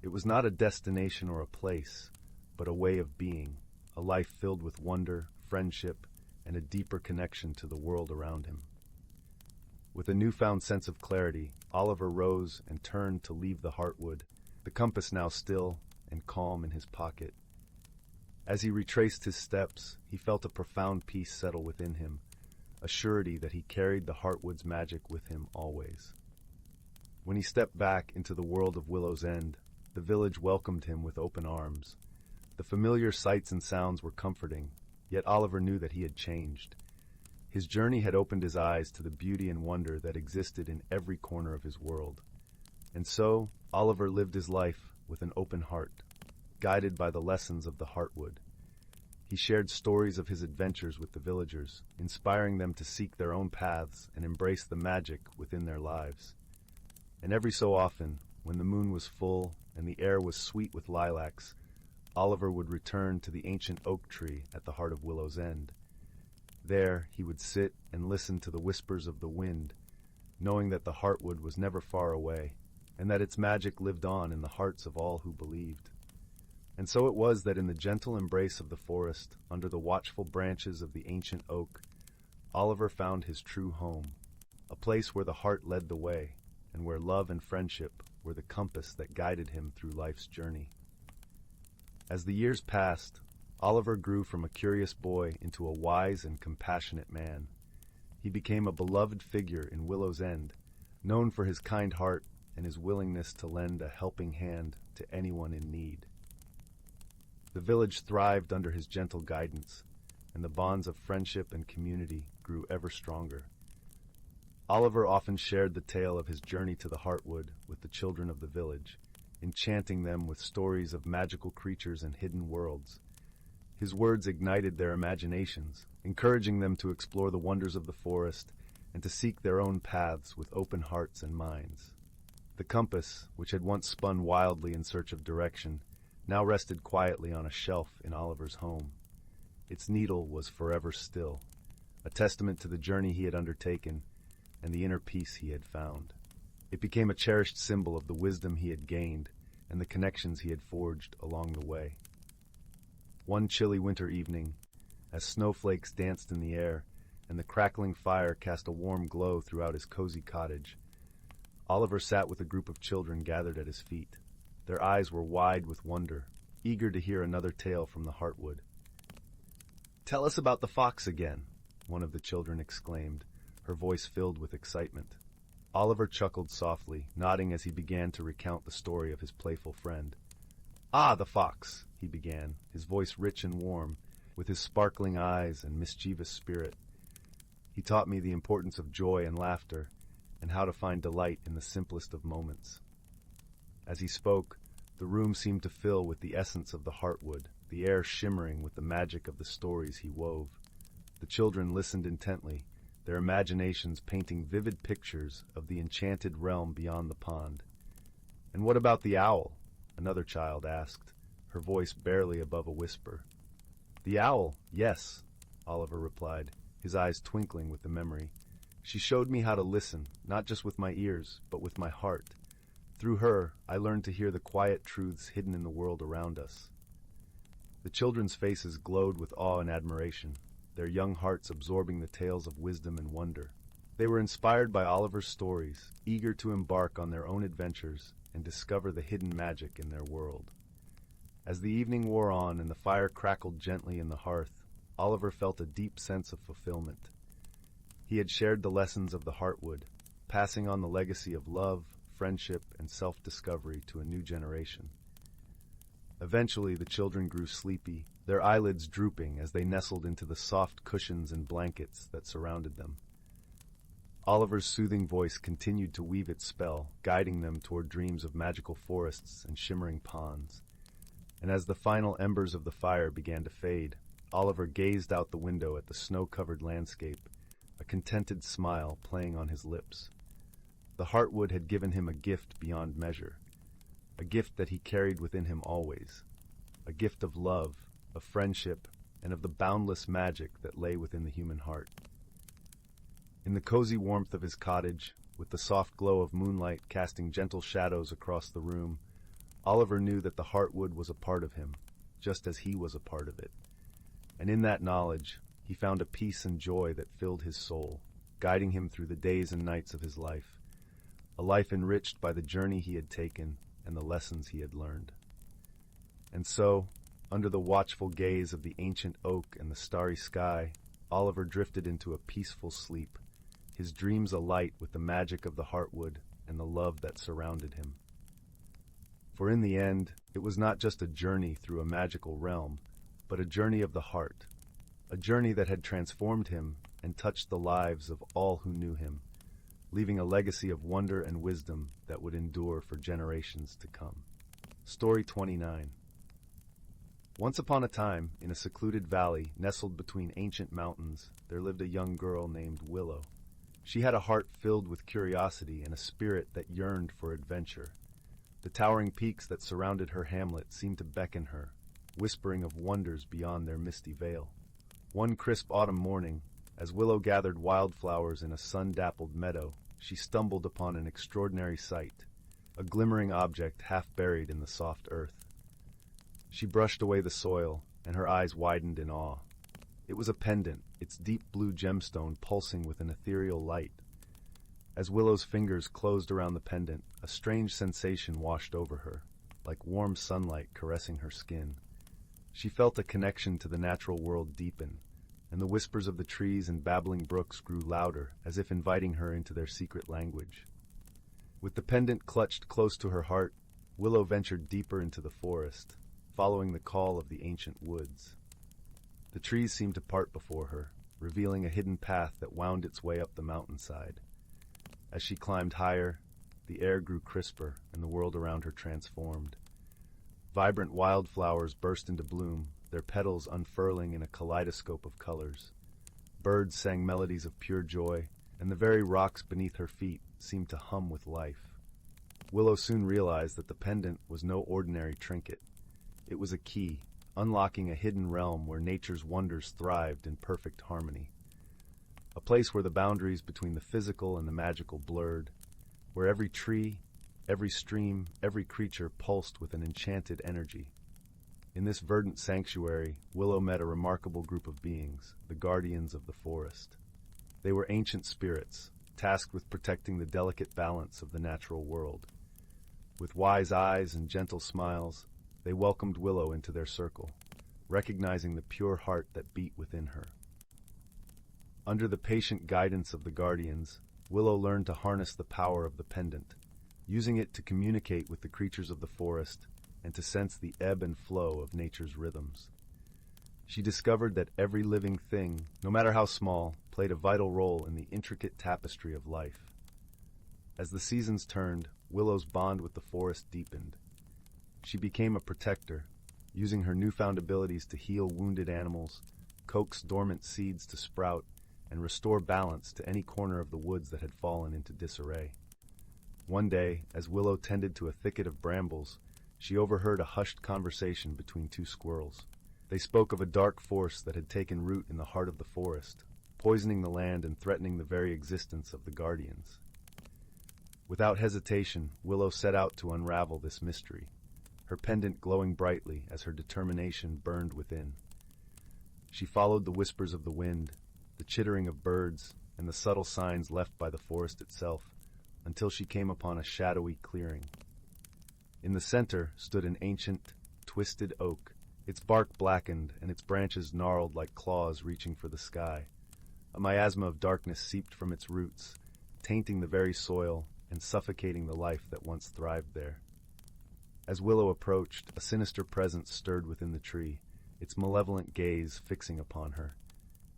It was not a destination or a place, but a way of being, a life filled with wonder, friendship, and a deeper connection to the world around him. With a newfound sense of clarity, Oliver rose and turned to leave the heartwood, the compass now still and calm in his pocket. As he retraced his steps, he felt a profound peace settle within him, a surety that he carried the heartwood's magic with him always. When he stepped back into the world of Willow's End, the village welcomed him with open arms. The familiar sights and sounds were comforting, yet Oliver knew that he had changed. His journey had opened his eyes to the beauty and wonder that existed in every corner of his world. And so, Oliver lived his life with an open heart, guided by the lessons of the heartwood. He shared stories of his adventures with the villagers, inspiring them to seek their own paths and embrace the magic within their lives. And every so often, when the moon was full and the air was sweet with lilacs, Oliver would return to the ancient oak tree at the heart of Willow's End. There, he would sit and listen to the whispers of the wind, knowing that the heartwood was never far away, and that its magic lived on in the hearts of all who believed. And so it was that in the gentle embrace of the forest, under the watchful branches of the ancient oak, Oliver found his true home, a place where the heart led the way, and where love and friendship were the compass that guided him through life's journey. As the years passed, Oliver grew from a curious boy into a wise and compassionate man. He became a beloved figure in Willow's End, known for his kind heart and his willingness to lend a helping hand to anyone in need. The village thrived under his gentle guidance, and the bonds of friendship and community grew ever stronger. Oliver often shared the tale of his journey to the Heartwood with the children of the village, enchanting them with stories of magical creatures and hidden worlds. His words ignited their imaginations, encouraging them to explore the wonders of the forest and to seek their own paths with open hearts and minds. The compass, which had once spun wildly in search of direction, now rested quietly on a shelf in Oliver's home. Its needle was forever still, a testament to the journey he had undertaken and the inner peace he had found. It became a cherished symbol of the wisdom he had gained and the connections he had forged along the way. One chilly winter evening, as snowflakes danced in the air and the crackling fire cast a warm glow throughout his cozy cottage, Oliver sat with a group of children gathered at his feet. Their eyes were wide with wonder, eager to hear another tale from the Heartwood. "Tell us about the fox again," one of the children exclaimed, her voice filled with excitement. Oliver chuckled softly, nodding as he began to recount the story of his playful friend. "Ah, the fox," he began, his voice rich and warm, with his sparkling eyes and mischievous spirit. "He taught me the importance of joy and laughter, and how to find delight in the simplest of moments." As he spoke, the room seemed to fill with the essence of the Heartwood, the air shimmering with the magic of the stories he wove. The children listened intently, their imaginations painting vivid pictures of the enchanted realm beyond the pond. "And what about the owl?" another child asked, her voice barely above a whisper. "The owl, yes," Oliver replied, his eyes twinkling with the memory. "She showed me how to listen, not just with my ears, but with my heart. Through her, I learned to hear the quiet truths hidden in the world around us." The children's faces glowed with awe and admiration, their young hearts absorbing the tales of wisdom and wonder. They were inspired by Oliver's stories, eager to embark on their own adventures and discover the hidden magic in their world. As the evening wore on and the fire crackled gently in the hearth, Oliver felt a deep sense of fulfillment. He had shared the lessons of the Heartwood, passing on the legacy of love, friendship, and self-discovery to a new generation. Eventually, the children grew sleepy, their eyelids drooping as they nestled into the soft cushions and blankets that surrounded them. Oliver's soothing voice continued to weave its spell, guiding them toward dreams of magical forests and shimmering ponds. And as the final embers of the fire began to fade, Oliver gazed out the window at the snow-covered landscape, a contented smile playing on his lips. The Heartwood had given him a gift beyond measure, a gift that he carried within him always, a gift of love, of friendship, and of the boundless magic that lay within the human heart. In the cozy warmth of his cottage, with the soft glow of moonlight casting gentle shadows across the room, Oliver knew that the Heartwood was a part of him, just as he was a part of it. And in that knowledge, he found a peace and joy that filled his soul, guiding him through the days and nights of his life, a life enriched by the journey he had taken and the lessons he had learned. And so, under the watchful gaze of the ancient oak and the starry sky, Oliver drifted into a peaceful sleep, his dreams alight with the magic of the Heartwood and the love that surrounded him. For in the end, it was not just a journey through a magical realm, but a journey of the heart, a journey that had transformed him and touched the lives of all who knew him, leaving a legacy of wonder and wisdom that would endure for generations to come. Story 29. Once upon a time, in a secluded valley nestled between ancient mountains, there lived a young girl named Willow. She had a heart filled with curiosity and a spirit that yearned for adventure. The towering peaks that surrounded her hamlet seemed to beckon her, whispering of wonders beyond their misty veil. One crisp autumn morning, as Willow gathered wildflowers in a sun-dappled meadow, she stumbled upon an extraordinary sight, a glimmering object half buried in the soft earth. She brushed away the soil, and her eyes widened in awe. It was a pendant, its deep blue gemstone pulsing with an ethereal light. As Willow's fingers closed around the pendant, a strange sensation washed over her, like warm sunlight caressing her skin. She felt a connection to the natural world deepen, and the whispers of the trees and babbling brooks grew louder, as if inviting her into their secret language. With the pendant clutched close to her heart, Willow ventured deeper into the forest, following the call of the ancient woods. The trees seemed to part before her, revealing a hidden path that wound its way up the mountainside. As she climbed higher, the air grew crisper and the world around her transformed. Vibrant wildflowers burst into bloom, their petals unfurling in a kaleidoscope of colors. Birds sang melodies of pure joy, and the very rocks beneath her feet seemed to hum with life. Willow soon realized that the pendant was no ordinary trinket. It was a key, unlocking a hidden realm where nature's wonders thrived in perfect harmony. A place where the boundaries between the physical and the magical blurred, where every tree, every stream, every creature pulsed with an enchanted energy. In this verdant sanctuary, Willow met a remarkable group of beings, the guardians of the forest. They were ancient spirits, tasked with protecting the delicate balance of the natural world. With wise eyes and gentle smiles, they welcomed Willow into their circle, recognizing the pure heart that beat within her. Under the patient guidance of the guardians, Willow learned to harness the power of the pendant, using it to communicate with the creatures of the forest and to sense the ebb and flow of nature's rhythms. She discovered that every living thing, no matter how small, played a vital role in the intricate tapestry of life. As the seasons turned, Willow's bond with the forest deepened. She became a protector, using her newfound abilities to heal wounded animals, coax dormant seeds to sprout, and restore balance to any corner of the woods that had fallen into disarray. One day, as Willow tended to a thicket of brambles, she overheard a hushed conversation between two squirrels. They spoke of a dark force that had taken root in the heart of the forest, poisoning the land and threatening the very existence of the guardians. Without hesitation, Willow set out to unravel this mystery, her pendant glowing brightly as her determination burned within. She followed the whispers of the wind, the chittering of birds, and the subtle signs left by the forest itself, until she came upon a shadowy clearing. In the center stood an ancient, twisted oak, its bark blackened and its branches gnarled like claws reaching for the sky. A miasma of darkness seeped from its roots, tainting the very soil and suffocating the life that once thrived there. As Willow approached, a sinister presence stirred within the tree, its malevolent gaze fixing upon her.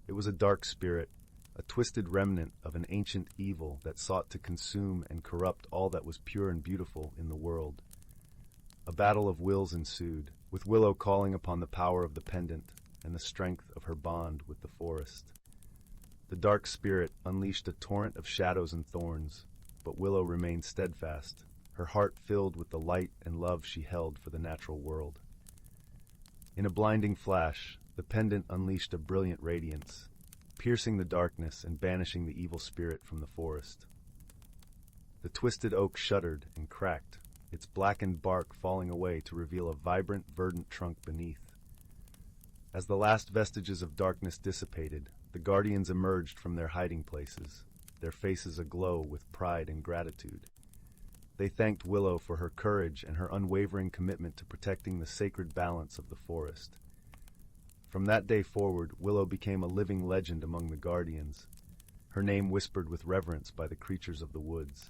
It was a dark spirit, a twisted remnant of an ancient evil that sought to consume and corrupt all that was pure and beautiful in the world. A battle of wills ensued, with Willow calling upon the power of the pendant and the strength of her bond with the forest. The dark spirit unleashed a torrent of shadows and thorns, but Willow remained steadfast, her heart filled with the light and love she held for the natural world. In a blinding flash, the pendant unleashed a brilliant radiance, piercing the darkness and banishing the evil spirit from the forest. The twisted oak shuddered and cracked, its blackened bark falling away to reveal a vibrant, verdant trunk beneath. As the last vestiges of darkness dissipated, the guardians emerged from their hiding places, their faces aglow with pride and gratitude. They thanked Willow for her courage and her unwavering commitment to protecting the sacred balance of the forest. From that day forward, Willow became a living legend among the guardians, her name whispered with reverence by the creatures of the woods.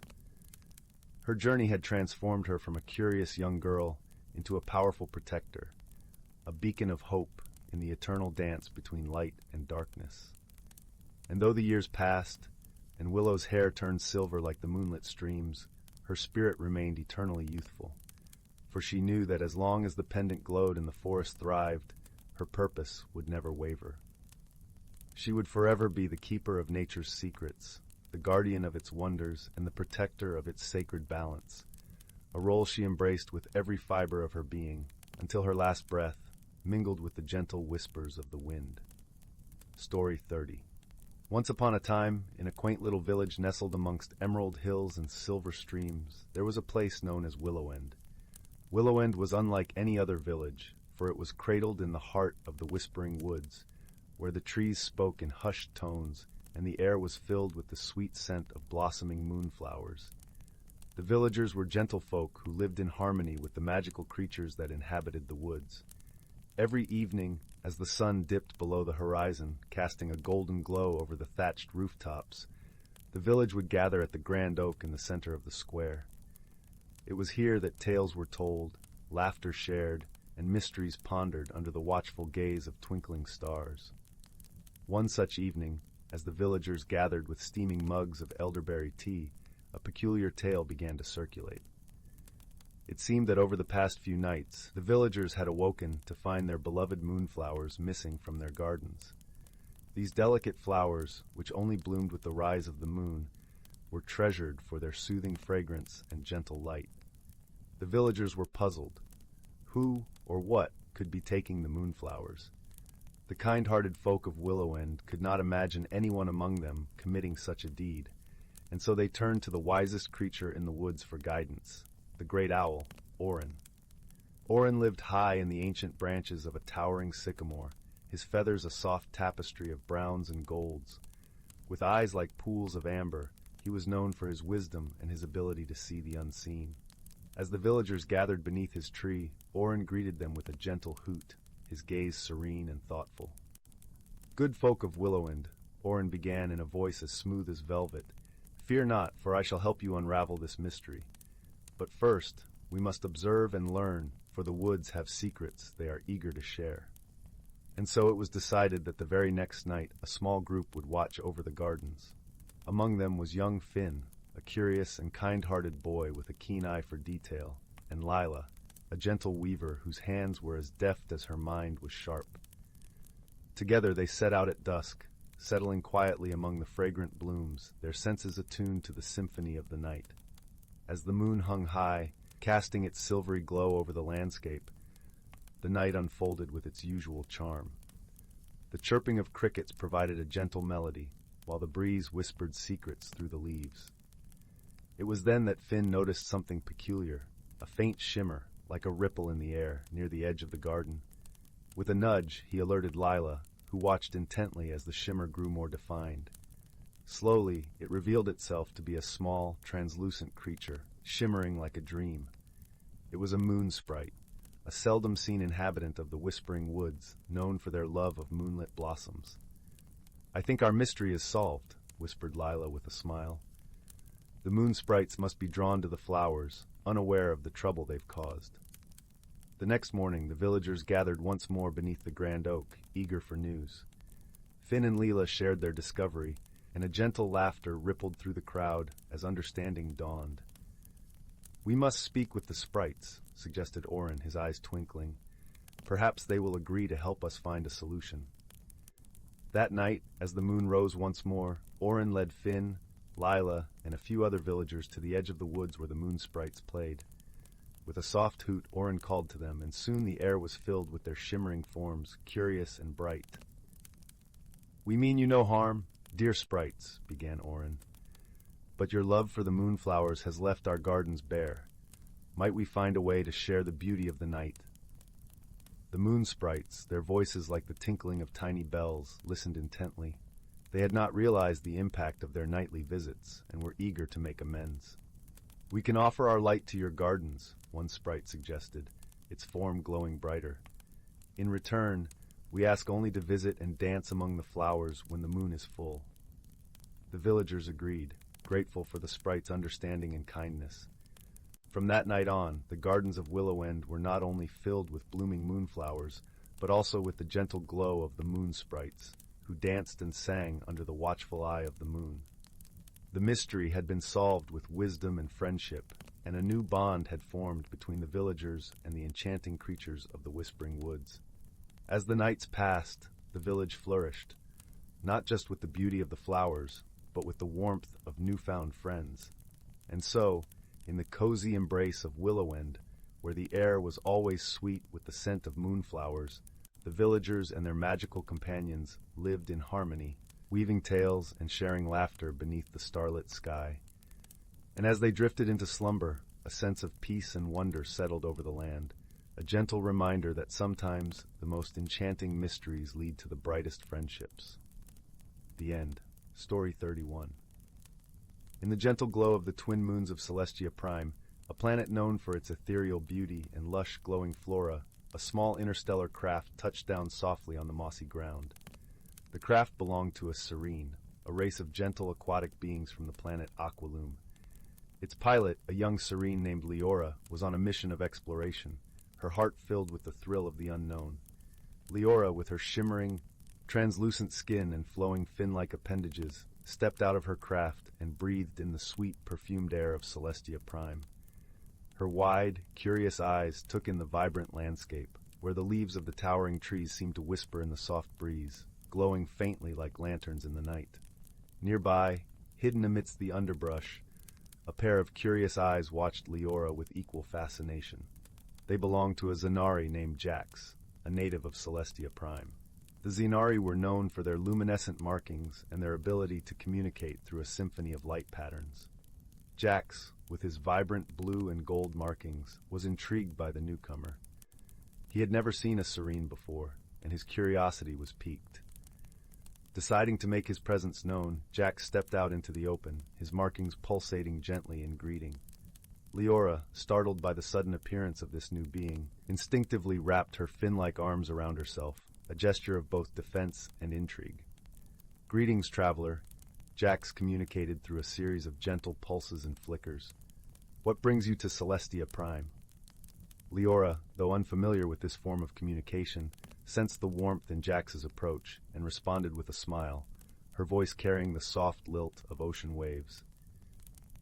Her journey had transformed her from a curious young girl into a powerful protector, a beacon of hope in the eternal dance between light and darkness. And though the years passed, and Willow's hair turned silver like the moonlit streams, her spirit remained eternally youthful, for she knew that as long as the pendant glowed and the forest thrived, her purpose would never waver. She would forever be the keeper of nature's secrets, the guardian of its wonders, and the protector of its sacred balance, a role she embraced with every fiber of her being, until her last breath mingled with the gentle whispers of the wind. Story 30. Once upon a time, in a quaint little village nestled amongst emerald hills and silver streams, there was a place known as Willowend. Willowend was unlike any other village, for it was cradled in the heart of the whispering woods, where the trees spoke in hushed tones and the air was filled with the sweet scent of blossoming moonflowers. The villagers were gentlefolk who lived in harmony with the magical creatures that inhabited the woods. Every evening, as the sun dipped below the horizon, casting a golden glow over the thatched rooftops, the village would gather at the grand oak in the center of the square. It was here that tales were told, laughter shared, and mysteries pondered under the watchful gaze of twinkling stars. One such evening, as the villagers gathered with steaming mugs of elderberry tea, a peculiar tale began to circulate. It seemed that over the past few nights, the villagers had awoken to find their beloved moonflowers missing from their gardens. These delicate flowers, which only bloomed with the rise of the moon, were treasured for their soothing fragrance and gentle light. The villagers were puzzled. Who or what could be taking the moonflowers? The kind-hearted folk of Willowend could not imagine anyone among them committing such a deed, and so they turned to the wisest creature in the woods for guidance, the great owl, Auburn. Auburn lived high in the ancient branches of a towering sycamore, his feathers a soft tapestry of browns and golds. With eyes like pools of amber, he was known for his wisdom and his ability to see the unseen. As the villagers gathered beneath his tree, Auburn greeted them with a gentle hoot, his gaze serene and thoughtful. "Good folk of Willowend," Auburn began in a voice as smooth as velvet, "fear not, for I shall help you unravel this mystery. But first, we must observe and learn, for the woods have secrets they are eager to share." And so it was decided that the very next night a small group would watch over the gardens. Among them was young Finn, a curious and kind-hearted boy with a keen eye for detail, and Lila, a gentle weaver whose hands were as deft as her mind was sharp. Together they set out at dusk, settling quietly among the fragrant blooms, their senses attuned to the symphony of the night. As the moon hung high, casting its silvery glow over the landscape, the night unfolded with its usual charm. The chirping of crickets provided a gentle melody, while the breeze whispered secrets through the leaves. It was then that Finn noticed something peculiar, a faint shimmer, like a ripple in the air, near the edge of the garden. With a nudge, he alerted Lila, who watched intently as the shimmer grew more defined. Slowly, it revealed itself to be a small, translucent creature, shimmering like a dream. It was a moon sprite, a seldom-seen inhabitant of the Whispering Woods, known for their love of moonlit blossoms. "I think our mystery is solved," whispered Lila with a smile. "The moon sprites must be drawn to the flowers, unaware of the trouble they've caused." The next morning, the villagers gathered once more beneath the grand oak, eager for news. Finn and Leela shared their discovery, and a gentle laughter rippled through the crowd as understanding dawned. "We must speak with the sprites," suggested Auburn, his eyes twinkling. "Perhaps they will agree to help us find a solution." That night, as the moon rose once more, Auburn led Finn, Lila, and a few other villagers to the edge of the woods where the moon sprites played. With a soft hoot, Auburn called to them, and soon the air was filled with their shimmering forms, curious and bright. "We mean you no harm, dear sprites," began Auburn. "But your love for the moonflowers has left our gardens bare. Might we find a way to share the beauty of the night?" The moon sprites, their voices like the tinkling of tiny bells, listened intently. They had not realized the impact of their nightly visits, and were eager to make amends. "We can offer our light to your gardens," one sprite suggested, its form glowing brighter. "In return, we ask only to visit and dance among the flowers when the moon is full." The villagers agreed, grateful for the sprite's understanding and kindness. From that night on, the gardens of Willowend were not only filled with blooming moonflowers, but also with the gentle glow of the moon sprites, who danced and sang under the watchful eye of the moon. The mystery had been solved with wisdom and friendship, and a new bond had formed between the villagers and the enchanting creatures of the Whispering Woods. As the nights passed, the village flourished, not just with the beauty of the flowers, but with the warmth of newfound friends. And so, in the cozy embrace of Willowend, where the air was always sweet with the scent of moonflowers, the villagers and their magical companions lived in harmony, weaving tales and sharing laughter beneath the starlit sky. And as they drifted into slumber, a sense of peace and wonder settled over the land, a gentle reminder that sometimes the most enchanting mysteries lead to the brightest friendships. The end. Story 31. In the gentle glow of the twin moons of Celestia Prime, a planet known for its ethereal beauty and lush glowing flora, a small interstellar craft touched down softly on the mossy ground. The craft belonged to a Serene, a race of gentle aquatic beings from the planet Aqualoom. Its pilot, a young Serene named Leora, was on a mission of exploration, her heart filled with the thrill of the unknown. Leora, with her shimmering, translucent skin and flowing fin-like appendages, stepped out of her craft and breathed in the sweet, perfumed air of Celestia Prime. Her wide, curious eyes took in the vibrant landscape, where the leaves of the towering trees seemed to whisper in the soft breeze, glowing faintly like lanterns in the night. Nearby, hidden amidst the underbrush, a pair of curious eyes watched Leora with equal fascination. They belonged to a Zenari named Jax, a native of Celestia Prime. The Zenari were known for their luminescent markings and their ability to communicate through a symphony of light patterns. Jax, with his vibrant blue and gold markings, was intrigued by the newcomer. He had never seen a serene before, and his curiosity was piqued. Deciding to make his presence known, Jax stepped out into the open, his markings pulsating gently in greeting. Leora, startled by the sudden appearance of this new being, instinctively wrapped her fin-like arms around herself, a gesture of both defense and intrigue. "Greetings, traveler," Jax communicated through a series of gentle pulses and flickers. "What brings you to Celestia Prime?" Leora, though unfamiliar with this form of communication, sensed the warmth in Jax's approach and responded with a smile, her voice carrying the soft lilt of ocean waves.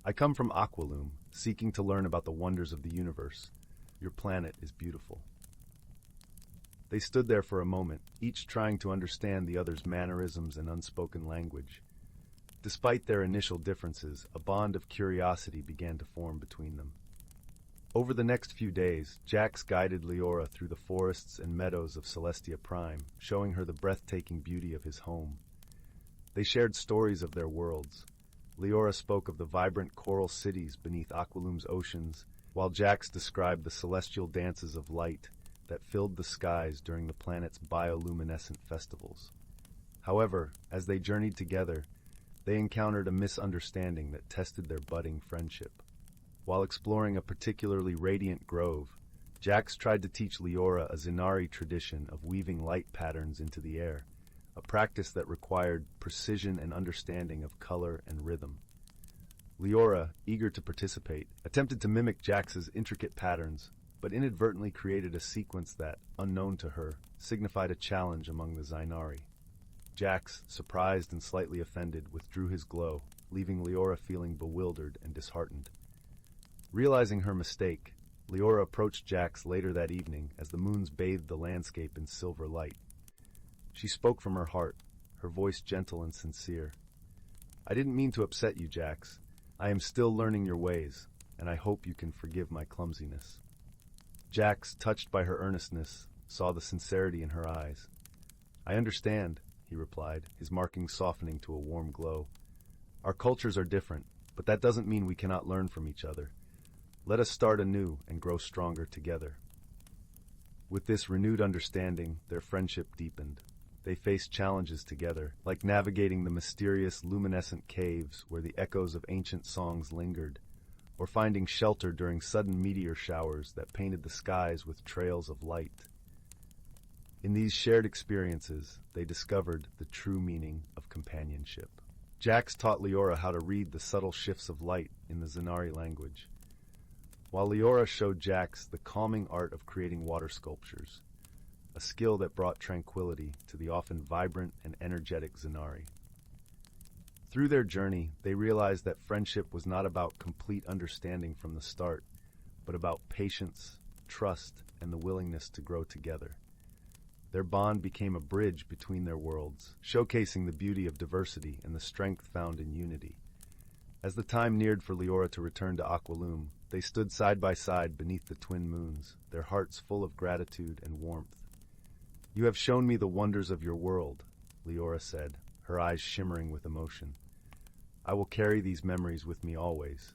"I come from Aqualoom, seeking to learn about the wonders of the universe. Your planet is beautiful." They stood there for a moment, each trying to understand the other's mannerisms and unspoken language. Despite their initial differences, a bond of curiosity began to form between them. Over the next few days, Jax guided Leora through the forests and meadows of Celestia Prime, showing her the breathtaking beauty of his home. They shared stories of their worlds. Leora spoke of the vibrant coral cities beneath Aqualoom's oceans, while Jax described the celestial dances of light that filled the skies during the planet's bioluminescent festivals. However, as they journeyed together, they encountered a misunderstanding that tested their budding friendship. While exploring a particularly radiant grove, Jax tried to teach Leora a Zenari tradition of weaving light patterns into the air, a practice that required precision and understanding of color and rhythm. Leora, eager to participate, attempted to mimic Jax's intricate patterns, but inadvertently created a sequence that, unknown to her, signified a challenge among the Zenari. Jax, surprised and slightly offended, withdrew his glow, leaving Leora feeling bewildered and disheartened. Realizing her mistake, Leora approached Jax later that evening as the moons bathed the landscape in silver light. She spoke from her heart, her voice gentle and sincere. "I didn't mean to upset you, Jax. I am still learning your ways, and I hope you can forgive my clumsiness." Jax, touched by her earnestness, saw the sincerity in her eyes. "I understand," he replied, his markings softening to a warm glow. "Our cultures are different, but that doesn't mean we cannot learn from each other. Let us start anew and grow stronger together." With this renewed understanding, their friendship deepened. They faced challenges together, like navigating the mysterious luminescent caves where the echoes of ancient songs lingered, or finding shelter during sudden meteor showers that painted the skies with trails of light. In these shared experiences, they discovered the true meaning of companionship. Jax taught Leora how to read the subtle shifts of light in the Zenari language, while Leora showed Jax the calming art of creating water sculptures, a skill that brought tranquility to the often vibrant and energetic Zenari. Through their journey, they realized that friendship was not about complete understanding from the start, but about patience, trust, and the willingness to grow together. Their bond became a bridge between their worlds, showcasing the beauty of diversity and the strength found in unity. As the time neared for Leora to return to Aqualoom, they stood side by side beneath the twin moons, their hearts full of gratitude and warmth. "You have shown me the wonders of your world," Leora said, her eyes shimmering with emotion. "I will carry these memories with me always."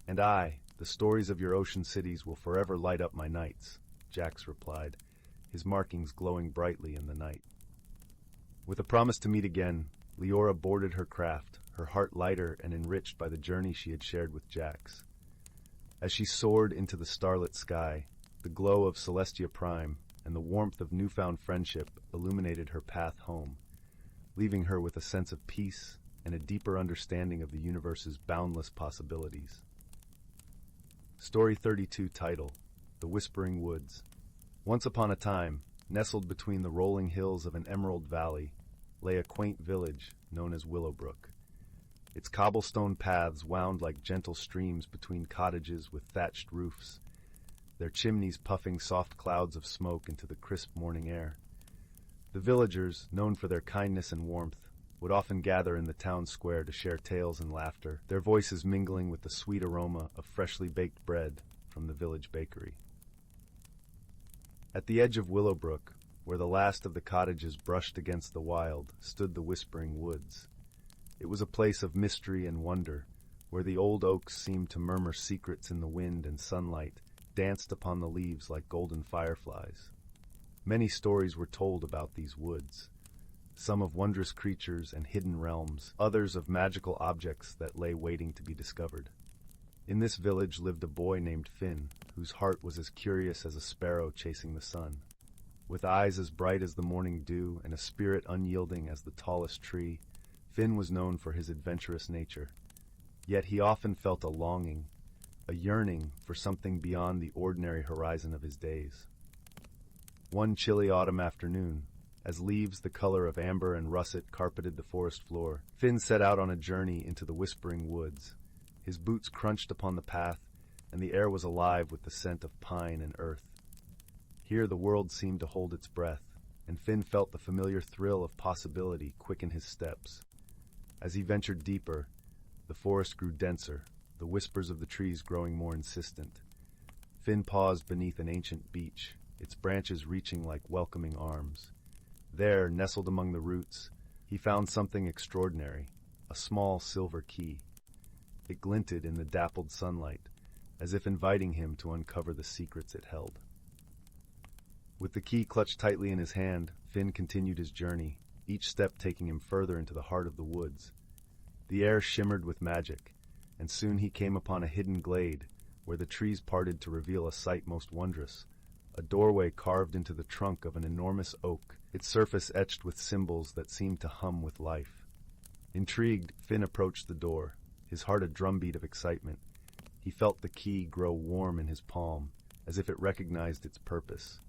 "And the stories of your ocean cities will forever light up my nights," Jax replied, his markings glowing brightly in the night. With a promise to meet again, Leora boarded her craft, her heart lighter and enriched by the journey she had shared with Jax. As she soared into the starlit sky, the glow of Celestia Prime and the warmth of newfound friendship illuminated her path home, leaving her with a sense of peace and a deeper understanding of the universe's boundless possibilities. Story 32 title, The Whispering Woods. Once upon a time, Nestled between the rolling hills of an emerald valley lay a quaint village known as Willowbrook. Its cobblestone paths wound like gentle streams between cottages with thatched roofs, their chimneys puffing soft clouds of smoke into the crisp morning air. The villagers, known for their kindness and warmth, would often gather in the town square to share tales and laughter, their voices mingling with the sweet aroma of freshly baked bread from the village bakery. At the edge of Willowbrook, where the last of the cottages brushed against the wild, stood the Whispering Woods. It was a place of mystery and wonder, where the old oaks seemed to murmur secrets in the wind and sunlight, danced upon the leaves like golden fireflies. Many stories were told about these woods, some of wondrous creatures and hidden realms, others of magical objects that lay waiting to be discovered. In this village lived a boy named Finn, whose heart was as curious as a sparrow chasing the sun. With eyes as bright as the morning dew and a spirit unyielding as the tallest tree, Finn was known for his adventurous nature. Yet he often felt a longing, a yearning for something beyond the ordinary horizon of his days. One chilly autumn afternoon, as leaves the color of amber and russet carpeted the forest floor, Finn set out on a journey into the Whispering Woods. His boots crunched upon the path, and the air was alive with the scent of pine and earth. Here the world seemed to hold its breath, and Finn felt the familiar thrill of possibility quicken his steps. As he ventured deeper, the forest grew denser, the whispers of the trees growing more insistent. Finn paused beneath an ancient beech, its branches reaching like welcoming arms. There, nestled among the roots, he found something extraordinary, a small silver key. It glinted in the dappled sunlight, as if inviting him to uncover the secrets it held. With the key clutched tightly in his hand, Finn continued his journey, each step taking him further into the heart of the woods. The air shimmered with magic, and soon he came upon a hidden glade where the trees parted to reveal a sight most wondrous, a doorway carved into the trunk of an enormous oak, its surface etched with symbols that seemed to hum with life. Intrigued, Finn approached the door, his heart a drumbeat of excitement. He felt the key grow warm in his palm, as if it recognized its purpose.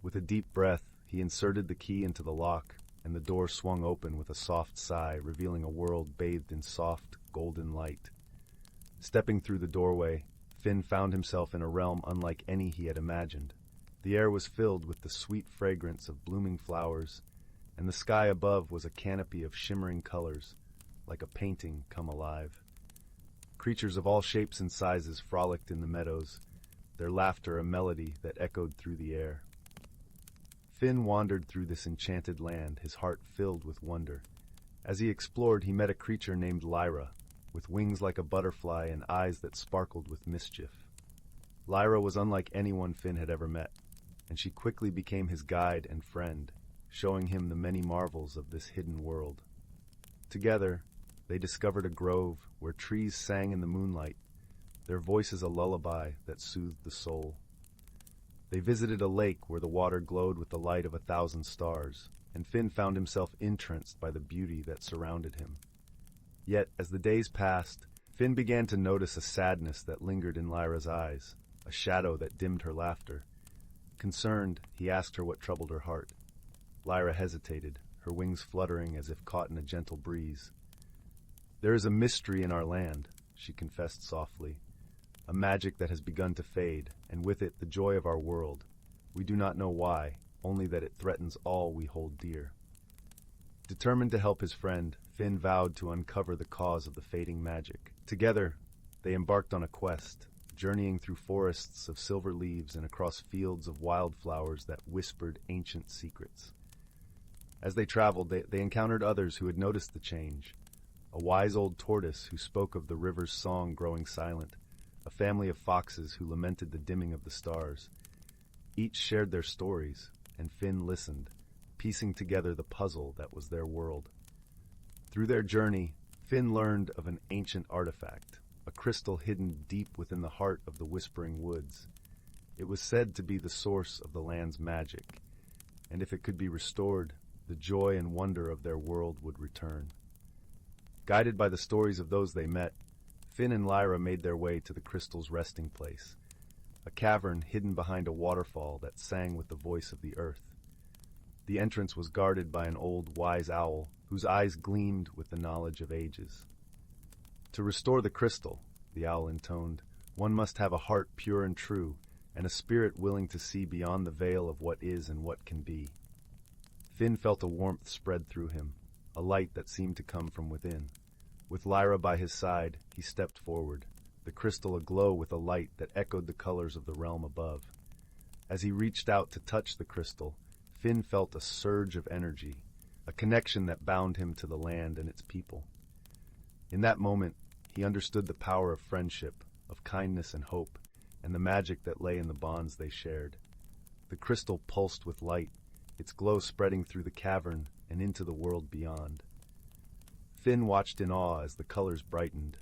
With a deep breath, he inserted the key into the lock, and the door swung open with a soft sigh, revealing a world bathed in soft, golden light. Stepping through the doorway, Finn found himself in a realm unlike any he had imagined. The air was filled with the sweet fragrance of blooming flowers, and the sky above was a canopy of shimmering colors, like a painting come alive. Creatures of all shapes and sizes frolicked in the meadows, their laughter a melody that echoed through the air. Finn wandered through this enchanted land, his heart filled with wonder. As he explored, he met a creature named Lyra, with wings like a butterfly and eyes that sparkled with mischief. Lyra was unlike anyone Finn had ever met, and she quickly became his guide and friend, showing him the many marvels of this hidden world. Together, they discovered a grove where trees sang in the moonlight, their voices a lullaby that soothed the soul. They visited a lake where the water glowed with the light of 1,000 stars, and Finn found himself entranced by the beauty that surrounded him. Yet, as the days passed, Finn began to notice a sadness that lingered in Lyra's eyes, a shadow that dimmed her laughter. Concerned, he asked her what troubled her heart. Lyra hesitated, her wings fluttering as if caught in a gentle breeze. "There is a mystery in our land," she confessed softly, "a magic that has begun to fade, and with it the joy of our world. We do not know why, only that it threatens all we hold dear." Determined to help his friend, Finn vowed to uncover the cause of the fading magic. Together, they embarked on a quest, journeying through forests of silver leaves and across fields of wildflowers that whispered ancient secrets. As they traveled, they encountered others who had noticed the change. A wise old tortoise who spoke of the river's song growing silent, a family of foxes who lamented the dimming of the stars. Each shared their stories, and Finn listened, piecing together the puzzle that was their world. Through their journey, Finn learned of an ancient artifact, a crystal hidden deep within the heart of the Whispering Woods. It was said to be the source of the land's magic, and if it could be restored, the joy and wonder of their world would return. Guided by the stories of those they met, Finn and Lyra made their way to the crystal's resting place, a cavern hidden behind a waterfall that sang with the voice of the earth. The entrance was guarded by an old, wise owl, whose eyes gleamed with the knowledge of ages. "To restore the crystal," the owl intoned, "one must have a heart pure and true, and a spirit willing to see beyond the veil of what is and what can be." Finn felt a warmth spread through him, a light that seemed to come from within. With Lyra by his side, he stepped forward, the crystal aglow with a light that echoed the colors of the realm above. As he reached out to touch the crystal, Finn felt a surge of energy, a connection that bound him to the land and its people. In that moment, he understood the power of friendship, of kindness and hope, and the magic that lay in the bonds they shared. The crystal pulsed with light, its glow spreading through the cavern and into the world beyond. Finn watched in awe as the colors brightened,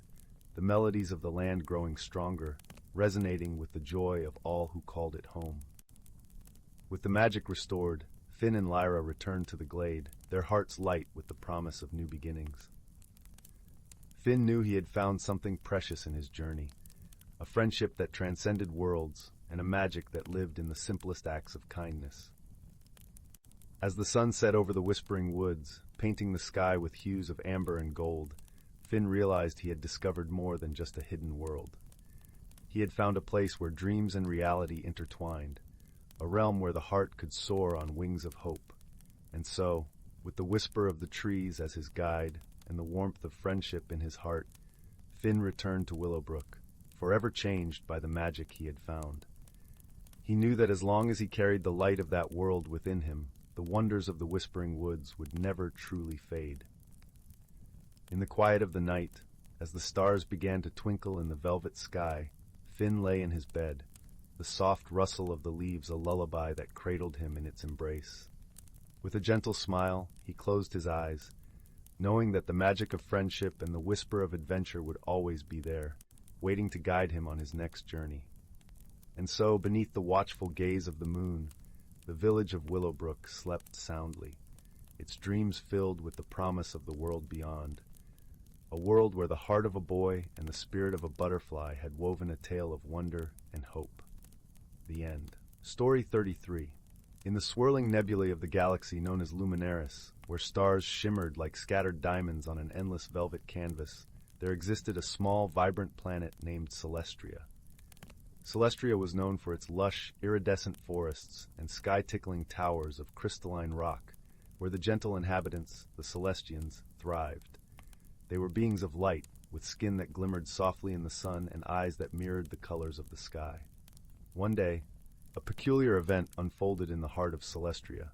the melodies of the land growing stronger, resonating with the joy of all who called it home. With the magic restored, Finn and Lyra returned to the glade, their hearts light with the promise of new beginnings. Finn knew he had found something precious in his journey, a friendship that transcended worlds and a magic that lived in the simplest acts of kindness. As the sun set over the whispering woods, painting the sky with hues of amber and gold, Finn realized he had discovered more than just a hidden world. He had found a place where dreams and reality intertwined, a realm where the heart could soar on wings of hope. And so, with the whisper of the trees as his guide and the warmth of friendship in his heart, Finn returned to Willowbrook, forever changed by the magic he had found. He knew that as long as he carried the light of that world within him, the wonders of the Whispering Woods would never truly fade. In the quiet of the night, as the stars began to twinkle in the velvet sky, Finn lay in his bed, the soft rustle of the leaves a lullaby that cradled him in its embrace. With a gentle smile, he closed his eyes, knowing that the magic of friendship and the whisper of adventure would always be there, waiting to guide him on his next journey. And so, beneath the watchful gaze of the moon, the village of Willowbrook slept soundly, its dreams filled with the promise of the world beyond, a world where the heart of a boy and the spirit of a butterfly had woven a tale of wonder and hope. The end. Story 33. In the swirling nebulae of the galaxy known as Luminaris, where stars shimmered like scattered diamonds on an endless velvet canvas, there existed a small, vibrant planet named Celestria. Celestria was known for its lush, iridescent forests and sky-tickling towers of crystalline rock, where the gentle inhabitants, the Celestians, thrived. They were beings of light, with skin that glimmered softly in the sun and eyes that mirrored the colors of the sky. One day, a peculiar event unfolded in the heart of Celestria.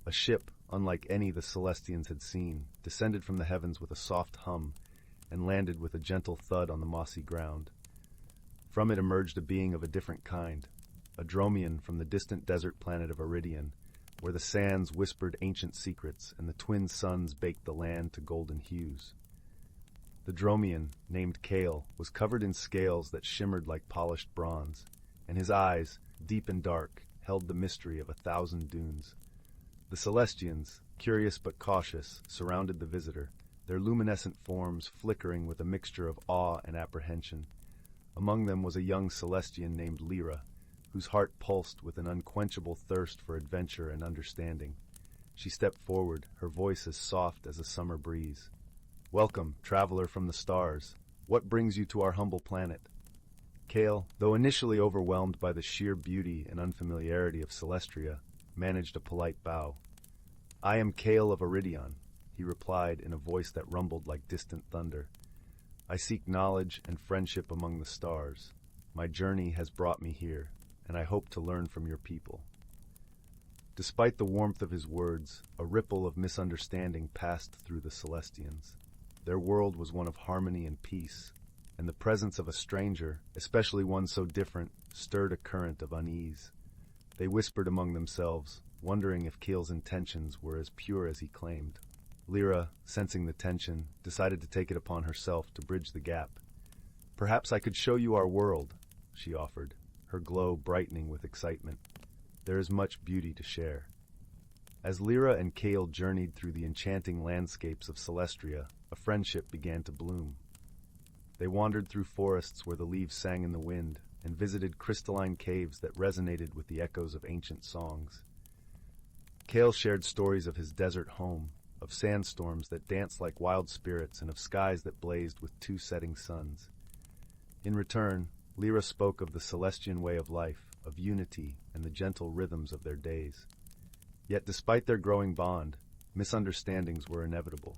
A ship, unlike any the Celestians had seen, descended from the heavens with a soft hum and landed with a gentle thud on the mossy ground. From it emerged a being of a different kind, a Dromian from the distant desert planet of Iridian, where the sands whispered ancient secrets and the twin suns baked the land to golden hues. The Dromian, named Kale, was covered in scales that shimmered like polished bronze, and his eyes, deep and dark, held the mystery of 1,000 dunes. The Celestians, curious but cautious, surrounded the visitor, their luminescent forms flickering with a mixture of awe and apprehension. Among them was a young Celestian named Lyra, whose heart pulsed with an unquenchable thirst for adventure and understanding. She stepped forward, her voice as soft as a summer breeze. "Welcome, traveler from the stars. What brings you to our humble planet?" Kale, though initially overwhelmed by the sheer beauty and unfamiliarity of Celestria, managed a polite bow. "I am Kale of Iridion," he replied in a voice that rumbled like distant thunder. "I seek knowledge and friendship among the stars. My journey has brought me here, and I hope to learn from your people." Despite the warmth of his words, a ripple of misunderstanding passed through the Celestians. Their world was one of harmony and peace, and the presence of a stranger, especially one so different, stirred a current of unease. They whispered among themselves, wondering if Keel's intentions were as pure as he claimed. Lyra, sensing the tension, decided to take it upon herself to bridge the gap. "Perhaps I could show you our world," she offered, her glow brightening with excitement. "There is much beauty to share." As Lyra and Kale journeyed through the enchanting landscapes of Celestria, a friendship began to bloom. They wandered through forests where the leaves sang in the wind, and visited crystalline caves that resonated with the echoes of ancient songs. Cale shared stories of his desert home, of sandstorms that danced like wild spirits, and of skies that blazed with two setting suns. In return, Lyra spoke of the Celestian way of life, of unity, and the gentle rhythms of their days. Yet despite their growing bond, misunderstandings were inevitable.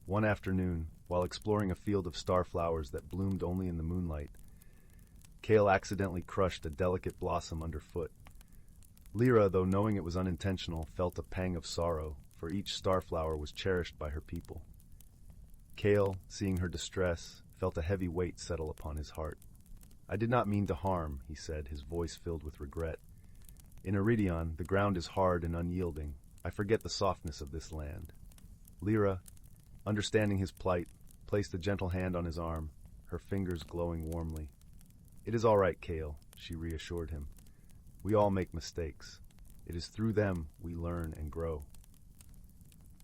One afternoon, while exploring a field of starflowers that bloomed only in the moonlight, Cale accidentally crushed a delicate blossom underfoot. Lyra, though knowing it was unintentional, felt a pang of sorrow, for each starflower was cherished by her people. Cale, seeing her distress, felt a heavy weight settle upon his heart. "I did not mean to harm," he said, his voice filled with regret. "In Iridion, the ground is hard and unyielding. I forget the softness of this land." Lyra, understanding his plight, placed a gentle hand on his arm, her fingers glowing warmly. "It is all right, Cale," she reassured him. "We all make mistakes. It is through them we learn and grow."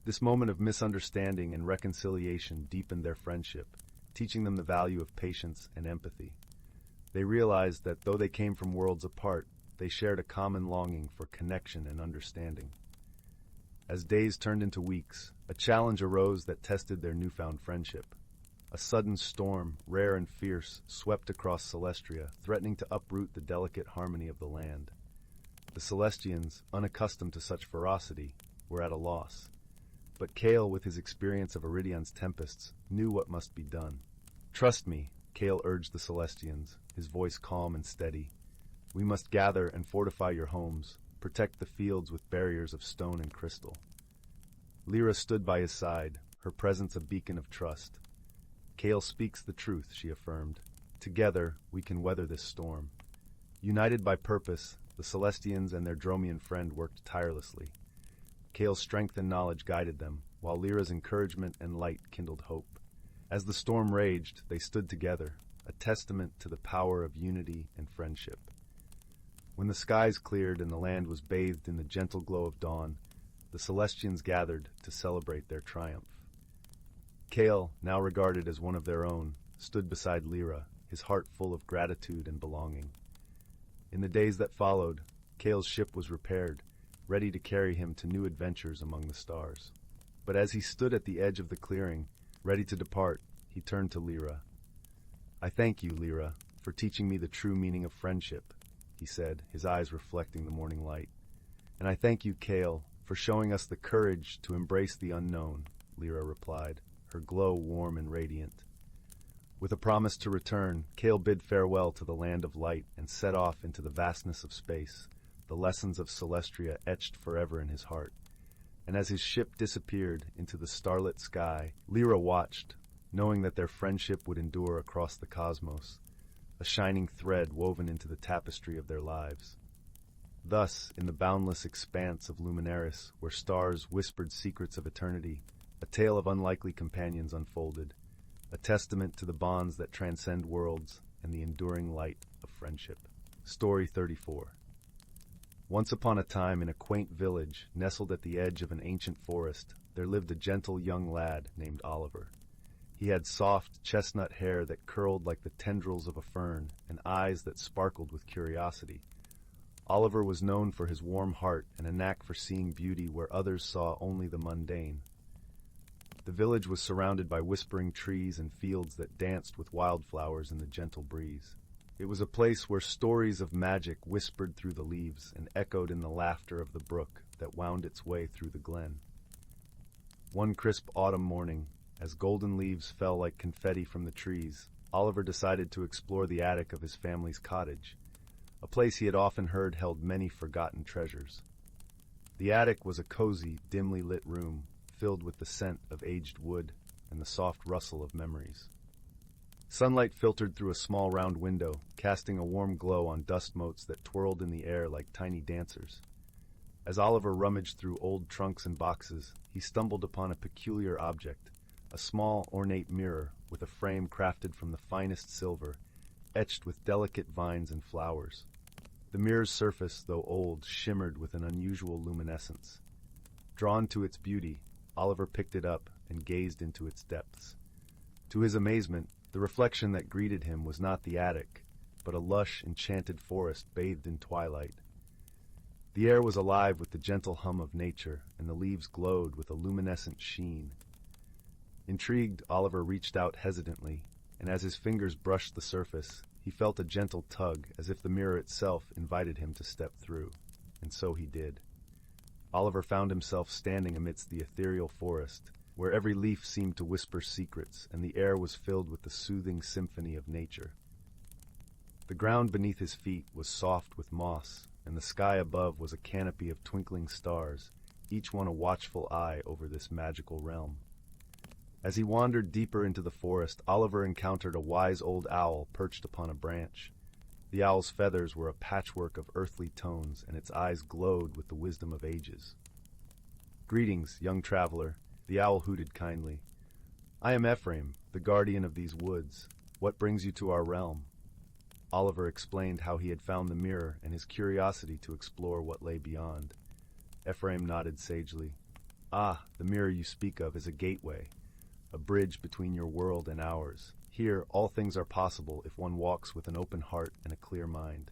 This moment of misunderstanding and reconciliation deepened their friendship, teaching them the value of patience and empathy. They realized that though they came from worlds apart, they shared a common longing for connection and understanding. As days turned into weeks, a challenge arose that tested their newfound friendship. A sudden storm, rare and fierce, swept across Celestria, threatening to uproot the delicate harmony of the land. The Celestians, unaccustomed to such ferocity, were at a loss. But Cale, with his experience of Iridion's tempests, knew what must be done. "Trust me," Cale urged the Celestians, his voice calm and steady. "We must gather and fortify your homes, protect the fields with barriers of stone and crystal." Lyra stood by his side, her presence a beacon of trust. "Cale speaks the truth," she affirmed. "Together, we can weather this storm." United by purpose, the Celestians and their Dromian friend worked tirelessly. Cale's strength and knowledge guided them, while Lyra's encouragement and light kindled hope. As the storm raged, they stood together, a testament to the power of unity and friendship. When the skies cleared and the land was bathed in the gentle glow of dawn, the Celestians gathered to celebrate their triumph. Cale, now regarded as one of their own, stood beside Lyra, his heart full of gratitude and belonging. In the days that followed, Cale's ship was repaired, ready to carry him to new adventures among the stars. But as he stood at the edge of the clearing, ready to depart, he turned to Lyra. "I thank you, Lyra, for teaching me the true meaning of friendship," he said, his eyes reflecting the morning light. "And I thank you, Cale, for showing us the courage to embrace the unknown," Lyra replied, her glow warm and radiant. With a promise to return, Cale bid farewell to the land of light and set off into the vastness of space, the lessons of Celestria etched forever in his heart. And as his ship disappeared into the starlit sky, Lyra watched, knowing that their friendship would endure across the cosmos, a shining thread woven into the tapestry of their lives. Thus, in the boundless expanse of Luminaris, where stars whispered secrets of eternity, a tale of unlikely companions unfolded, a testament to the bonds that transcend worlds and the enduring light of friendship. Story 34. Once upon a time, in a quaint village nestled at the edge of an ancient forest, there lived a gentle young lad named Oliver. He had soft, chestnut hair that curled like the tendrils of a fern, and eyes that sparkled with curiosity. Oliver was known for his warm heart and a knack for seeing beauty where others saw only the mundane. The village was surrounded by whispering trees and fields that danced with wildflowers in the gentle breeze. It was a place where stories of magic whispered through the leaves and echoed in the laughter of the brook that wound its way through the glen. One crisp autumn morning, as golden leaves fell like confetti from the trees, Oliver decided to explore the attic of his family's cottage, a place he had often heard held many forgotten treasures. The attic was a cozy, dimly lit room, filled with the scent of aged wood and the soft rustle of memories. Sunlight filtered through a small round window, casting a warm glow on dust motes that twirled in the air like tiny dancers. As Oliver rummaged through old trunks and boxes, he stumbled upon a peculiar object, a small, ornate mirror with a frame crafted from the finest silver, etched with delicate vines and flowers. The mirror's surface, though old, shimmered with an unusual luminescence. Drawn to its beauty, Oliver picked it up and gazed into its depths. To his amazement, the reflection that greeted him was not the attic, but a lush, enchanted forest bathed in twilight. The air was alive with the gentle hum of nature, and the leaves glowed with a luminescent sheen. Intrigued, Oliver reached out hesitantly, and as his fingers brushed the surface, he felt a gentle tug as if the mirror itself invited him to step through. And so he did. Oliver found himself standing amidst the ethereal forest, where every leaf seemed to whisper secrets, and the air was filled with the soothing symphony of nature. The ground beneath his feet was soft with moss, and the sky above was a canopy of twinkling stars, each one a watchful eye over this magical realm. As he wandered deeper into the forest, Oliver encountered a wise old owl perched upon a branch. The owl's feathers were a patchwork of earthly tones, and its eyes glowed with the wisdom of ages. "Greetings, young traveler," the owl hooted kindly. "I am Ephraim, the guardian of these woods. What brings you to our realm?" Oliver explained how he had found the mirror and his curiosity to explore what lay beyond. Ephraim nodded sagely. "Ah, the mirror you speak of is a gateway, a bridge between your world and ours. Here, all things are possible if one walks with an open heart and a clear mind."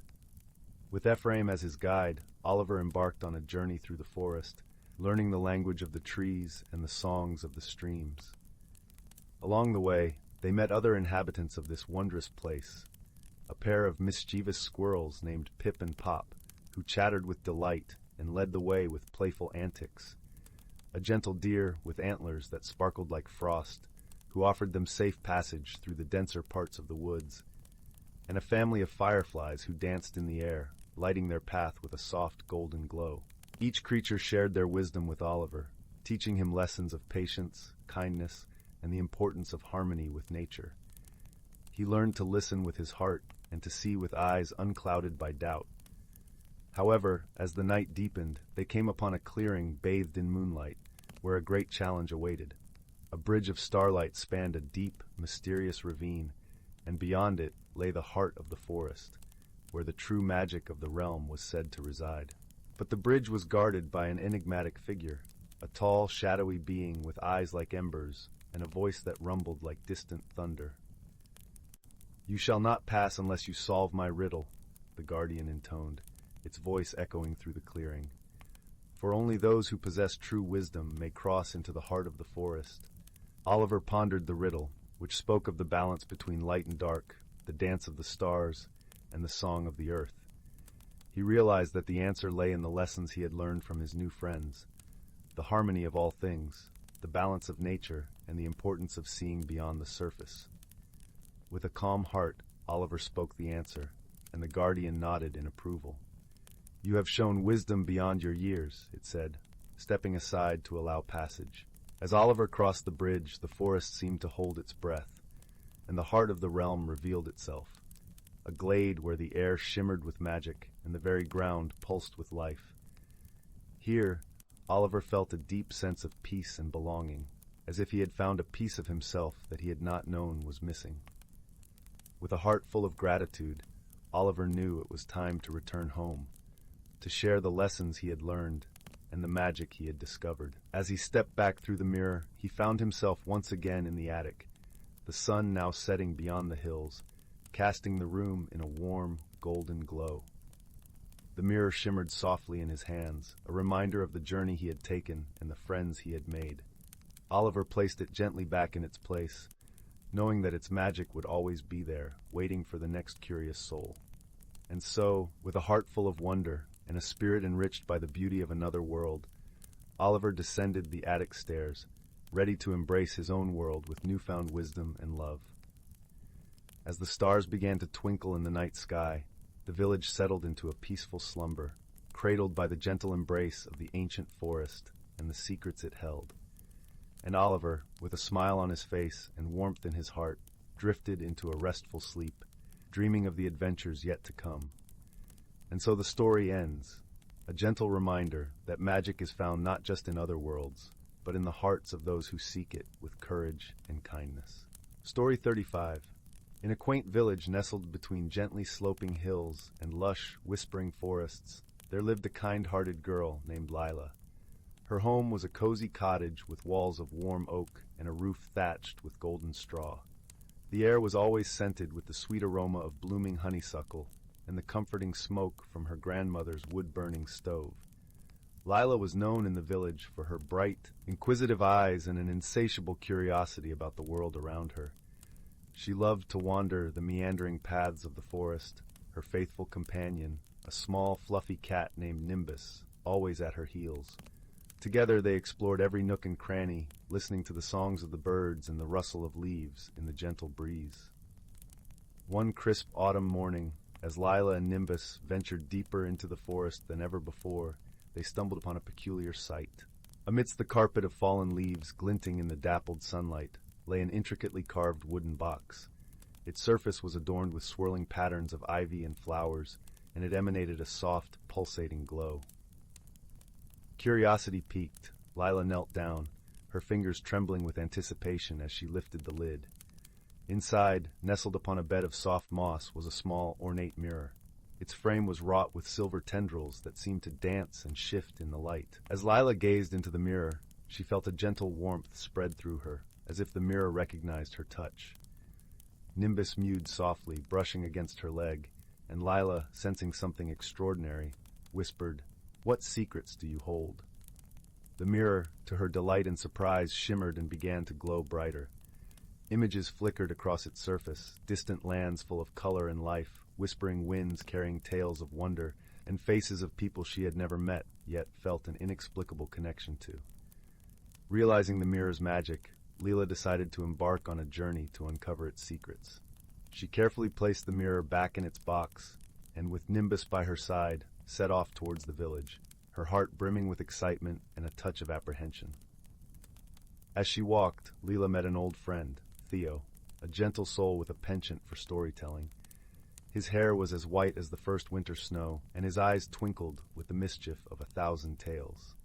With Ephraim as his guide, Oliver embarked on a journey through the forest, learning the language of the trees and the songs of the streams. Along the way, they met other inhabitants of this wondrous place, a pair of mischievous squirrels named Pip and Pop, who chattered with delight and led the way with playful antics, a gentle deer with antlers that sparkled like frost, who offered them safe passage through the denser parts of the woods, and a family of fireflies who danced in the air, lighting their path with a soft golden glow. Each creature shared their wisdom with Oliver, teaching him lessons of patience, kindness, and the importance of harmony with nature. He learned to listen with his heart and to see with eyes unclouded by doubt. However, as the night deepened, they came upon a clearing bathed in moonlight, where a great challenge awaited. A bridge of starlight spanned a deep, mysterious ravine, and beyond it lay the heart of the forest, where the true magic of the realm was said to reside. But the bridge was guarded by an enigmatic figure, a tall, shadowy being with eyes like embers and a voice that rumbled like distant thunder. "You shall not pass unless you solve my riddle," the guardian intoned, its voice echoing through the clearing. "For only those who possess true wisdom may cross into the heart of the forest." Oliver pondered the riddle, which spoke of the balance between light and dark, the dance of the stars, and the song of the earth. He realized that the answer lay in the lessons he had learned from his new friends, the harmony of all things, the balance of nature, and the importance of seeing beyond the surface. With a calm heart, Oliver spoke the answer, and the guardian nodded in approval. "You have shown wisdom beyond your years," it said, stepping aside to allow passage. As Oliver crossed the bridge, the forest seemed to hold its breath, and the heart of the realm revealed itself, a glade where the air shimmered with magic and the very ground pulsed with life. Here, Oliver felt a deep sense of peace and belonging, as if he had found a piece of himself that he had not known was missing. With a heart full of gratitude, Oliver knew it was time to return home, to share the lessons he had learned and the magic he had discovered. As he stepped back through the mirror, he found himself once again in the attic, the sun now setting beyond the hills, casting the room in a warm, golden glow. The mirror shimmered softly in his hands, a reminder of the journey he had taken and the friends he had made. Oliver placed it gently back in its place, knowing that its magic would always be there, waiting for the next curious soul. And so, with a heart full of wonder and a spirit enriched by the beauty of another world, Oliver descended the attic stairs, ready to embrace his own world with newfound wisdom and love. As the stars began to twinkle in the night sky, the village settled into a peaceful slumber, cradled by the gentle embrace of the ancient forest and the secrets it held. And Oliver, with a smile on his face and warmth in his heart, drifted into a restful sleep, dreaming of the adventures yet to come. And so the story ends, a gentle reminder that magic is found not just in other worlds, but in the hearts of those who seek it with courage and kindness. Story 35. In a quaint village nestled between gently sloping hills and lush, whispering forests, there lived a kind-hearted girl named Lila. Her home was a cozy cottage with walls of warm oak and a roof thatched with golden straw. The air was always scented with the sweet aroma of blooming honeysuckle, and the comforting smoke from her grandmother's wood-burning stove. Lila was known in the village for her bright, inquisitive eyes and an insatiable curiosity about the world around her. She loved to wander the meandering paths of the forest, her faithful companion, a small, fluffy cat named Nimbus, always at her heels. Together they explored every nook and cranny, listening to the songs of the birds and the rustle of leaves in the gentle breeze. One crisp autumn morning, as Lila and Nimbus ventured deeper into the forest than ever before, they stumbled upon a peculiar sight. Amidst the carpet of fallen leaves glinting in the dappled sunlight lay an intricately carved wooden box. Its surface was adorned with swirling patterns of ivy and flowers, and it emanated a soft, pulsating glow. Curiosity piqued, Lila knelt down, her fingers trembling with anticipation as she lifted the lid. Inside, nestled upon a bed of soft moss, was a small, ornate mirror. Its frame was wrought with silver tendrils that seemed to dance and shift in the light. As Lila gazed into the mirror, she felt a gentle warmth spread through her, as if the mirror recognized her touch. Nimbus mewed softly, brushing against her leg, and Lila, sensing something extraordinary, whispered, "What secrets do you hold?" The mirror, to her delight and surprise, shimmered and began to glow brighter. Images flickered across its surface, distant lands full of color and life, whispering winds carrying tales of wonder, and faces of people she had never met, yet felt an inexplicable connection to. Realizing the mirror's magic, Lila decided to embark on a journey to uncover its secrets. She carefully placed the mirror back in its box, and with Nimbus by her side, set off towards the village, her heart brimming with excitement and a touch of apprehension. As she walked, Lila met an old friend, Theo, a gentle soul with a penchant for storytelling. His hair was as white as the first winter snow, and his eyes twinkled with the mischief of 1,000 tales.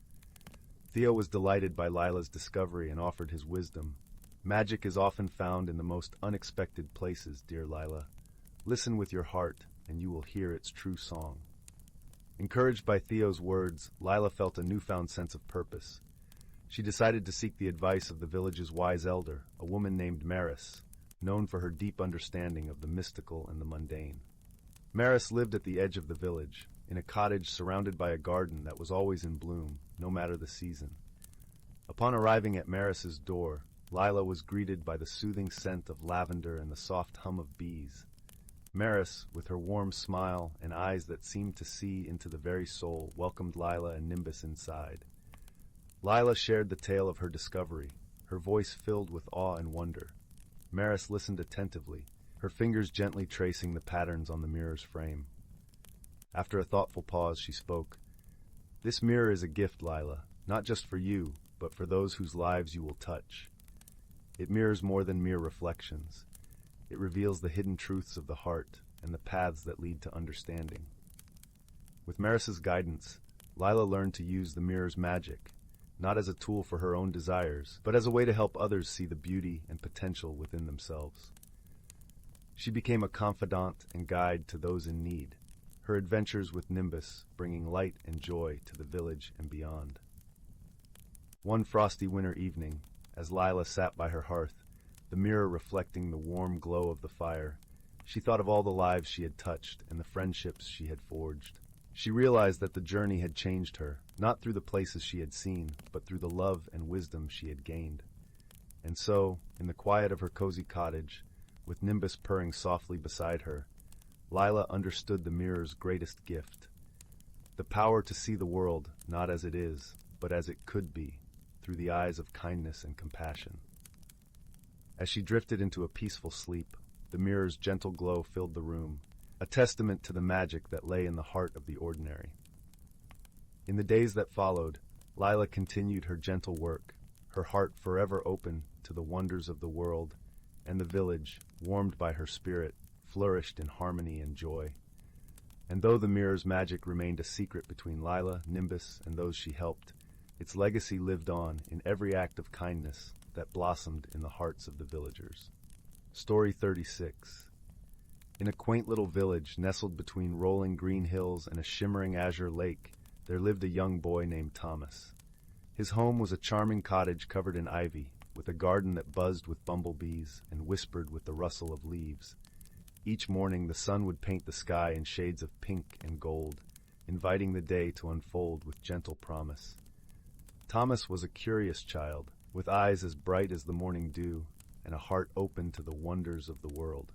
Theo was delighted by Lila's discovery and offered his wisdom. "Magic is often found in the most unexpected places, dear Lila. Listen with your heart, and you will hear its true song." Encouraged by Theo's words, Lila felt a newfound sense of purpose. She decided to seek the advice of the village's wise elder, a woman named Maris, known for her deep understanding of the mystical and the mundane. Maris lived at the edge of the village, in a cottage surrounded by a garden that was always in bloom, no matter the season. Upon arriving at Maris's door, Lila was greeted by the soothing scent of lavender and the soft hum of bees. Maris, with her warm smile and eyes that seemed to see into the very soul, welcomed Lila and Nimbus inside. Lila shared the tale of her discovery, her voice filled with awe and wonder. Maris listened attentively, her fingers gently tracing the patterns on the mirror's frame. After a thoughtful pause, she spoke. "This mirror is a gift, Lila, not just for you, but for those whose lives you will touch. It mirrors more than mere reflections. It reveals the hidden truths of the heart and the paths that lead to understanding." With Maris's guidance, Lila learned to use the mirror's magic, not as a tool for her own desires, but as a way to help others see the beauty and potential within themselves. She became a confidant and guide to those in need, her adventures with Nimbus bringing light and joy to the village and beyond. One frosty winter evening, as Lila sat by her hearth, the mirror reflecting the warm glow of the fire, she thought of all the lives she had touched and the friendships she had forged. She realized that the journey had changed her, not through the places she had seen, but through the love and wisdom she had gained. And so, in the quiet of her cozy cottage, with Nimbus purring softly beside her, Lila understood the mirror's greatest gift, the power to see the world not as it is, but as it could be, through the eyes of kindness and compassion. As she drifted into a peaceful sleep, the mirror's gentle glow filled the room, a testament to the magic that lay in the heart of the ordinary. In the days that followed, Lila continued her gentle work, her heart forever open to the wonders of the world, and the village, warmed by her spirit, flourished in harmony and joy. And though the mirror's magic remained a secret between Lila, Nimbus, and those she helped, its legacy lived on in every act of kindness that blossomed in the hearts of the villagers. Story 36. In a quaint little village nestled between rolling green hills and a shimmering azure lake, there lived a young boy named Thomas. His home was a charming cottage covered in ivy, with a garden that buzzed with bumblebees and whispered with the rustle of leaves. Each morning the sun would paint the sky in shades of pink and gold, inviting the day to unfold with gentle promise. Thomas was a curious child, with eyes as bright as the morning dew and a heart open to the wonders of the world.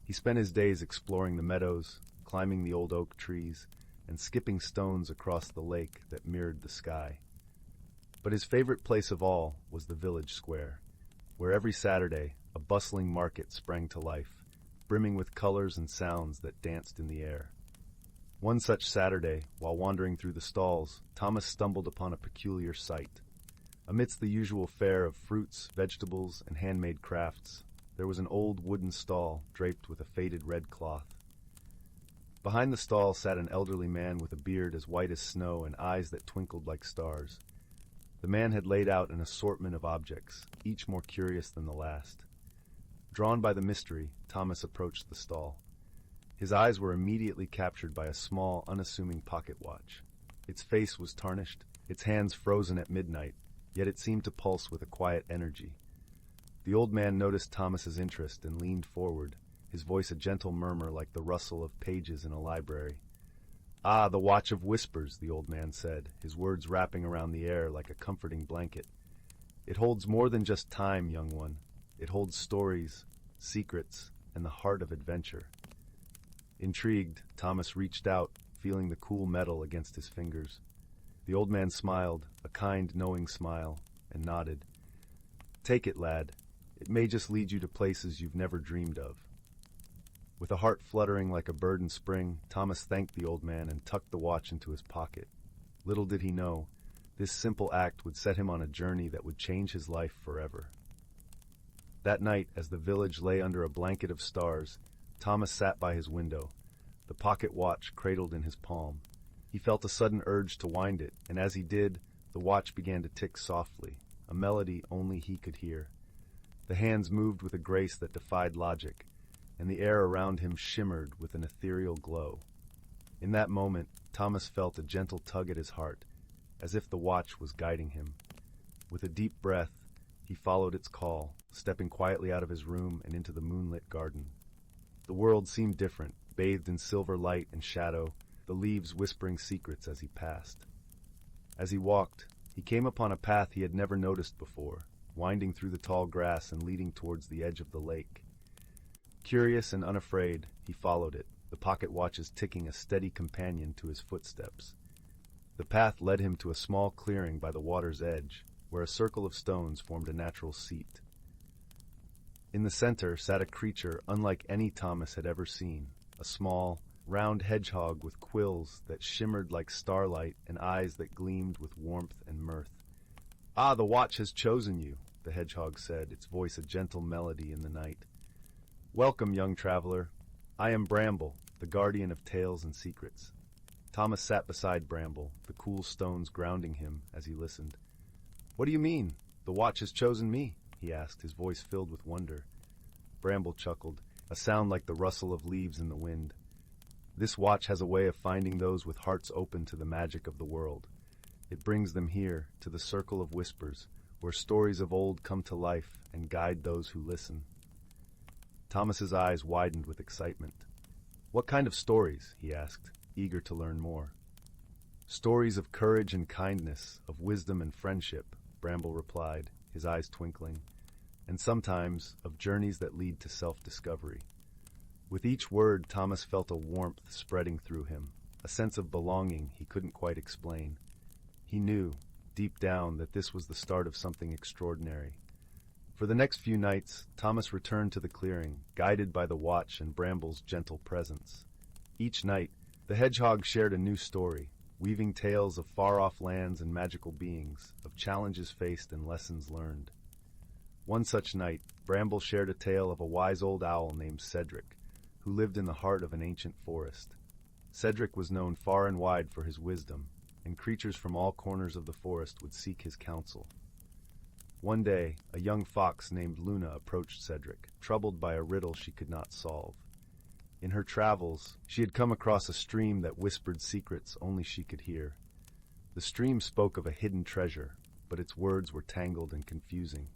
He spent his days exploring the meadows, climbing the old oak trees, and skipping stones across the lake that mirrored the sky. But his favorite place of all was the village square, where every Saturday a bustling market sprang to life, brimming with colors and sounds that danced in the air. One such Saturday, while wandering through the stalls, Thomas stumbled upon a peculiar sight. Amidst the usual fare of fruits, vegetables, and handmade crafts, there was an old wooden stall draped with a faded red cloth. Behind the stall sat an elderly man with a beard as white as snow and eyes that twinkled like stars. The man had laid out an assortment of objects, each more curious than the last. Drawn by the mystery, Thomas approached the stall. His eyes were immediately captured by a small, unassuming pocket watch. Its face was tarnished, its hands frozen at midnight, yet it seemed to pulse with a quiet energy. The old man noticed Thomas's interest and leaned forward, his voice a gentle murmur like the rustle of pages in a library. "Ah, the watch of whispers," the old man said, his words wrapping around the air like a comforting blanket. "It holds more than just time, young one. It holds stories, secrets, and the heart of adventure." Intrigued, Thomas reached out, feeling the cool metal against his fingers. The old man smiled, a kind, knowing smile, and nodded. "Take it, lad. It may just lead you to places you've never dreamed of." With a heart fluttering like a bird in spring, Thomas thanked the old man and tucked the watch into his pocket. Little did he know, this simple act would set him on a journey that would change his life forever. That night, as the village lay under a blanket of stars, Thomas sat by his window, the pocket watch cradled in his palm. He felt a sudden urge to wind it, and as he did, the watch began to tick softly, a melody only he could hear. The hands moved with a grace that defied logic, and the air around him shimmered with an ethereal glow. In that moment, Thomas felt a gentle tug at his heart, as if the watch was guiding him. With a deep breath, he followed its call, stepping quietly out of his room and into the moonlit garden. The world seemed different, bathed in silver light and shadow, the leaves whispering secrets as he passed. As he walked, he came upon a path he had never noticed before, winding through the tall grass and leading towards the edge of the lake. Curious and unafraid, he followed it, the pocket watches ticking a steady companion to his footsteps. The path led him to a small clearing by the water's edge, where a circle of stones formed a natural seat. In the center sat a creature unlike any Thomas had ever seen, a small, round hedgehog with quills that shimmered like starlight and eyes that gleamed with warmth and mirth. "Ah, the watch has chosen you," the hedgehog said, its voice a gentle melody in the night. "Welcome, young traveler. I am Bramble, the guardian of tales and secrets." Thomas sat beside Bramble, the cool stones grounding him as he listened. "What do you mean? The watch has chosen me?" he asked, his voice filled with wonder. Bramble chuckled, a sound like the rustle of leaves in the wind. "This watch has a way of finding those with hearts open to the magic of the world. It brings them here, to the circle of whispers, where stories of old come to life and guide those who listen." Thomas's eyes widened with excitement. "What kind of stories?" he asked, eager to learn more. "Stories of courage and kindness, of wisdom and friendship," Bramble replied, his eyes twinkling, "and sometimes of journeys that lead to self-discovery." With each word, Thomas felt a warmth spreading through him, a sense of belonging he couldn't quite explain. He knew, deep down, that this was the start of something extraordinary. For the next few nights, Thomas returned to the clearing, guided by the watch and Bramble's gentle presence. Each night, the hedgehog shared a new story, weaving tales of far-off lands and magical beings, of challenges faced and lessons learned. One such night, Bramble shared a tale of a wise old owl named Cedric, who lived in the heart of an ancient forest. Cedric was known far and wide for his wisdom, and creatures from all corners of the forest would seek his counsel. One day, a young fox named Luna approached Cedric, troubled by a riddle she could not solve. In her travels, she had come across a stream that whispered secrets only she could hear. The stream spoke of a hidden treasure, but its words were tangled and confusing.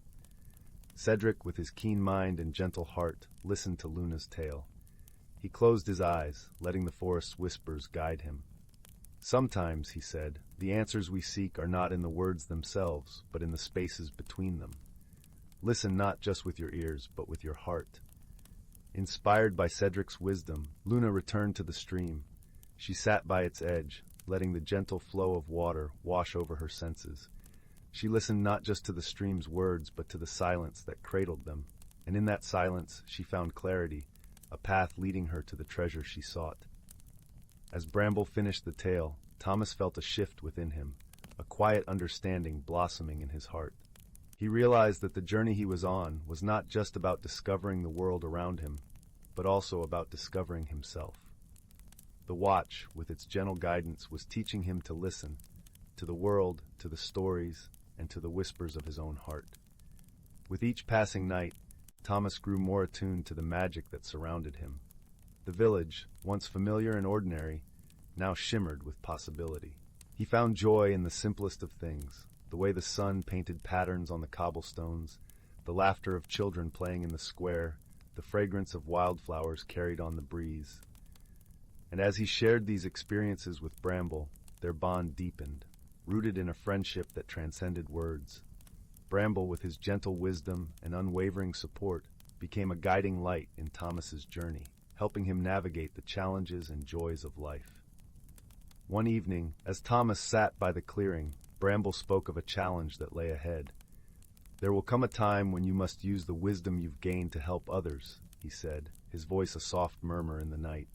Cedric, with his keen mind and gentle heart, listened to Luna's tale. He closed his eyes, letting the forest's whispers guide him. Sometimes, he said, the answers we seek are not in the words themselves, but in the spaces between them. Listen not just with your ears, but with your heart. Inspired by Cedric's wisdom, Luna returned to the stream. She sat by its edge, letting the gentle flow of water wash over her senses. She listened not just to the stream's words, but to the silence that cradled them, and in that silence she found clarity, a path leading her to the treasure she sought. As Bramble finished the tale, Thomas felt a shift within him, a quiet understanding blossoming in his heart. He realized that the journey he was on was not just about discovering the world around him, but also about discovering himself. The watch, with its gentle guidance, was teaching him to listen, to the world, to the stories, and to the whispers of his own heart. With each passing night, Thomas grew more attuned to the magic that surrounded him. The village, once familiar and ordinary, now shimmered with possibility. He found joy in the simplest of things, the way the sun painted patterns on the cobblestones, the laughter of children playing in the square, the fragrance of wildflowers carried on the breeze. And as he shared these experiences with Bramble, their bond deepened, rooted in a friendship that transcended words. Bramble, with his gentle wisdom and unwavering support, became a guiding light in Thomas's journey, helping him navigate the challenges and joys of life. One evening, as Thomas sat by the clearing, Bramble spoke of a challenge that lay ahead. "There will come a time when you must use the wisdom you've gained to help others," he said, his voice a soft murmur in the night.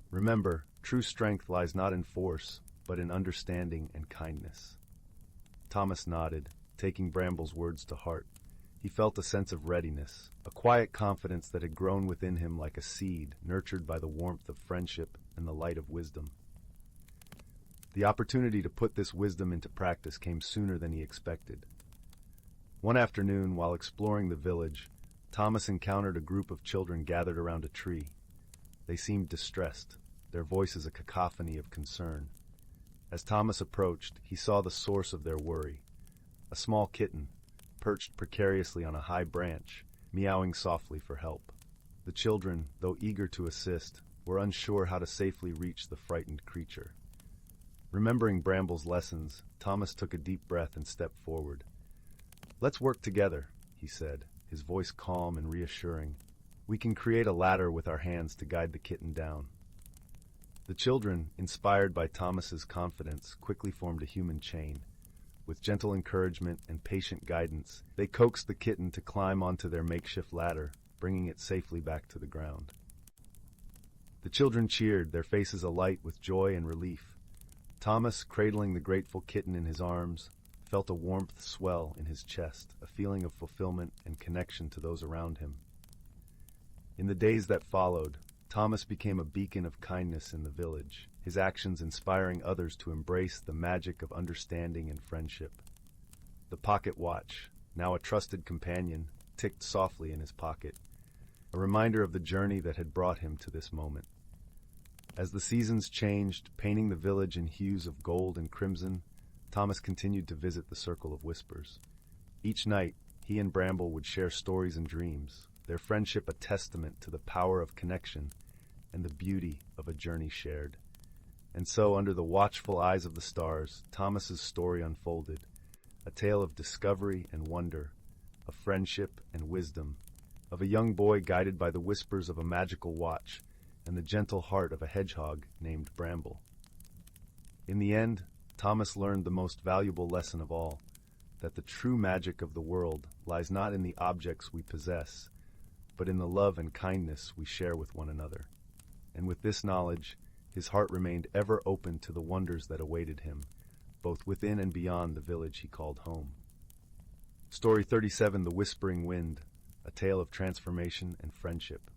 "Remember, true strength lies not in force, but in understanding and kindness." Thomas nodded, taking Bramble's words to heart. He felt a sense of readiness, a quiet confidence that had grown within him like a seed nurtured by the warmth of friendship and the light of wisdom. The opportunity to put this wisdom into practice came sooner than he expected. One afternoon, while exploring the village, Thomas encountered a group of children gathered around a tree. They seemed distressed, their voices a cacophony of concern. As Thomas approached, he saw the source of their worry. A small kitten, perched precariously on a high branch, meowing softly for help. The children, though eager to assist, were unsure how to safely reach the frightened creature. Remembering Bramble's lessons, Thomas took a deep breath and stepped forward. "Let's work together," he said, his voice calm and reassuring. "We can create a ladder with our hands to guide the kitten down." The children, inspired by Thomas's confidence, quickly formed a human chain. With gentle encouragement and patient guidance, they coaxed the kitten to climb onto their makeshift ladder, bringing it safely back to the ground. The children cheered, their faces alight with joy and relief. Thomas, cradling the grateful kitten in his arms, felt a warmth swell in his chest, a feeling of fulfillment and connection to those around him. In the days that followed, Thomas became a beacon of kindness in the village, his actions inspiring others to embrace the magic of understanding and friendship. The pocket watch, now a trusted companion, ticked softly in his pocket, a reminder of the journey that had brought him to this moment. As the seasons changed, painting the village in hues of gold and crimson, Thomas continued to visit the Circle of Whispers. Each night, he and Bramble would share stories and dreams, their friendship a testament to the power of connection and the beauty of a journey shared. And so, under the watchful eyes of the stars, Thomas's story unfolded, a tale of discovery and wonder, of friendship and wisdom, of a young boy guided by the whispers of a magical watch and the gentle heart of a hedgehog named Bramble. In the end, Thomas learned the most valuable lesson of all, that the true magic of the world lies not in the objects we possess, but in the love and kindness we share with one another. And with this knowledge, his heart remained ever open to the wonders that awaited him, both within and beyond the village he called home. Story 37, The Whispering Wind, a tale of transformation and friendship.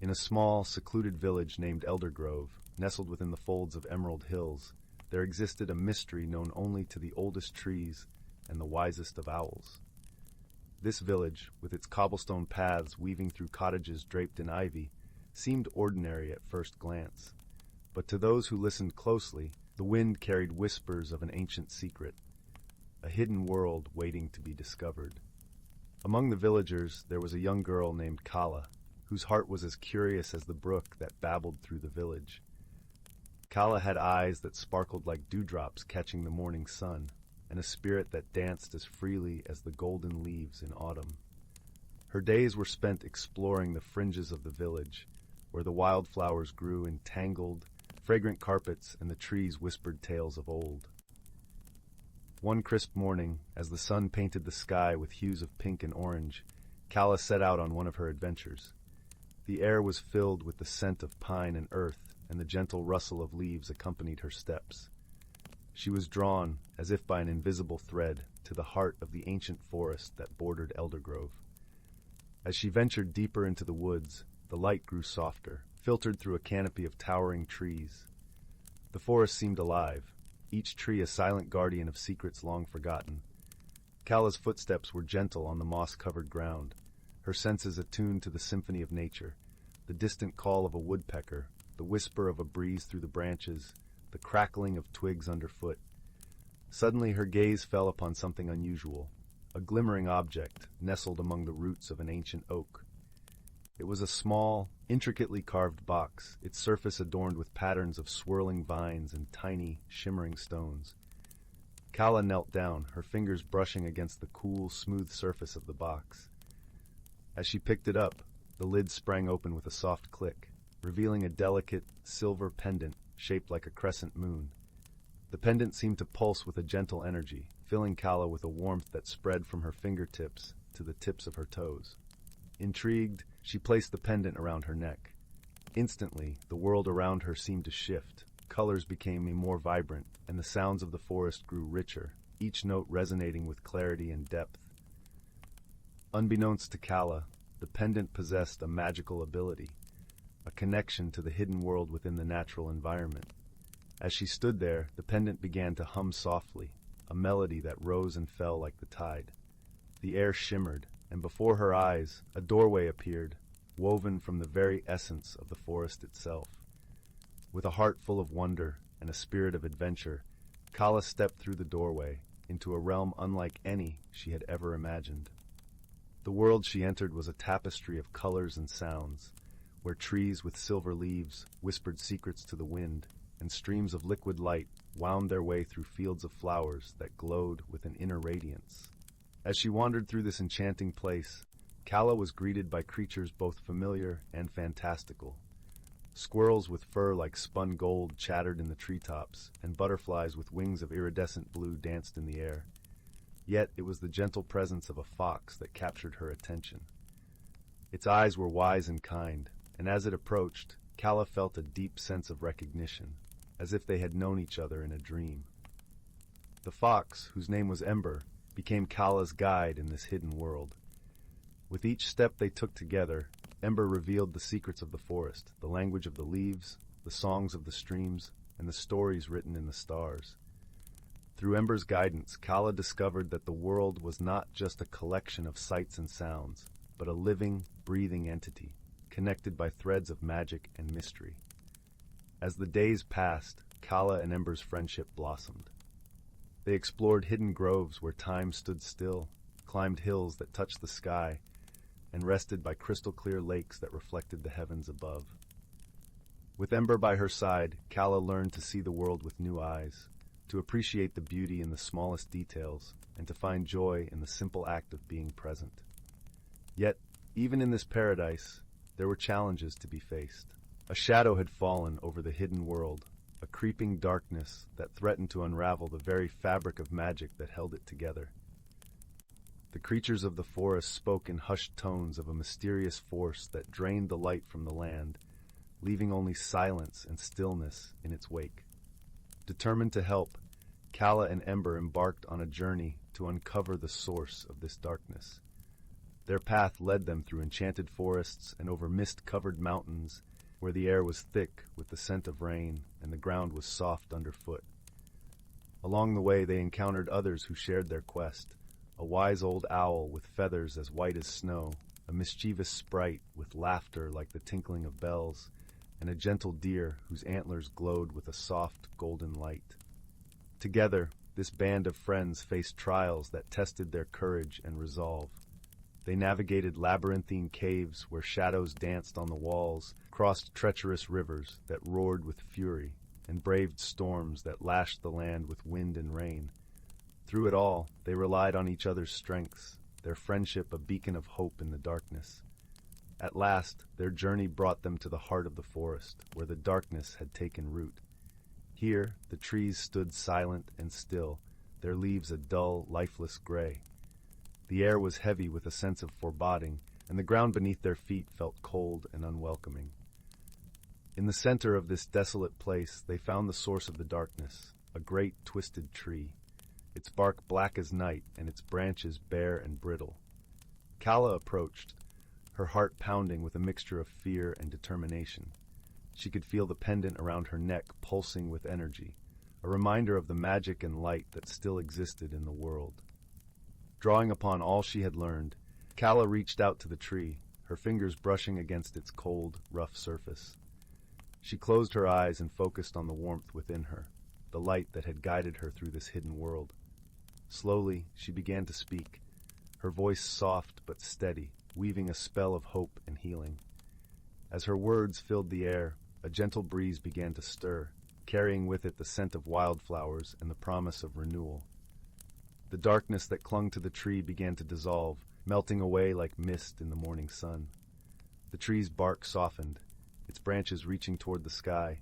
In a small, secluded village named Eldergrove, nestled within the folds of Emerald Hills, there existed a mystery known only to the oldest trees and the wisest of owls. This village, with its cobblestone paths weaving through cottages draped in ivy, seemed ordinary at first glance. But to those who listened closely, the wind carried whispers of an ancient secret, a hidden world waiting to be discovered. Among the villagers, there was a young girl named Kala, whose heart was as curious as the brook that babbled through the village. Kala had eyes that sparkled like dewdrops catching the morning sun, and a spirit that danced as freely as the golden leaves in autumn. Her days were spent exploring the fringes of the village, where the wildflowers grew in tangled, fragrant carpets and the trees whispered tales of old. One crisp morning, as the sun painted the sky with hues of pink and orange, Kala set out on one of her adventures. The air was filled with the scent of pine and earth, and the gentle rustle of leaves accompanied her steps. She was drawn, as if by an invisible thread, to the heart of the ancient forest that bordered Eldergrove. As she ventured deeper into the woods, the light grew softer, filtered through a canopy of towering trees. The forest seemed alive, each tree a silent guardian of secrets long forgotten. Kala's footsteps were gentle on the moss-covered ground, her senses attuned to the symphony of nature, the distant call of a woodpecker, the whisper of a breeze through the branches, the crackling of twigs underfoot. Suddenly her gaze fell upon something unusual, a glimmering object nestled among the roots of an ancient oak. It was a small, intricately carved box, its surface adorned with patterns of swirling vines and tiny, shimmering stones. Kala knelt down, her fingers brushing against the cool, smooth surface of the box. As she picked it up, the lid sprang open with a soft click, revealing a delicate, silver pendant shaped like a crescent moon. The pendant seemed to pulse with a gentle energy, filling Kala with a warmth that spread from her fingertips to the tips of her toes. Intrigued, she placed the pendant around her neck. Instantly, the world around her seemed to shift. Colors became more vibrant, and the sounds of the forest grew richer, each note resonating with clarity and depth. Unbeknownst to Kala, the pendant possessed a magical ability, a connection to the hidden world within the natural environment. As she stood there, the pendant began to hum softly, a melody that rose and fell like the tide. The air shimmered, and before her eyes, a doorway appeared, woven from the very essence of the forest itself. With a heart full of wonder and a spirit of adventure, Kala stepped through the doorway into a realm unlike any she had ever imagined. The world she entered was a tapestry of colors and sounds, where trees with silver leaves whispered secrets to the wind, and streams of liquid light wound their way through fields of flowers that glowed with an inner radiance. As she wandered through this enchanting place, Kala was greeted by creatures both familiar and fantastical. Squirrels with fur like spun gold chattered in the treetops, and butterflies with wings of iridescent blue danced in the air. Yet it was the gentle presence of a fox that captured her attention. Its eyes were wise and kind, and as it approached, Kala felt a deep sense of recognition, as if they had known each other in a dream. The fox, whose name was Ember, became Kala's guide in this hidden world. With each step they took together, Ember revealed the secrets of the forest, the language of the leaves, the songs of the streams, and the stories written in the stars. Through Ember's guidance, Kala discovered that the world was not just a collection of sights and sounds, but a living, breathing entity, connected by threads of magic and mystery. As the days passed, Kala and Ember's friendship blossomed. They explored hidden groves where time stood still, climbed hills that touched the sky, and rested by crystal-clear lakes that reflected the heavens above. With Ember by her side, Kala learned to see the world with new eyes, to appreciate the beauty in the smallest details, and to find joy in the simple act of being present. Yet, even in this paradise, there were challenges to be faced. A shadow had fallen over the hidden world, a creeping darkness that threatened to unravel the very fabric of magic that held it together. The creatures of the forest spoke in hushed tones of a mysterious force that drained the light from the land, leaving only silence and stillness in its wake. Determined to help, Kala and Ember embarked on a journey to uncover the source of this darkness. Their path led them through enchanted forests and over mist-covered mountains, where the air was thick with the scent of rain and the ground was soft underfoot. Along the way they encountered others who shared their quest, a wise old owl with feathers as white as snow, a mischievous sprite with laughter like the tinkling of bells, and a gentle deer whose antlers glowed with a soft, golden light. Together, this band of friends faced trials that tested their courage and resolve. They navigated labyrinthine caves where shadows danced on the walls, crossed treacherous rivers that roared with fury, and braved storms that lashed the land with wind and rain. Through it all, they relied on each other's strengths, their friendship a beacon of hope in the darkness. At last, their journey brought them to the heart of the forest, where the darkness had taken root. Here, the trees stood silent and still, their leaves a dull, lifeless gray. The air was heavy with a sense of foreboding, and the ground beneath their feet felt cold and unwelcoming. In the center of this desolate place, they found the source of the darkness, a great twisted tree, its bark black as night and its branches bare and brittle. Kala approached, her heart pounding with a mixture of fear and determination. She could feel the pendant around her neck pulsing with energy, a reminder of the magic and light that still existed in the world. Drawing upon all she had learned, Kala reached out to the tree, her fingers brushing against its cold, rough surface. She closed her eyes and focused on the warmth within her, the light that had guided her through this hidden world. Slowly, she began to speak, her voice soft but steady, weaving a spell of hope and healing. As her words filled the air, a gentle breeze began to stir, carrying with it the scent of wildflowers and the promise of renewal. The darkness that clung to the tree began to dissolve, melting away like mist in the morning sun. The tree's bark softened, its branches reaching toward the sky,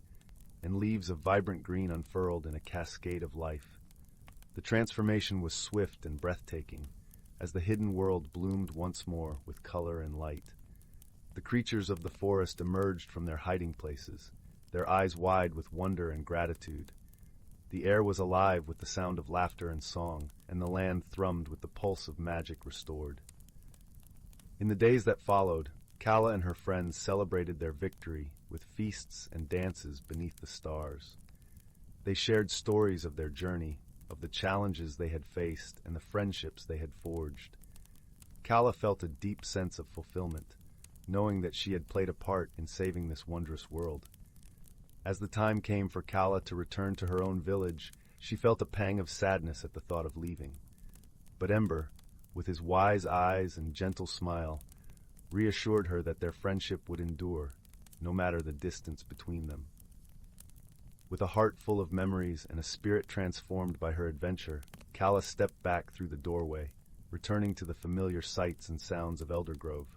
and leaves of vibrant green unfurled in a cascade of life. The transformation was swift and breathtaking, as the hidden world bloomed once more with color and light. The creatures of the forest emerged from their hiding places, their eyes wide with wonder and gratitude. The air was alive with the sound of laughter and song, and the land thrummed with the pulse of magic restored. In the days that followed, Kala and her friends celebrated their victory with feasts and dances beneath the stars. They shared stories of their journey, of the challenges they had faced and the friendships they had forged. Kala felt a deep sense of fulfillment, knowing that she had played a part in saving this wondrous world. As the time came for Kala to return to her own village, she felt a pang of sadness at the thought of leaving. But Ember, with his wise eyes and gentle smile, reassured her that their friendship would endure, no matter the distance between them. With a heart full of memories and a spirit transformed by her adventure, Kala stepped back through the doorway, returning to the familiar sights and sounds of Eldergrove.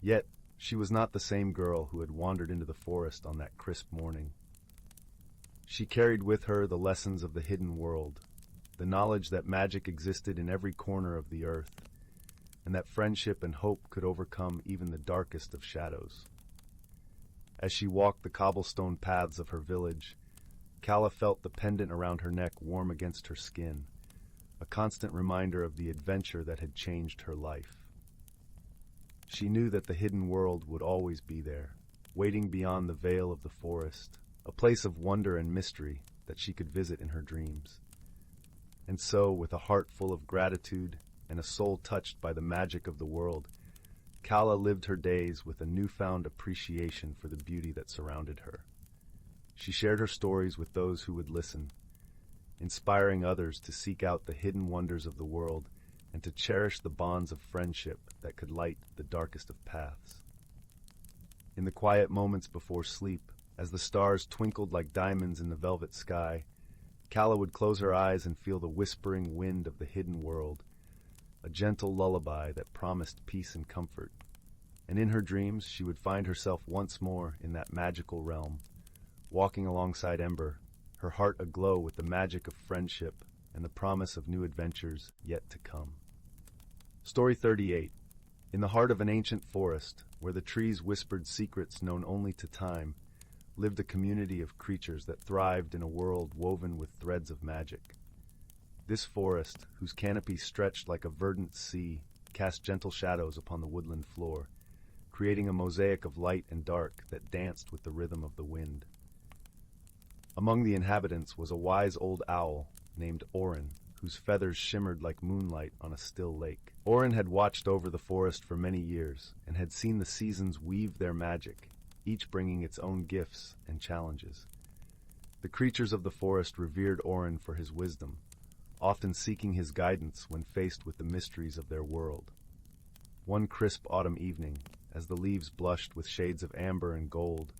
Yet, she was not the same girl who had wandered into the forest on that crisp morning. She carried with her the lessons of the hidden world, the knowledge that magic existed in every corner of the earth, and that friendship and hope could overcome even the darkest of shadows. As she walked the cobblestone paths of her village, Kala felt the pendant around her neck warm against her skin, a constant reminder of the adventure that had changed her life. She knew that the hidden world would always be there, waiting beyond the veil of the forest, a place of wonder and mystery that she could visit in her dreams. And so, with a heart full of gratitude and a soul touched by the magic of the world, Kala lived her days with a newfound appreciation for the beauty that surrounded her. She shared her stories with those who would listen, inspiring others to seek out the hidden wonders of the world and to cherish the bonds of friendship that could light the darkest of paths. In the quiet moments before sleep, as the stars twinkled like diamonds in the velvet sky, Kala would close her eyes and feel the whispering wind of the hidden world, a gentle lullaby that promised peace and comfort. And in her dreams, she would find herself once more in that magical realm, walking alongside Ember, her heart aglow with the magic of friendship and the promise of new adventures yet to come. Story 38. In the heart of an ancient forest, where the trees whispered secrets known only to time, lived a community of creatures that thrived in a world woven with threads of magic. This forest, whose canopy stretched like a verdant sea, cast gentle shadows upon the woodland floor, creating a mosaic of light and dark that danced with the rhythm of the wind. Among the inhabitants was a wise old owl named Auburn, whose feathers shimmered like moonlight on a still lake. Auburn had watched over the forest for many years and had seen the seasons weave their magic, each bringing its own gifts and challenges. The creatures of the forest revered Auburn for his wisdom, often seeking his guidance when faced with the mysteries of their world. One crisp autumn evening, as the leaves blushed with shades of amber and gold,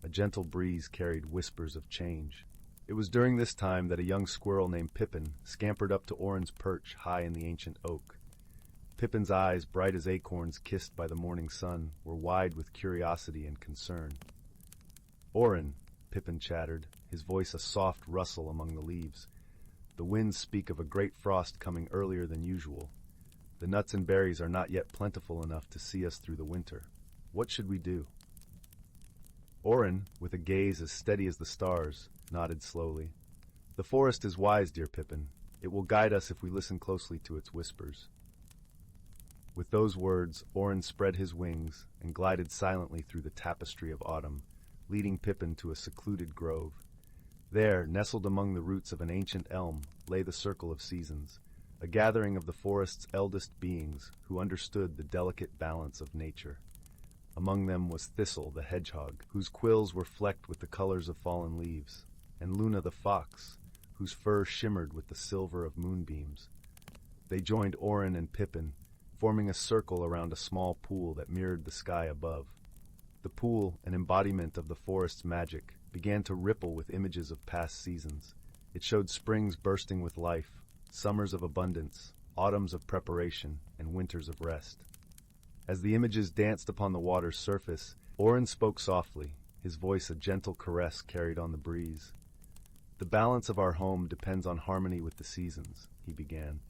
a gentle breeze carried whispers of change. It was during this time that a young squirrel named Pippin scampered up to Orin's perch high in the ancient oak. Pippin's eyes, bright as acorns kissed by the morning sun, were wide with curiosity and concern. "Orin," Pippin chattered, his voice a soft rustle among the leaves. "The winds speak of a great frost coming earlier than usual. The nuts and berries are not yet plentiful enough to see us through the winter. What should we do?" Orin, with a gaze as steady as the stars, nodded slowly. "The forest is wise, dear Pippin. It will guide us if we listen closely to its whispers." With those words, Orin spread his wings and glided silently through the tapestry of autumn, leading Pippin to a secluded grove. There, nestled among the roots of an ancient elm, lay the Circle of Seasons, a gathering of the forest's eldest beings who understood the delicate balance of nature. Among them was Thistle, the hedgehog, whose quills were flecked with the colors of fallen leaves, and Luna, the fox, whose fur shimmered with the silver of moonbeams. They joined Orin and Pippin, forming a circle around a small pool that mirrored the sky above. The pool, an embodiment of the forest's magic, began to ripple with images of past seasons. It showed springs bursting with life, summers of abundance, autumns of preparation, and winters of rest. As the images danced upon the water's surface, Orin spoke softly, his voice a gentle caress carried on the breeze. "The balance of our home depends on harmony with the seasons," he began.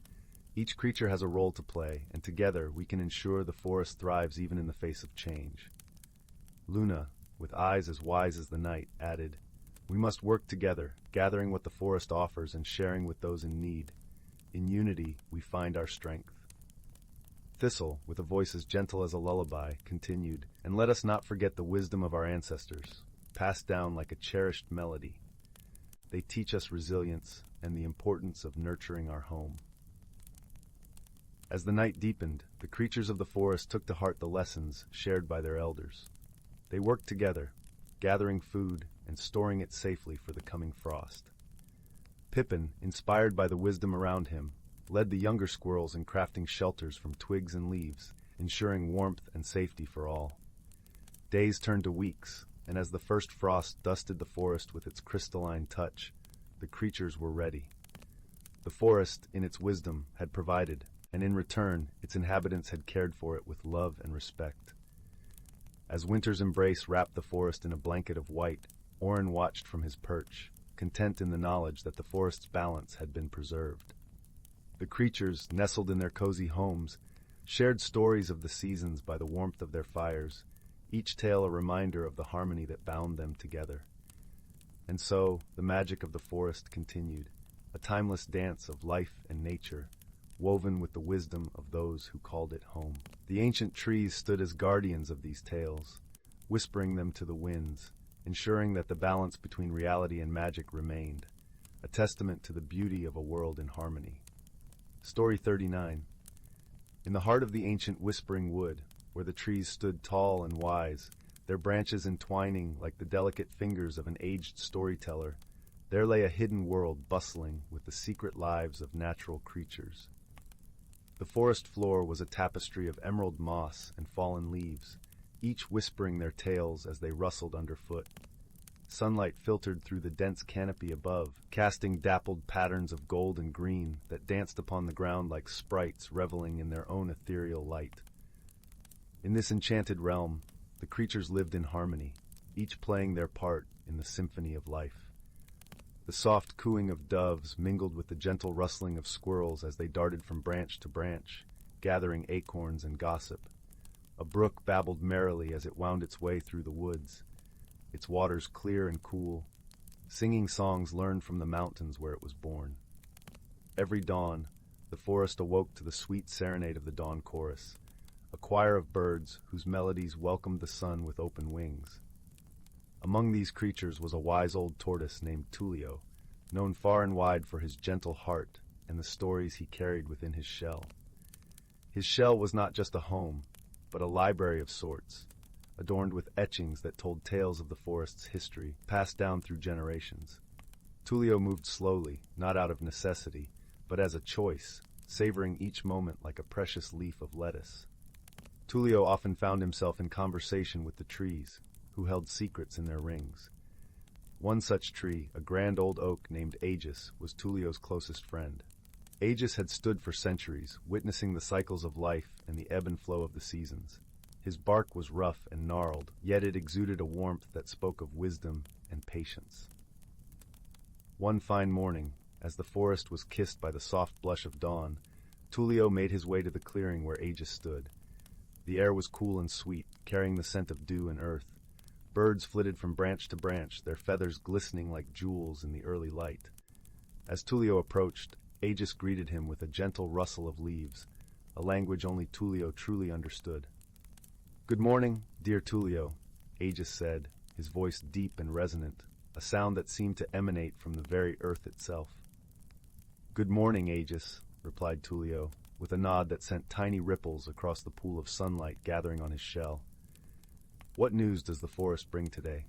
"Each creature has a role to play, and together we can ensure the forest thrives even in the face of change." Luna, with eyes as wise as the night, added, "We must work together, gathering what the forest offers and sharing with those in need. In unity, we find our strength." Thistle, with a voice as gentle as a lullaby, continued, "And let us not forget the wisdom of our ancestors, passed down like a cherished melody. They teach us resilience and the importance of nurturing our home." As the night deepened, the creatures of the forest took to heart the lessons shared by their elders. They worked together, gathering food and storing it safely for the coming frost. Pippin, inspired by the wisdom around him, led the younger squirrels in crafting shelters from twigs and leaves, ensuring warmth and safety for all. Days turned to weeks, and as the first frost dusted the forest with its crystalline touch, the creatures were ready. The forest, in its wisdom, had provided, and in return, its inhabitants had cared for it with love and respect. As winter's embrace wrapped the forest in a blanket of white, Orin watched from his perch, content in the knowledge that the forest's balance had been preserved. The creatures, nestled in their cozy homes, shared stories of the seasons by the warmth of their fires, each tale a reminder of the harmony that bound them together. And so, the magic of the forest continued, a timeless dance of life and nature, woven with the wisdom of those who called it home. The ancient trees stood as guardians of these tales, whispering them to the winds, ensuring that the balance between reality and magic remained, a testament to the beauty of a world in harmony. Story 39. In the heart of the ancient whispering wood, where the trees stood tall and wise, their branches entwining like the delicate fingers of an aged storyteller, there lay a hidden world bustling with the secret lives of natural creatures. The forest floor was a tapestry of emerald moss and fallen leaves, each whispering their tales as they rustled underfoot. Sunlight filtered through the dense canopy above, casting dappled patterns of gold and green that danced upon the ground like sprites reveling in their own ethereal light. In this enchanted realm, the creatures lived in harmony, each playing their part in the symphony of life. The soft cooing of doves mingled with the gentle rustling of squirrels as they darted from branch to branch, gathering acorns and gossip. A brook babbled merrily as it wound its way through the woods, its waters clear and cool, singing songs learned from the mountains where it was born. Every dawn, the forest awoke to the sweet serenade of the dawn chorus, a choir of birds whose melodies welcomed the sun with open wings. Among these creatures was a wise old tortoise named Tullio, known far and wide for his gentle heart and the stories he carried within his shell. His shell was not just a home, but a library of sorts, adorned with etchings that told tales of the forest's history, passed down through generations. Tullio moved slowly, not out of necessity, but as a choice, savoring each moment like a precious leaf of lettuce. Tullio often found himself in conversation with the trees, who held secrets in their rings. One such tree, a grand old oak named Aegis, was Tullio's closest friend. Aegis had stood for centuries, witnessing the cycles of life and the ebb and flow of the seasons. His bark was rough and gnarled, yet it exuded a warmth that spoke of wisdom and patience. One fine morning, as the forest was kissed by the soft blush of dawn, Tullio made his way to the clearing where Aegis stood. The air was cool and sweet, carrying the scent of dew and earth. Birds flitted from branch to branch, their feathers glistening like jewels in the early light. As Tullio approached, Aegis greeted him with a gentle rustle of leaves, a language only Tullio truly understood. "Good morning, dear Tullio," Aegis said, his voice deep and resonant, a sound that seemed to emanate from the very earth itself. "Good morning, Aegis," replied Tullio, with a nod that sent tiny ripples across the pool of sunlight gathering on his shell. "What news does the forest bring today?"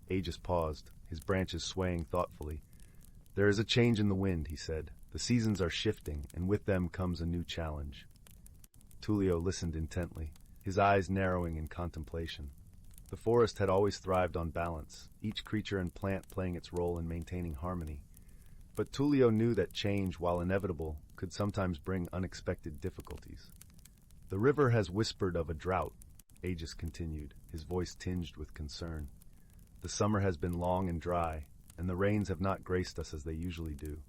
Aegis paused, his branches swaying thoughtfully. "There is a change in the wind," he said. "The seasons are shifting, and with them comes a new challenge." Tullio listened intently, his eyes narrowing in contemplation. The forest had always thrived on balance, each creature and plant playing its role in maintaining harmony. But Tullio knew that change, while inevitable, could sometimes bring unexpected difficulties. "The river has whispered of a drought," Aegis continued, his voice tinged with concern. "The summer has been long and dry, and the rains have not graced us as they usually do.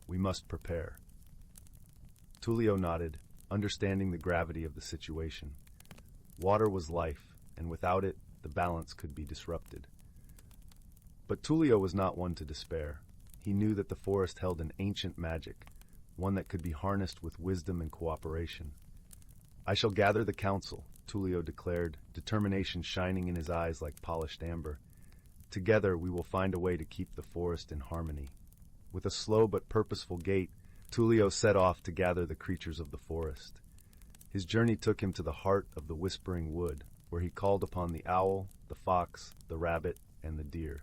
We must prepare." Tullio nodded, understanding the gravity of the situation. Water was life, and without it, the balance could be disrupted. But Tullio was not one to despair. He knew that the forest held an ancient magic, one that could be harnessed with wisdom and cooperation. "I shall gather the council," Tullio declared, determination shining in his eyes like polished amber. "Together we will find a way to keep the forest in harmony." With a slow but purposeful gait, Tullio set off to gather the creatures of the forest. His journey took him to the heart of the whispering wood, where he called upon the owl, the fox, the rabbit, and the deer.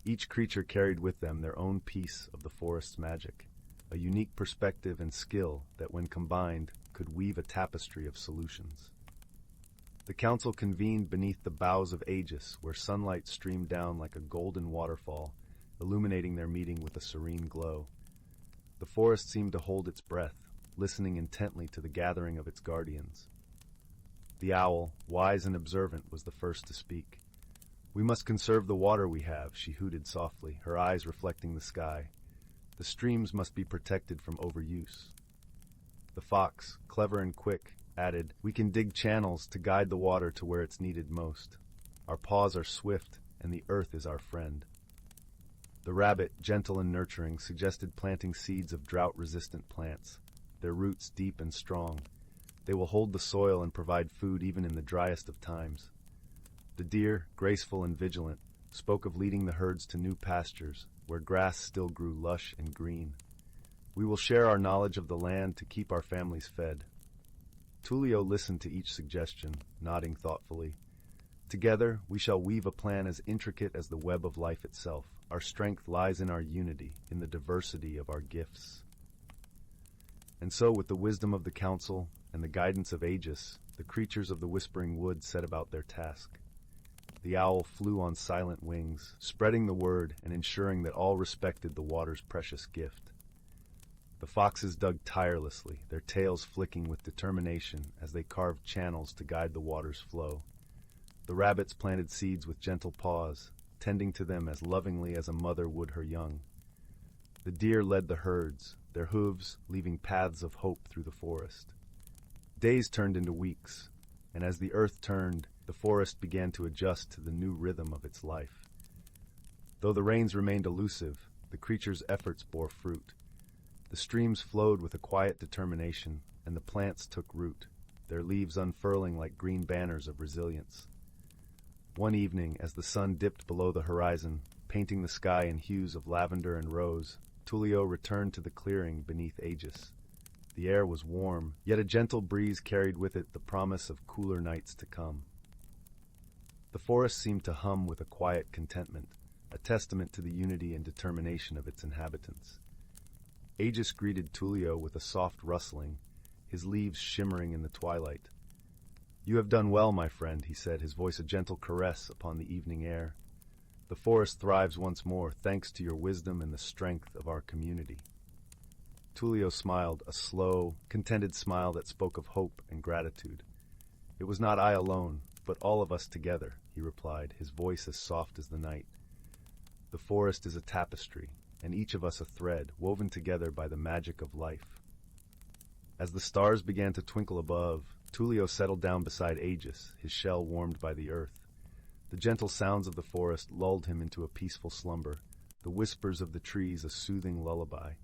Each creature carried with them their own piece of the forest's magic, a unique perspective and skill that, when combined, could weave a tapestry of solutions. The council convened beneath the boughs of Aegis, where sunlight streamed down like a golden waterfall, illuminating their meeting with a serene glow. The forest seemed to hold its breath, listening intently to the gathering of its guardians. The owl, wise and observant, was the first to speak. "We must conserve the water we have," she hooted softly, her eyes reflecting the sky. "The streams must be protected from overuse." The fox, clever and quick, added, "We can dig channels to guide the water to where it's needed most. Our paws are swift, and the earth is our friend." The rabbit, gentle and nurturing, suggested planting seeds of drought-resistant plants, their roots deep and strong. They will hold the soil and provide food even in the driest of times. The deer, graceful and vigilant, spoke of leading the herds to new pastures, where grass still grew lush and green. "We will share our knowledge of the land to keep our families fed." Tullio listened to each suggestion, nodding thoughtfully. "Together, we shall weave a plan as intricate as the web of life itself. Our strength lies in our unity, in the diversity of our gifts." And so, with the wisdom of the council and the guidance of Aegis, the creatures of the Whispering Wood set about their task. The owl flew on silent wings, spreading the word and ensuring that all respected the water's precious gift. The foxes dug tirelessly, their tails flicking with determination as they carved channels to guide the water's flow. The rabbits planted seeds with gentle paws, tending to them as lovingly as a mother would her young. The deer led the herds, their hooves leaving paths of hope through the forest. Days turned into weeks, and as the earth turned, the forest began to adjust to the new rhythm of its life. Though the rains remained elusive, the creatures' efforts bore fruit. The streams flowed with a quiet determination, and the plants took root, their leaves unfurling like green banners of resilience. One evening, as the sun dipped below the horizon, painting the sky in hues of lavender and rose, Tullio returned to the clearing beneath Aegis. The air was warm, yet a gentle breeze carried with it the promise of cooler nights to come. The forest seemed to hum with a quiet contentment, a testament to the unity and determination of its inhabitants. Aegis greeted Tullio with a soft rustling, his leaves shimmering in the twilight. "You have done well, my friend," he said, his voice a gentle caress upon the evening air. "The forest thrives once more, thanks to your wisdom and the strength of our community." Tullio smiled, a slow, contented smile that spoke of hope and gratitude. "It was not I alone, but all of us together," he replied, his voice as soft as the night. "The forest is a tapestry, and each of us a thread, woven together by the magic of life." As the stars began to twinkle above, Tullio settled down beside Aegis, his shell warmed by the earth. The gentle sounds of the forest lulled him into a peaceful slumber, the whispers of the trees a soothing lullaby.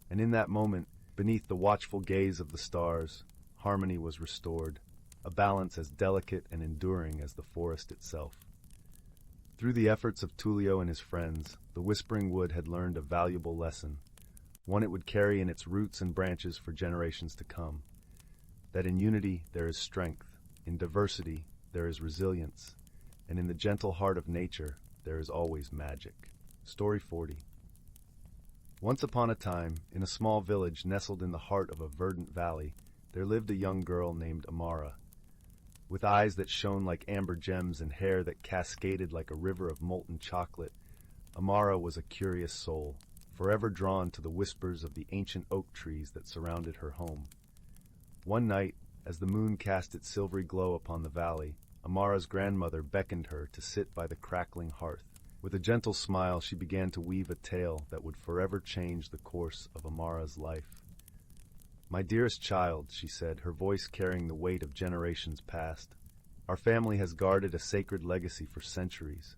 And in that moment, beneath the watchful gaze of the stars, harmony was restored, a balance as delicate and enduring as the forest itself. Through the efforts of Tullio and his friends, the Whispering Wood had learned a valuable lesson, one it would carry in its roots and branches for generations to come. That in unity there is strength, in diversity there is resilience, and in the gentle heart of nature there is always magic. Story 40. Once upon a time, in a small village nestled in the heart of a verdant valley, there lived a young girl named Amara. With eyes that shone like amber gems and hair that cascaded like a river of molten chocolate, Amara was a curious soul, forever drawn to the whispers of the ancient oak trees that surrounded her home. One night, as the moon cast its silvery glow upon the valley, Amara's grandmother beckoned her to sit by the crackling hearth. With a gentle smile, she began to weave a tale that would forever change the course of Amara's life. "My dearest child," she said, her voice carrying the weight of generations past, "our family has guarded a sacred legacy for centuries.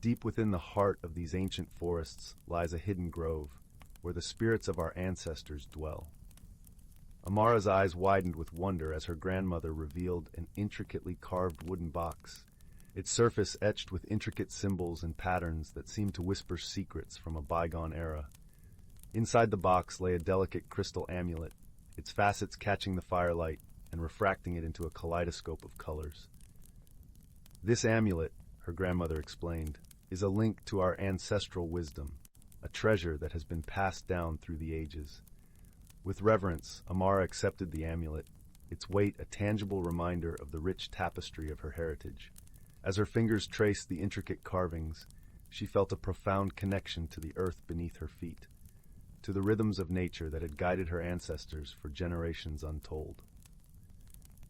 Deep within the heart of these ancient forests lies a hidden grove, where the spirits of our ancestors dwell." Amara's eyes widened with wonder as her grandmother revealed an intricately carved wooden box, its surface etched with intricate symbols and patterns that seemed to whisper secrets from a bygone era. Inside the box lay a delicate crystal amulet, its facets catching the firelight and refracting it into a kaleidoscope of colors. "This amulet," her grandmother explained, "is a link to our ancestral wisdom, a treasure that has been passed down through the ages." With reverence, Amara accepted the amulet, its weight a tangible reminder of the rich tapestry of her heritage. As her fingers traced the intricate carvings, she felt a profound connection to the earth beneath her feet, to the rhythms of nature that had guided her ancestors for generations untold.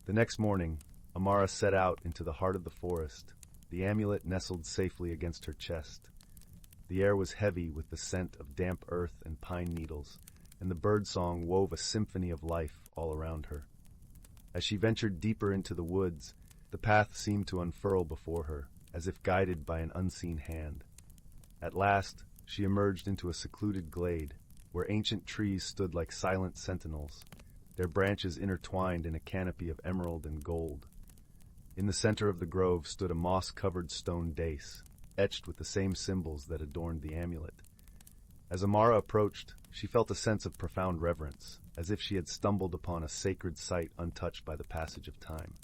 The next morning, Amara set out into the heart of the forest, the amulet nestled safely against her chest. The air was heavy with the scent of damp earth and pine needles, and the birdsong wove a symphony of life all around her. As she ventured deeper into the woods, the path seemed to unfurl before her, as if guided by an unseen hand. At last, she emerged into a secluded glade, where ancient trees stood like silent sentinels, their branches intertwined in a canopy of emerald and gold. In the center of the grove stood a moss-covered stone dais, etched with the same symbols that adorned the amulet. As Amara approached, she felt a sense of profound reverence, as if she had stumbled upon a sacred site untouched by the passage of time.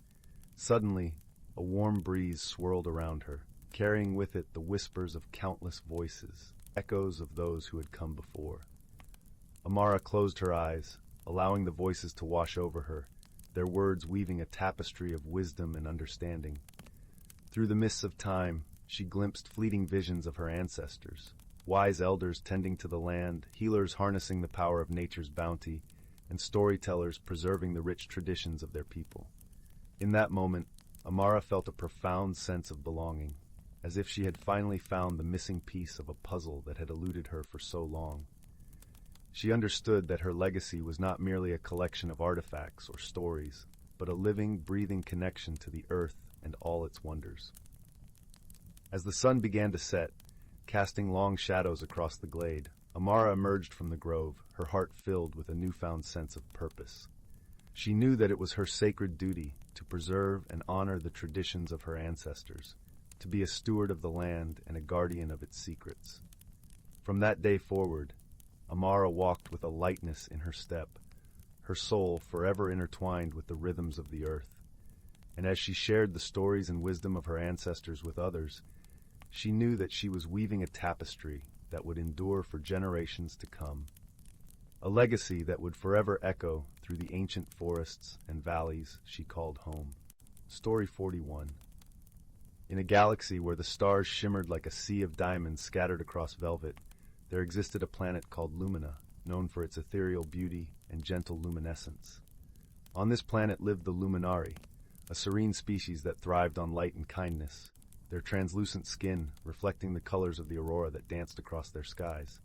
Suddenly, a warm breeze swirled around her, carrying with it the whispers of countless voices, echoes of those who had come before. Amara closed her eyes, allowing the voices to wash over her, their words weaving a tapestry of wisdom and understanding. Through the mists of time, she glimpsed fleeting visions of her ancestors, wise elders tending to the land, healers harnessing the power of nature's bounty, and storytellers preserving the rich traditions of their people. In that moment, Amara felt a profound sense of belonging, as if she had finally found the missing piece of a puzzle that had eluded her for so long. She understood that her legacy was not merely a collection of artifacts or stories, but a living, breathing connection to the earth and all its wonders. As the sun began to set, casting long shadows across the glade, Amara emerged from the grove, her heart filled with a newfound sense of purpose. She knew that it was her sacred duty to preserve and honor the traditions of her ancestors, to be a steward of the land and a guardian of its secrets. From that day forward, Amara walked with a lightness in her step, her soul forever intertwined with the rhythms of the earth. And as she shared the stories and wisdom of her ancestors with others, she knew that she was weaving a tapestry that would endure for generations to come, a legacy that would forever echo through the ancient forests and valleys she called home. Story 41. In a galaxy where the stars shimmered like a sea of diamonds scattered across velvet, there existed a planet called Lumina, known for its ethereal beauty and gentle luminescence. On this planet lived the Luminari, a serene species that thrived on light and kindness, their translucent skin reflecting the colors of the aurora that danced across their skies.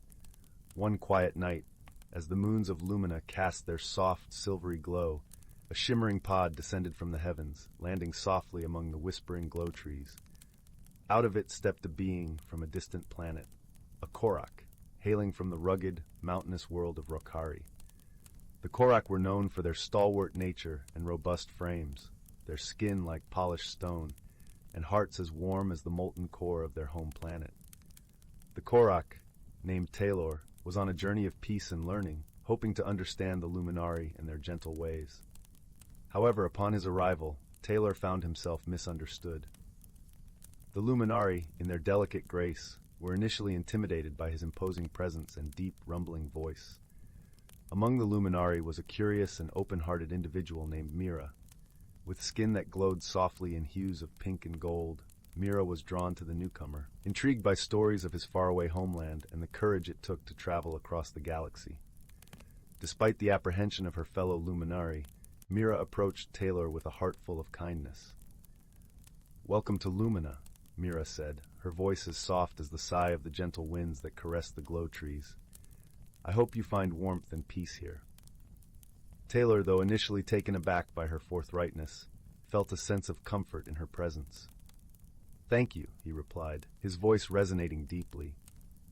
One quiet night, as the moons of Lumina cast their soft, silvery glow, a shimmering pod descended from the heavens, landing softly among the whispering glow trees. Out of it stepped a being from a distant planet, a Korak, hailing from the rugged, mountainous world of Rokari. The Korak were known for their stalwart nature and robust frames, their skin like polished stone, and hearts as warm as the molten core of their home planet. The Korak, named Taylor, was on a journey of peace and learning, hoping to understand the Luminari and their gentle ways. However, upon his arrival, Taylor found himself misunderstood. The Luminari, in their delicate grace, were initially intimidated by his imposing presence and deep, rumbling voice. Among the Luminari was a curious and open-hearted individual named Mira. With skin that glowed softly in hues of pink and gold, Mira was drawn to the newcomer, intrigued by stories of his faraway homeland and the courage it took to travel across the galaxy. Despite the apprehension of her fellow Luminari, Mira approached Taylor with a heart full of kindness. "Welcome to Lumina," Mira said, her voice as soft as the sigh of the gentle winds that caressed the glow trees. "I hope you find warmth and peace here." Taylor, though initially taken aback by her forthrightness, felt a sense of comfort in her presence. "Thank you," he replied, his voice resonating deeply,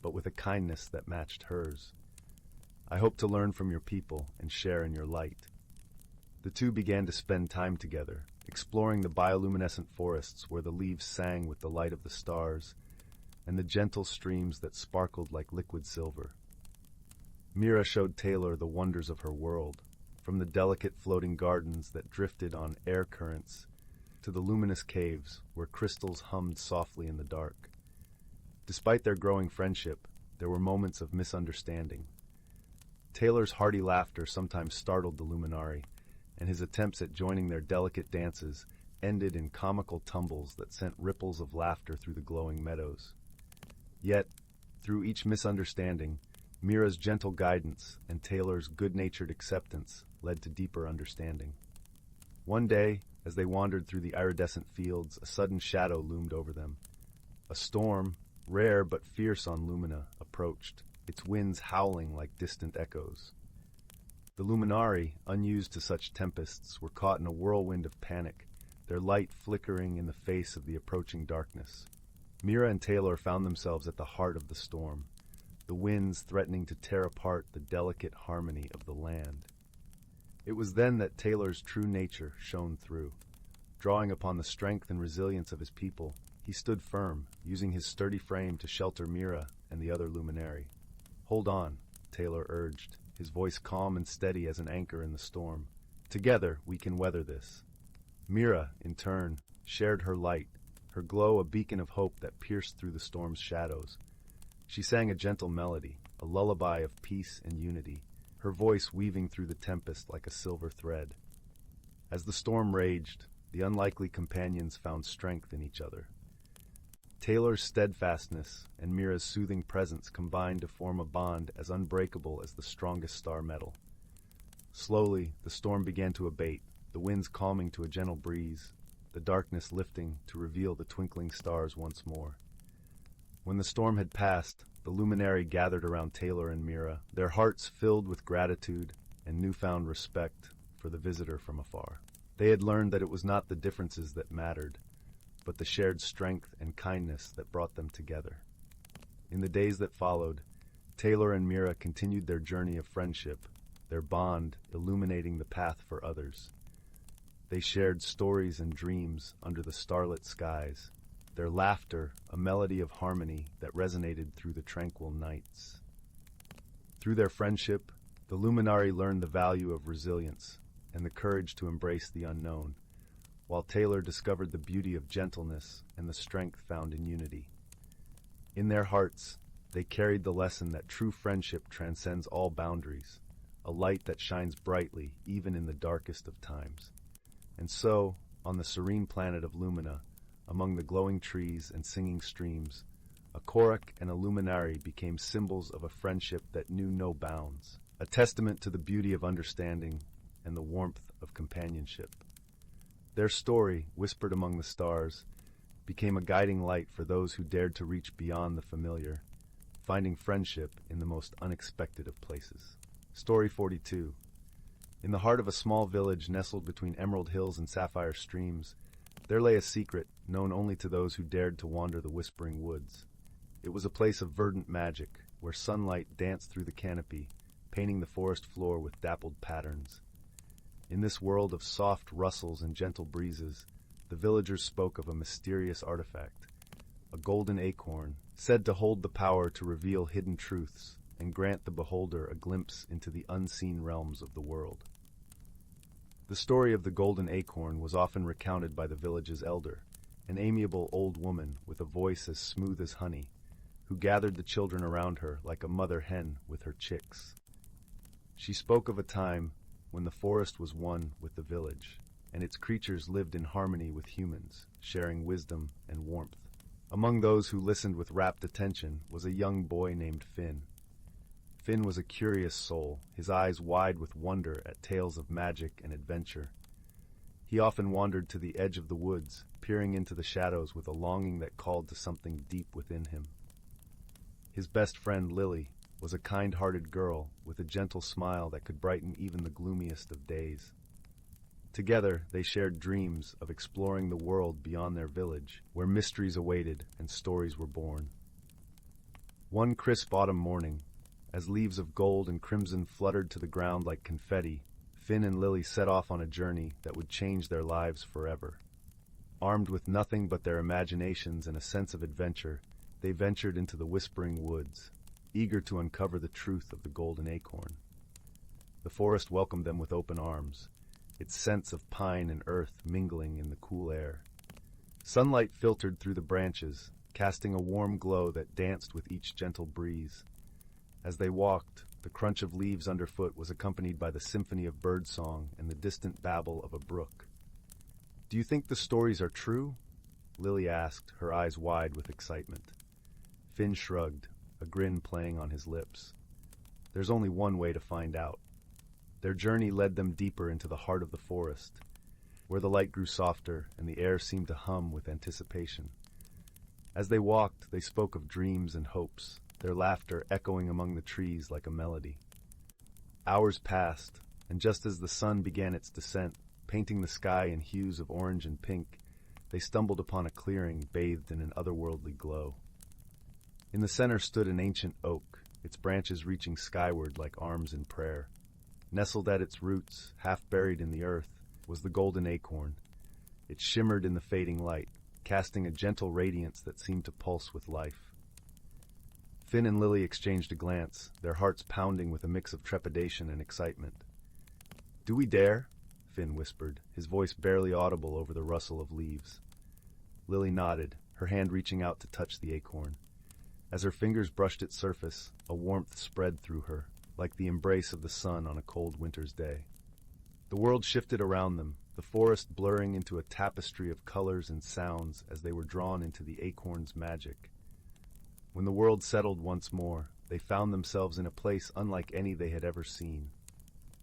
but with a kindness that matched hers. "I hope to learn from your people and share in your light." The two began to spend time together, exploring the bioluminescent forests where the leaves sang with the light of the stars, and the gentle streams that sparkled like liquid silver. Mira showed Taylor the wonders of her world, from the delicate floating gardens that drifted on air currents to the luminous caves where crystals hummed softly in the dark. Despite their growing friendship, there were moments of misunderstanding. Taylor's hearty laughter sometimes startled the Luminari, and his attempts at joining their delicate dances ended in comical tumbles that sent ripples of laughter through the glowing meadows. Yet, through each misunderstanding, Mira's gentle guidance and Taylor's good-natured acceptance led to deeper understanding. One day, as they wandered through the iridescent fields, a sudden shadow loomed over them. A storm, rare but fierce on Lumina, approached, its winds howling like distant echoes. The Luminari, unused to such tempests, were caught in a whirlwind of panic, their light flickering in the face of the approaching darkness. Mira and Taylor found themselves at the heart of the storm, the winds threatening to tear apart the delicate harmony of the land. It was then that Taylor's true nature shone through. Drawing upon the strength and resilience of his people, he stood firm, using his sturdy frame to shelter Mira and the other Luminari. "Hold on," Taylor urged, his voice calm and steady as an anchor in the storm. "Together we can weather this." Mira, in turn, shared her light, her glow a beacon of hope that pierced through the storm's shadows. She sang a gentle melody, a lullaby of peace and unity, her voice weaving through the tempest like a silver thread. As the storm raged, the unlikely companions found strength in each other. Taylor's steadfastness and Mira's soothing presence combined to form a bond as unbreakable as the strongest star metal. Slowly, the storm began to abate, the winds calming to a gentle breeze, the darkness lifting to reveal the twinkling stars once more. When the storm had passed, the Luminari gathered around Taylor and Mira, their hearts filled with gratitude and newfound respect for the visitor from afar. They had learned that it was not the differences that mattered, but the shared strength and kindness that brought them together. In the days that followed, Taylor and Mira continued their journey of friendship, their bond illuminating the path for others. They shared stories and dreams under the starlit skies, their laughter a melody of harmony that resonated through the tranquil nights. Through their friendship, the Luminari learned the value of resilience and the courage to embrace the unknown, while Taylor discovered the beauty of gentleness and the strength found in unity. In their hearts, they carried the lesson that true friendship transcends all boundaries, a light that shines brightly even in the darkest of times. And so, on the serene planet of Lumina, among the glowing trees and singing streams, a Korok and a Luminari became symbols of a friendship that knew no bounds, a testament to the beauty of understanding and the warmth of companionship. Their story, whispered among the stars, became a guiding light for those who dared to reach beyond the familiar, finding friendship in the most unexpected of places. Story 42. In the heart of a small village nestled between emerald hills and sapphire streams, there lay a secret known only to those who dared to wander the whispering woods. It was a place of verdant magic, where sunlight danced through the canopy, painting the forest floor with dappled patterns. In this world of soft rustles and gentle breezes, the villagers spoke of a mysterious artifact, a golden acorn, said to hold the power to reveal hidden truths and grant the beholder a glimpse into the unseen realms of the world. The story of the golden acorn was often recounted by the village's elder, an amiable old woman with a voice as smooth as honey, who gathered the children around her like a mother hen with her chicks. She spoke of a time when the forest was one with the village, and its creatures lived in harmony with humans, sharing wisdom and warmth. Among those who listened with rapt attention was a young boy named Finn. Finn was a curious soul, his eyes wide with wonder at tales of magic and adventure. He often wandered to the edge of the woods, peering into the shadows with a longing that called to something deep within him. His best friend, Lily, was a kind-hearted girl with a gentle smile that could brighten even the gloomiest of days. Together, they shared dreams of exploring the world beyond their village, where mysteries awaited and stories were born. One crisp autumn morning, as leaves of gold and crimson fluttered to the ground like confetti, Finn and Lily set off on a journey that would change their lives forever. Armed with nothing but their imaginations and a sense of adventure, they ventured into the whispering woods, eager to uncover the truth of the golden acorn. The forest welcomed them with open arms, its scents of pine and earth mingling in the cool air. Sunlight filtered through the branches, casting a warm glow that danced with each gentle breeze. As they walked, the crunch of leaves underfoot was accompanied by the symphony of birdsong and the distant babble of a brook. "Do you think the stories are true?" Lily asked, her eyes wide with excitement. Finn shrugged, a grin playing on his lips. There's only one way to find out. Their journey led them deeper into the heart of the forest, where the light grew softer and the air seemed to hum with anticipation. As they walked, they spoke of dreams and hopes, their laughter echoing among the trees like a melody. Hours passed, and just as the sun began its descent, painting the sky in hues of orange and pink, they stumbled upon a clearing bathed in an otherworldly glow. In the center stood an ancient oak, its branches reaching skyward like arms in prayer. Nestled at its roots, half buried in the earth, was the golden acorn. It shimmered in the fading light, casting a gentle radiance that seemed to pulse with life. Finn and Lily exchanged a glance, their hearts pounding with a mix of trepidation and excitement. "Do we dare?" Finn whispered, his voice barely audible over the rustle of leaves. Lily nodded, her hand reaching out to touch the acorn. As her fingers brushed its surface, a warmth spread through her, like the embrace of the sun on a cold winter's day. The world shifted around them, the forest blurring into a tapestry of colors and sounds as they were drawn into the acorn's magic. When the world settled once more, they found themselves in a place unlike any they had ever seen.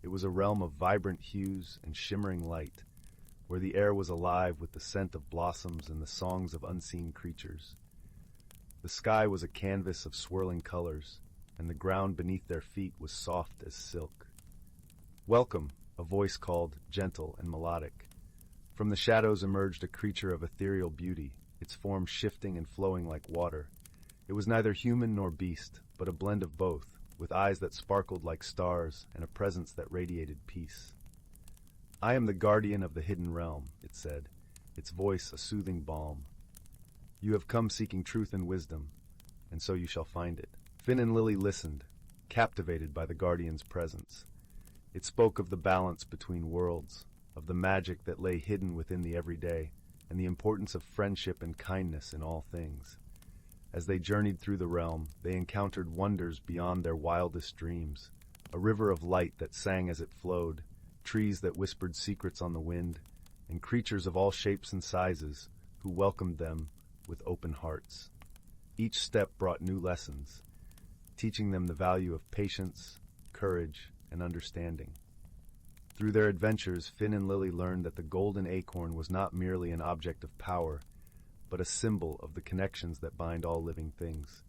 It was a realm of vibrant hues and shimmering light, where the air was alive with the scent of blossoms and the songs of unseen creatures. The sky was a canvas of swirling colors, and the ground beneath their feet was soft as silk. "Welcome," a voice called, gentle and melodic. From the shadows emerged a creature of ethereal beauty, its form shifting and flowing like water. It was neither human nor beast, but a blend of both, with eyes that sparkled like stars and a presence that radiated peace. "I am the guardian of the hidden realm," it said, its voice a soothing balm. "You have come seeking truth and wisdom, and so you shall find it." Finn and Lily listened, captivated by the guardian's presence. It spoke of the balance between worlds, of the magic that lay hidden within the everyday, and the importance of friendship and kindness in all things. As they journeyed through the realm, they encountered wonders beyond their wildest dreams, a river of light that sang as it flowed, trees that whispered secrets on the wind, and creatures of all shapes and sizes who welcomed them with open hearts. Each step brought new lessons, teaching them the value of patience, courage, and understanding. Through their adventures, Finn and Lily learned that the golden acorn was not merely an object of power, but a symbol of the connections that bind all living things.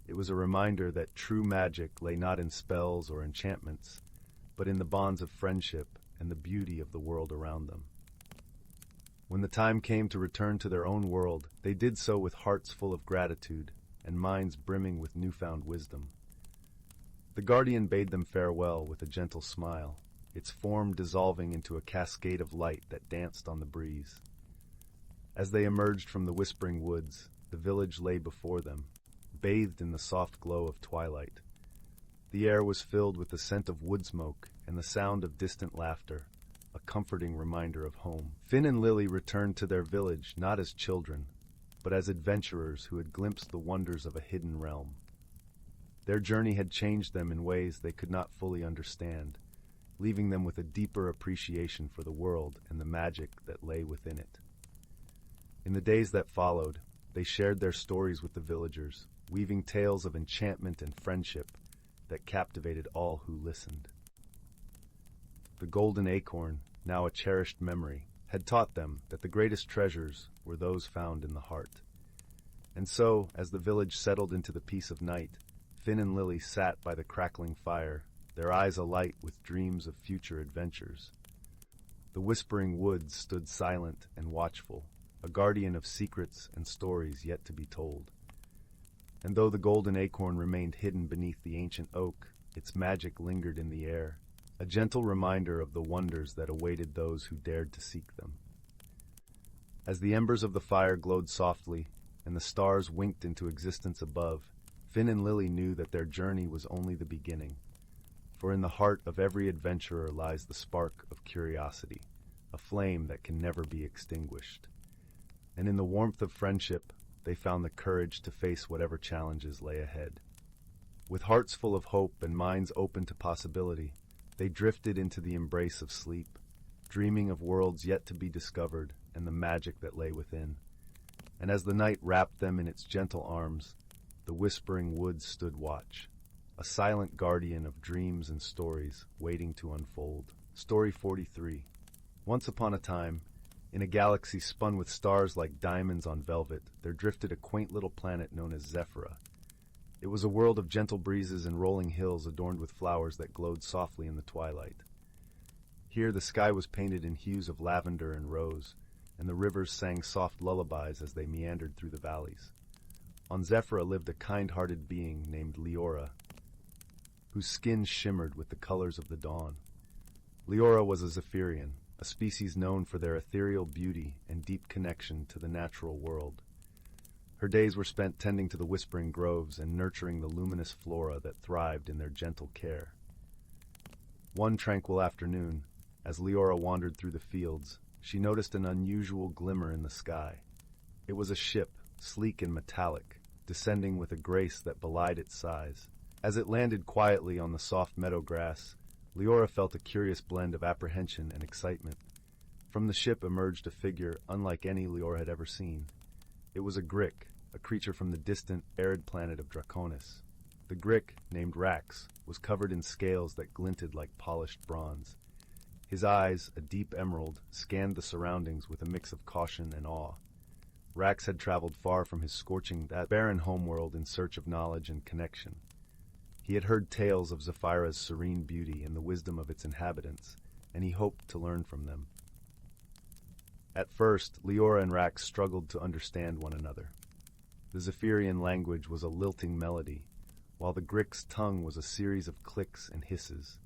It was a reminder that true magic lay not in spells or enchantments, but in the bonds of friendship and the beauty of the world around them. When the time came to return to their own world, they did so with hearts full of gratitude and minds brimming with newfound wisdom. The guardian bade them farewell with a gentle smile, its form dissolving into a cascade of light that danced on the breeze. As they emerged from the whispering woods, the village lay before them, bathed in the soft glow of twilight. The air was filled with the scent of wood smoke and the sound of distant laughter, a comforting reminder of home. Finn and Lily returned to their village not as children, but as adventurers who had glimpsed the wonders of a hidden realm. Their journey had changed them in ways they could not fully understand, leaving them with a deeper appreciation for the world and the magic that lay within it. In the days that followed, they shared their stories with the villagers, weaving tales of enchantment and friendship that captivated all who listened. The golden acorn, now a cherished memory, had taught them that the greatest treasures were those found in the heart. And so, as the village settled into the peace of night, Finn and Lily sat by the crackling fire, their eyes alight with dreams of future adventures. The whispering woods stood silent and watchful, a guardian of secrets and stories yet to be told. And though the golden acorn remained hidden beneath the ancient oak, its magic lingered in the air, a gentle reminder of the wonders that awaited those who dared to seek them. As the embers of the fire glowed softly and the stars winked into existence above, Finn and Lily knew that their journey was only the beginning. For in the heart of every adventurer lies the spark of curiosity, a flame that can never be extinguished. And in the warmth of friendship, they found the courage to face whatever challenges lay ahead. With hearts full of hope and minds open to possibility, they drifted into the embrace of sleep, dreaming of worlds yet to be discovered and the magic that lay within. And as the night wrapped them in its gentle arms, the whispering woods stood watch, a silent guardian of dreams and stories waiting to unfold. Story 43. Once upon a time, in a galaxy spun with stars like diamonds on velvet, there drifted a quaint little planet known as Zephyra. It was a world of gentle breezes and rolling hills adorned with flowers that glowed softly in the twilight. Here the sky was painted in hues of lavender and rose, and the rivers sang soft lullabies as they meandered through the valleys. On Zephyra lived a kind-hearted being named Leora, whose skin shimmered with the colors of the dawn. Leora was a Zephyrian, a species known for their ethereal beauty and deep connection to the natural world. Her days were spent tending to the whispering groves and nurturing the luminous flora that thrived in their gentle care. One tranquil afternoon, as Leora wandered through the fields, she noticed an unusual glimmer in the sky. It was a ship, sleek and metallic, descending with a grace that belied its size. As it landed quietly on the soft meadow grass, Leora felt a curious blend of apprehension and excitement. From the ship emerged a figure unlike any Leora had ever seen. It was a Grick, a creature from the distant, arid planet of Draconis. The Grick, named Rax, was covered in scales that glinted like polished bronze. His eyes, a deep emerald, scanned the surroundings with a mix of caution and awe. Rax had traveled far from his scorching, that barren homeworld in search of knowledge and connection. He had heard tales of Zephyra's serene beauty and the wisdom of its inhabitants, and he hoped to learn from them. At first, Leora and Rax struggled to understand one another. The Zephyrian language was a lilting melody, while the Grick's tongue was a series of clicks and hisses.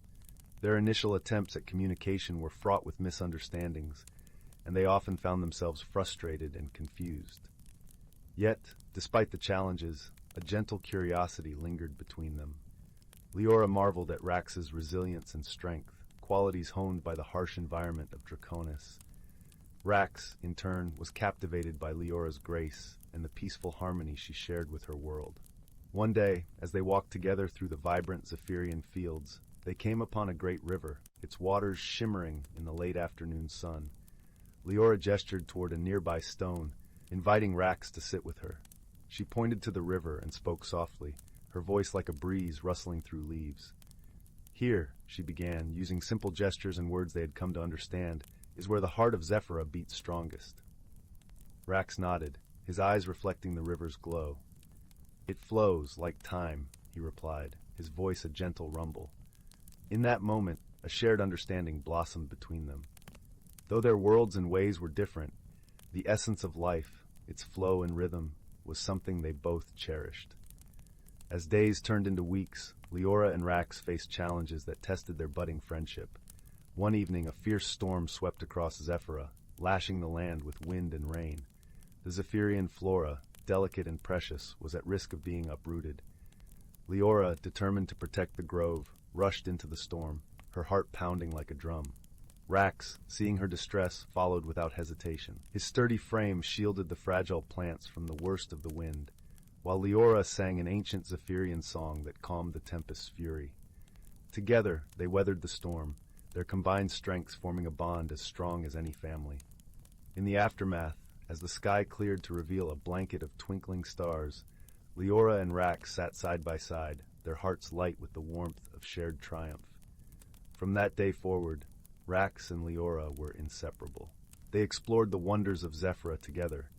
Their initial attempts at communication were fraught with misunderstandings, and they often found themselves frustrated and confused. Yet, despite the challenges, a gentle curiosity lingered between them. Leora marveled at Rax's resilience and strength, qualities honed by the harsh environment of Draconis. Rax, in turn, was captivated by Leora's grace and the peaceful harmony she shared with her world. One day, as they walked together through the vibrant Zephyrian fields, they came upon a great river, its waters shimmering in the late afternoon sun. Leora gestured toward a nearby stone, inviting Rax to sit with her. She pointed to the river and spoke softly, her voice like a breeze rustling through leaves. "Here," she began, using simple gestures and words they had come to understand, "is where the heart of Zephyra beats strongest." Rax nodded, his eyes reflecting the river's glow. "It flows like time," he replied, his voice a gentle rumble. In that moment, a shared understanding blossomed between them. Though their worlds and ways were different, the essence of life, its flow and rhythm, was something they both cherished. As days turned into weeks, Leora and Rax faced challenges that tested their budding friendship. One evening, a fierce storm swept across Zephyra, lashing the land with wind and rain. The Zephyrian flora, delicate and precious, was at risk of being uprooted. Leora, determined to protect the grove, rushed into the storm, her heart pounding like a drum. Rax, seeing her distress, followed without hesitation. His sturdy frame shielded the fragile plants from the worst of the wind, while Leora sang an ancient Zephyrian song that calmed the tempest's fury. Together, they weathered the storm, their combined strengths forming a bond as strong as any family. In the aftermath, as the sky cleared to reveal a blanket of twinkling stars, Leora and Rax sat side by side, their hearts light with the warmth of shared triumph. From that day forward, Rax and Leora were inseparable. They explored the wonders of Zephyra together,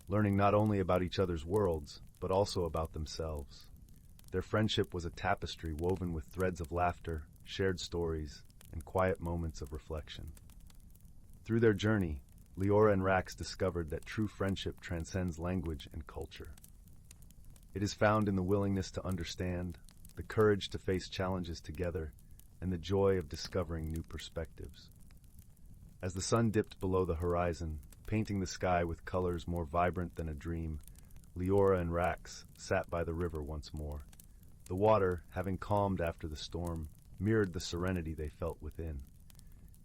learning not only about each other's worlds, but also about themselves. Their friendship was a tapestry woven with threads of laughter, shared stories, and quiet moments of reflection. Through their journey, Leora and Rax discovered that true friendship transcends language and culture. It is found in the willingness to understand, the courage to face challenges together, and the joy of discovering new perspectives. As the sun dipped below the horizon, painting the sky with colors more vibrant than a dream, Leora and Rax sat by the river once more. The water, having calmed after the storm, mirrored the serenity they felt within.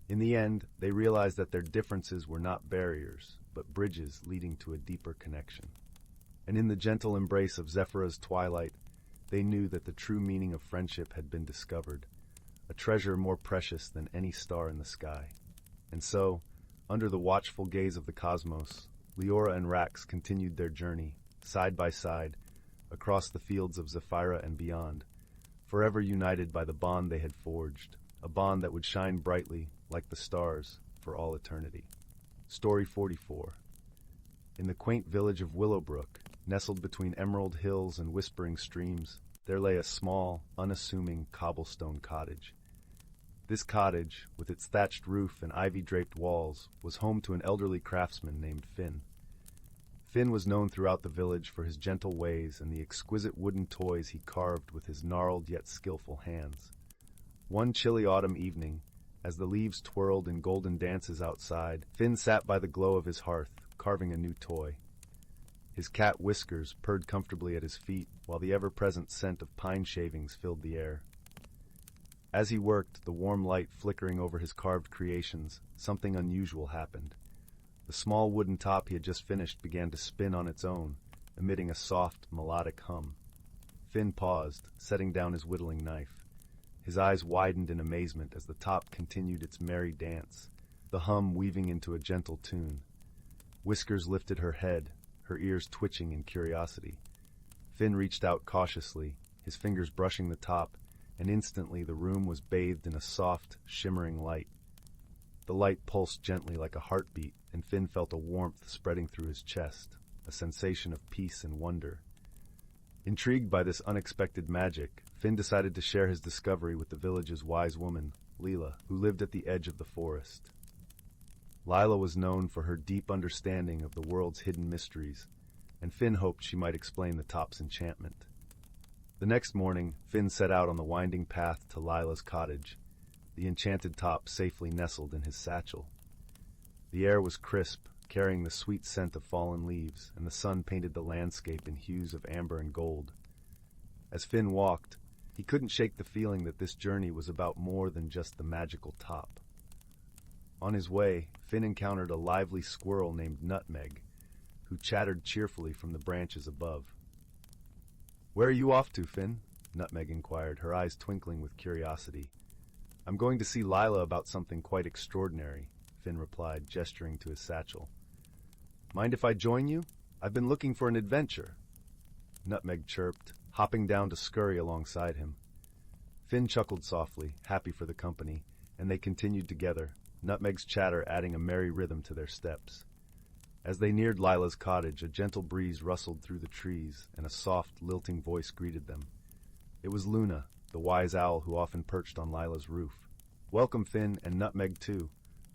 In the end, they realized that their differences were not barriers, but bridges leading to a deeper connection. And in the gentle embrace of Zephyra's twilight, they knew that the true meaning of friendship had been discovered, a treasure more precious than any star in the sky. And so, under the watchful gaze of the cosmos, Leora and Rax continued their journey, side by side, across the fields of Zephyra and beyond, forever united by the bond they had forged, a bond that would shine brightly, like the stars, for all eternity. Story 44. In the quaint village of Willowbrook, nestled between emerald hills and whispering streams, there lay a small, unassuming cobblestone cottage. This cottage, with its thatched roof and ivy-draped walls, was home to an elderly craftsman named Finn. Finn was known throughout the village for his gentle ways and the exquisite wooden toys he carved with his gnarled yet skillful hands. One chilly autumn evening, as the leaves twirled in golden dances outside, Finn sat by the glow of his hearth, carving a new toy. His cat Whiskers purred comfortably at his feet, while the ever-present scent of pine shavings filled the air. As he worked, the warm light flickering over his carved creations, something unusual happened. The small wooden top he had just finished began to spin on its own, emitting a soft, melodic hum. Finn paused, setting down his whittling knife. His eyes widened in amazement as the top continued its merry dance, the hum weaving into a gentle tune. Whiskers lifted her head, her ears twitching in curiosity. Finn reached out cautiously, his fingers brushing the top, and instantly the room was bathed in a soft, shimmering light. The light pulsed gently like a heartbeat, and Finn felt a warmth spreading through his chest, a sensation of peace and wonder. Intrigued by this unexpected magic, Finn decided to share his discovery with the village's wise woman, Leela, who lived at the edge of the forest. Lila was known for her deep understanding of the world's hidden mysteries, and Finn hoped she might explain the top's enchantment. The next morning, Finn set out on the winding path to Lila's cottage, the enchanted top safely nestled in his satchel. The air was crisp, carrying the sweet scent of fallen leaves, and the sun painted the landscape in hues of amber and gold. As Finn walked, he couldn't shake the feeling that this journey was about more than just the magical top. On his way, Finn encountered a lively squirrel named Nutmeg, who chattered cheerfully from the branches above. "Where are you off to, Finn?" Nutmeg inquired, her eyes twinkling with curiosity. "I'm going to see Lila about something quite extraordinary," Finn replied, gesturing to his satchel. Mind if I join you? I've been looking for an adventure. Nutmeg chirped, hopping down to scurry alongside him. Finn chuckled softly, happy for the company, and they continued together, Nutmeg's chatter adding a merry rhythm to their steps. As they neared Lila's cottage, a gentle breeze rustled through the trees, and a soft, lilting voice greeted them. It was Luna, the wise owl who often perched on Lila's roof. Welcome, Finn, and Nutmeg too.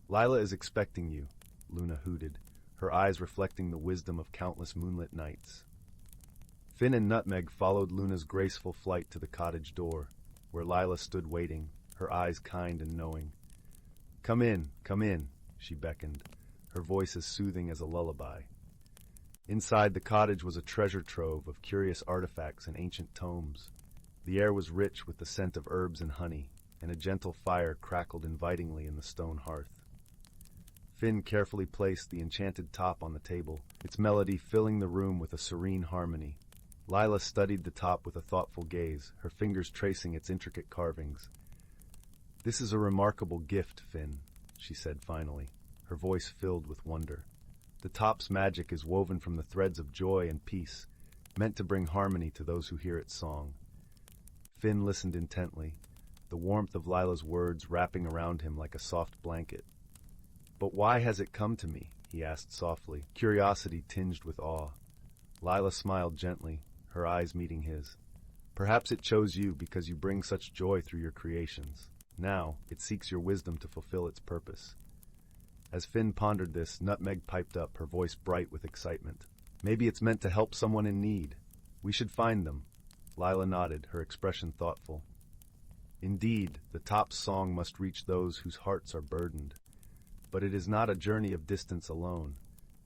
Lila is expecting you, Luna hooted, her eyes reflecting the wisdom of countless moonlit nights. Finn and Nutmeg followed Luna's graceful flight to the cottage door, where Lila stood waiting, her eyes kind and knowing. Come in, she beckoned, her voice as soothing as a lullaby. Inside the cottage was a treasure trove of curious artifacts and ancient tomes. The air was rich with the scent of herbs and honey, and a gentle fire crackled invitingly in the stone hearth. Finn carefully placed the enchanted top on the table, its melody filling the room with a serene harmony. Lila studied the top with a thoughtful gaze, her fingers tracing its intricate carvings. This is a remarkable gift, Finn, she said finally, her voice filled with wonder. The top's magic is woven from the threads of joy and peace, meant to bring harmony to those who hear its song. Finn listened intently, the warmth of Lila's words wrapping around him like a soft blanket. But why has it come to me? He asked softly, curiosity tinged with awe. Lila smiled gently, her eyes meeting his. Perhaps it chose you because you bring such joy through your creations. Now, it seeks your wisdom to fulfill its purpose. As Finn pondered this, Nutmeg piped up, her voice bright with excitement. Maybe it's meant to help someone in need. We should find them. Lila nodded, her expression thoughtful. Indeed, the top's song must reach those whose hearts are burdened. But it is not a journey of distance alone.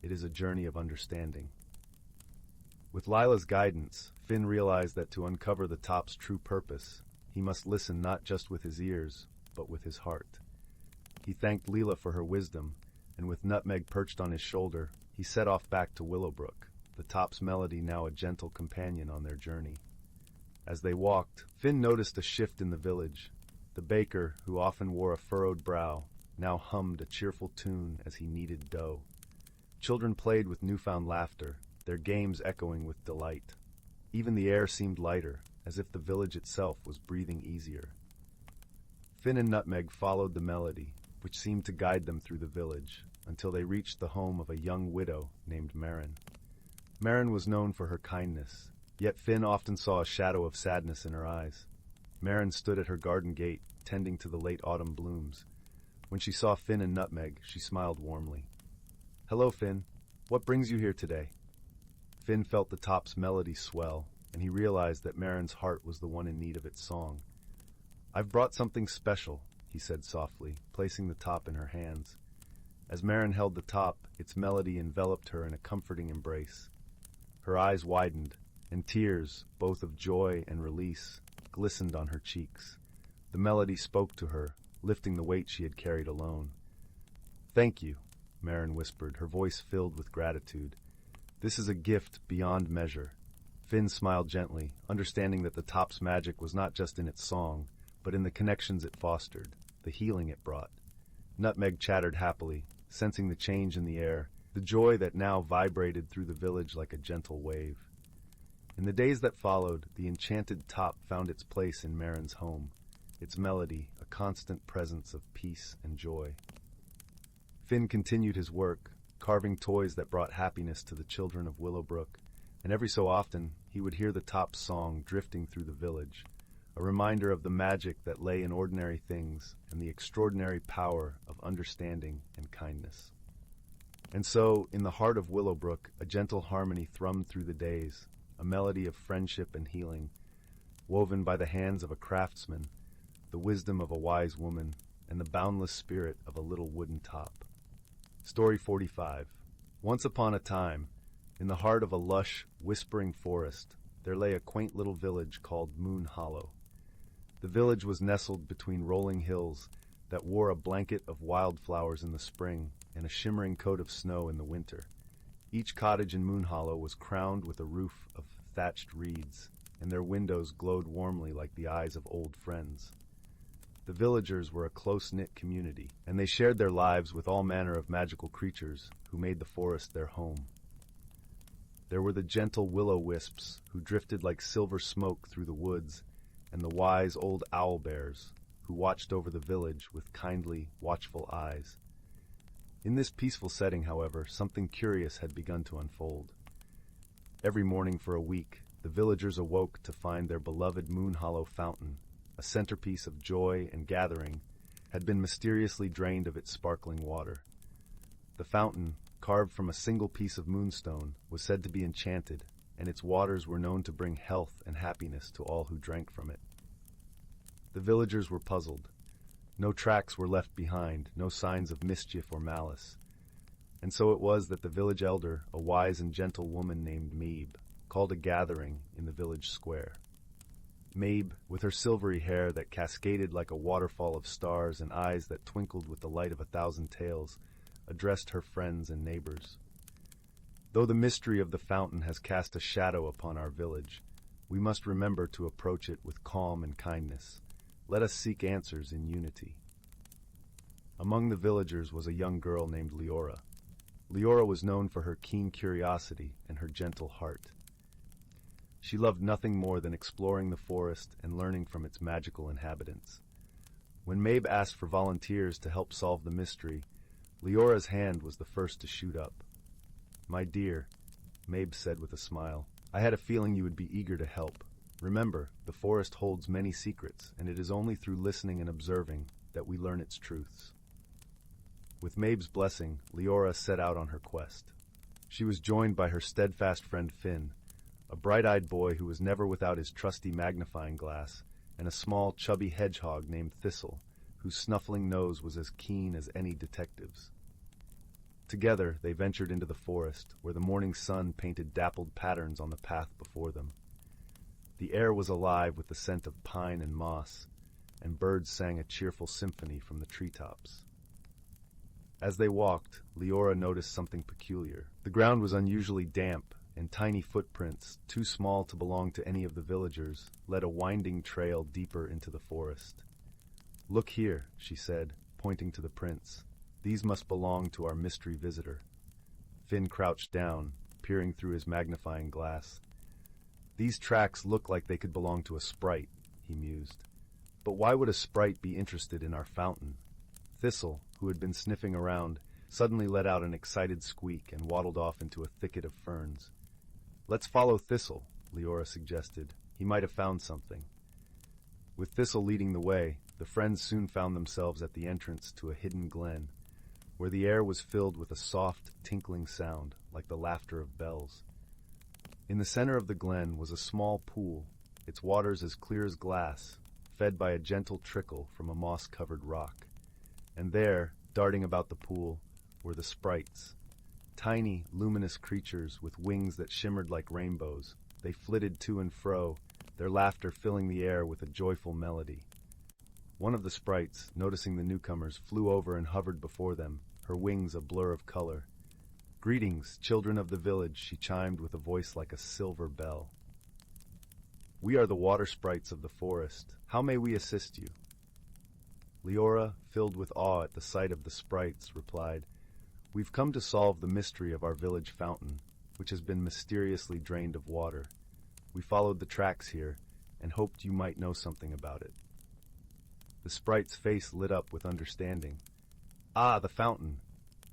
It is a journey of understanding. With Lila's guidance, Finn realized that to uncover the top's true purpose, he must listen not just with his ears, but with his heart. He thanked Lila for her wisdom, and with Nutmeg perched on his shoulder, he set off back to Willowbrook, the top's melody now a gentle companion on their journey. As they walked, Finn noticed a shift in the village. The baker, who often wore a furrowed brow, now hummed a cheerful tune as he kneaded dough. Children played with newfound laughter, their games echoing with delight. Even the air seemed lighter, as if the village itself was breathing easier. Finn and Nutmeg followed the melody, which seemed to guide them through the village, until they reached the home of a young widow named Marin. Marin was known for her kindness, yet Finn often saw a shadow of sadness in her eyes. Marin stood at her garden gate, tending to the late autumn blooms. When she saw Finn and Nutmeg, she smiled warmly. Hello, Finn. What brings you here today? Finn felt the top's melody swell, and he realized that Marin's heart was the one in need of its song. I've brought something special, he said softly, placing the top in her hands. As Marin held the top, its melody enveloped her in a comforting embrace. Her eyes widened, and tears, both of joy and release, glistened on her cheeks. The melody spoke to her, lifting the weight she had carried alone. Thank you, Marin whispered, her voice filled with gratitude. This is a gift beyond measure. Finn smiled gently, understanding that the top's magic was not just in its song, but in the connections it fostered, the healing it brought. Nutmeg chattered happily, sensing the change in the air, the joy that now vibrated through the village like a gentle wave. In the days that followed, the enchanted top found its place in Marin's home, its melody a constant presence of peace and joy. Finn continued his work, carving toys that brought happiness to the children of Willowbrook, and every so often he would hear the top's song drifting through the village, a reminder of the magic that lay in ordinary things and the extraordinary power of understanding and kindness. And so, in the heart of Willowbrook, a gentle harmony thrummed through the days, a melody of friendship and healing, woven by the hands of a craftsman, the wisdom of a wise woman, and the boundless spirit of a little wooden top. Story 45. Once upon a time, in the heart of a lush, whispering forest, there lay a quaint little village called Moon Hollow. The village was nestled between rolling hills that wore a blanket of wildflowers in the spring and a shimmering coat of snow in the winter. Each cottage in Moon Hollow was crowned with a roof of thatched reeds, and their windows glowed warmly like the eyes of old friends. The villagers were a close-knit community, and they shared their lives with all manner of magical creatures who made the forest their home. There were the gentle willow-wisps who drifted like silver smoke through the woods, and the wise old owl-bears who watched over the village with kindly, watchful eyes. In this peaceful setting, however, something curious had begun to unfold. Every morning for a week, the villagers awoke to find their beloved Moon Hollow fountain, a centerpiece of joy and gathering, had been mysteriously drained of its sparkling water. The fountain, carved from a single piece of moonstone, was said to be enchanted, and its waters were known to bring health and happiness to all who drank from it. The villagers were puzzled. No tracks were left behind, no signs of mischief or malice. And so it was that the village elder, a wise and gentle woman named Mabe, called a gathering in the village square. Mabe, with her silvery hair that cascaded like a waterfall of stars and eyes that twinkled with the light of 1,000 tales, addressed her friends and neighbors. Though the mystery of the fountain has cast a shadow upon our village, we must remember to approach it with calm and kindness. Let us seek answers in unity. Among the villagers was a young girl named Leora. Leora was known for her keen curiosity and her gentle heart. She loved nothing more than exploring the forest and learning from its magical inhabitants. When Mabe asked for volunteers to help solve the mystery, Leora's hand was the first to shoot up. "My dear," Mabe said with a smile, "I had a feeling you would be eager to help. Remember, the forest holds many secrets, and it is only through listening and observing that we learn its truths." With Mabe's blessing, Leora set out on her quest. She was joined by her steadfast friend Finn, a bright-eyed boy who was never without his trusty magnifying glass, and a small, chubby hedgehog named Thistle, whose snuffling nose was as keen as any detective's. Together, they ventured into the forest, where the morning sun painted dappled patterns on the path before them. The air was alive with the scent of pine and moss, and birds sang a cheerful symphony from the treetops. As they walked, Leora noticed something peculiar. The ground was unusually damp, and tiny footprints, too small to belong to any of the villagers, led a winding trail deeper into the forest. "Look here," she said, pointing to the prints. "These must belong to our mystery visitor." Finn crouched down, peering through his magnifying glass. "These tracks look like they could belong to a sprite," he mused. "But why would a sprite be interested in our fountain?" Thistle, who had been sniffing around, suddenly let out an excited squeak and waddled off into a thicket of ferns. "Let's follow Thistle," Leora suggested. "He might have found something." With Thistle leading the way, the friends soon found themselves at the entrance to a hidden glen, where the air was filled with a soft, tinkling sound, like the laughter of bells. In the center of the glen was a small pool, its waters as clear as glass, fed by a gentle trickle from a moss-covered rock. And there, darting about the pool, were the sprites. Tiny, luminous creatures with wings that shimmered like rainbows. They flitted to and fro, their laughter filling the air with a joyful melody. One of the sprites, noticing the newcomers, flew over and hovered before them, her wings a blur of color. "Greetings, children of the village," she chimed with a voice like a silver bell. "We are the water sprites of the forest. How may we assist you?" Leora, filled with awe at the sight of the sprites, replied, "We've come to solve the mystery of our village fountain, which has been mysteriously drained of water. We followed the tracks here, and hoped you might know something about it." The sprite's face lit up with understanding. "Ah, the fountain.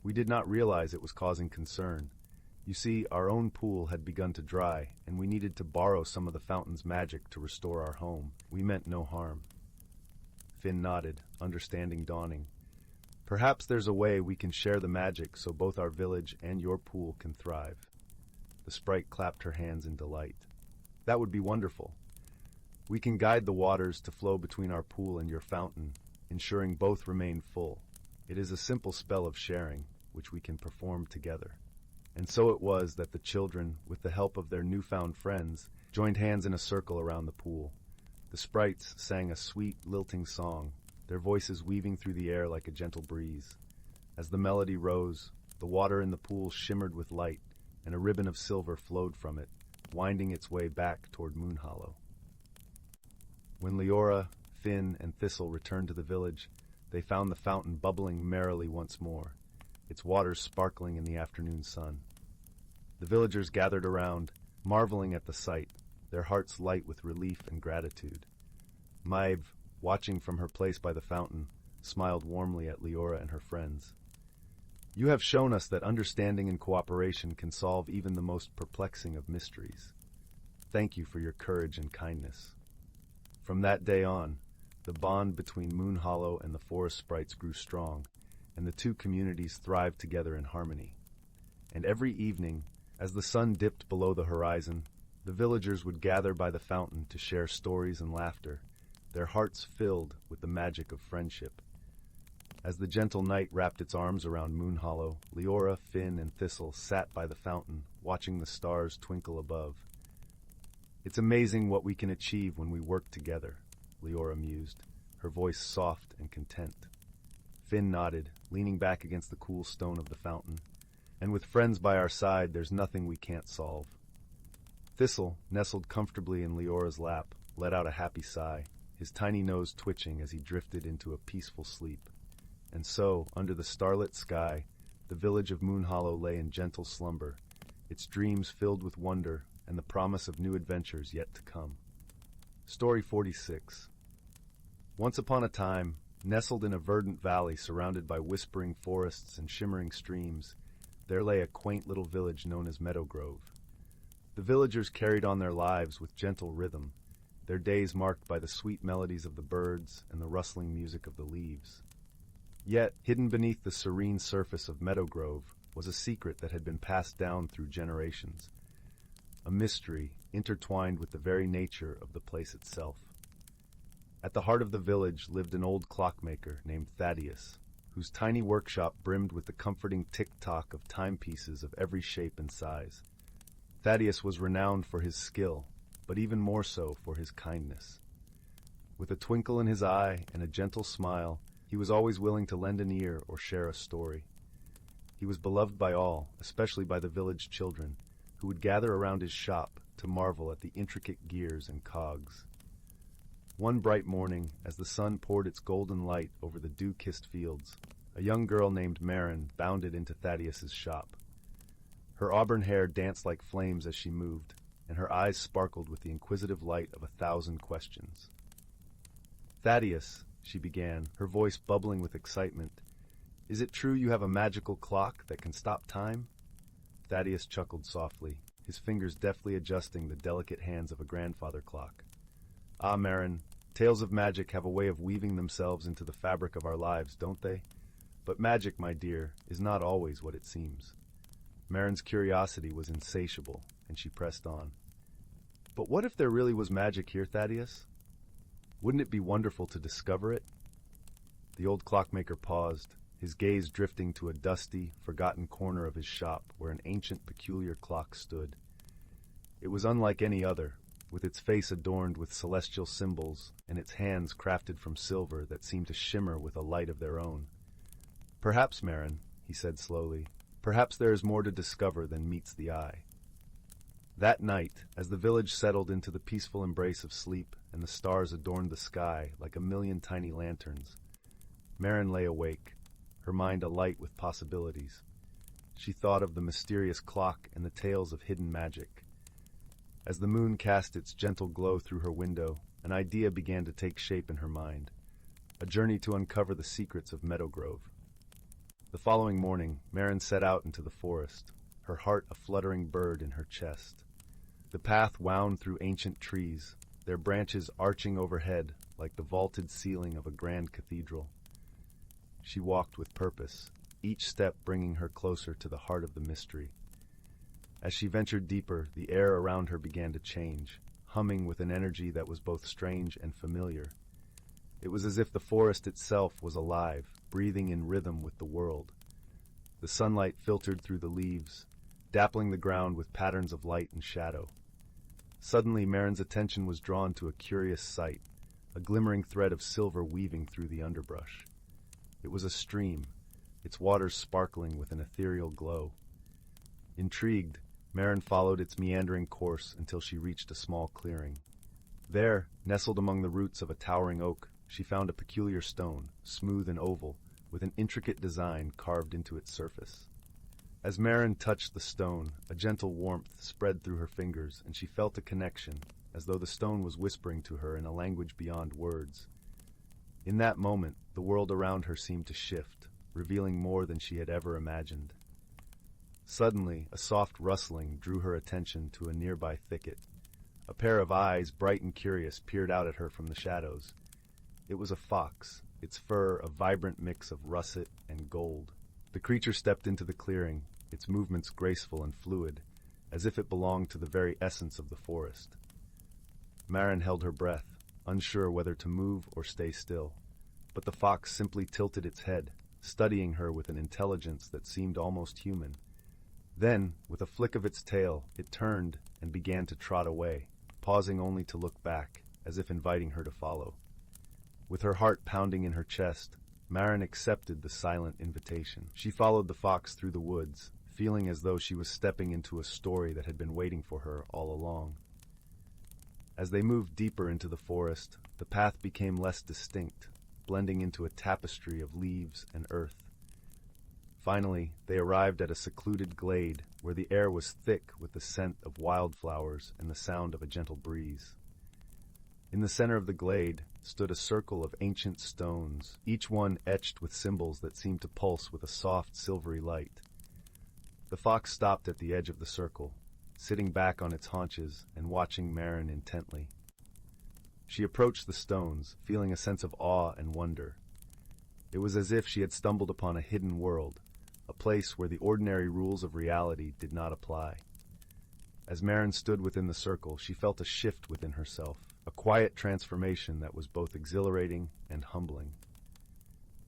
We did not realize it was causing concern. You see, our own pool had begun to dry, and we needed to borrow some of the fountain's magic to restore our home. We meant no harm." Finn nodded, understanding dawning. "Perhaps there's a way we can share the magic so both our village and your pool can thrive." The sprite clapped her hands in delight. "That would be wonderful. We can guide the waters to flow between our pool and your fountain, ensuring both remain full. It is a simple spell of sharing, which we can perform together." And so it was that the children, with the help of their newfound friends, joined hands in a circle around the pool. The sprites sang a sweet, lilting song, their voices weaving through the air like a gentle breeze. As the melody rose, the water in the pool shimmered with light, and a ribbon of silver flowed from it, winding its way back toward Moon Hollow. When Leora, Finn and Thistle returned to the village, they found the fountain bubbling merrily once more, its waters sparkling in the afternoon sun. The villagers gathered around, marveling at the sight, their hearts light with relief and gratitude. Maeve, watching from her place by the fountain, smiled warmly at Leora and her friends. You have shown us that understanding and cooperation can solve even the most perplexing of mysteries. Thank you for your courage and kindness. From that day on, the bond between Moon Hollow and the forest sprites grew strong, and the two communities thrived together in harmony. And every evening, as the sun dipped below the horizon, the villagers would gather by the fountain to share stories and laughter, their hearts filled with the magic of friendship. As the gentle night wrapped its arms around Moon Hollow, Leora, Finn, and Thistle sat by the fountain, watching the stars twinkle above. It's amazing what we can achieve when we work together, Leora mused, her voice soft and content. Finn nodded, leaning back against the cool stone of the fountain. And with friends by our side, there's nothing we can't solve. Thistle, nestled comfortably in Leora's lap, let out a happy sigh, his tiny nose twitching as he drifted into a peaceful sleep. And so, under the starlit sky, the village of Moon Hollow lay in gentle slumber, its dreams filled with wonder and the promise of new adventures yet to come. Story 46. Once upon a time, nestled in a verdant valley surrounded by whispering forests and shimmering streams, there lay a quaint little village known as Meadow Grove. The villagers carried on their lives with gentle rhythm, their days marked by the sweet melodies of the birds and the rustling music of the leaves. Yet, hidden beneath the serene surface of Meadow Grove was a secret that had been passed down through generations, a mystery intertwined with the very nature of the place itself. At the heart of the village lived an old clockmaker named Thaddeus, whose tiny workshop brimmed with the comforting tick-tock of timepieces of every shape and size. Thaddeus was renowned for his skill, but even more so for his kindness. With a twinkle in his eye and a gentle smile, he was always willing to lend an ear or share a story. He was beloved by all, especially by the village children, who would gather around his shop to marvel at the intricate gears and cogs. One bright morning, as the sun poured its golden light over the dew-kissed fields, a young girl named Marin bounded into Thaddeus's shop. Her auburn hair danced like flames as she moved, and her eyes sparkled with the inquisitive light of 1,000 questions. "Thaddeus," she began, her voice bubbling with excitement, "is it true you have a magical clock that can stop time?" Thaddeus chuckled softly, his fingers deftly adjusting the delicate hands of a grandfather clock. "Ah, Marin, tales of magic have a way of weaving themselves into the fabric of our lives, don't they? But magic, my dear, is not always what it seems." Marin's curiosity was insatiable, and she pressed on. "But what if there really was magic here, Thaddeus? Wouldn't it be wonderful to discover it?" The old clockmaker paused, his gaze drifting to a dusty, forgotten corner of his shop where an ancient, peculiar clock stood. It was unlike any other, with its face adorned with celestial symbols and its hands crafted from silver that seemed to shimmer with a light of their own. "Perhaps, Marin," he said slowly, "perhaps there is more to discover than meets the eye." That night, as the village settled into the peaceful embrace of sleep and the stars adorned the sky like a million tiny lanterns, Marin lay awake, her mind alight with possibilities. She thought of the mysterious clock and the tales of hidden magic. As the moon cast its gentle glow through her window, an idea began to take shape in her mind, a journey to uncover the secrets of Meadow Grove. The following morning, Marin set out into the forest, her heart a fluttering bird in her chest. The path wound through ancient trees, their branches arching overhead like the vaulted ceiling of a grand cathedral. She walked with purpose, each step bringing her closer to the heart of the mystery. As she ventured deeper, the air around her began to change, humming with an energy that was both strange and familiar. It was as if the forest itself was alive, breathing in rhythm with the world. The sunlight filtered through the leaves, dappling the ground with patterns of light and shadow. Suddenly, Marin's attention was drawn to a curious sight, a glimmering thread of silver weaving through the underbrush. It was a stream, its waters sparkling with an ethereal glow. Intrigued, Marin followed its meandering course until she reached a small clearing. There, nestled among the roots of a towering oak, she found a peculiar stone, smooth and oval, with an intricate design carved into its surface. As Marin touched the stone, a gentle warmth spread through her fingers, and she felt a connection, as though the stone was whispering to her in a language beyond words. In that moment, the world around her seemed to shift, revealing more than she had ever imagined. Suddenly, a soft rustling drew her attention to a nearby thicket. A pair of eyes, bright and curious, peered out at her from the shadows. It was a fox, its fur a vibrant mix of russet and gold. The creature stepped into the clearing, its movements graceful and fluid, as if it belonged to the very essence of the forest. Marin held her breath, unsure whether to move or stay still, but the fox simply tilted its head, studying her with an intelligence that seemed almost human. Then, with a flick of its tail, it turned and began to trot away, pausing only to look back, as if inviting her to follow. With her heart pounding in her chest, Marin accepted the silent invitation. She followed the fox through the woods, feeling as though she was stepping into a story that had been waiting for her all along. As they moved deeper into the forest, the path became less distinct, blending into a tapestry of leaves and earth. Finally, they arrived at a secluded glade where the air was thick with the scent of wildflowers and the sound of a gentle breeze. In the center of the glade stood a circle of ancient stones, each one etched with symbols that seemed to pulse with a soft, silvery light. The fox stopped at the edge of the circle, sitting back on its haunches and watching Marin intently. She approached the stones, feeling a sense of awe and wonder. It was as if she had stumbled upon a hidden world, a place where the ordinary rules of reality did not apply. As Marin stood within the circle, she felt a shift within herself, a quiet transformation that was both exhilarating and humbling.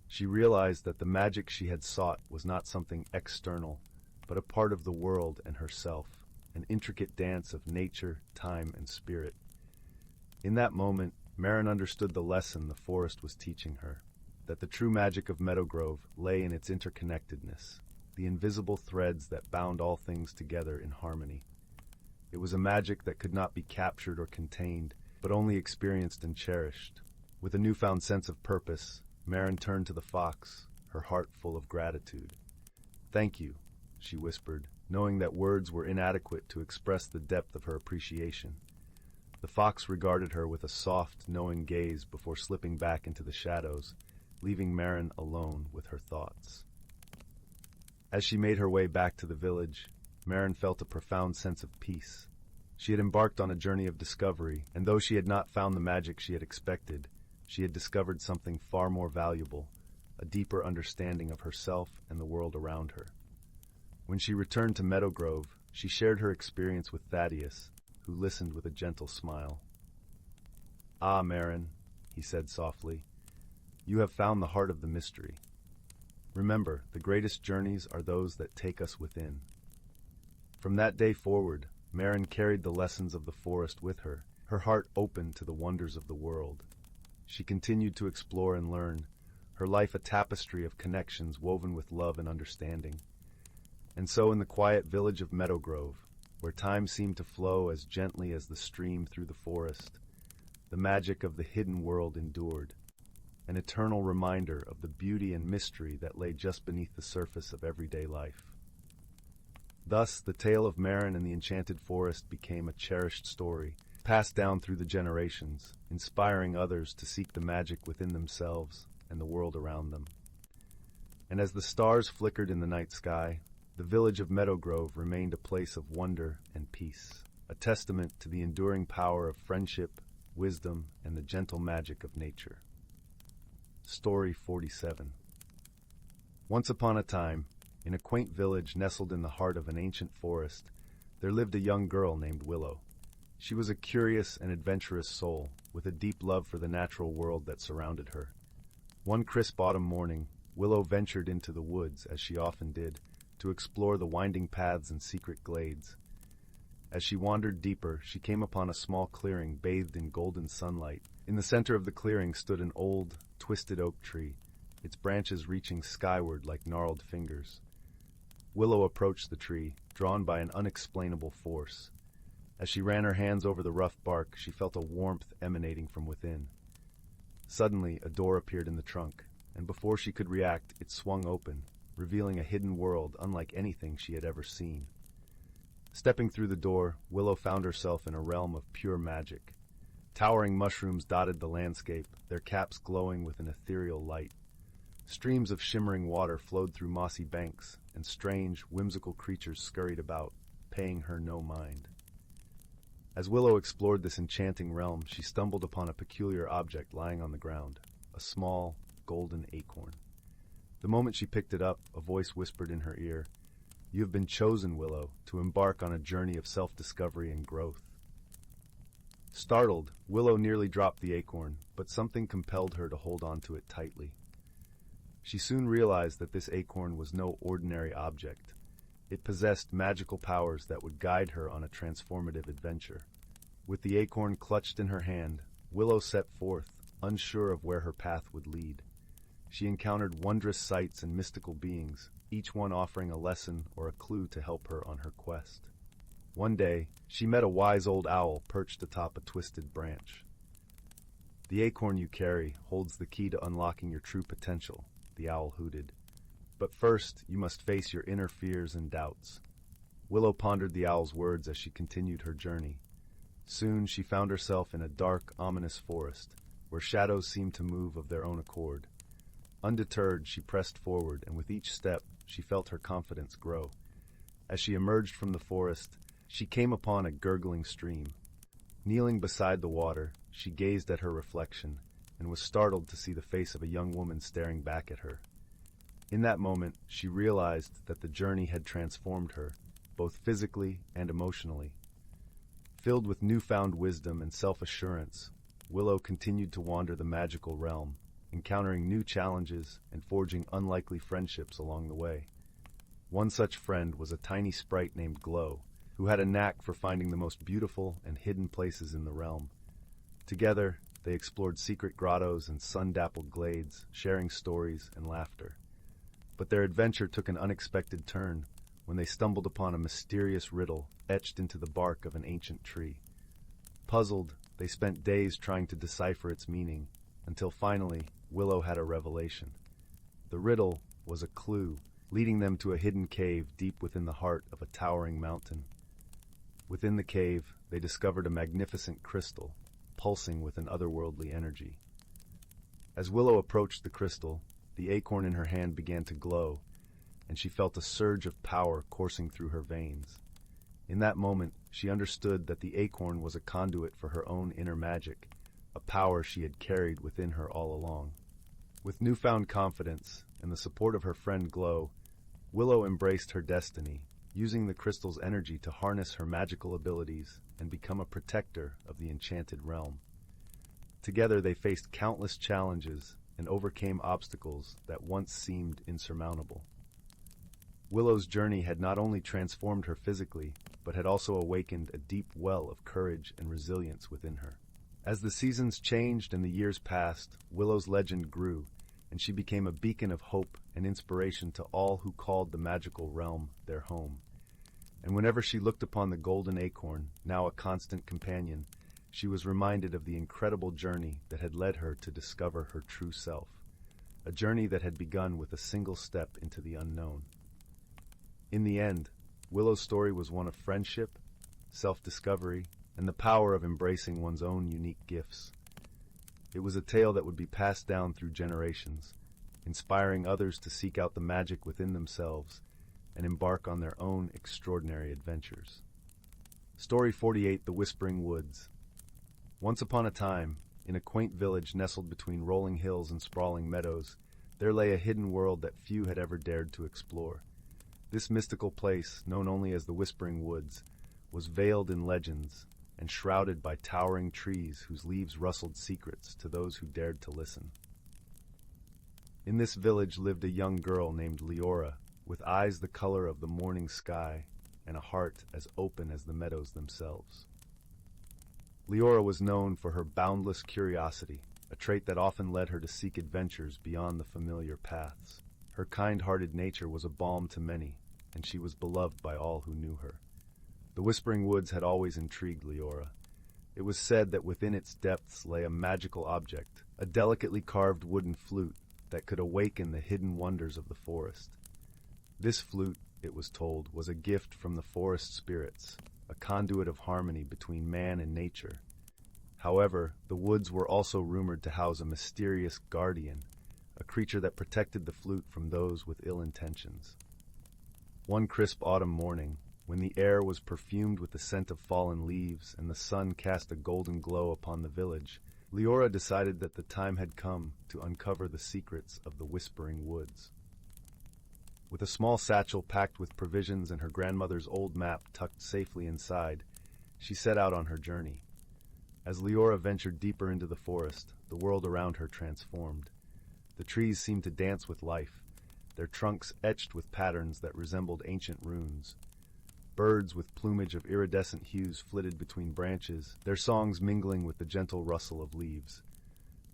She realized that the magic she had sought was not something external, but a part of the world and herself, an intricate dance of nature, time, and spirit. In that moment, Marin understood the lesson the forest was teaching her, that the true magic of Meadowgrove lay in its interconnectedness, the invisible threads that bound all things together in harmony. It was a magic that could not be captured or contained, but only experienced and cherished. With a newfound sense of purpose, Marin turned to the fox, her heart full of gratitude. "Thank you," she whispered, knowing that words were inadequate to express the depth of her appreciation. The fox regarded her with a soft, knowing gaze before slipping back into the shadows, leaving Marin alone with her thoughts. As she made her way back to the village, Marin felt a profound sense of peace. She had embarked on a journey of discovery, and though she had not found the magic she had expected, she had discovered something far more valuable, a deeper understanding of herself and the world around her. When she returned to Meadowgrove, she shared her experience with Thaddeus, who listened with a gentle smile. "Ah, Marin," he said softly, "you have found the heart of the mystery. Remember, the greatest journeys are those that take us within." From that day forward, Marin carried the lessons of the forest with her, her heart open to the wonders of the world. She continued to explore and learn, her life a tapestry of connections woven with love and understanding. And so in the quiet village of Meadowgrove, where time seemed to flow as gently as the stream through the forest, the magic of the hidden world endured, an eternal reminder of the beauty and mystery that lay just beneath the surface of everyday life. Thus, the tale of Marin and the Enchanted Forest became a cherished story, passed down through the generations, inspiring others to seek the magic within themselves and the world around them. And as the stars flickered in the night sky, the village of Meadowgrove remained a place of wonder and peace, a testament to the enduring power of friendship, wisdom, and the gentle magic of nature. Story 47. Once upon a time, in a quaint village nestled in the heart of an ancient forest, there lived a young girl named Willow. She was a curious and adventurous soul, with a deep love for the natural world that surrounded her. One crisp autumn morning, Willow ventured into the woods, as she often did, to explore the winding paths and secret glades. As she wandered deeper, she came upon a small clearing bathed in golden sunlight. In the center of the clearing stood an old, twisted oak tree, its branches reaching skyward like gnarled fingers. Willow approached the tree, drawn by an unexplainable force. As she ran her hands over the rough bark, she felt a warmth emanating from within. Suddenly, a door appeared in the trunk, and before she could react, it swung open, revealing a hidden world unlike anything she had ever seen. Stepping through the door, Willow found herself in a realm of pure magic. Towering mushrooms dotted the landscape, their caps glowing with an ethereal light. Streams of shimmering water flowed through mossy banks, and strange, whimsical creatures scurried about, paying her no mind. As Willow explored this enchanting realm, she stumbled upon a peculiar object lying on the ground, a small, golden acorn. The moment she picked it up, a voice whispered in her ear, "You have been chosen, Willow, to embark on a journey of self-discovery and growth." Startled, Willow nearly dropped the acorn, but something compelled her to hold on to it tightly. She soon realized that this acorn was no ordinary object. It possessed magical powers that would guide her on a transformative adventure. With the acorn clutched in her hand, Willow set forth, unsure of where her path would lead. She encountered wondrous sights and mystical beings, each one offering a lesson or a clue to help her on her quest. One day, she met a wise old owl perched atop a twisted branch. "The acorn you carry holds the key to unlocking your true potential," the owl hooted. "But first, you must face your inner fears and doubts." Willow pondered the owl's words as she continued her journey. Soon she found herself in a dark, ominous forest, where shadows seemed to move of their own accord. Undeterred, she pressed forward, and with each step, she felt her confidence grow. As she emerged from the forest, she came upon a gurgling stream. Kneeling beside the water, she gazed at her reflection, and was startled to see the face of a young woman staring back at her. In that moment, she realized that the journey had transformed her, both physically and emotionally. Filled with newfound wisdom and self-assurance, Willow continued to wander the magical realm, encountering new challenges and forging unlikely friendships along the way. One such friend was a tiny sprite named Glow, who had a knack for finding the most beautiful and hidden places in the realm. Together, they explored secret grottos and sun-dappled glades, sharing stories and laughter. But their adventure took an unexpected turn when they stumbled upon a mysterious riddle etched into the bark of an ancient tree. Puzzled, they spent days trying to decipher its meaning, until finally, Willow had a revelation. The riddle was a clue, leading them to a hidden cave deep within the heart of a towering mountain. Within the cave, they discovered a magnificent crystal, pulsing with an otherworldly energy. As Willow approached the crystal, the acorn in her hand began to glow, and she felt a surge of power coursing through her veins. In that moment, she understood that the acorn was a conduit for her own inner magic, a power she had carried within her all along. With newfound confidence and the support of her friend Glow, Willow embraced her destiny, using the crystal's energy to harness her magical abilities and become a protector of the enchanted realm. Together they faced countless challenges and overcame obstacles that once seemed insurmountable. Willow's journey had not only transformed her physically, but had also awakened a deep well of courage and resilience within her. As the seasons changed and the years passed, Willow's legend grew, and she became a beacon of hope and inspiration to all who called the magical realm their home. And whenever she looked upon the golden acorn, now a constant companion, she was reminded of the incredible journey that had led her to discover her true self, a journey that had begun with a single step into the unknown. In the end, Willow's story was one of friendship, self-discovery, and the power of embracing one's own unique gifts. It was a tale that would be passed down through generations, inspiring others to seek out the magic within themselves and embark on their own extraordinary adventures. Story 48: The Whispering Woods. Once upon a time, in a quaint village nestled between rolling hills and sprawling meadows, there lay a hidden world that few had ever dared to explore. This mystical place, known only as the Whispering Woods, was veiled in legends and shrouded by towering trees whose leaves rustled secrets to those who dared to listen. In this village lived a young girl named Leora, with eyes the color of the morning sky and a heart as open as the meadows themselves. Leora was known for her boundless curiosity, a trait that often led her to seek adventures beyond the familiar paths. Her kind-hearted nature was a balm to many, and she was beloved by all who knew her. The Whispering Woods had always intrigued Leora. It was said that within its depths lay a magical object, a delicately carved wooden flute that could awaken the hidden wonders of the forest. This flute, it was told, was a gift from the forest spirits, a conduit of harmony between man and nature. However, the woods were also rumored to house a mysterious guardian, a creature that protected the flute from those with ill intentions. One crisp autumn morning, when the air was perfumed with the scent of fallen leaves and the sun cast a golden glow upon the village, Leora decided that the time had come to uncover the secrets of the Whispering Woods. With a small satchel packed with provisions and her grandmother's old map tucked safely inside, she set out on her journey. As Leora ventured deeper into the forest, the world around her transformed. The trees seemed to dance with life, their trunks etched with patterns that resembled ancient runes. Birds with plumage of iridescent hues flitted between branches, their songs mingling with the gentle rustle of leaves.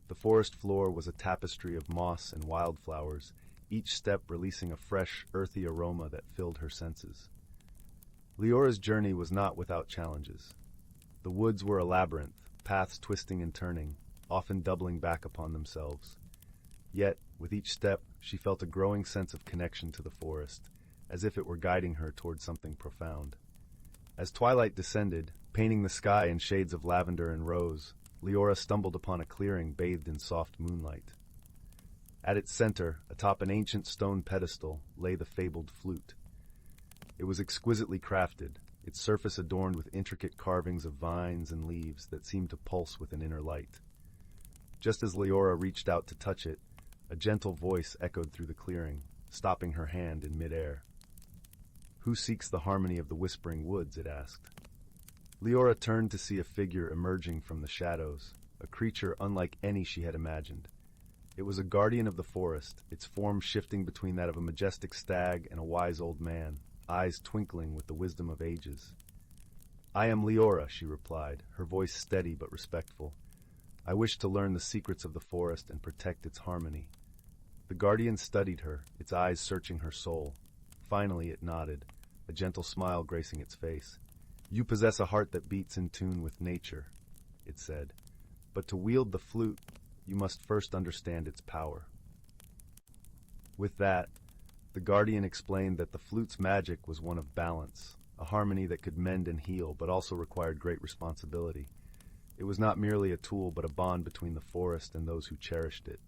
The forest floor was a tapestry of moss and wildflowers, each step releasing a fresh, earthy aroma that filled her senses. Leora's journey was not without challenges. The woods were a labyrinth, paths twisting and turning, often doubling back upon themselves. Yet, with each step, she felt a growing sense of connection to the forest, as if it were guiding her toward something profound. As twilight descended, painting the sky in shades of lavender and rose, Leora stumbled upon a clearing bathed in soft moonlight. At its center, atop an ancient stone pedestal, lay the fabled flute. It was exquisitely crafted, its surface adorned with intricate carvings of vines and leaves that seemed to pulse with an inner light. Just as Leora reached out to touch it, a gentle voice echoed through the clearing, stopping her hand in midair. "Who seeks the harmony of the Whispering Woods?" it asked. Leora turned to see a figure emerging from the shadows, a creature unlike any she had imagined. It was a guardian of the forest, its form shifting between that of a majestic stag and a wise old man, eyes twinkling with the wisdom of ages. "I am Leora," she replied, her voice steady but respectful. "I wish to learn the secrets of the forest and protect its harmony." The guardian studied her, its eyes searching her soul. Finally it nodded, a gentle smile gracing its face. "You possess a heart that beats in tune with nature," it said. "But to wield the flute, you must first understand its power." With that, the guardian explained that the flute's magic was one of balance, a harmony that could mend and heal, but also required great responsibility. It was not merely a tool, but a bond between the forest and those who cherished it.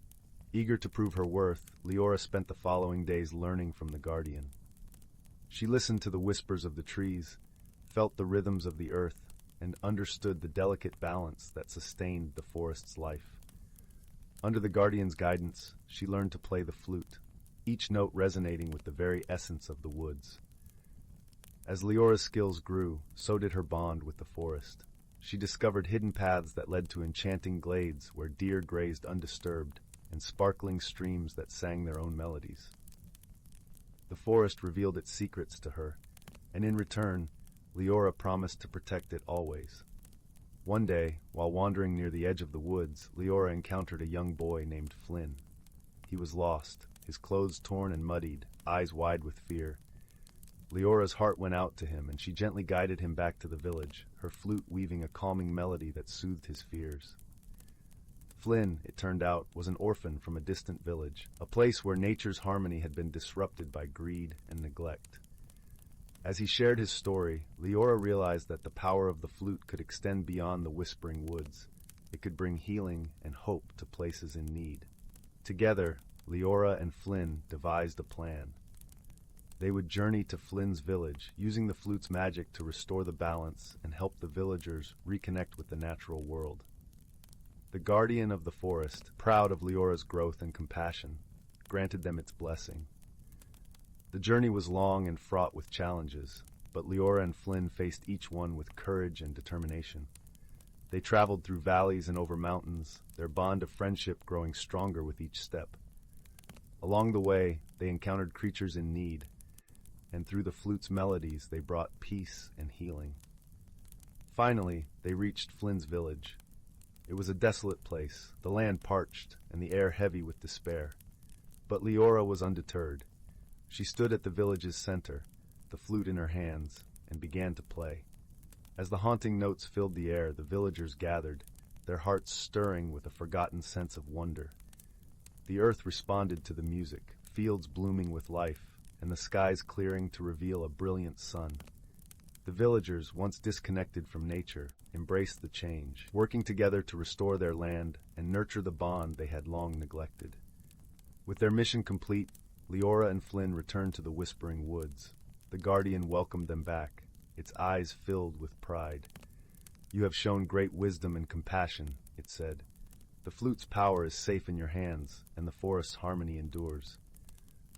Eager to prove her worth, Leora spent the following days learning from the guardian. She listened to the whispers of the trees, felt the rhythms of the earth, and understood the delicate balance that sustained the forest's life. Under the guardian's guidance, she learned to play the flute, each note resonating with the very essence of the woods. As Leora's skills grew, so did her bond with the forest. She discovered hidden paths that led to enchanting glades where deer grazed undisturbed, and sparkling streams that sang their own melodies. The forest revealed its secrets to her, and in return, Leora promised to protect it always. One day, while wandering near the edge of the woods, Leora encountered a young boy named Flynn. He was lost, his clothes torn and muddied, eyes wide with fear. Leora's heart went out to him, and she gently guided him back to the village, her flute weaving a calming melody that soothed his fears. Flynn, it turned out, was an orphan from a distant village, a place where nature's harmony had been disrupted by greed and neglect. As he shared his story, Leora realized that the power of the flute could extend beyond the Whispering Woods. It could bring healing and hope to places in need. Together, Leora and Flynn devised a plan. They would journey to Flynn's village, using the flute's magic to restore the balance and help the villagers reconnect with the natural world. The guardian of the forest, proud of Leora's growth and compassion, granted them its blessing. The journey was long and fraught with challenges, but Leora and Flynn faced each one with courage and determination. They traveled through valleys and over mountains, their bond of friendship growing stronger with each step. Along the way, they encountered creatures in need, and through the flute's melodies they brought peace and healing. Finally, they reached Flynn's village. It was a desolate place, the land parched and the air heavy with despair. But Leora was undeterred. She stood at the village's center, the flute in her hands, and began to play. As the haunting notes filled the air, the villagers gathered, their hearts stirring with a forgotten sense of wonder. The earth responded to the music, fields blooming with life, and the skies clearing to reveal a brilliant sun. The villagers, once disconnected from nature, embraced the change, working together to restore their land and nurture the bond they had long neglected. With their mission complete, Leora and Flynn returned to the Whispering Woods. The Guardian welcomed them back, its eyes filled with pride. "You have shown great wisdom and compassion," it said. "The flute's power is safe in your hands, and the forest's harmony endures."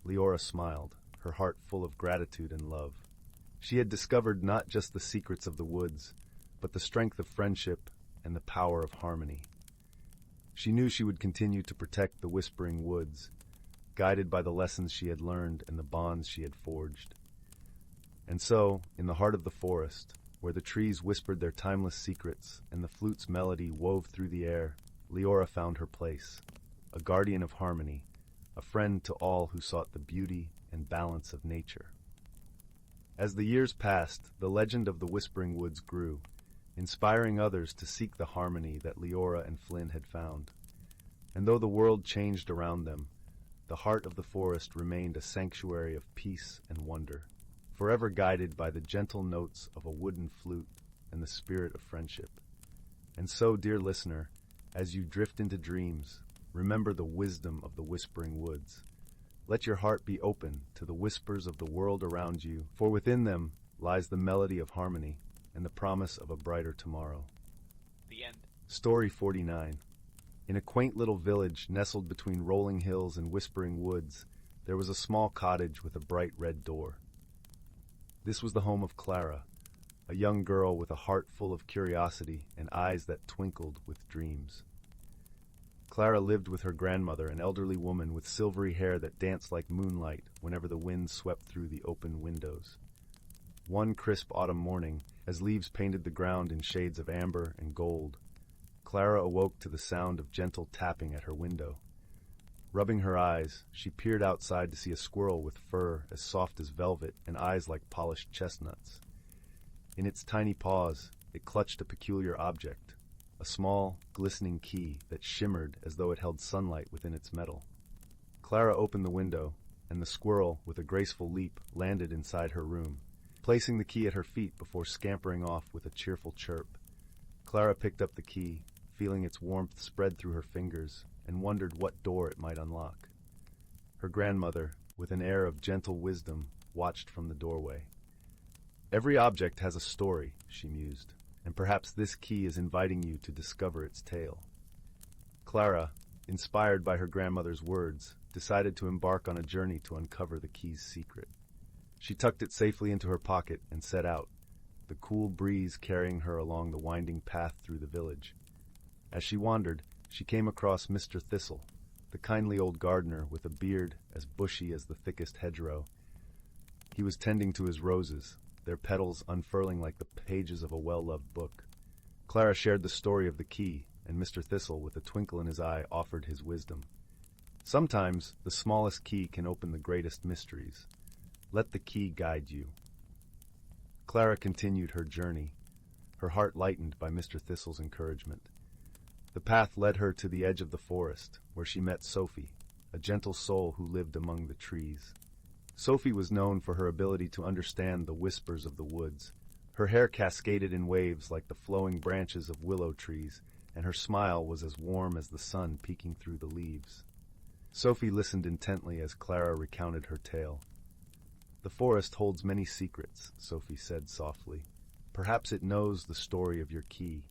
Leora smiled, her heart full of gratitude and love. She had discovered not just the secrets of the woods, but the strength of friendship and the power of harmony. She knew she would continue to protect the Whispering Woods, guided by the lessons she had learned and the bonds she had forged. And so, in the heart of the forest, where the trees whispered their timeless secrets and the flute's melody wove through the air, Leora found her place, a guardian of harmony, a friend to all who sought the beauty and balance of nature. As the years passed, the legend of the Whispering Woods grew, inspiring others to seek the harmony that Leora and Flynn had found. And though the world changed around them, the heart of the forest remained a sanctuary of peace and wonder, forever guided by the gentle notes of a wooden flute and the spirit of friendship. And so, dear listener, as you drift into dreams, remember the wisdom of the Whispering Woods. Let your heart be open to the whispers of the world around you, for within them lies the melody of harmony and the promise of a brighter tomorrow.
The end.
Story 49. In a quaint little village nestled between rolling hills and whispering woods, there was a small cottage with a bright red door. This was the home of Clara, a young girl with a heart full of curiosity and eyes that twinkled with dreams. Clara lived with her grandmother, an elderly woman with silvery hair that danced like moonlight whenever the wind swept through the open windows. One crisp autumn morning, as leaves painted the ground in shades of amber and gold, Clara awoke to the sound of gentle tapping at her window. Rubbing her eyes, she peered outside to see a squirrel with fur as soft as velvet and eyes like polished chestnuts. In its tiny paws, it clutched a peculiar object, a small, glistening key that shimmered as though it held sunlight within its metal. Clara opened the window, and the squirrel, with a graceful leap, landed inside her room, placing the key at her feet before scampering off with a cheerful chirp. Clara picked up the key, feeling its warmth spread through her fingers, and wondered what door it might unlock. Her grandmother, with an air of gentle wisdom, watched from the doorway. "Every object has a story," she mused, "and perhaps this key is inviting you to discover its tale." Clara, inspired by her grandmother's words, decided to embark on a journey to uncover the key's secret. She tucked it safely into her pocket and set out, the cool breeze carrying her along the winding path through the village. As she wandered, she came across Mr. Thistle, the kindly old gardener with a beard as bushy as the thickest hedgerow. He was tending to his roses, their petals unfurling like the pages of a well-loved book. Clara shared the story of the key, and Mr. Thistle, with a twinkle in his eye, offered his wisdom. "Sometimes the smallest key can open the greatest mysteries. Let the key guide you." Clara continued her journey, her heart lightened by Mr. Thistle's encouragement. The path led her to the edge of the forest, where she met Sophie, a gentle soul who lived among the trees. Sophie was known for her ability to understand the whispers of the woods. Her hair cascaded in waves like the flowing branches of willow trees, and her smile was as warm as the sun peeking through the leaves. Sophie listened intently as Clara recounted her tale. "The forest holds many secrets," Sophie said softly. "Perhaps it knows the story of your key."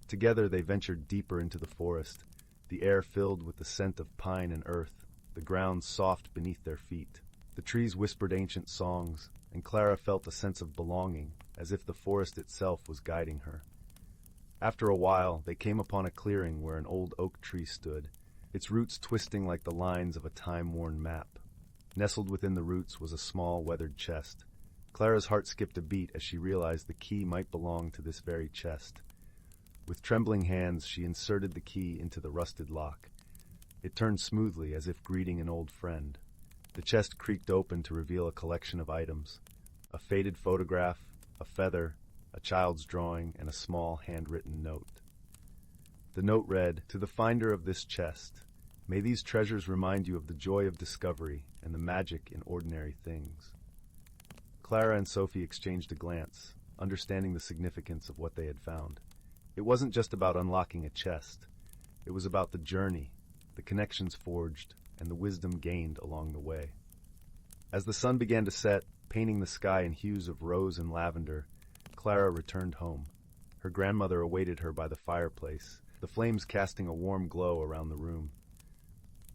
Together they ventured deeper into the forest, the air filled with the scent of pine and earth, the ground soft beneath their feet. The trees whispered ancient songs, and Clara felt a sense of belonging, as if the forest itself was guiding her. After a while, they came upon a clearing where an old oak tree stood, its roots twisting like the lines of a time-worn map. Nestled within the roots was a small, weathered chest. Clara's heart skipped a beat as she realized the key might belong to this very chest. With trembling hands, she inserted the key into the rusted lock. It turned smoothly, as if greeting an old friend. The chest creaked open to reveal a collection of items: a faded photograph, a feather, a child's drawing, and a small handwritten note. The note read, "To the finder of this chest, may these treasures remind you of the joy of discovery and the magic in ordinary things." Clara and Sophie exchanged a glance, understanding the significance of what they had found. It wasn't just about unlocking a chest. It was about the journey, the connections forged, and the wisdom gained along the way. As the sun began to set, painting the sky in hues of rose and lavender, Clara returned home. Her grandmother awaited her by the fireplace, the flames casting a warm glow around the room.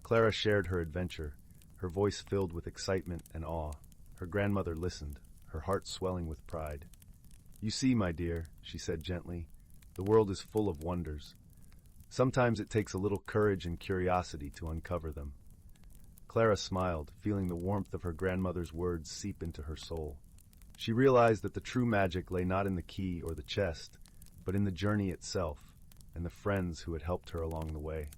Clara shared her adventure, her voice filled with excitement and awe. Her grandmother listened, her heart swelling with pride. "You see, my dear," she said gently, "the world is full of wonders. Sometimes it takes a little courage and curiosity to uncover them." Clara smiled, feeling the warmth of her grandmother's words seep into her soul. She realized that the true magic lay not in the key or the chest, but in the journey itself and the friends who had helped her along the way.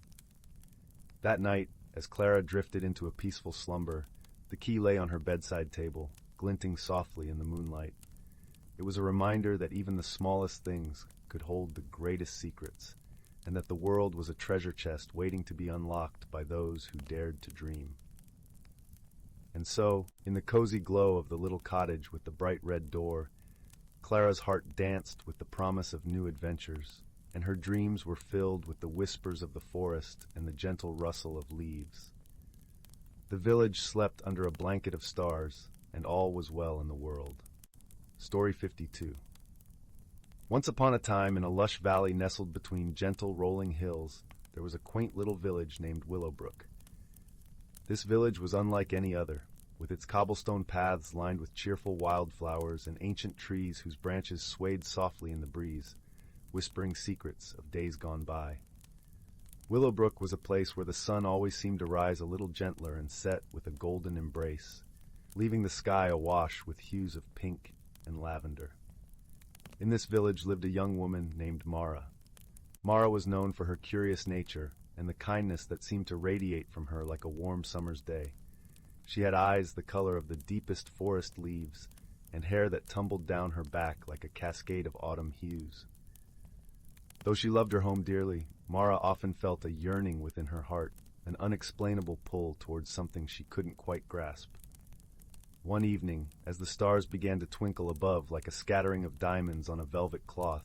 That night, as Clara drifted into a peaceful slumber, the key lay on her bedside table, glinting softly in the moonlight. It was a reminder that even the smallest things could hold the greatest secrets, and that the world was a treasure chest waiting to be unlocked by those who dared to dream. And so, in the cozy glow of the little cottage with the bright red door, Clara's heart danced with the promise of new adventures, and her dreams were filled with the whispers of the forest and the gentle rustle of leaves. The village slept under a blanket of stars, and all was well in the world. Story 52. Once upon a time, in a lush valley nestled between gentle rolling hills, there was a quaint little village named Willowbrook. This village was unlike any other, with its cobblestone paths lined with cheerful wildflowers and ancient trees whose branches swayed softly in the breeze, whispering secrets of days gone by. Willowbrook was a place where the sun always seemed to rise a little gentler and set with a golden embrace, leaving the sky awash with hues of pink and lavender. In this village lived a young woman named Mara. Mara was known for her curious nature and the kindness that seemed to radiate from her like a warm summer's day. She had eyes the color of the deepest forest leaves and hair that tumbled down her back like a cascade of autumn hues. Though she loved her home dearly, Mara often felt a yearning within her heart, an unexplainable pull towards something she couldn't quite grasp. One evening, as the stars began to twinkle above like a scattering of diamonds on a velvet cloth,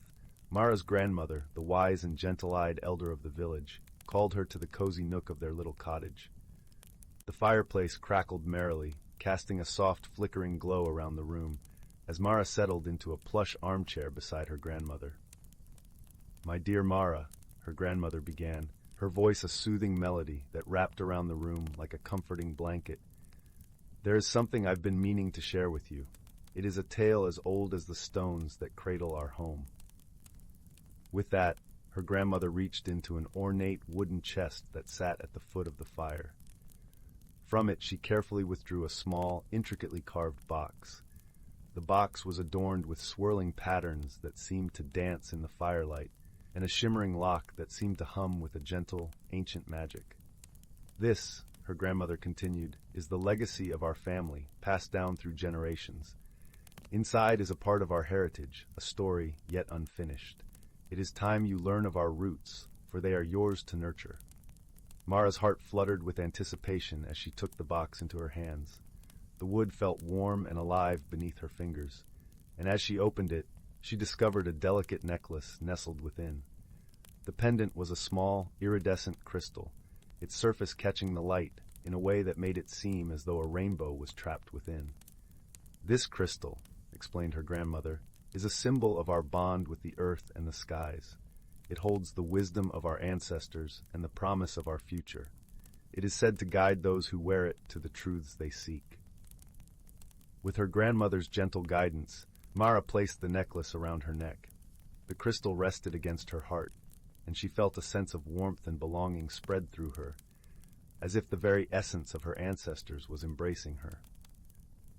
Mara's grandmother, the wise and gentle-eyed elder of the village, called her to the cozy nook of their little cottage. The fireplace crackled merrily, casting a soft, flickering glow around the room, as Mara settled into a plush armchair beside her grandmother. "My dear Mara," her grandmother began, her voice a soothing melody that wrapped around the room like a comforting blanket. "There is something I've been meaning to share with you. It is a tale as old as the stones that cradle our home." With that, her grandmother reached into an ornate wooden chest that sat at the foot of the fire. From it she carefully withdrew a small, intricately carved box. The box was adorned with swirling patterns that seemed to dance in the firelight, and a shimmering lock that seemed to hum with a gentle, ancient magic. "This," her grandmother continued, "is the legacy of our family, passed down through generations. Inside is a part of our heritage, a story yet unfinished. It is time you learn of our roots, for they are yours to nurture." Mara's heart fluttered with anticipation as she took the box into her hands. The wood felt warm and alive beneath her fingers, and as she opened it, she discovered a delicate necklace nestled within. The pendant was a small, iridescent crystal, its surface catching the light in a way that made it seem as though a rainbow was trapped within. "This crystal," explained her grandmother, "is a symbol of our bond with the earth and the skies. It holds the wisdom of our ancestors and the promise of our future. It is said to guide those who wear it to the truths they seek." With her grandmother's gentle guidance, Mara placed the necklace around her neck. The crystal rested against her heart, and she felt a sense of warmth and belonging spread through her, as if the very essence of her ancestors was embracing her.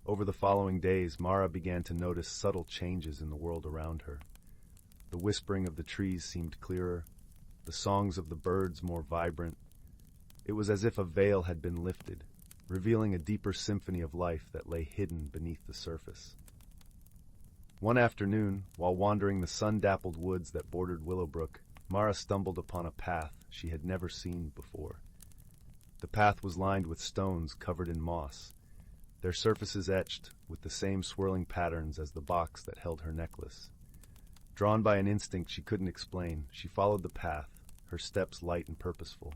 Over the following days, Mara began to notice subtle changes in the world around her. The whispering of the trees seemed clearer, the songs of the birds more vibrant. It was as if a veil had been lifted, revealing a deeper symphony of life that lay hidden beneath the surface. One afternoon, while wandering the sun-dappled woods that bordered Willowbrook, Mara stumbled upon a path she had never seen before. The path was lined with stones covered in moss, their surfaces etched with the same swirling patterns as the box that held her necklace. Drawn by an instinct she couldn't explain, she followed the path, her steps light and purposeful.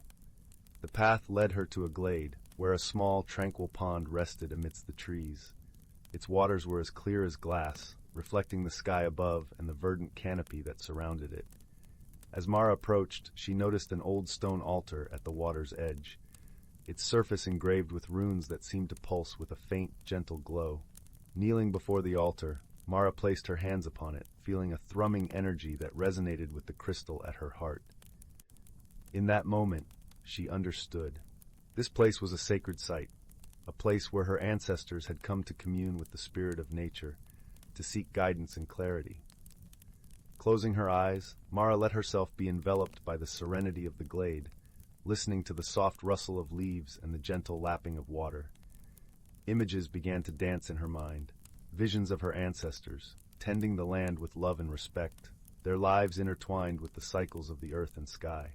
The path led her to a glade, where a small, tranquil pond rested amidst the trees. Its waters were as clear as glass, reflecting the sky above and the verdant canopy that surrounded it. As Mara approached, she noticed an old stone altar at the water's edge, its surface engraved with runes that seemed to pulse with a faint, gentle glow. Kneeling before the altar, Mara placed her hands upon it, feeling a thrumming energy that resonated with the crystal at her heart. In that moment, she understood. This place was a sacred site, a place where her ancestors had come to commune with the spirit of nature, to seek guidance and clarity. Closing her eyes, Mara let herself be enveloped by the serenity of the glade, listening to the soft rustle of leaves and the gentle lapping of water. Images began to dance in her mind, visions of her ancestors, tending the land with love and respect, their lives intertwined with the cycles of the earth and sky.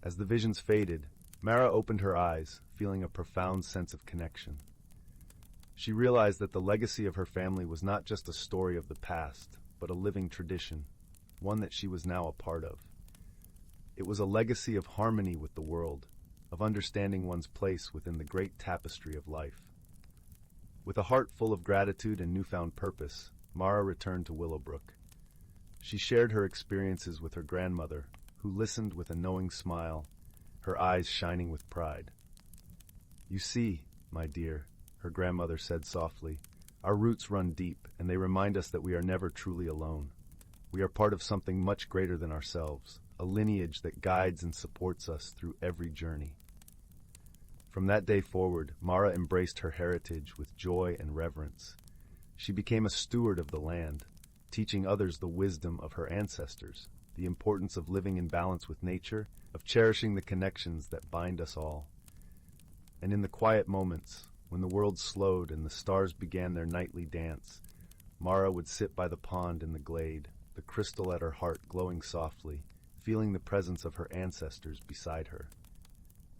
As the visions faded, Mara opened her eyes, feeling a profound sense of connection. She realized that the legacy of her family was not just a story of the past, but a living tradition, one that she was now a part of. It was a legacy of harmony with the world, of understanding one's place within the great tapestry of life. With a heart full of gratitude and newfound purpose, Mara returned to Willowbrook. She shared her experiences with her grandmother, who listened with a knowing smile, her eyes shining with pride. "You see, my dear," her grandmother said softly, "our roots run deep, and they remind us that we are never truly alone. We are part of something much greater than ourselves, a lineage that guides and supports us through every journey." From that day forward, Mara embraced her heritage with joy and reverence. She became a steward of the land, teaching others the wisdom of her ancestors, the importance of living in balance with nature, of cherishing the connections that bind us all. And in the quiet moments, when the world slowed and the stars began their nightly dance, Mara would sit by the pond in the glade, the crystal at her heart glowing softly, feeling the presence of her ancestors beside her.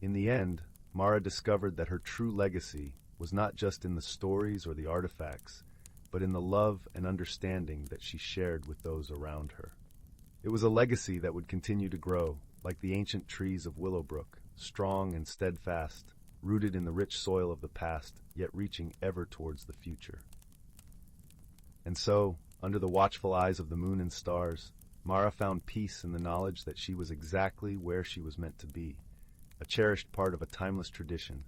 In the end, Mara discovered that her true legacy was not just in the stories or the artifacts, but in the love and understanding that she shared with those around her. It was a legacy that would continue to grow, like the ancient trees of Willowbrook, strong and steadfast, rooted in the rich soil of the past, yet reaching ever towards the future. And so, under the watchful eyes of the moon and stars, Mara found peace in the knowledge that she was exactly where she was meant to be, a cherished part of a timeless tradition,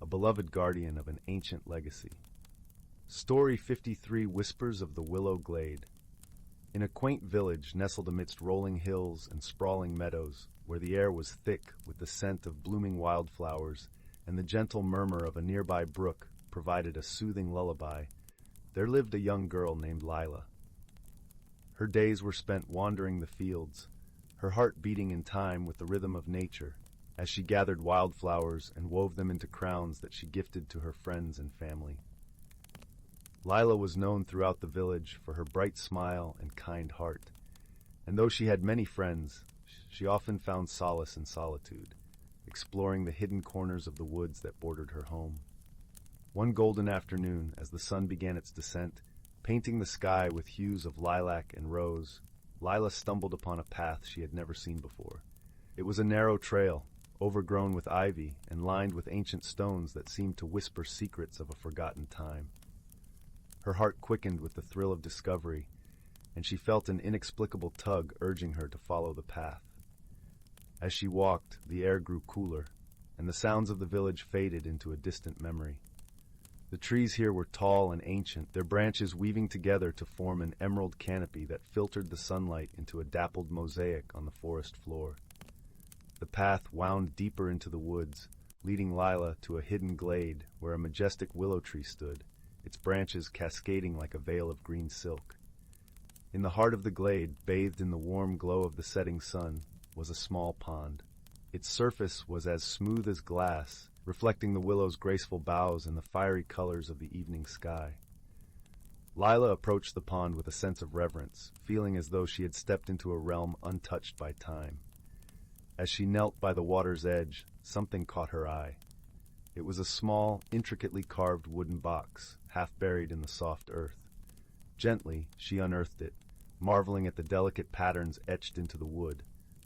a beloved guardian of an ancient legacy. Story 53: Whispers of the Willow Glade. In a quaint village nestled amidst rolling hills and sprawling meadows, where the air was thick with the scent of blooming wildflowers and the gentle murmur of a nearby brook provided a soothing lullaby, there lived a young girl named Lila. Her days were spent wandering the fields, her heart beating in time with the rhythm of nature, as she gathered wildflowers and wove them into crowns that she gifted to her friends and family. Lila was known throughout the village for her bright smile and kind heart, and though she had many friends, she often found solace in solitude, exploring the hidden corners of the woods that bordered her home. One golden afternoon, as the sun began its descent, painting the sky with hues of lilac and rose, Lila stumbled upon a path she had never seen before. It was a narrow trail, overgrown with ivy and lined with ancient stones that seemed to whisper secrets of a forgotten time. Her heart quickened with the thrill of discovery, and she felt an inexplicable tug urging her to follow the path. As she walked, the air grew cooler, and the sounds of the village faded into a distant memory. The trees here were tall and ancient, their branches weaving together to form an emerald canopy that filtered the sunlight into a dappled mosaic on the forest floor. The path wound deeper into the woods, leading Lila to a hidden glade where a majestic willow tree stood, its branches cascading like a veil of green silk. In the heart of the glade, bathed in the warm glow of the setting sun, was a small pond. Its surface was as smooth as glass, reflecting the willow's graceful boughs and the fiery colors of the evening sky. Lila approached the pond with a sense of reverence, feeling as though she had stepped into a realm untouched by time. As she knelt by the water's edge, something caught her eye. It was a small, intricately carved wooden box, half buried in the soft earth. Gently, she unearthed it, marveling at the delicate patterns etched into the wood,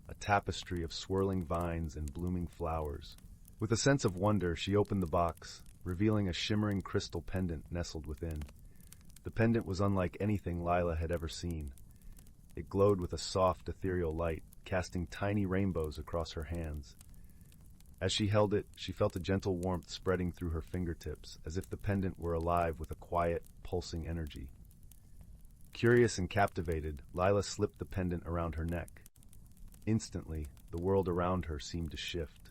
a tapestry of swirling vines and blooming flowers. With a sense of wonder, she opened the box, revealing a shimmering crystal pendant nestled within. The pendant was unlike anything Lila had ever seen. It glowed with a soft, ethereal light, casting tiny rainbows across her hands. As she held it, she felt a gentle warmth spreading through her fingertips, as if the pendant were alive with a quiet, pulsing energy. Curious and captivated, Lila slipped the pendant around her neck. Instantly, the world around her seemed to shift.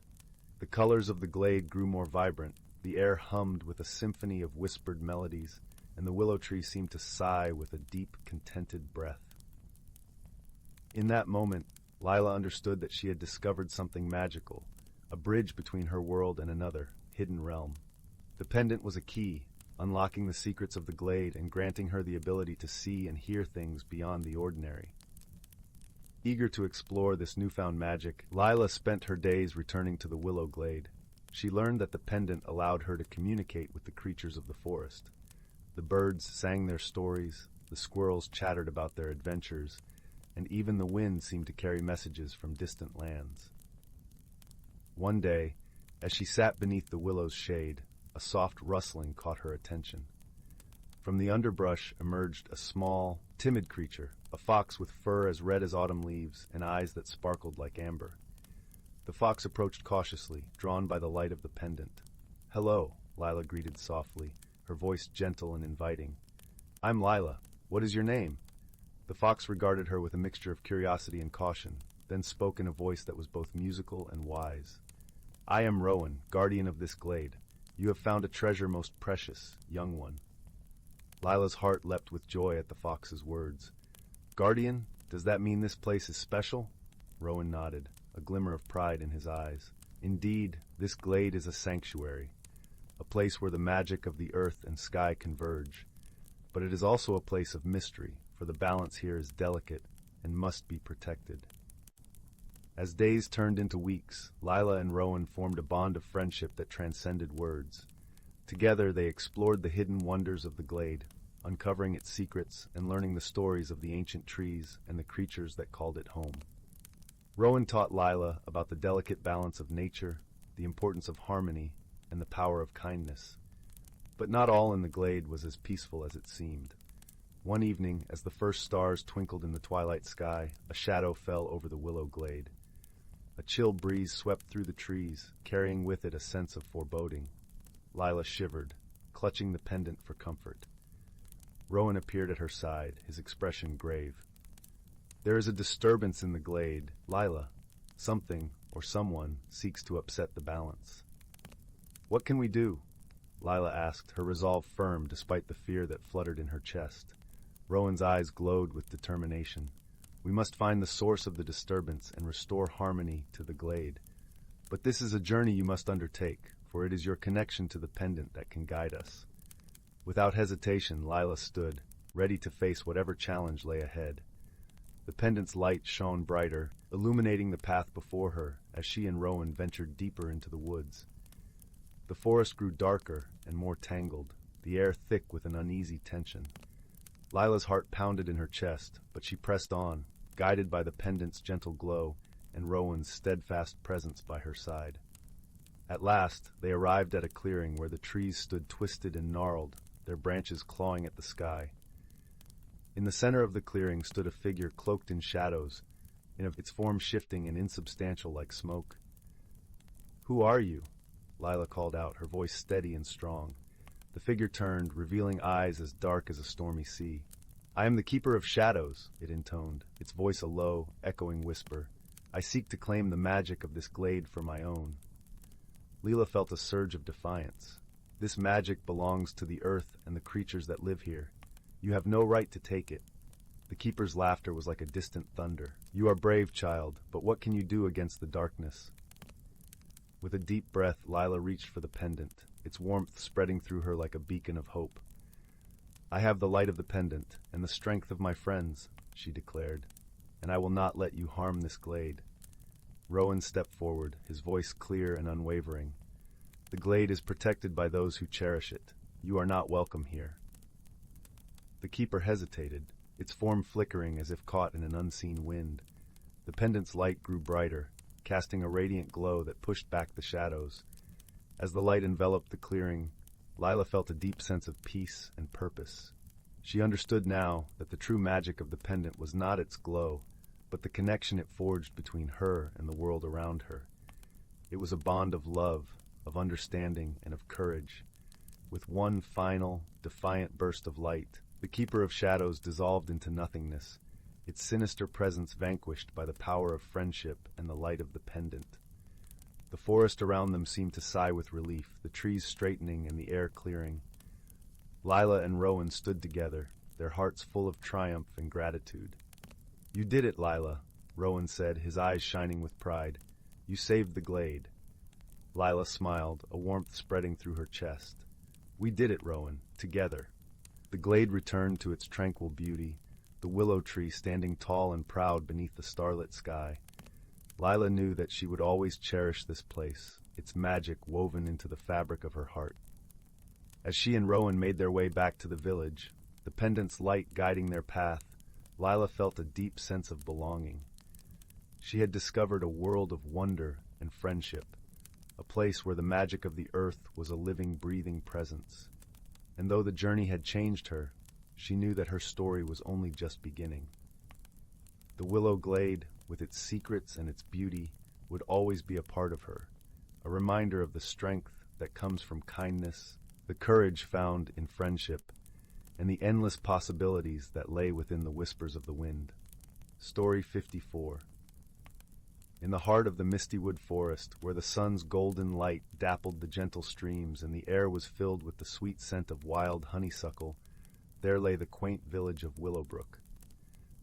The colors of the glade grew more vibrant, the air hummed with a symphony of whispered melodies, and the willow tree seemed to sigh with a deep, contented breath. In that moment, Lila understood that she had discovered something magical, a bridge between her world and another, hidden realm. The pendant was a key, unlocking the secrets of the glade and granting her the ability to see and hear things beyond the ordinary. Eager to explore this newfound magic, Lila spent her days returning to the willow glade. She learned that the pendant allowed her to communicate with the creatures of the forest. The birds sang their stories, the squirrels chattered about their adventures, and even the wind seemed to carry messages from distant lands. One day, as she sat beneath the willow's shade, a soft rustling caught her attention. From the underbrush emerged a small, timid creature, a fox with fur as red as autumn leaves and eyes that sparkled like amber. The fox approached cautiously, drawn by the light of the pendant. "Hello," Lila greeted softly, her voice gentle and inviting. "I'm Lila. What is your name?" The fox regarded her with a mixture of curiosity and caution, then spoke in a voice that was both musical and wise. "I am Rowan, guardian of this glade. You have found a treasure most precious, young one." Lila's heart leapt with joy at the fox's words. "Guardian? Does that mean this place is special?" Rowan nodded, a glimmer of pride in his eyes. "Indeed, this glade is a sanctuary, a place where the magic of the earth and sky converge. But it is also a place of mystery, for the balance here is delicate and must be protected." As days turned into weeks, Lila and Rowan formed a bond of friendship that transcended words. Together they explored the hidden wonders of the glade, uncovering its secrets and learning the stories of the ancient trees and the creatures that called it home. Rowan taught Lila about the delicate balance of nature, the importance of harmony, and the power of kindness. But not all in the glade was as peaceful as it seemed. One evening, as the first stars twinkled in the twilight sky, a shadow fell over the willow glade. A chill breeze swept through the trees, carrying with it a sense of foreboding. Lila shivered, clutching the pendant for comfort. Rowan appeared at her side, his expression grave. "There is a disturbance in the glade, Lila. Something, or someone, seeks to upset the balance." "What can we do?" Lila asked, her resolve firm despite the fear that fluttered in her chest. Rowan's eyes glowed with determination. "We must find the source of the disturbance and restore harmony to the glade. But this is a journey you must undertake, for it is your connection to the pendant that can guide us." Without hesitation, Lila stood, ready to face whatever challenge lay ahead. The pendant's light shone brighter, illuminating the path before her as she and Rowan ventured deeper into the woods. The forest grew darker and more tangled, the air thick with an uneasy tension. Lila's heart pounded in her chest, but she pressed on, guided by the pendant's gentle glow and Rowan's steadfast presence by her side. At last, they arrived at a clearing where the trees stood twisted and gnarled, their branches clawing at the sky. In the center of the clearing stood a figure cloaked in shadows, its form shifting and insubstantial like smoke. "Who are you?" Lila called out, her voice steady and strong. The figure turned, revealing eyes as dark as a stormy sea. "I am the Keeper of Shadows," it intoned, its voice a low, echoing whisper. "I seek to claim the magic of this glade for my own." Lila felt a surge of defiance. "This magic belongs to the earth and the creatures that live here. You have no right to take it." The Keeper's laughter was like a distant thunder. "You are brave, child, but what can you do against the darkness?" With a deep breath, Lila reached for the pendant, its warmth spreading through her like a beacon of hope. I have the light of the pendant and the strength of my friends, she declared, and I will not let you harm this glade. Rowan stepped forward, his voice clear and unwavering. The glade is protected by those who cherish it. You are not welcome here. The keeper hesitated, its form flickering as if caught in an unseen wind. The pendant's light grew brighter, casting a radiant glow that pushed back the shadows. As the light enveloped the clearing, Lila felt a deep sense of peace and purpose. She understood now that the true magic of the pendant was not its glow, but the connection it forged between her and the world around her. It was a bond of love, of understanding, and of courage. With one final, defiant burst of light, the Keeper of Shadows dissolved into nothingness, its sinister presence vanquished by the power of friendship and the light of the pendant. The forest around them seemed to sigh with relief, the trees straightening and the air clearing. Lila and Rowan stood together, their hearts full of triumph and gratitude. "You did it, Lila," Rowan said, his eyes shining with pride. "You saved the glade." Lila smiled, a warmth spreading through her chest. "We did it, Rowan, together." The glade returned to its tranquil beauty, the willow tree standing tall and proud beneath the starlit sky. Lila knew that she would always cherish this place, its magic woven into the fabric of her heart. As she and Rowan made their way back to the village, the pendant's light guiding their path, Lila felt a deep sense of belonging. She had discovered a world of wonder and friendship, a place where the magic of the earth was a living, breathing presence. And though the journey had changed her, she knew that her story was only just beginning. The willow glade, with its secrets and its beauty, would always be a part of her, a reminder of the strength that comes from kindness, the courage found in friendship, and the endless possibilities that lay within the whispers of the wind. Story 54. In the heart of the misty wood forest, where the sun's golden light dappled the gentle streams and the air was filled with the sweet scent of wild honeysuckle, there lay the quaint village of Willowbrook.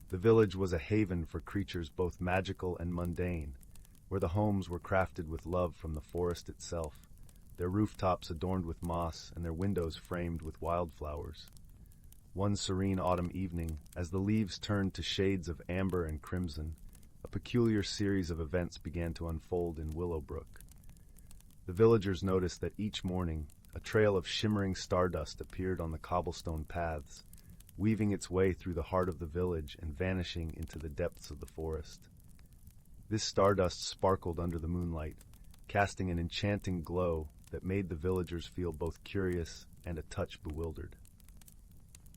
The village was a haven for creatures both magical and mundane, where the homes were crafted with love from the forest itself, their rooftops adorned with moss and their windows framed with wildflowers. One serene autumn evening, as the leaves turned to shades of amber and crimson, a peculiar series of events began to unfold in Willowbrook. The villagers noticed that each morning, a trail of shimmering stardust appeared on the cobblestone paths, weaving its way through the heart of the village and vanishing into the depths of the forest. This stardust sparkled under the moonlight, casting an enchanting glow that made the villagers feel both curious and a touch bewildered.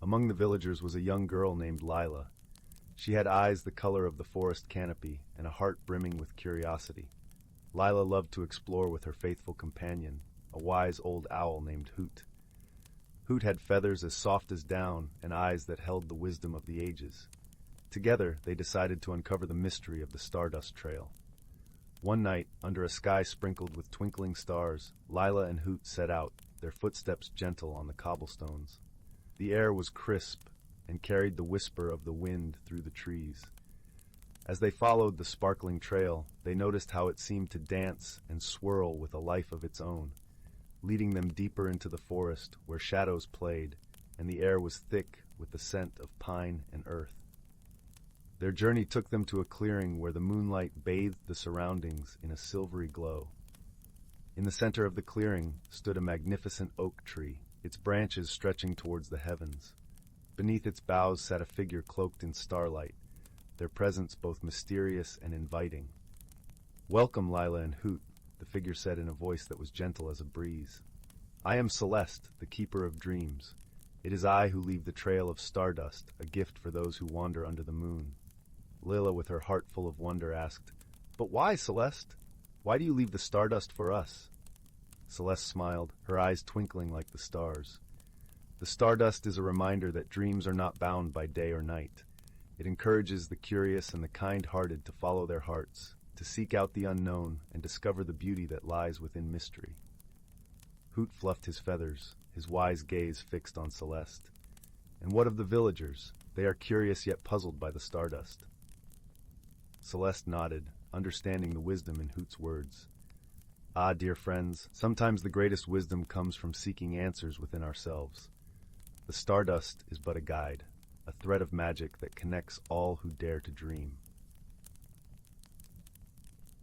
Among the villagers was a young girl named Lila. She had eyes the color of the forest canopy and a heart brimming with curiosity. Lila loved to explore with her faithful companion, a wise old owl named Hoot. Hoot had feathers as soft as down and eyes that held the wisdom of the ages. Together, they decided to uncover the mystery of the Stardust Trail. One night, under a sky sprinkled with twinkling stars, Lila and Hoot set out, their footsteps gentle on the cobblestones. The air was crisp and carried the whisper of the wind through the trees. As they followed the sparkling trail, they noticed how it seemed to dance and swirl with a life of its own, leading them deeper into the forest where shadows played and the air was thick with the scent of pine and earth. Their journey took them to a clearing where the moonlight bathed the surroundings in a silvery glow. In the center of the clearing stood a magnificent oak tree, its branches stretching towards the heavens. Beneath its boughs sat a figure cloaked in starlight, their presence both mysterious and inviting. "Welcome, Lila and Hoot," the figure said in a voice that was gentle as a breeze. "I am Celeste, the keeper of dreams. It is I who leave the trail of stardust, a gift for those who wander under the moon." Lila, with her heart full of wonder, asked, "But why, Celeste? Why do you leave the stardust for us?" Celeste smiled, her eyes twinkling like the stars. "The stardust is a reminder that dreams are not bound by day or night. It encourages the curious and the kind-hearted to follow their hearts, to seek out the unknown and discover the beauty that lies within mystery." Hoot fluffed his feathers, his wise gaze fixed on Celeste. "And what of the villagers? They are curious yet puzzled by the stardust." Celeste nodded, understanding the wisdom in Hoot's words. "Ah, dear friends, sometimes the greatest wisdom comes from seeking answers within ourselves. The stardust is but a guide, a thread of magic that connects all who dare to dream.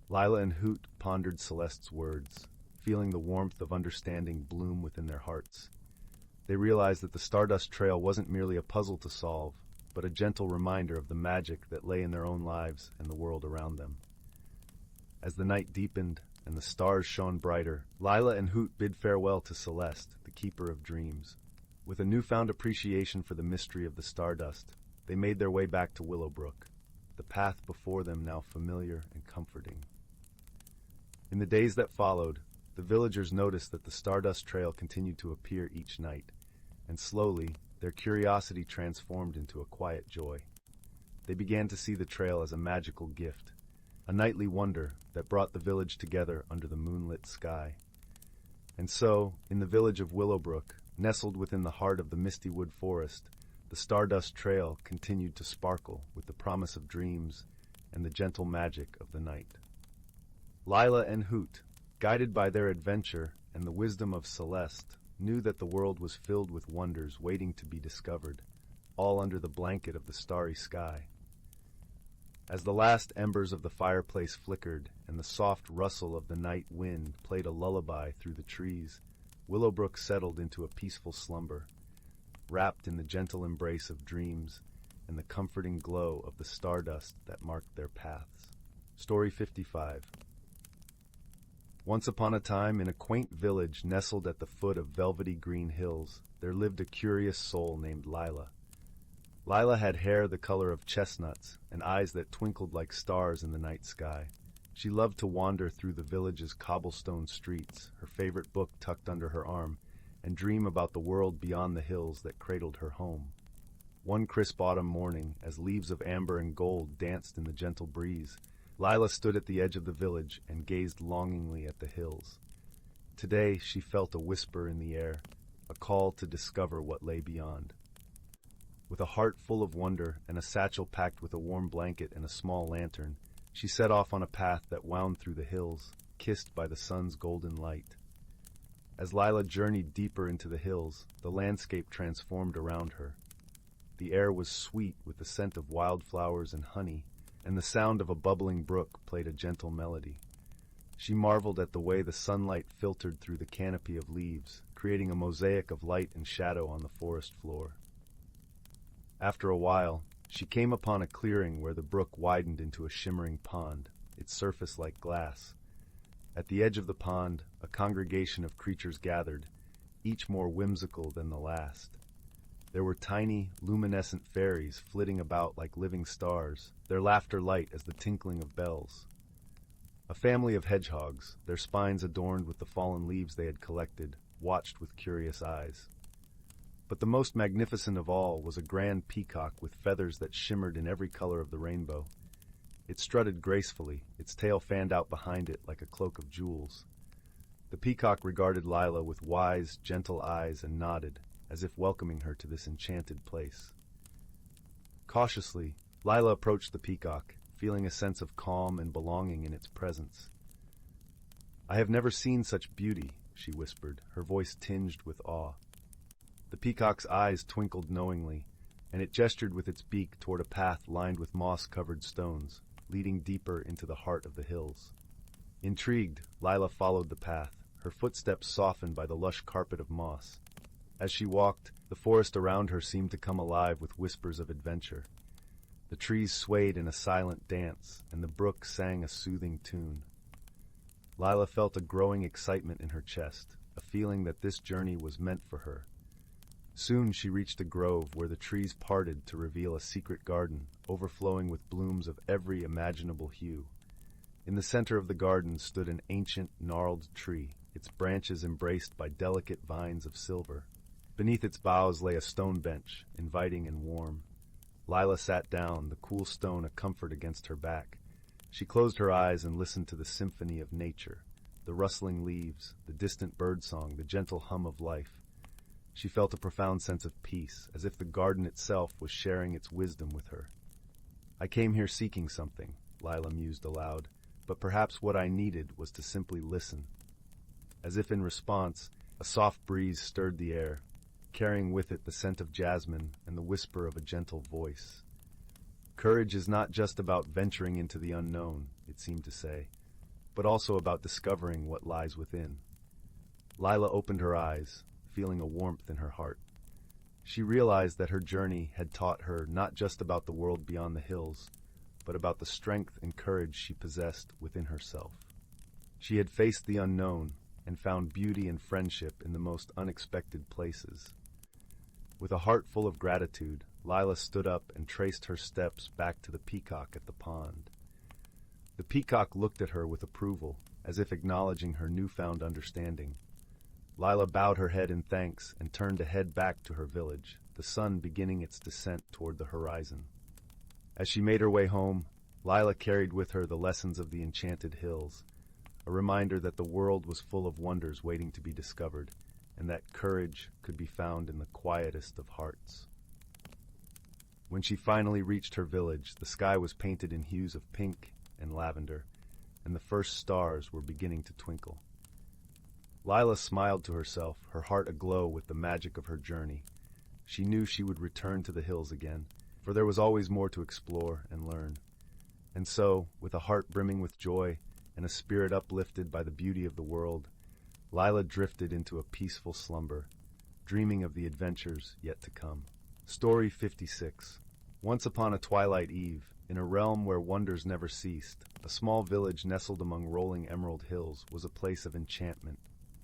Lila and Hoot pondered Celeste's words, feeling the warmth of understanding bloom within their hearts. They realized that the Stardust Trail wasn't merely a puzzle to solve, but a gentle reminder of the magic that lay in their own lives and the world around them. As the night deepened and the stars shone brighter, Lila and Hoot bid farewell to Celeste, the keeper of dreams. With a newfound appreciation for the mystery of the stardust, they made their way back to Willowbrook, the path before them now familiar and comforting. In the days that followed, the villagers noticed that the Stardust Trail continued to appear each night, and slowly, their curiosity transformed into a quiet joy. They began to see the trail as a magical gift, a nightly wonder that brought the village together under the moonlit sky. And so, in the village of Willowbrook, nestled within the heart of the misty wood forest, the Stardust Trail continued to sparkle with the promise of dreams and the gentle magic of the night. Lila and Hoot, guided by their adventure and the wisdom of Celeste, knew that the world was filled with wonders waiting to be discovered, all under the blanket of the starry sky. As the last embers of the fireplace flickered and the soft rustle of the night wind played a lullaby through the trees, Willowbrook settled into a peaceful slumber, wrapped in the gentle embrace of dreams and the comforting glow of the stardust that marked their paths. Story 55. Once upon a time, in a quaint village nestled at the foot of velvety green hills, there lived a curious soul named Lila. Lila had hair the color of chestnuts and eyes that twinkled like stars in the night sky. She loved to wander through the village's cobblestone streets, her favorite book tucked under her arm, and dream about the world beyond the hills that cradled her home. One crisp autumn morning, as leaves of amber and gold danced in the gentle breeze, Lila stood at the edge of the village and gazed longingly at the hills. Today she felt a whisper in the air, a call to discover what lay beyond. With a heart full of wonder and a satchel packed with a warm blanket and a small lantern, she set off on a path that wound through the hills, kissed by the sun's golden light. As Lila journeyed deeper into the hills, the landscape transformed around her. The air was sweet with the scent of wildflowers and honey, and the sound of a bubbling brook played a gentle melody. She marveled at the way the sunlight filtered through the canopy of leaves, creating a mosaic of light and shadow on the forest floor. After a while, she came upon a clearing where the brook widened into a shimmering pond, its surface like glass. At the edge of the pond, a congregation of creatures gathered, each more whimsical than the last. There were tiny, luminescent fairies flitting about like living stars, their laughter light as the tinkling of bells. A family of hedgehogs, their spines adorned with the fallen leaves they had collected, watched with curious eyes. But the most magnificent of all was a grand peacock with feathers that shimmered in every color of the rainbow. It strutted gracefully, its tail fanned out behind it like a cloak of jewels. The peacock regarded Lila with wise, gentle eyes and nodded, as if welcoming her to this enchanted place. Cautiously, Lila approached the peacock, feeling a sense of calm and belonging in its presence. "I have never seen such beauty," she whispered, her voice tinged with awe. The peacock's eyes twinkled knowingly, and it gestured with its beak toward a path lined with moss-covered stones, leading deeper into the heart of the hills. Intrigued, Lila followed the path, her footsteps softened by the lush carpet of moss. As she walked, the forest around her seemed to come alive with whispers of adventure. The trees swayed in a silent dance, and the brook sang a soothing tune. Lila felt a growing excitement in her chest, a feeling that this journey was meant for her. Soon she reached a grove where the trees parted to reveal a secret garden, overflowing with blooms of every imaginable hue. In the center of the garden stood an ancient, gnarled tree, its branches embraced by delicate vines of silver. Beneath its boughs lay a stone bench, inviting and warm. Lila sat down, the cool stone a comfort against her back. She closed her eyes and listened to the symphony of nature, the rustling leaves, the distant birdsong, the gentle hum of life. She felt a profound sense of peace, as if the garden itself was sharing its wisdom with her. "I came here seeking something," Lila mused aloud, "but perhaps what I needed was to simply listen." As if in response, a soft breeze stirred the air, and the carrying with it the scent of jasmine and the whisper of a gentle voice. Courage is not just about venturing into the unknown, it seemed to say, but also about discovering what lies within. Lila opened her eyes, feeling a warmth in her heart. She realized that her journey had taught her not just about the world beyond the hills, but about the strength and courage she possessed within herself. She had faced the unknown and found beauty and friendship in the most unexpected places. With a heart full of gratitude, Lila stood up and traced her steps back to the peacock at the pond. The peacock looked at her with approval, as if acknowledging her newfound understanding. Lila bowed her head in thanks and turned to head back to her village, the sun beginning its descent toward the horizon. As she made her way home, Lila carried with her the lessons of the Enchanted Hills, a reminder that the world was full of wonders waiting to be discovered, and that courage could be found in the quietest of hearts. When she finally reached her village, the sky was painted in hues of pink and lavender, and the first stars were beginning to twinkle. Lila smiled to herself, her heart aglow with the magic of her journey. She knew she would return to the hills again, for there was always more to explore and learn. And so, with a heart brimming with joy and a spirit uplifted by the beauty of the world, Lila drifted into a peaceful slumber, dreaming of the adventures yet to come. Story 56. Once upon a twilight eve, in a realm where wonders never ceased, a small village nestled among rolling emerald hills was a place of enchantment.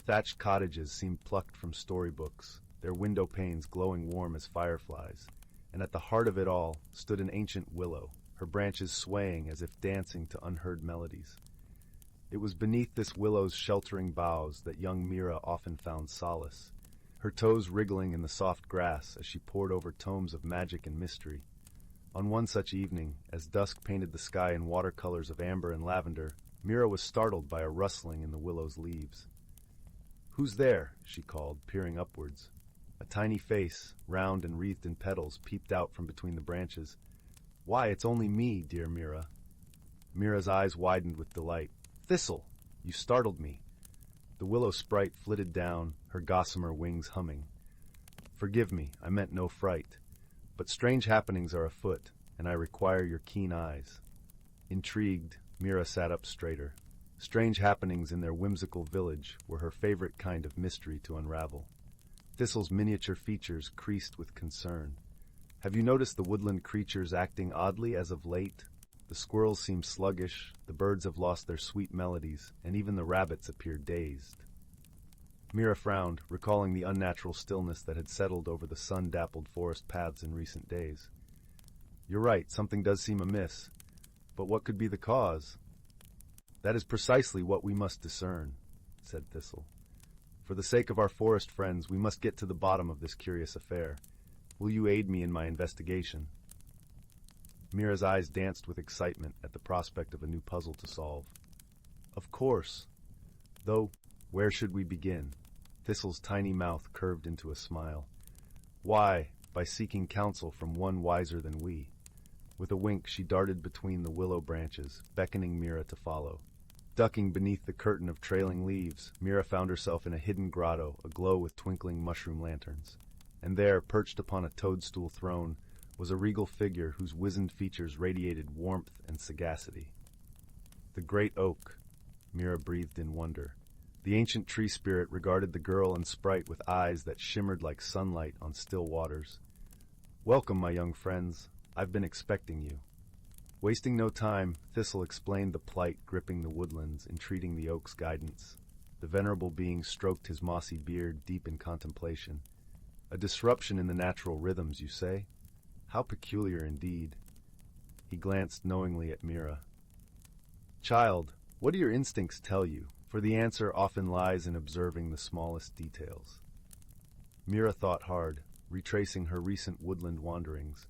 Thatched cottages seemed plucked from storybooks, their window panes glowing warm as fireflies, and at the heart of it all stood an ancient willow, her branches swaying as if dancing to unheard melodies. It was beneath this willow's sheltering boughs that young Mira often found solace, her toes wriggling in the soft grass as she pored over tomes of magic and mystery. On one such evening, as dusk painted the sky in watercolors of amber and lavender, Mira was startled by a rustling in the willow's leaves. "Who's there?" she called, peering upwards. A tiny face, round and wreathed in petals, peeped out from between the branches. "Why, it's only me, dear Mira." Mira's eyes widened with delight. "Thistle, you startled me." The willow sprite flitted down, her gossamer wings humming. "Forgive me, I meant no fright. But strange happenings are afoot, and I require your keen eyes." Intrigued, Mira sat up straighter. Strange happenings in their whimsical village were her favorite kind of mystery to unravel. Thistle's miniature features creased with concern. "Have you noticed the woodland creatures acting oddly as of late? The squirrels seem sluggish, the birds have lost their sweet melodies, and even the rabbits appear dazed." Mira frowned, recalling the unnatural stillness that had settled over the sun-dappled forest paths in recent days. "You're right, something does seem amiss. But what could be the cause?" "That is precisely what we must discern," said Thistle. "For the sake of our forest friends, we must get to the bottom of this curious affair. Will you aid me in my investigation?" Mira's eyes danced with excitement at the prospect of a new puzzle to solve. "Of course. Though, where should we begin?" Thistle's tiny mouth curved into a smile. "Why, by seeking counsel from one wiser than we." With a wink, she darted between the willow branches, beckoning Mira to follow. Ducking beneath the curtain of trailing leaves, Mira found herself in a hidden grotto, aglow with twinkling mushroom lanterns. And there, perched upon a toadstool throne, was a regal figure whose wizened features radiated warmth and sagacity. "The great oak," Mira breathed in wonder. The ancient tree spirit regarded the girl and sprite with eyes that shimmered like sunlight on still waters. "Welcome, my young friends. I've been expecting you." Wasting no time, Thistle explained the plight gripping the woodlands, entreating the oak's guidance. The venerable being stroked his mossy beard, deep in contemplation. "A disruption in the natural rhythms, you say? How peculiar indeed." He glanced knowingly at Mira. "Child, what do your instincts tell you? For the answer often lies in observing the smallest details." Mira thought hard, retracing her recent woodland wanderings.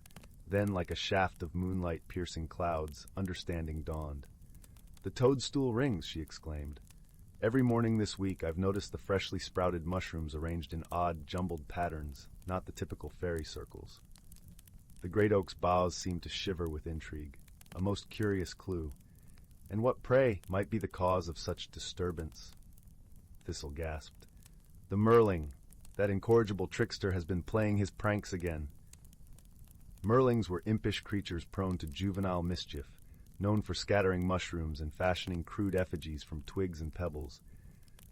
Then, like a shaft of moonlight piercing clouds, understanding dawned. "The toadstool rings," she exclaimed. "Every morning this week I've noticed the freshly sprouted mushrooms arranged in odd, jumbled patterns, not the typical fairy circles." The great oak's boughs seemed to shiver with intrigue, a most curious clue. "And what, pray, might be the cause of such disturbance?" Thistle gasped. "The merling, That incorrigible trickster has been playing his pranks again. Merlings were impish creatures prone to juvenile mischief, known for scattering mushrooms and fashioning crude effigies from twigs and pebbles.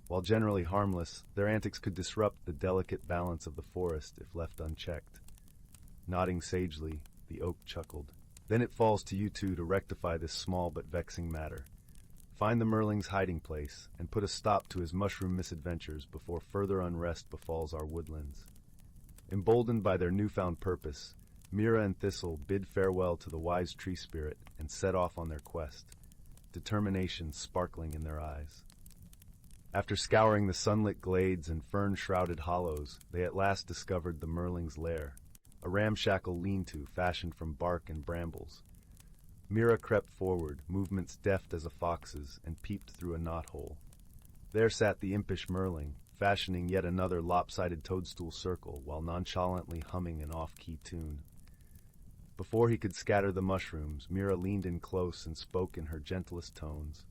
While generally harmless, their antics could disrupt the delicate balance of the forest if left unchecked. Nodding sagely, the oak chuckled. Then it falls to you two to rectify this small but vexing matter. Find the Merling's hiding place, and put a stop to his mushroom misadventures before further unrest befalls our woodlands. Emboldened by their newfound purpose, Mira and Thistle bid farewell to the wise tree spirit and set off on their quest, determination sparkling in their eyes. After scouring the sunlit glades and fern-shrouded hollows, they at last discovered the Merling's lair, a ramshackle lean-to fashioned from bark and brambles. Mira crept forward, movements deft as a fox's, and peeped through a knothole. There sat the impish Merling, fashioning yet another lopsided toadstool circle while nonchalantly humming an off-key tune. Before he could scatter the mushrooms, Mira leaned in close and spoke in her gentlest tones.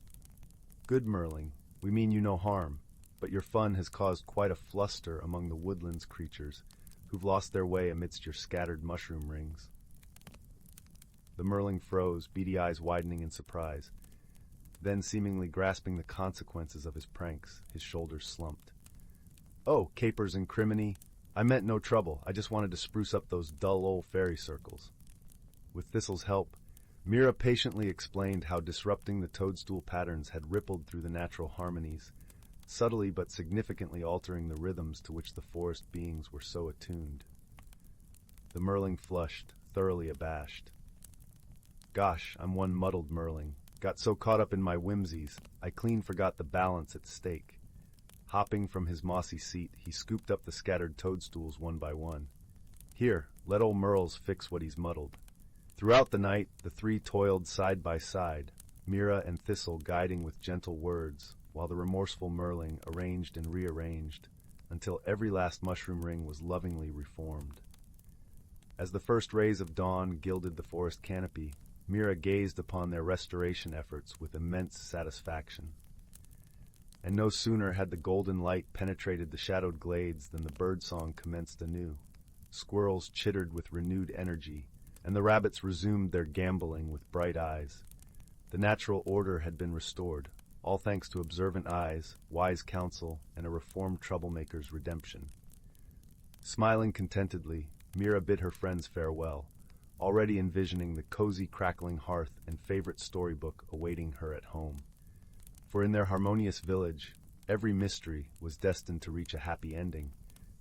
"Good Merling, we mean you no harm, but your fun has caused quite a fluster among the woodlands creatures, who've lost their way amidst your scattered mushroom rings." The Merling froze, beady eyes widening in surprise. Then, seemingly grasping the consequences of his pranks, his shoulders slumped. "Oh, capers and criminy, I meant no trouble. I just wanted to spruce up those dull old fairy circles." With Thistle's help, Mira patiently explained how disrupting the toadstool patterns had rippled through the natural harmonies, subtly but significantly altering the rhythms to which the forest beings were so attuned. The Merling flushed, thoroughly abashed. "Gosh, I'm one muddled Merling. Got so caught up in my whimsies, I clean forgot the balance at stake." Hopping from his mossy seat, he scooped up the scattered toadstools one by one. "Here, let old Merles fix what he's muddled." Throughout the night, the three toiled side by side, Mira and Thistle guiding with gentle words, while the remorseful Merling arranged and rearranged, until every last mushroom ring was lovingly reformed. As the first rays of dawn gilded the forest canopy, Mira gazed upon their restoration efforts with immense satisfaction. And no sooner had the golden light penetrated the shadowed glades than the birdsong commenced anew. Squirrels chittered with renewed energy, and the rabbits resumed their gambolling with bright eyes. The natural order had been restored, all thanks to observant eyes, wise counsel, and a reformed troublemaker's redemption. Smiling contentedly, Mira bid her friends farewell, already envisioning the cozy crackling hearth and favorite storybook awaiting her at home. For in their harmonious village, every mystery was destined to reach a happy ending,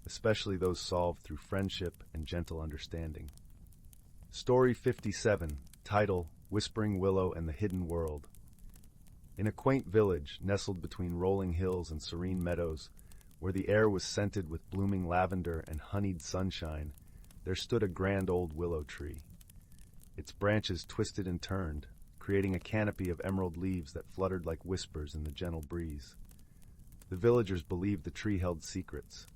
especially those solved through friendship and gentle understanding. Story 57, title, Whispering Willow and the Hidden World. In a quaint village nestled between rolling hills and serene meadows, where the air was scented with blooming lavender and honeyed sunshine, there stood a grand old willow tree. Its branches twisted and turned, creating a canopy of emerald leaves that fluttered like whispers in the gentle breeze. The villagers believed the tree held secrets,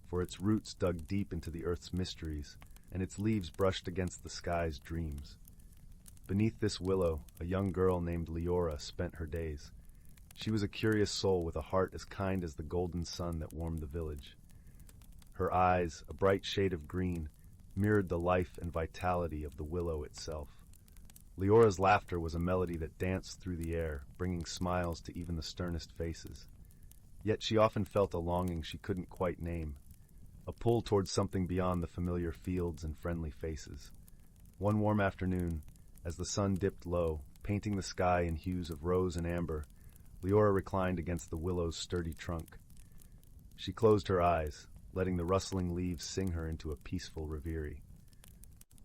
for its roots dug deep into the earth's mysteries, and its leaves brushed against the sky's dreams. Beneath this willow, a young girl named Leora spent her days. She was a curious soul with a heart as kind as the golden sun that warmed the village. Her eyes, a bright shade of green, mirrored the life and vitality of the willow itself. Leora's laughter was a melody that danced through the air, bringing smiles to even the sternest faces. Yet she often felt a longing she couldn't quite name, a pull towards something beyond the familiar fields and friendly faces. One warm afternoon, as the sun dipped low, painting the sky in hues of rose and amber, Leora reclined against the willow's sturdy trunk. She closed her eyes, letting the rustling leaves sing her into a peaceful reverie.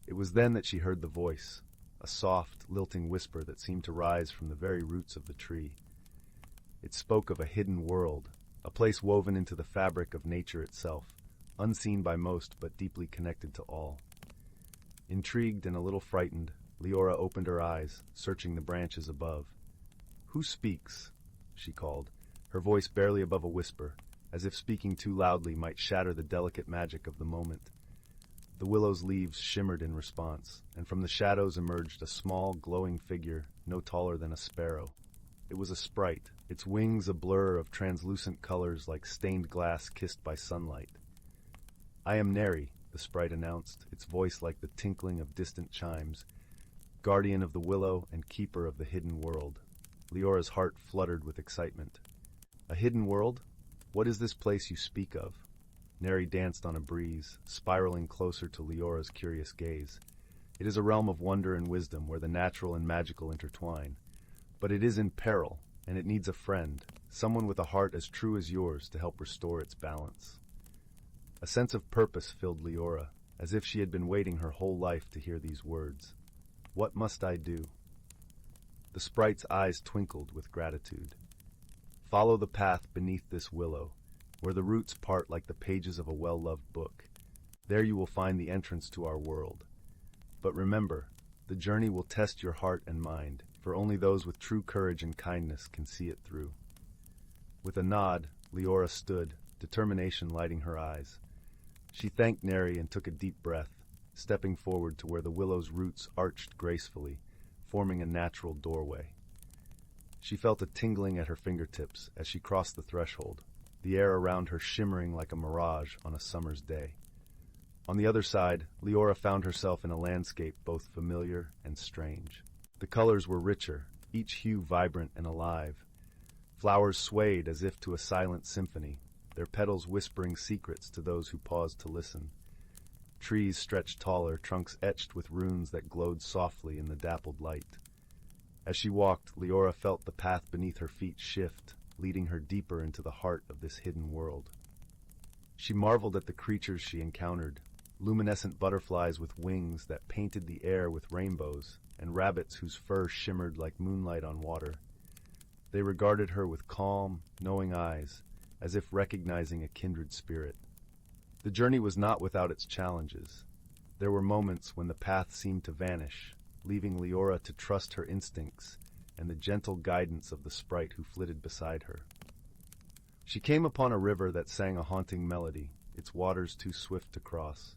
It was then that she heard the voice, a soft, lilting whisper that seemed to rise from the very roots of the tree. It spoke of a hidden world, a place woven into the fabric of nature itself, unseen by most but deeply connected to all. Intrigued and a little frightened, Leora opened her eyes, searching the branches above. "Who speaks?" she called, her voice barely above a whisper, as if speaking too loudly might shatter the delicate magic of the moment. The willow's leaves shimmered in response, and from the shadows emerged a small, glowing figure no taller than a sparrow. It was a sprite, its wings a blur of translucent colors like stained glass kissed by sunlight. "I am Neri," the sprite announced, its voice like the tinkling of distant chimes, "guardian of the willow and keeper of the hidden world." Leora's heart fluttered with excitement. "A hidden world? What is this place you speak of?" Neri danced on a breeze, spiraling closer to Leora's curious gaze. "It is a realm of wonder and wisdom where the natural and magical intertwine. But it is in peril, and it needs a friend, someone with a heart as true as yours to help restore its balance." A sense of purpose filled Leora, as if she had been waiting her whole life to hear these words. "What must I do?" The sprite's eyes twinkled with gratitude. "Follow the path beneath this willow, where the roots part like the pages of a well-loved book. There you will find the entrance to our world. But remember, the journey will test your heart and mind, for only those with true courage and kindness can see it through." With a nod, Leora stood, determination lighting her eyes. She thanked Neri and took a deep breath, stepping forward to where the willow's roots arched gracefully, forming a natural doorway. She felt a tingling at her fingertips as she crossed the threshold, the air around her shimmering like a mirage on a summer's day. On the other side, Leora found herself in a landscape both familiar and strange. The colors were richer, each hue vibrant and alive. Flowers swayed as if to a silent symphony, their petals whispering secrets to those who paused to listen. Trees stretched taller, trunks etched with runes that glowed softly in the dappled light. As she walked, Leora felt the path beneath her feet shift, leading her deeper into the heart of this hidden world. She marveled at the creatures she encountered, luminescent butterflies with wings that painted the air with rainbows, and rabbits whose fur shimmered like moonlight on water. They regarded her with calm, knowing eyes, as if recognizing a kindred spirit. The journey was not without its challenges. There were moments when the path seemed to vanish, leaving Leora to trust her instincts and the gentle guidance of the sprite who flitted beside her. She came upon a river that sang a haunting melody, its waters too swift to cross.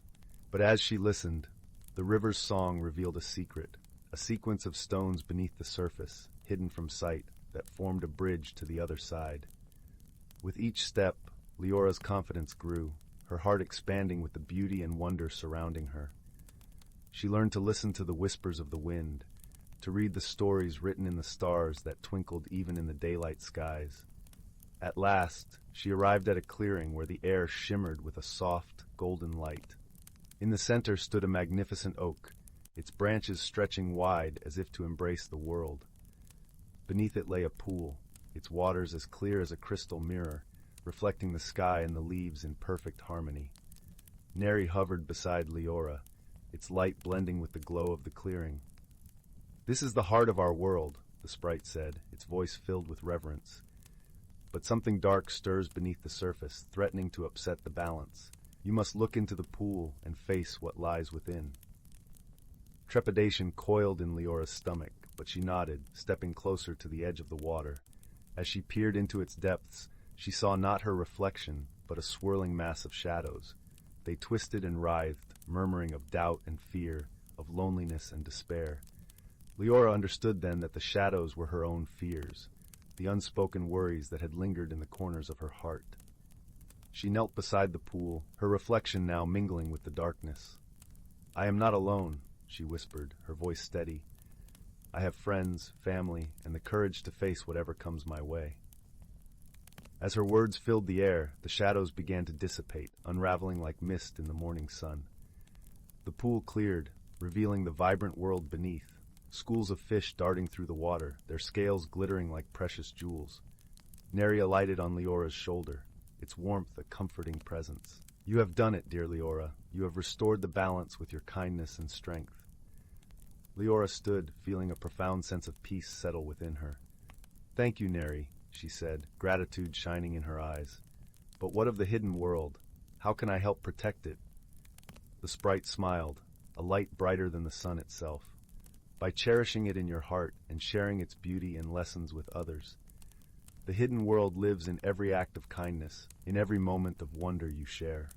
But as she listened, the river's song revealed a secret, a sequence of stones beneath the surface, hidden from sight, that formed a bridge to the other side. With each step, Leora's confidence grew, her heart expanding with the beauty and wonder surrounding her. She learned to listen to the whispers of the wind, to read the stories written in the stars that twinkled even in the daylight skies. At last, she arrived at a clearing where the air shimmered with a soft, golden light. In the center stood a magnificent oak, its branches stretching wide as if to embrace the world. Beneath it lay a pool, its waters as clear as a crystal mirror, reflecting the sky and the leaves in perfect harmony. Neri hovered beside Leora, its light blending with the glow of the clearing. "This is the heart of our world," the sprite said, its voice filled with reverence. "But something dark stirs beneath the surface, threatening to upset the balance. You must look into the pool and face what lies within." Trepidation coiled in Leora's stomach, but she nodded, stepping closer to the edge of the water. As she peered into its depths, she saw not her reflection, but a swirling mass of shadows. They twisted and writhed, murmuring of doubt and fear, of loneliness and despair. Leora understood then that the shadows were her own fears, the unspoken worries that had lingered in the corners of her heart. She knelt beside the pool, her reflection now mingling with the darkness. "I am not alone," she whispered, her voice steady. "I have friends, family, and the courage to face whatever comes my way." As her words filled the air, the shadows began to dissipate, unraveling like mist in the morning sun. The pool cleared, revealing the vibrant world beneath, schools of fish darting through the water, their scales glittering like precious jewels. Neri alighted on Leora's shoulder, its warmth a comforting presence. "You have done it, dear Leora. You have restored the balance with your kindness and strength." Leora stood, feeling a profound sense of peace settle within her. "Thank you, Neri," she said, gratitude shining in her eyes. "But what of the hidden world? How can I help protect it?" The sprite smiled, a light brighter than the sun itself. "By cherishing it in your heart and sharing its beauty and lessons with others. The hidden world lives in every act of kindness, in every moment of wonder you share."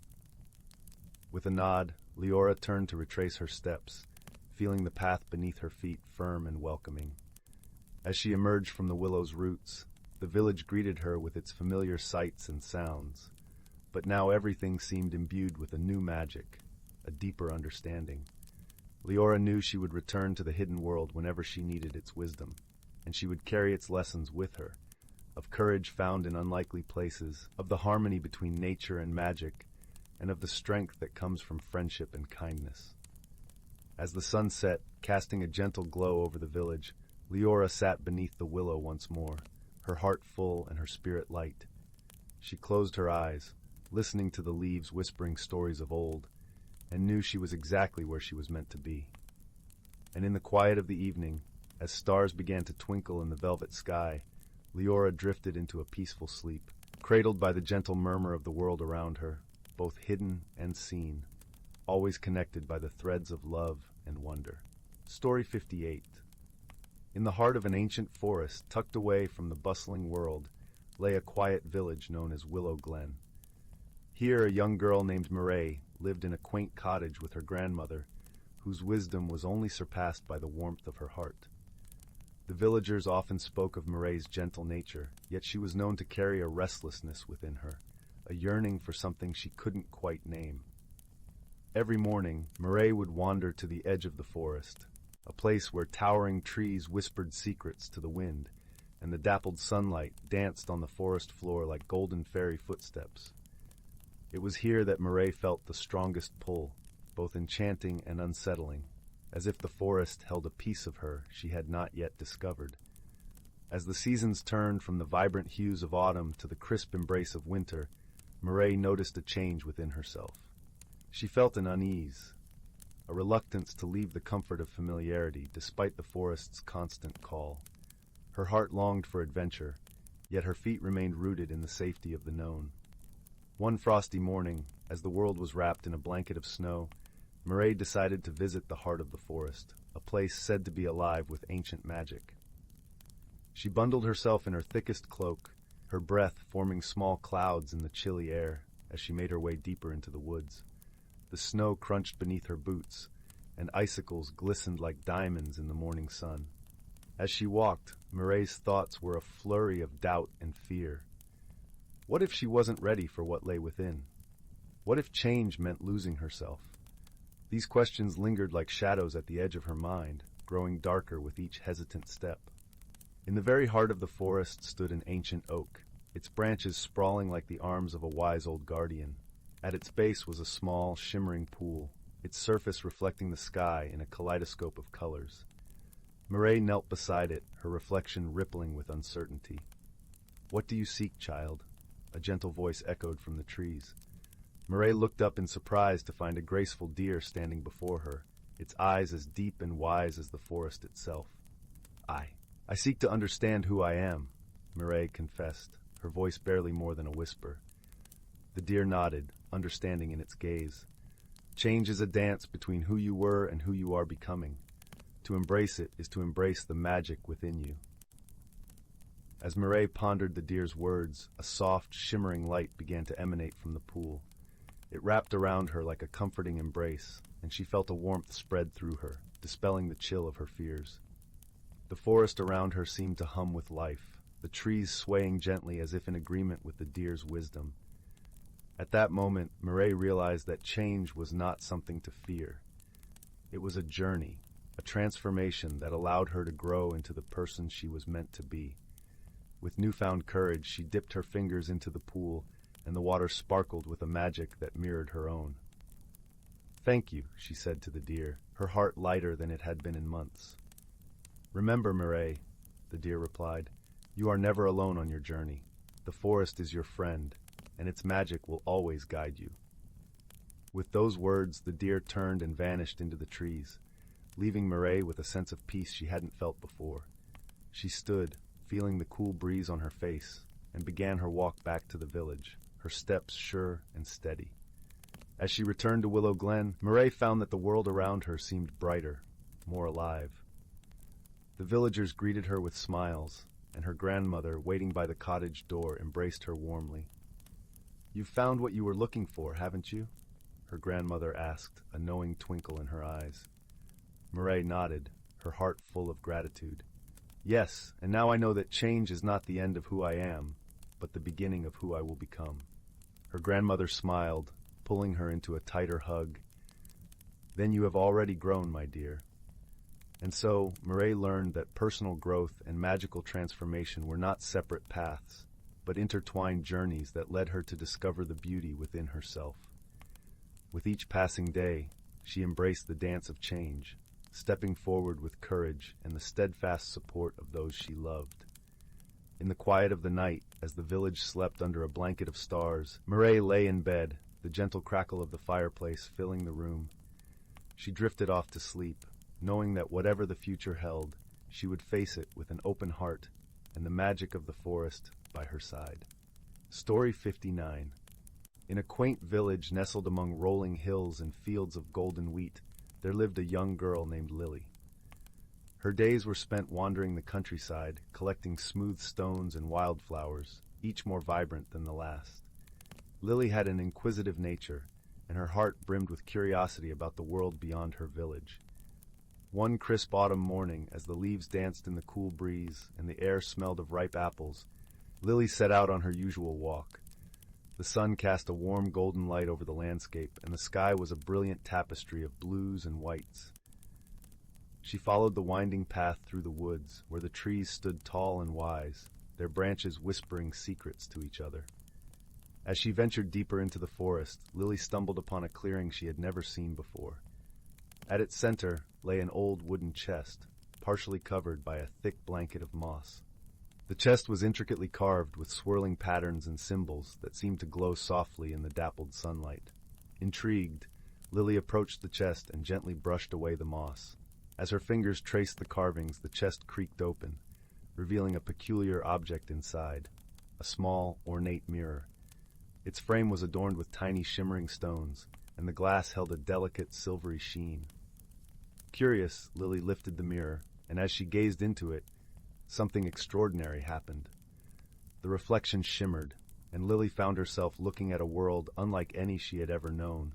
With a nod, Leora turned to retrace her steps, feeling the path beneath her feet firm and welcoming. As she emerged from the willow's roots, the village greeted her with its familiar sights and sounds. but now everything seemed imbued with a new magic, a deeper understanding. Leora knew she would return to the hidden world whenever she needed its wisdom, and she would carry its lessons with her, of courage found in unlikely places, of the harmony between nature and magic, and of the strength that comes from friendship and kindness. As the sun set, casting a gentle glow over the village, Leora sat beneath the willow once more, her heart full and her spirit light. She closed her eyes, listening to the leaves whispering stories of old, and knew she was exactly where she was meant to be. And in the quiet of the evening, as stars began to twinkle in the velvet sky, Leora drifted into a peaceful sleep, cradled by the gentle murmur of the world around her, both hidden and seen, always connected by the threads of love and wonder. Story 58. In the heart of an ancient forest, tucked away from the bustling world, lay a quiet village known as Willow Glen. Here a young girl named Mireille lived in a quaint cottage with her grandmother, whose wisdom was only surpassed by the warmth of her heart. The villagers often spoke of Mireille's gentle nature, yet she was known to carry a restlessness within her, a yearning for something she couldn't quite name. Every morning, Mireille would wander to the edge of the forest, a place where towering trees whispered secrets to the wind, and the dappled sunlight danced on the forest floor like golden fairy footsteps. It was here that Mireille felt the strongest pull, both enchanting and unsettling, as if the forest held a piece of her she had not yet discovered. As the seasons turned from the vibrant hues of autumn to the crisp embrace of winter, Mireille noticed a change within herself. She felt an unease, a reluctance to leave the comfort of familiarity despite the forest's constant call. Her heart longed for adventure, yet her feet remained rooted in the safety of the known. One frosty morning, as the world was wrapped in a blanket of snow, Mireille decided to visit the heart of the forest, a place said to be alive with ancient magic. She bundled herself in her thickest cloak, her breath forming small clouds in the chilly air as she made her way deeper into the woods. The snow crunched beneath her boots, and icicles glistened like diamonds in the morning sun. As she walked, Mireille's thoughts were a flurry of doubt and fear. What if she wasn't ready for what lay within? What if change meant losing herself? These questions lingered like shadows at the edge of her mind, growing darker with each hesitant step. In the very heart of the forest stood an ancient oak, its branches sprawling like the arms of a wise old guardian. At its base was a small, shimmering pool, its surface reflecting the sky in a kaleidoscope of colors. Mireille knelt beside it, her reflection rippling with uncertainty. "What do you seek, child?" A gentle voice echoed from the trees. Mireille looked up in surprise to find a graceful deer standing before her, its eyes as deep and wise as the forest itself. I seek to understand who I am," Mireille confessed, her voice barely more than a whisper. The deer nodded, understanding in its gaze. Change is a dance between who you were and who you are becoming. To embrace it is to embrace the magic within you. As Mireille pondered the deer's words, a soft, shimmering light began to emanate from the pool. It wrapped around her like a comforting embrace, and she felt a warmth spread through her, dispelling the chill of her fears. The forest around her seemed to hum with life, the trees swaying gently as if in agreement with the deer's wisdom. At that moment, Mireille realized that change was not something to fear. It was a journey, a transformation that allowed her to grow into the person she was meant to be. With newfound courage, she dipped her fingers into the pool, and the water sparkled with a magic that mirrored her own. "Thank you," she said to the deer, her heart lighter than it had been in months. "Remember, Mireille," the deer replied, "you are never alone on your journey. The forest is your friend, and its magic will always guide you." With those words, the deer turned and vanished into the trees, leaving Mireille with a sense of peace she hadn't felt before. She stood, feeling the cool breeze on her face, and began her walk back to the village, her steps sure and steady. As she returned to Willow Glen, Mireille found that the world around her seemed brighter, more alive. The villagers greeted her with smiles, and her grandmother, waiting by the cottage door, embraced her warmly. "You've found what you were looking for, haven't you?" her grandmother asked, a knowing twinkle in her eyes. Mireille nodded, her heart full of gratitude. "Yes, and now I know that change is not the end of who I am, but the beginning of who I will become." Her grandmother smiled, pulling her into a tighter hug. "Then you have already grown, my dear." And so, Mireille learned that personal growth and magical transformation were not separate paths, but intertwined journeys that led her to discover the beauty within herself. With each passing day, she embraced the dance of change, stepping forward with courage and the steadfast support of those she loved. In the quiet of the night, as the village slept under a blanket of stars, Mireille lay in bed, the gentle crackle of the fireplace filling the room. She drifted off to sleep, knowing that whatever the future held, she would face it with an open heart and the magic of the forest by her side. Story 59. In a quaint village nestled among rolling hills and fields of golden wheat, there lived a young girl named Lily. Her days were spent wandering the countryside, collecting smooth stones and wildflowers, each more vibrant than the last. Lily had an inquisitive nature, and her heart brimmed with curiosity about the world beyond her village. One crisp autumn morning, as the leaves danced in the cool breeze and the air smelled of ripe apples, Lily set out on her usual walk. The sun cast a warm golden light over the landscape, and the sky was a brilliant tapestry of blues and whites. She followed the winding path through the woods, where the trees stood tall and wise, their branches whispering secrets to each other. As she ventured deeper into the forest, Lily stumbled upon a clearing she had never seen before. At its center lay an old wooden chest, partially covered by a thick blanket of moss. The chest was intricately carved with swirling patterns and symbols that seemed to glow softly in the dappled sunlight. Intrigued, Lily approached the chest and gently brushed away the moss. As her fingers traced the carvings, the chest creaked open, revealing a peculiar object inside, a small, ornate mirror. Its frame was adorned with tiny shimmering stones, and the glass held a delicate silvery sheen. Curious, Lily lifted the mirror, and as she gazed into it, something extraordinary happened. The reflection shimmered, and Lily found herself looking at a world unlike any she had ever known.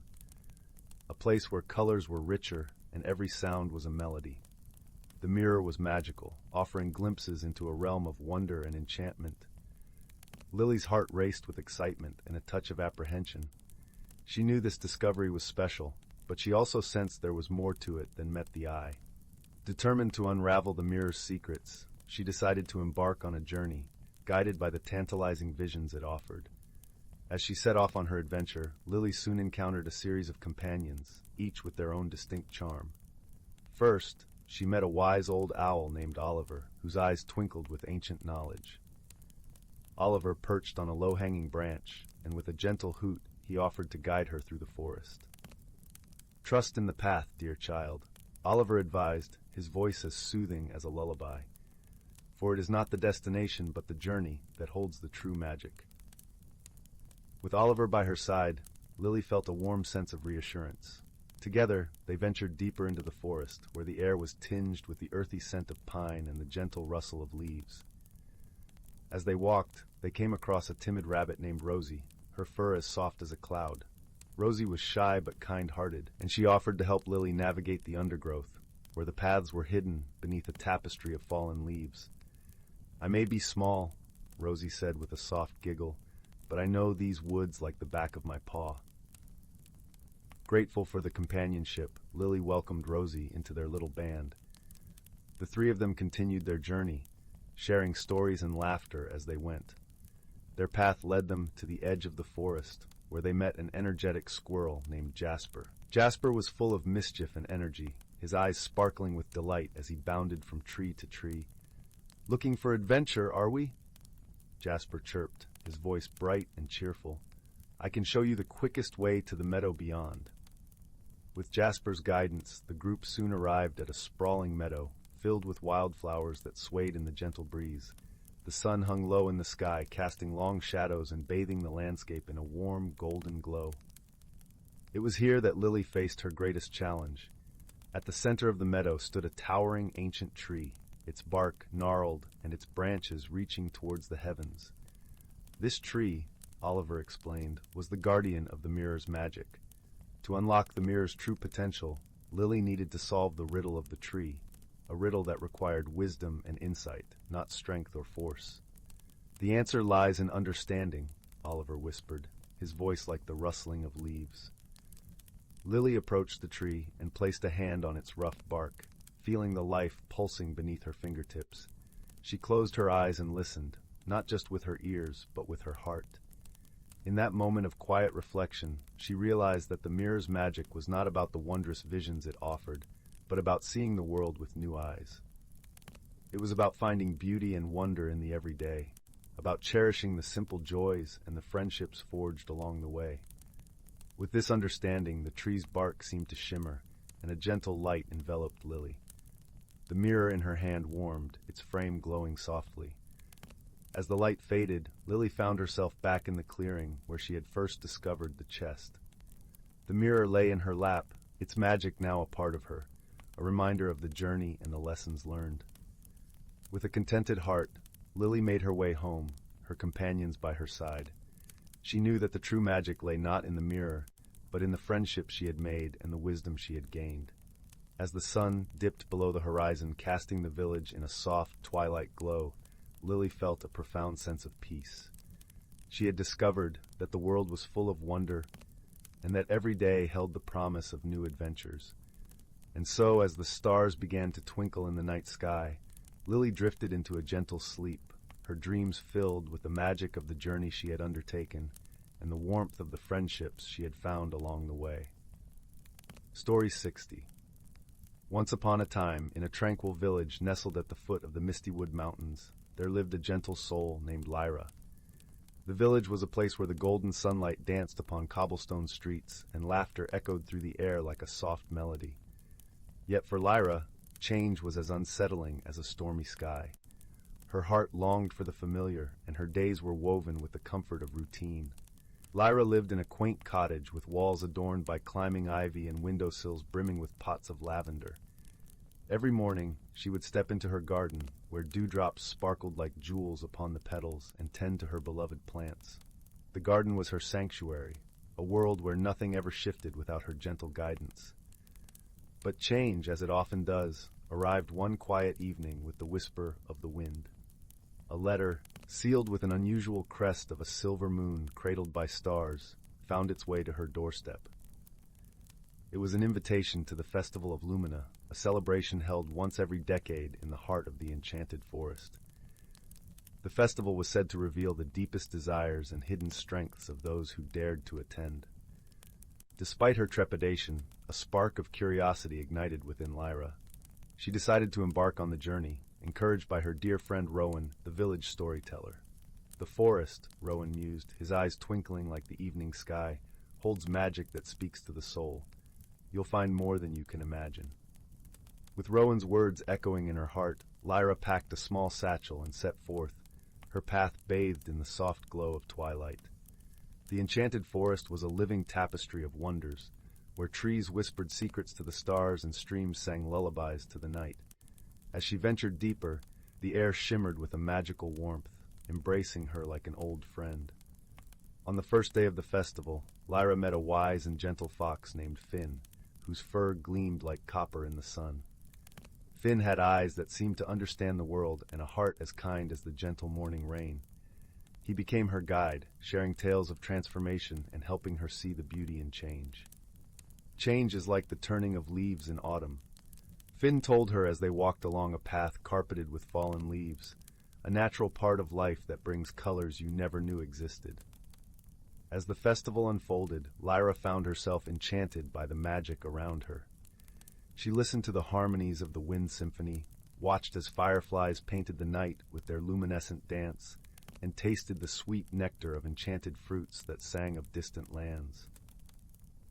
A place where colors were richer and every sound was a melody. The mirror was magical, offering glimpses into a realm of wonder and enchantment. Lily's heart raced with excitement and a touch of apprehension. She knew this discovery was special, but she also sensed there was more to it than met the eye. Determined to unravel the mirror's secrets, she decided to embark on a journey, guided by the tantalizing visions it offered. As she set off on her adventure, Lily soon encountered a series of companions, each with their own distinct charm. First, she met a wise old owl named Oliver, whose eyes twinkled with ancient knowledge. Oliver perched on a low-hanging branch, and with a gentle hoot, he offered to guide her through the forest. "Trust in the path, dear child," Oliver advised, his voice as soothing as a lullaby. "For it is not the destination but the journey that holds the true magic." With Oliver by her side, Lily felt a warm sense of reassurance. Together, they ventured deeper into the forest, where the air was tinged with the earthy scent of pine and the gentle rustle of leaves. As they walked, they came across a timid rabbit named Rosie, her fur as soft as a cloud. Rosie was shy but kind-hearted, and she offered to help Lily navigate the undergrowth, where the paths were hidden beneath a tapestry of fallen leaves. "I may be small," Rosie said with a soft giggle, "but I know these woods like the back of my paw." Grateful for the companionship, Lily welcomed Rosie into their little band. The three of them continued their journey, sharing stories and laughter as they went. Their path led them to the edge of the forest, where they met an energetic squirrel named Jasper. Jasper was full of mischief and energy, his eyes sparkling with delight as he bounded from tree to tree. "Looking for adventure, are we?" Jasper chirped, his voice bright and cheerful. "I can show you the quickest way to the meadow beyond." With Jasper's guidance, the group soon arrived at a sprawling meadow, filled with wildflowers that swayed in the gentle breeze. The sun hung low in the sky, casting long shadows and bathing the landscape in a warm, golden glow. It was here that Lily faced her greatest challenge. At the center of the meadow stood a towering ancient tree, its bark gnarled and its branches reaching towards the heavens. This tree, Oliver explained, was the guardian of the mirror's magic. To unlock the mirror's true potential, Lily needed to solve the riddle of the tree, a riddle that required wisdom and insight, not strength or force. "The answer lies in understanding," Oliver whispered, his voice like the rustling of leaves. Lily approached the tree and placed a hand on its rough bark, feeling the life pulsing beneath her fingertips. She closed her eyes and listened, not just with her ears, but with her heart. In that moment of quiet reflection, she realized that the mirror's magic was not about the wondrous visions it offered, but about seeing the world with new eyes. It was about finding beauty and wonder in the everyday, about cherishing the simple joys and the friendships forged along the way. With this understanding, the tree's bark seemed to shimmer, and a gentle light enveloped Lily. The mirror in her hand warmed, its frame glowing softly. As the light faded, Lily found herself back in the clearing where she had first discovered the chest. The mirror lay in her lap, its magic now a part of her, a reminder of the journey and the lessons learned. With a contented heart, Lily made her way home, her companions by her side. She knew that the true magic lay not in the mirror, but in the friendships she had made and the wisdom she had gained. As the sun dipped below the horizon, casting the village in a soft twilight glow, Lily felt a profound sense of peace. She had discovered that the world was full of wonder and that every day held the promise of new adventures. And so, as the stars began to twinkle in the night sky, Lily drifted into a gentle sleep, her dreams filled with the magic of the journey she had undertaken and the warmth of the friendships she had found along the way. Story 60. Once upon a time, in a tranquil village nestled at the foot of the Misty Wood Mountains, there lived a gentle soul named Lyra. The village was a place where the golden sunlight danced upon cobblestone streets and laughter echoed through the air like a soft melody. Yet for Lyra, change was as unsettling as a stormy sky. Her heart longed for the familiar, and her days were woven with the comfort of routine. Lyra lived in a quaint cottage with walls adorned by climbing ivy and windowsills brimming with pots of lavender. Every morning, she would step into her garden, where dewdrops sparkled like jewels upon the petals, and tend to her beloved plants. The garden was her sanctuary, a world where nothing ever shifted without her gentle guidance. But change, as it often does, arrived one quiet evening with the whisper of the wind. A letter, sealed with an unusual crest of a silver moon cradled by stars, found its way to her doorstep. It was an invitation to the Festival of Lumina, a celebration held once every decade in the heart of the Enchanted Forest. The festival was said to reveal the deepest desires and hidden strengths of those who dared to attend. Despite her trepidation, a spark of curiosity ignited within Lyra. She decided to embark on the journey, encouraged by her dear friend Rowan, the village storyteller. The forest, Rowan mused, his eyes twinkling like the evening sky, holds magic that speaks to the soul. You'll find more than you can imagine. With Rowan's words echoing in her heart, Lyra packed a small satchel and set forth, her path bathed in the soft glow of twilight. The enchanted forest was a living tapestry of wonders, where trees whispered secrets to the stars and streams sang lullabies to the night. As she ventured deeper, the air shimmered with a magical warmth, embracing her like an old friend. On the first day of the festival, Lyra met a wise and gentle fox named Finn, whose fur gleamed like copper in the sun. Finn had eyes that seemed to understand the world and a heart as kind as the gentle morning rain. He became her guide, sharing tales of transformation and helping her see the beauty in change. Change is like the turning of leaves in autumn. Finn told her as they walked along a path carpeted with fallen leaves, a natural part of life that brings colors you never knew existed. As the festival unfolded, Lyra found herself enchanted by the magic around her. She listened to the harmonies of the wind symphony, watched as fireflies painted the night with their luminescent dance, and tasted the sweet nectar of enchanted fruits that sang of distant lands.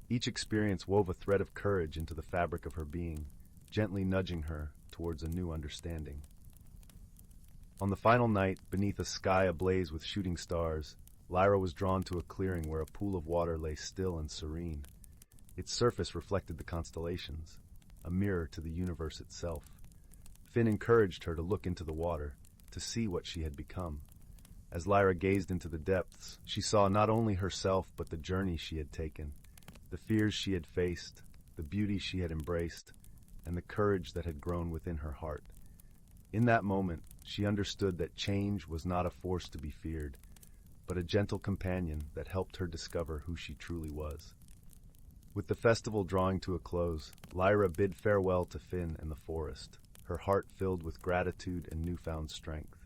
Each experience wove a thread of courage into the fabric of her being, gently nudging her towards a new understanding. On the final night, beneath a sky ablaze with shooting stars, Lyra was drawn to a clearing where a pool of water lay still and serene. Its surface reflected the constellations, a mirror to the universe itself. Finn encouraged her to look into the water, to see what she had become. As Lyra gazed into the depths, she saw not only herself but the journey she had taken, the fears she had faced, the beauty she had embraced, and the courage that had grown within her heart. In that moment, she understood that change was not a force to be feared, but a gentle companion that helped her discover who she truly was. With the festival drawing to a close, Lyra bid farewell to Finn and the forest, her heart filled with gratitude and newfound strength.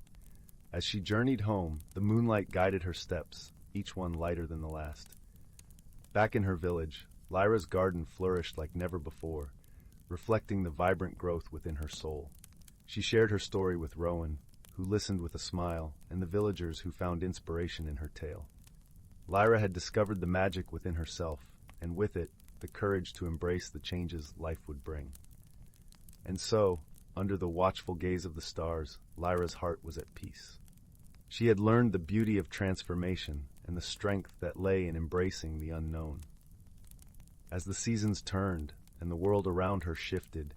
As she journeyed home, the moonlight guided her steps, each one lighter than the last. Back in her village, Lyra's garden flourished like never before, reflecting the vibrant growth within her soul. She shared her story with Rowan, who listened with a smile, and the villagers who found inspiration in her tale. Lyra had discovered the magic within herself, and with it, the courage to embrace the changes life would bring. And so, under the watchful gaze of the stars, Lyra's heart was at peace. She had learned the beauty of transformation and the strength that lay in embracing the unknown. As the seasons turned and the world around her shifted,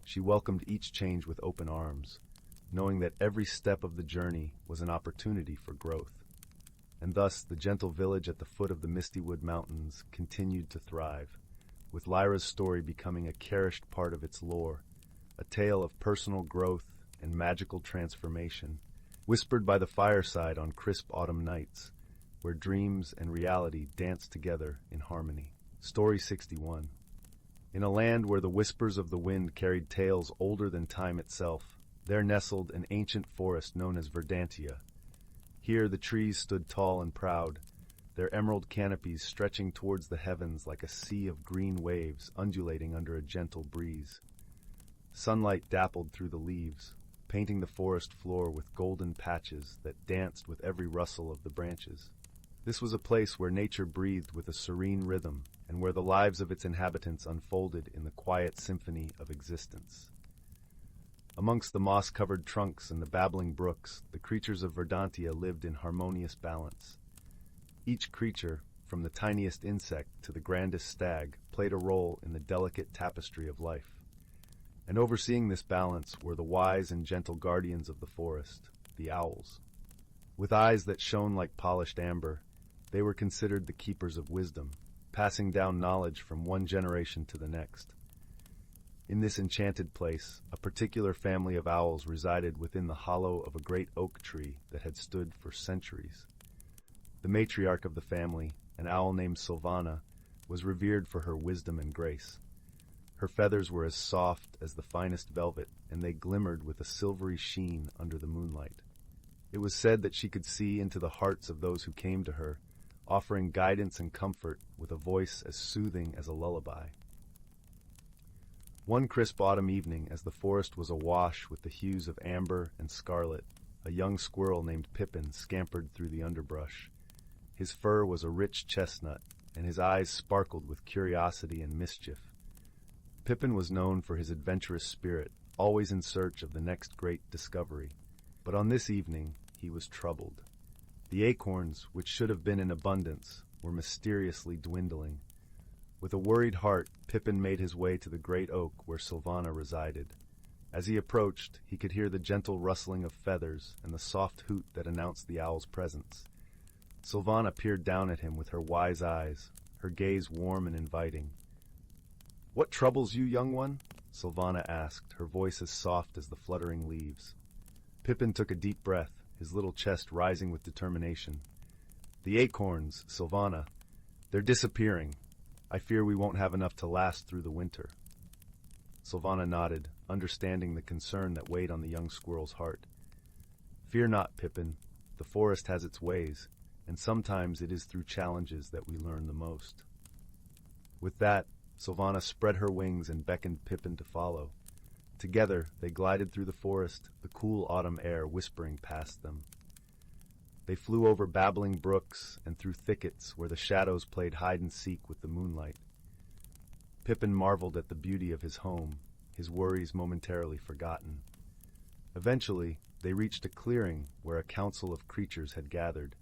she welcomed each change with open arms, knowing that every step of the journey was an opportunity for growth. And thus the gentle village at the foot of the Mistywood Mountains continued to thrive, with Lyra's story becoming a cherished part of its lore, a tale of personal growth and magical transformation, whispered by the fireside on crisp autumn nights, where dreams and reality dance together in harmony. Story 61. In a land where the whispers of the wind carried tales older than time itself, there nestled an ancient forest known as Verdantia. Here the trees stood tall and proud, their emerald canopies stretching towards the heavens like a sea of green waves undulating under a gentle breeze. Sunlight dappled through the leaves, painting the forest floor with golden patches that danced with every rustle of the branches. This was a place where nature breathed with a serene rhythm, and where the lives of its inhabitants unfolded in the quiet symphony of existence. Amongst the moss-covered trunks and the babbling brooks, the creatures of Verdantia lived in harmonious balance. Each creature, from the tiniest insect to the grandest stag, played a role in the delicate tapestry of life. And overseeing this balance were the wise and gentle guardians of the forest, the owls. With eyes that shone like polished amber, they were considered the keepers of wisdom, passing down knowledge from one generation to the next. In this enchanted place, a particular family of owls resided within the hollow of a great oak tree that had stood for centuries. The matriarch of the family, an owl named Sylvana, was revered for her wisdom and grace. Her feathers were as soft as the finest velvet, and they glimmered with a silvery sheen under the moonlight. It was said that she could see into the hearts of those who came to her, offering guidance and comfort with a voice as soothing as a lullaby. One crisp autumn evening, as the forest was awash with the hues of amber and scarlet, a young squirrel named Pippin scampered through the underbrush. His fur was a rich chestnut, and his eyes sparkled with curiosity and mischief. Pippin was known for his adventurous spirit, always in search of the next great discovery. But on this evening, he was troubled. The acorns, which should have been in abundance, were mysteriously dwindling. With a worried heart, Pippin made his way to the great oak where Sylvana resided. As he approached, he could hear the gentle rustling of feathers and the soft hoot that announced the owl's presence. Sylvana peered down at him with her wise eyes, her gaze warm and inviting. "What troubles you, young one?" Sylvana asked, her voice as soft as the fluttering leaves. Pippin took a deep breath, his little chest rising with determination. "The acorns, Sylvana. They're disappearing. I fear we won't have enough to last through the winter." Sylvana nodded, understanding the concern that weighed on the young squirrel's heart. "Fear not, Pippin. The forest has its ways, and sometimes it is through challenges that we learn the most." With that, Sylvana spread her wings and beckoned Pippin to follow. Together, they glided through the forest, the cool autumn air whispering past them. They flew over babbling brooks and through thickets where the shadows played hide-and-seek with the moonlight. Pippin marveled at the beauty of his home, his worries momentarily forgotten. Eventually, they reached a clearing where a council of creatures had gathered.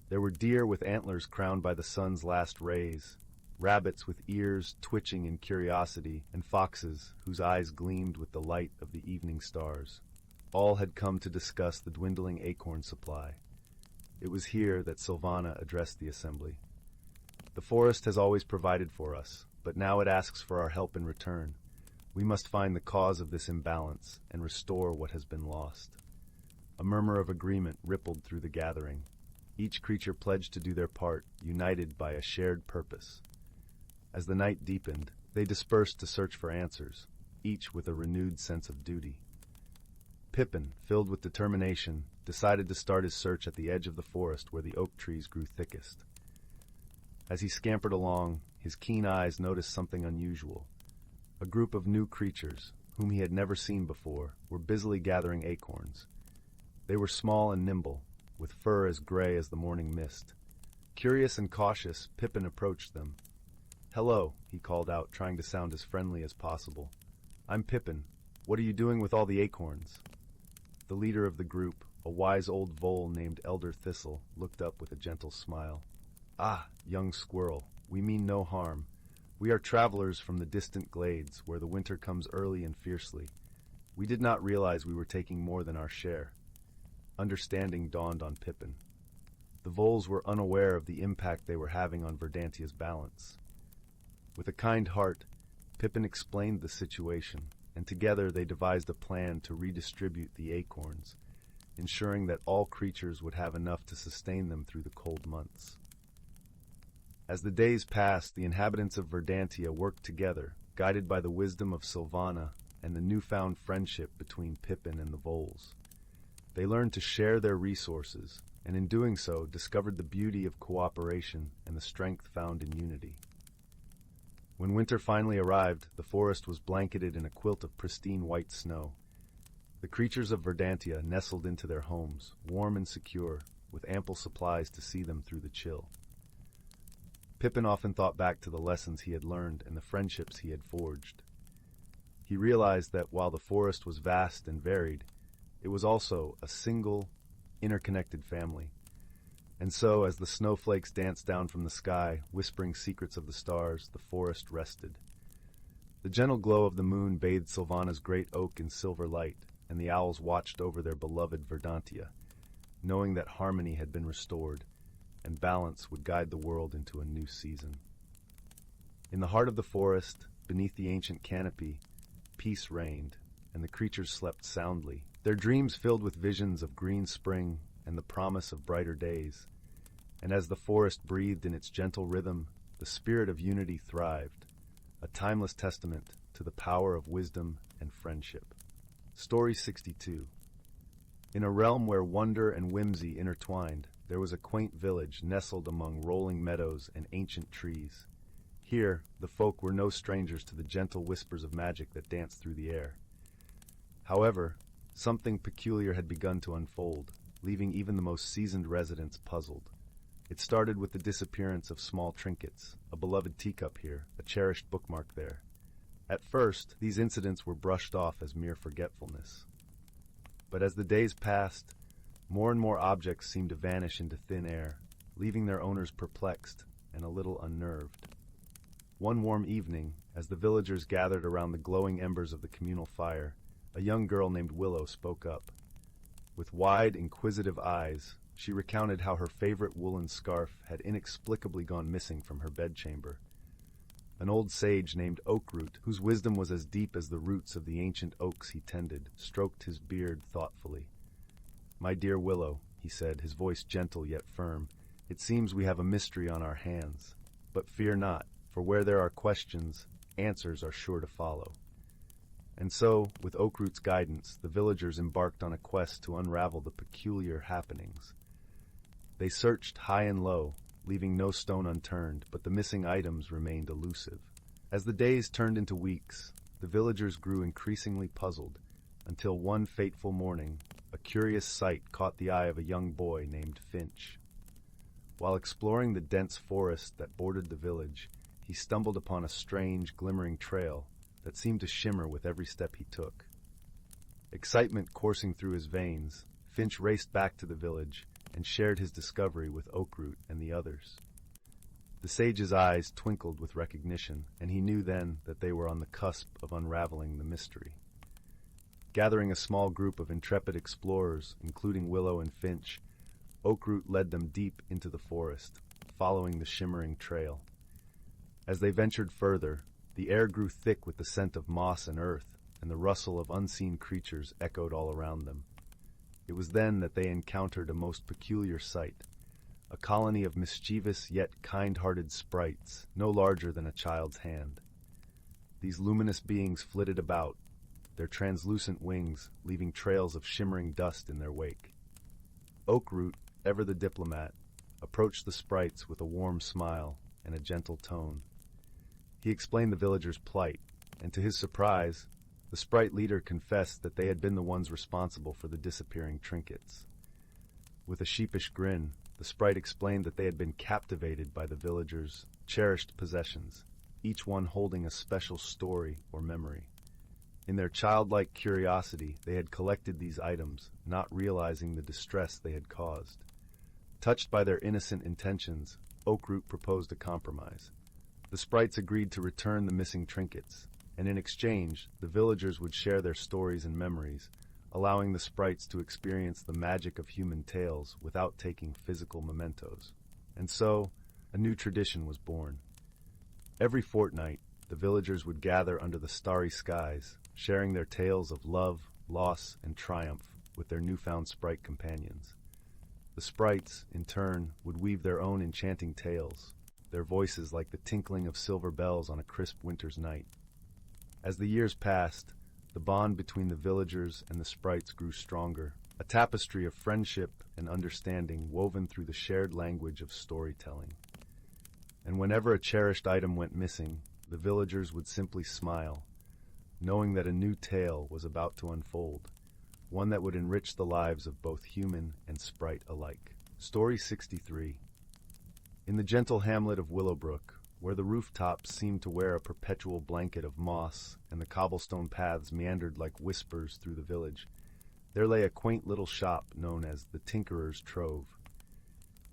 There were deer with antlers crowned by the sun's last rays, rabbits with ears twitching in curiosity, and foxes whose eyes gleamed with the light of the evening stars. All had come to discuss the dwindling acorn supply. It was here that Sylvana addressed the assembly. "The forest has always provided for us, but now it asks for our help in return. We must find the cause of this imbalance and restore what has been lost." A murmur of agreement rippled through the gathering. Each creature pledged to do their part, united by a shared purpose. As the night deepened, they dispersed to search for answers, each with a renewed sense of duty. Pippin, filled with determination, decided to start his search at the edge of the forest where the oak trees grew thickest. As he scampered along, his keen eyes noticed something unusual. A group of new creatures, whom he had never seen before, were busily gathering acorns. They were small and nimble, with fur as gray as the morning mist. Curious and cautious, Pippin approached them. "Hello," he called out, trying to sound as friendly as possible. "I'm Pippin. What are you doing with all the acorns?" The leader of the group, a wise old vole named Elder Thistle, looked up with a gentle smile. "Ah, young squirrel, we mean no harm. We are travelers from the distant glades, where the winter comes early and fiercely. We did not realize we were taking more than our share." Understanding dawned on Pippin. The voles were unaware of the impact they were having on Verdantia's balance. With a kind heart, Pippin explained the situation, and together they devised a plan to redistribute the acorns, ensuring that all creatures would have enough to sustain them through the cold months. As the days passed, the inhabitants of Verdantia worked together, guided by the wisdom of Sylvana and the newfound friendship between Pippin and the voles. They learned to share their resources, and in doing so discovered the beauty of cooperation and the strength found in unity. When winter finally arrived, the forest was blanketed in a quilt of pristine white snow. The creatures of Verdantia nestled into their homes, warm and secure, with ample supplies to see them through the chill. Pippin often thought back to the lessons he had learned and the friendships he had forged. He realized that while the forest was vast and varied, it was also a single, interconnected family. And so, as the snowflakes danced down from the sky, whispering secrets of the stars, the forest rested. The gentle glow of the moon bathed Sylvana's great oak in silver light, and the owls watched over their beloved Verdantia, knowing that harmony had been restored, and balance would guide the world into a new season. In the heart of the forest, beneath the ancient canopy, peace reigned, and the creatures slept soundly, their dreams filled with visions of green spring and the promise of brighter days. And as the forest breathed in its gentle rhythm, the spirit of unity thrived, a timeless testament to the power of wisdom and friendship. Story 62. In a realm where wonder and whimsy intertwined, there was a quaint village nestled among rolling meadows and ancient trees. Here, the folk were no strangers to the gentle whispers of magic that danced through the air. However, something peculiar had begun to unfold, leaving even the most seasoned residents puzzled. It started with the disappearance of small trinkets, a beloved teacup here, a cherished bookmark there. At first, these incidents were brushed off as mere forgetfulness. But as the days passed, more and more objects seemed to vanish into thin air, leaving their owners perplexed and a little unnerved. One warm evening, as the villagers gathered around the glowing embers of the communal fire, a young girl named Willow spoke up. With wide, inquisitive eyes, she recounted how her favorite woolen scarf had inexplicably gone missing from her bedchamber. An old sage named Oakroot, whose wisdom was as deep as the roots of the ancient oaks he tended, stroked his beard thoughtfully. "My dear Willow," he said, his voice gentle yet firm, "it seems we have a mystery on our hands. But fear not, for where there are questions, answers are sure to follow." And so, with Oakroot's guidance, the villagers embarked on a quest to unravel the peculiar happenings. They searched high and low, leaving no stone unturned, but the missing items remained elusive. As the days turned into weeks, the villagers grew increasingly puzzled, until one fateful morning, a curious sight caught the eye of a young boy named Finch. While exploring the dense forest that bordered the village, he stumbled upon a strange, glimmering trail that seemed to shimmer with every step he took. Excitement coursing through his veins, Finch raced back to the village and shared his discovery with Oakroot and the others. The sage's eyes twinkled with recognition, and he knew then that they were on the cusp of unraveling the mystery. Gathering a small group of intrepid explorers, including Willow and Finch, Oakroot led them deep into the forest, following the shimmering trail. As they ventured further, the air grew thick with the scent of moss and earth, and the rustle of unseen creatures echoed all around them. It was then that they encountered a most peculiar sight. a colony of mischievous yet kind-hearted sprites, no larger than a child's hand. These luminous beings flitted about, their translucent wings leaving trails of shimmering dust in their wake. Oakroot, ever the diplomat, approached the sprites with a warm smile and a gentle tone. He explained the villagers' plight, and to his surprise, the sprite leader confessed that they had been the ones responsible for the disappearing trinkets. With a sheepish grin, the sprite explained that they had been captivated by the villagers' cherished possessions, each one holding a special story or memory. In their childlike curiosity, they had collected these items, not realizing the distress they had caused. Touched by their innocent intentions, Oakroot proposed a compromise. The sprites agreed to return the missing trinkets, and in exchange, the villagers would share their stories and memories, allowing the sprites to experience the magic of human tales without taking physical mementos. And so, a new tradition was born. Every fortnight, the villagers would gather under the starry skies, sharing their tales of love, loss, and triumph with their newfound sprite companions. The sprites, in turn, would weave their own enchanting tales, their voices like the tinkling of silver bells on a crisp winter's night. As the years passed, the bond between the villagers and the sprites grew stronger, a tapestry of friendship and understanding woven through the shared language of storytelling. And whenever a cherished item went missing, the villagers would simply smile, knowing that a new tale was about to unfold, one that would enrich the lives of both human and sprite alike. Story 63. In the gentle hamlet of Willowbrook, where the rooftops seemed to wear a perpetual blanket of moss and the cobblestone paths meandered like whispers through the village, there lay a quaint little shop known as the Tinkerer's Trove.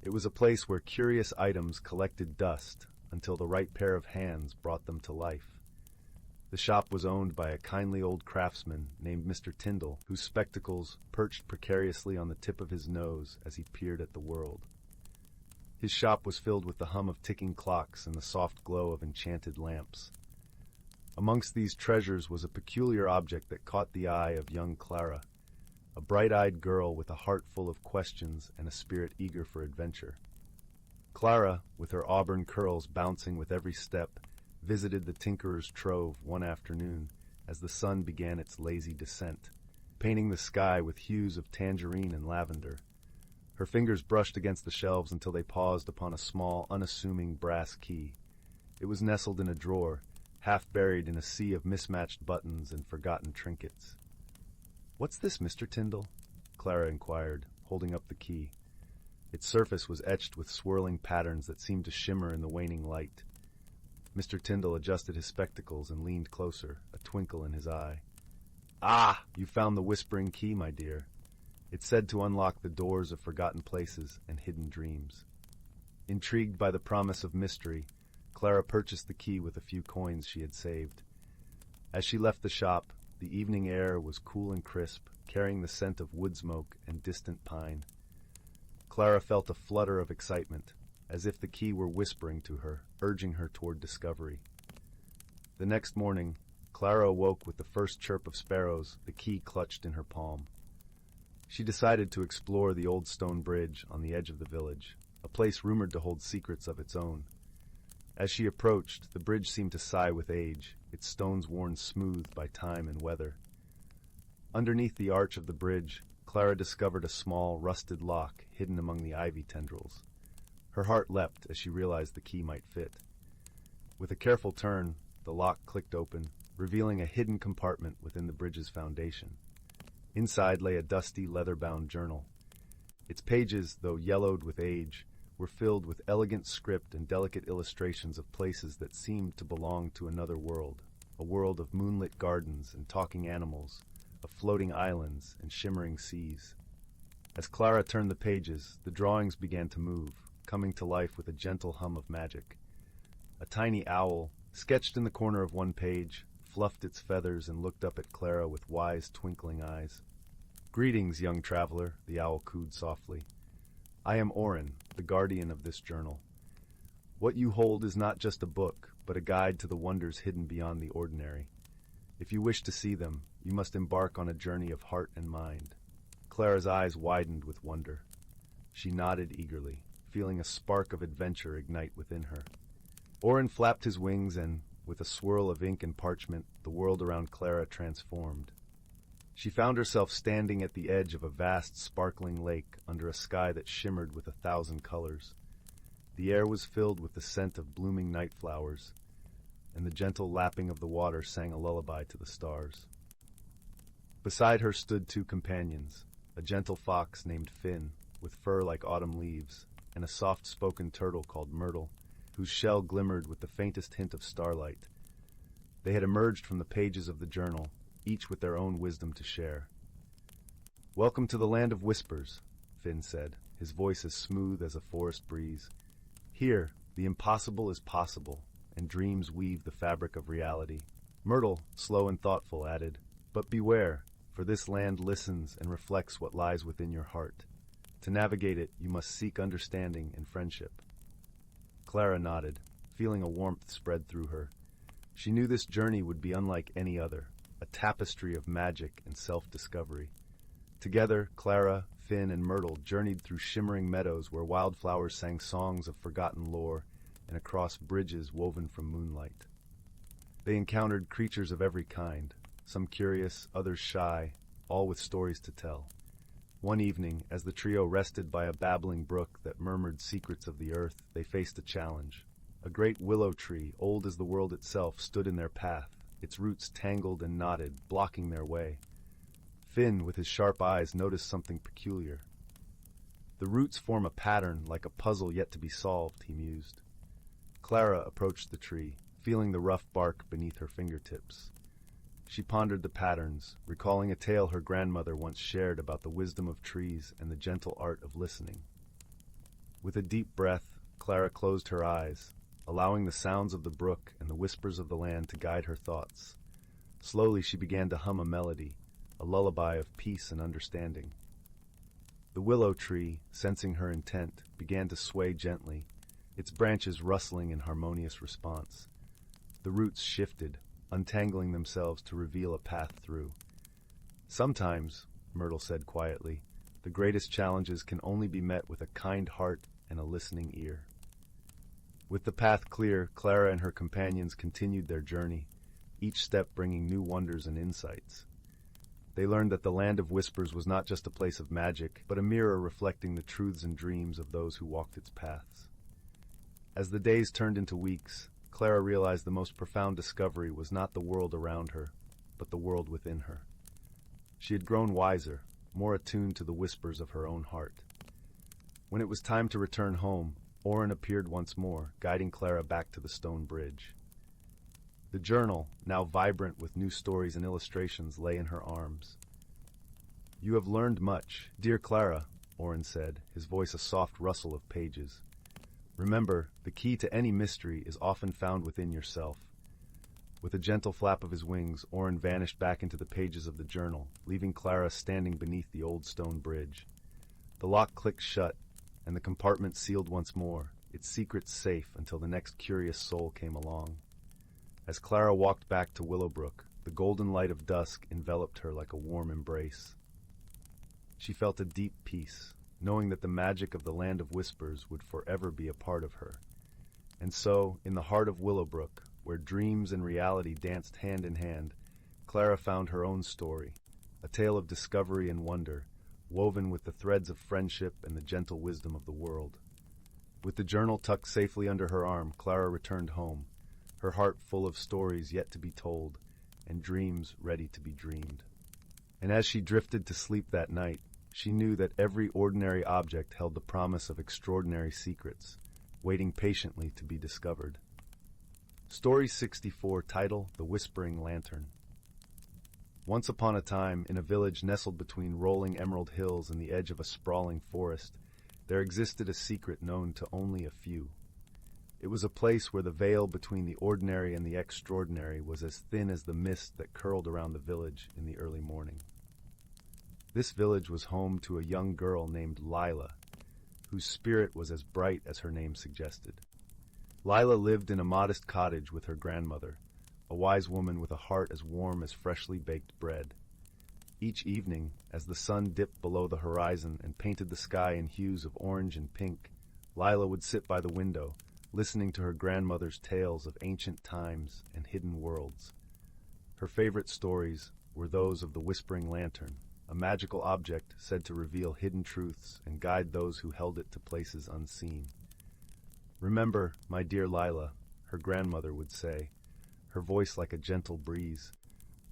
It was a place where curious items collected dust until the right pair of hands brought them to life. The shop was owned by a kindly old craftsman named Mr. Tyndall, whose spectacles perched precariously on the tip of his nose as he peered at the world. His shop was filled with the hum of ticking clocks and the soft glow of enchanted lamps. Amongst these treasures was a peculiar object that caught the eye of young Clara, a bright-eyed girl with a heart full of questions and a spirit eager for adventure. Clara, with her auburn curls bouncing with every step, visited the Tinkerer's Trove one afternoon as the sun began its lazy descent, painting the sky with hues of tangerine and lavender. Her fingers brushed against the shelves until they paused upon a small, unassuming brass key. It was nestled in a drawer, half buried in a sea of mismatched buttons and forgotten trinkets. "What's this, Mr. Tyndall?" Clara inquired, holding up the key. Its surface was etched with swirling patterns that seemed to shimmer in the waning light. Mr. Tyndall adjusted his spectacles and leaned closer, a twinkle in his eye. "Ah, you found the whispering key, my dear. It's said to unlock the doors of forgotten places and hidden dreams." Intrigued by the promise of mystery, Clara purchased the key with a few coins she had saved. As she left the shop, the evening air was cool and crisp, carrying the scent of wood smoke and distant pine. Clara felt a flutter of excitement, as if the key were whispering to her, urging her toward discovery. The next morning, Clara awoke with the first chirp of sparrows, the key clutched in her palm. She decided to explore the old stone bridge on the edge of the village, a place rumored to hold secrets of its own. As she approached, the bridge seemed to sigh with age, its stones worn smooth by time and weather. Underneath the arch of the bridge, Clara discovered a small, rusted lock hidden among the ivy tendrils. Her heart leapt as she realized the key might fit. With a careful turn, the lock clicked open, revealing a hidden compartment within the bridge's foundation. Inside lay a dusty, leather-bound journal. Its pages, though yellowed with age, were filled with elegant script and delicate illustrations of places that seemed to belong to another world, a world of moonlit gardens and talking animals, of floating islands and shimmering seas. As Clara turned the pages, the drawings began to move, coming to life with a gentle hum of magic. A tiny owl, sketched in the corner of one page, fluffed its feathers and looked up at Clara with wise, twinkling eyes. "Greetings, young traveler," the owl cooed softly. "I am Orin, the guardian of this journal. What you hold is not just a book, but a guide to the wonders hidden beyond the ordinary. If you wish to see them, you must embark on a journey of heart and mind." Clara's eyes widened with wonder. She nodded eagerly, feeling a spark of adventure ignite within her. Auburn flapped his wings and, with a swirl of ink and parchment, the world around Clara transformed. She found herself standing at the edge of a vast, sparkling lake under a sky that shimmered with 1,000 colors. The air was filled with the scent of blooming night flowers, and the gentle lapping of the water sang a lullaby to the stars. Beside her stood 2 companions, a gentle fox named Finn, with fur like autumn leaves, and a soft-spoken turtle called Myrtle, whose shell glimmered with the faintest hint of starlight. They had emerged from the pages of the journal, each with their own wisdom to share. "Welcome to the land of whispers," Finn said, his voice as smooth as a forest breeze. "Here, the impossible is possible, and dreams weave the fabric of reality." Myrtle, slow and thoughtful, added, "But beware, for this land listens and reflects what lies within your heart. To navigate it, you must seek understanding and friendship." Clara nodded, feeling a warmth spread through her. She knew this journey would be unlike any other, a tapestry of magic and self-discovery. Together, Clara, Finn, and Myrtle journeyed through shimmering meadows where wildflowers sang songs of forgotten lore and across bridges woven from moonlight. They encountered creatures of every kind, some curious, others shy, all with stories to tell. One evening, as the trio rested by a babbling brook that murmured secrets of the earth, they faced a challenge. A great willow tree, old as the world itself, stood in their path, its roots tangled and knotted, blocking their way. Finn, with his sharp eyes, noticed something peculiar. "The roots form a pattern like a puzzle yet to be solved," he mused. Clara approached the tree, feeling the rough bark beneath her fingertips. She pondered the patterns, recalling a tale her grandmother once shared about the wisdom of trees and the gentle art of listening. With a deep breath, Clara closed her eyes, allowing the sounds of the brook and the whispers of the land to guide her thoughts. Slowly she began to hum a melody, a lullaby of peace and understanding. The willow tree, sensing her intent, began to sway gently, its branches rustling in harmonious response. The roots shifted, untangling themselves to reveal a path through. "Sometimes," Myrtle said quietly, "the greatest challenges can only be met with a kind heart and a listening ear." With the path clear, Clara and her companions continued their journey, each step bringing new wonders and insights. They learned that the land of whispers was not just a place of magic, but a mirror reflecting the truths and dreams of those who walked its paths. As the days turned into weeks, Clara realized the most profound discovery was not the world around her, but the world within her. She had grown wiser, more attuned to the whispers of her own heart. When it was time to return home, Auburn appeared once more, guiding Clara back to the stone bridge. The journal, now vibrant with new stories and illustrations, lay in her arms. "You have learned much, dear Clara," Auburn said, his voice a soft rustle of pages. "Remember, the key to any mystery is often found within yourself." With a gentle flap of his wings, Auburn vanished back into the pages of the journal, leaving Clara standing beneath the old stone bridge. The lock clicked shut, and the compartment sealed once more, its secrets safe until the next curious soul came along. As Clara walked back to Willowbrook, the golden light of dusk enveloped her like a warm embrace. She felt a deep peace, knowing that the magic of the land of whispers would forever be a part of her. And so, in the heart of Willowbrook, where dreams and reality danced hand in hand, Clara found her own story, a tale of discovery and wonder, woven with the threads of friendship and the gentle wisdom of the world. With the journal tucked safely under her arm, Clara returned home, her heart full of stories yet to be told, and dreams ready to be dreamed. And as she drifted to sleep that night, she knew that every ordinary object held the promise of extraordinary secrets, waiting patiently to be discovered. Story 64, title, The Whispering Lantern. Once upon a time, in a village nestled between rolling emerald hills and the edge of a sprawling forest, there existed a secret known to only a few. It was a place where the veil between the ordinary and the extraordinary was as thin as the mist that curled around the village in the early morning. This village was home to a young girl named Lila, whose spirit was as bright as her name suggested. Lila lived in a modest cottage with her grandmother, a wise woman with a heart as warm as freshly baked bread. Each evening, as the sun dipped below the horizon and painted the sky in hues of orange and pink, Lila would sit by the window, listening to her grandmother's tales of ancient times and hidden worlds. Her favorite stories were those of the Whispering Lantern, a magical object said to reveal hidden truths and guide those who held it to places unseen. "Remember, my dear Lila," her grandmother would say, her voice like a gentle breeze,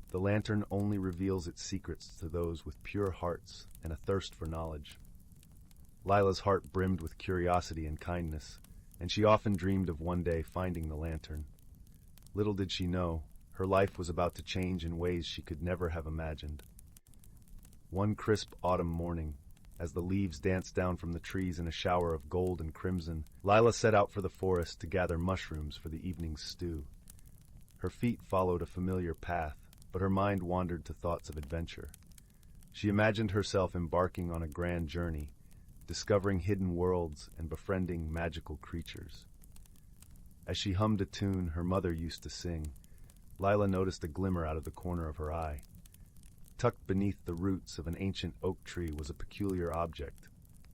"the lantern only reveals its secrets to those with pure hearts and a thirst for knowledge." Lila's heart brimmed with curiosity and kindness, and she often dreamed of one day finding the lantern. Little did she know, her life was about to change in ways she could never have imagined. One crisp autumn morning, as the leaves danced down from the trees in a shower of gold and crimson, Lila set out for the forest to gather mushrooms for the evening's stew. Her feet followed a familiar path, but her mind wandered to thoughts of adventure. She imagined herself embarking on a grand journey, discovering hidden worlds and befriending magical creatures. As she hummed a tune her mother used to sing, Lila noticed a glimmer out of the corner of her eye. Tucked beneath the roots of an ancient oak tree was a peculiar object,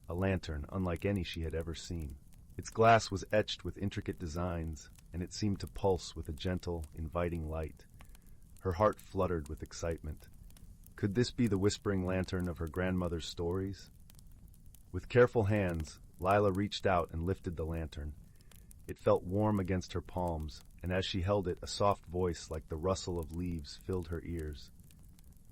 a lantern unlike any she had ever seen. Its glass was etched with intricate designs, and it seemed to pulse with a gentle, inviting light. Her heart fluttered with excitement. Could this be the whispering lantern of her grandmother's stories? With careful hands, Lila reached out and lifted the lantern. It felt warm against her palms, and as she held it, a soft voice like the rustle of leaves filled her ears.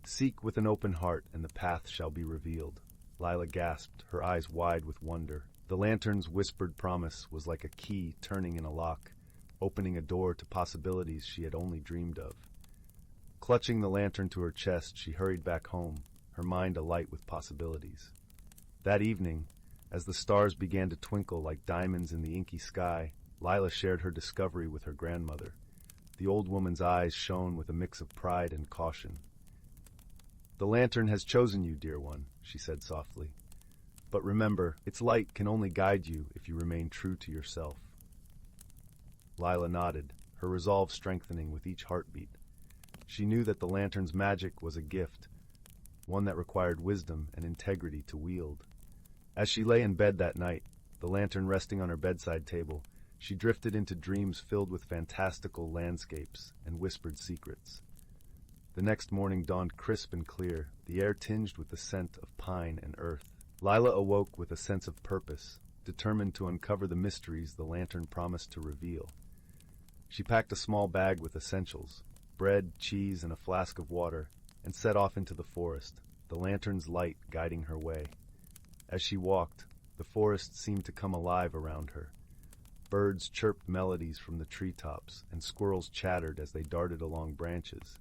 "Seek with an open heart, and the path shall be revealed." Lila gasped, her eyes wide with wonder. The lantern's whispered promise was like a key turning in a lock, opening a door to possibilities she had only dreamed of. Clutching the lantern to her chest, she hurried back home, her mind alight with possibilities. That evening, as the stars began to twinkle like diamonds in the inky sky, Lila shared her discovery with her grandmother. The old woman's eyes shone with a mix of pride and caution. "The lantern has chosen you, dear one," she said softly. "But remember, its light can only guide you if you remain true to yourself." Lila nodded, her resolve strengthening with each heartbeat. She knew that the lantern's magic was a gift, one that required wisdom and integrity to wield. As she lay in bed that night, the lantern resting on her bedside table, she drifted into dreams filled with fantastical landscapes and whispered secrets. The next morning dawned crisp and clear, the air tinged with the scent of pine and earth. Lila awoke with a sense of purpose, determined to uncover the mysteries the lantern promised to reveal. She packed a small bag with essentials, bread, cheese, and a flask of water, and set off into the forest, the lantern's light guiding her way. As she walked, the forest seemed to come alive around her. Birds chirped melodies from the treetops, and squirrels chattered as they darted along branches.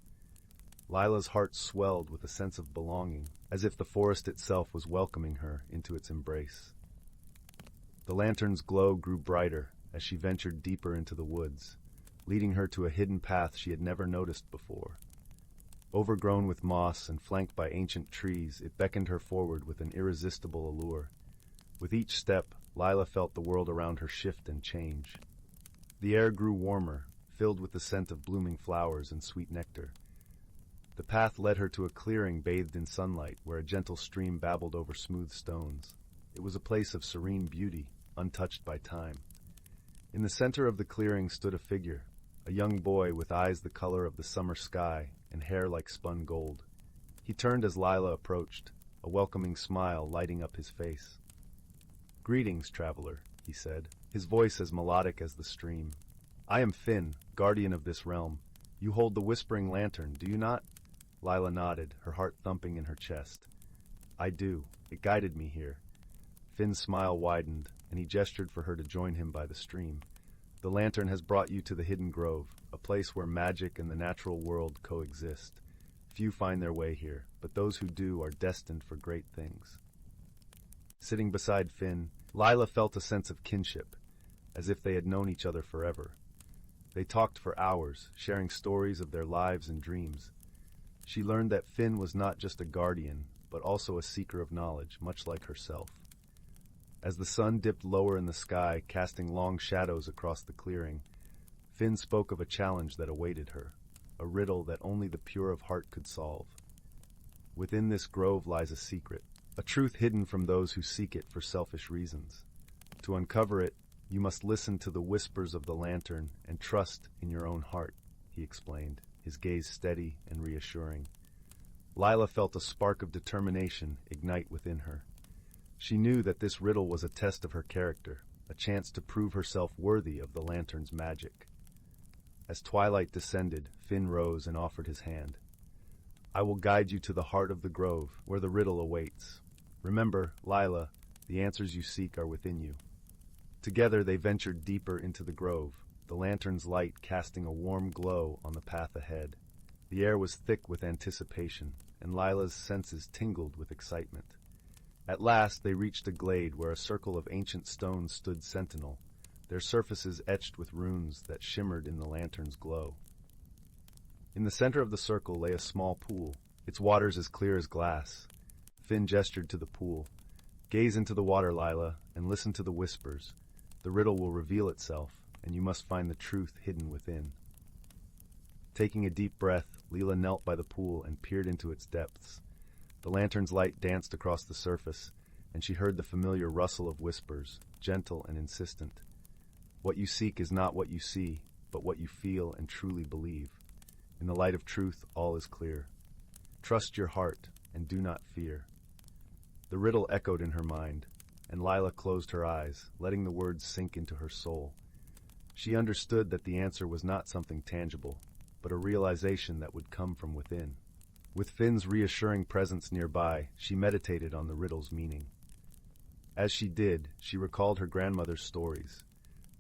Lila's heart swelled with a sense of belonging, as if the forest itself was welcoming her into its embrace. The lantern's glow grew brighter as she ventured deeper into the woods, leading her to a hidden path she had never noticed before. Overgrown with moss and flanked by ancient trees, it beckoned her forward with an irresistible allure. With each step, Lila felt the world around her shift and change. The air grew warmer, filled with the scent of blooming flowers and sweet nectar. The path led her to a clearing bathed in sunlight, where a gentle stream babbled over smooth stones. It was a place of serene beauty, untouched by time. In the center of the clearing stood a figure, a young boy with eyes the color of the summer sky and hair like spun gold. He turned as Lila approached, a welcoming smile lighting up his face. "Greetings, traveler," he said, his voice as melodic as the stream. "I am Finn, guardian of this realm. You hold the Whispering Lantern, do you not?" Lila nodded, her heart thumping in her chest. "I do. It guided me here." Finn's smile widened, and he gestured for her to join him by the stream. "The lantern has brought you to the Hidden Grove, a place where magic and the natural world coexist. Few find their way here, but those who do are destined for great things." Sitting beside Finn, Lila felt a sense of kinship, as if they had known each other forever. They talked for hours, sharing stories of their lives and dreams. She learned that Finn was not just a guardian, but also a seeker of knowledge, much like herself. As the sun dipped lower in the sky, casting long shadows across the clearing, Finn spoke of a challenge that awaited her, a riddle that only the pure of heart could solve. Within this grove lies a secret, a truth hidden from those who seek it for selfish reasons. To uncover it, you must listen to the whispers of the lantern and trust in your own heart, he explained, his gaze steady and reassuring. Lila felt a spark of determination ignite within her. She knew that this riddle was a test of her character, a chance to prove herself worthy of the lantern's magic. As twilight descended, Finn rose and offered his hand. I will guide you to the heart of the grove, where the riddle awaits. Remember, Lila, the answers you seek are within you. Together they ventured deeper into the grove, the lantern's light casting a warm glow on the path ahead. The air was thick with anticipation, and Lila's senses tingled with excitement. At last they reached a glade where a circle of ancient stones stood sentinel, their surfaces etched with runes that shimmered in the lantern's glow. In the center of the circle lay a small pool, its waters as clear as glass. Finn gestured to the pool. Gaze into the water, Lila, and listen to the whispers. The riddle will reveal itself, and you must find the truth hidden within. Taking a deep breath, Lila knelt by the pool and peered into its depths. The lantern's light danced across the surface, and she heard the familiar rustle of whispers, gentle and insistent. What you seek is not what you see, but what you feel and truly believe. In the light of truth, all is clear. Trust your heart, and do not fear. The riddle echoed in her mind, and Lila closed her eyes, letting the words sink into her soul. She understood that the answer was not something tangible, but a realization that would come from within. With Finn's reassuring presence nearby, she meditated on the riddle's meaning. As she did, she recalled her grandmother's stories,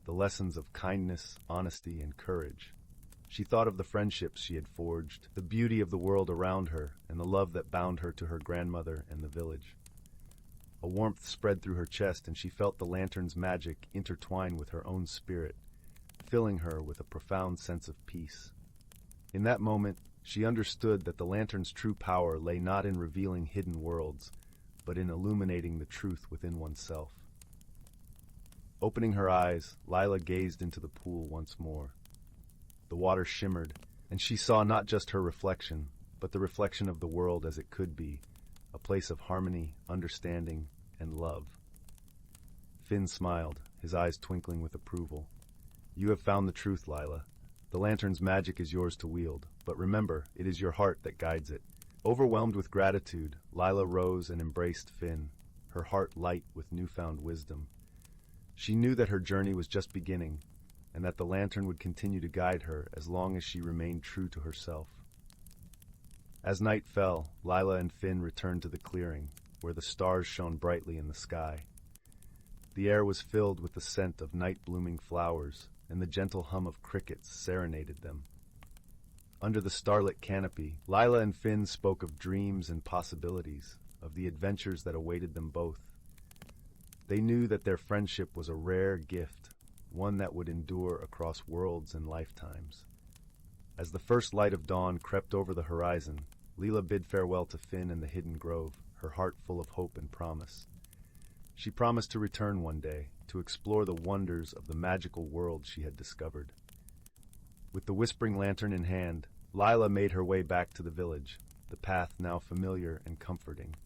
the lessons of kindness, honesty, and courage. She thought of the friendships she had forged, the beauty of the world around her, and the love that bound her to her grandmother and the village. A warmth spread through her chest, and she felt the lantern's magic intertwine with her own spirit, filling her with a profound sense of peace. In that moment, she understood that the lantern's true power lay not in revealing hidden worlds, but in illuminating the truth within oneself. Opening her eyes, Lila gazed into the pool once more. The water shimmered, and she saw not just her reflection, but the reflection of the world as it could be, a place of harmony, understanding, and love. Finn smiled, his eyes twinkling with approval. You have found the truth, Lila. The lantern's magic is yours to wield, but remember, it is your heart that guides it. Overwhelmed with gratitude, Lila rose and embraced Finn, her heart light with newfound wisdom. She knew that her journey was just beginning, and that the lantern would continue to guide her as long as she remained true to herself. As night fell, Lila and Finn returned to the clearing, where the stars shone brightly in the sky. The air was filled with the scent of night-blooming flowers, and the gentle hum of crickets serenaded them. Under the starlit canopy, Lila and Finn spoke of dreams and possibilities, of the adventures that awaited them both. They knew that their friendship was a rare gift, one that would endure across worlds and lifetimes. As the first light of dawn crept over the horizon, Lila bid farewell to Finn and the hidden grove, her heart full of hope and promise. She promised to return one day, to explore the wonders of the magical world she had discovered. With the whispering lantern in hand, Lila made her way back to the village, the path now familiar and comforting.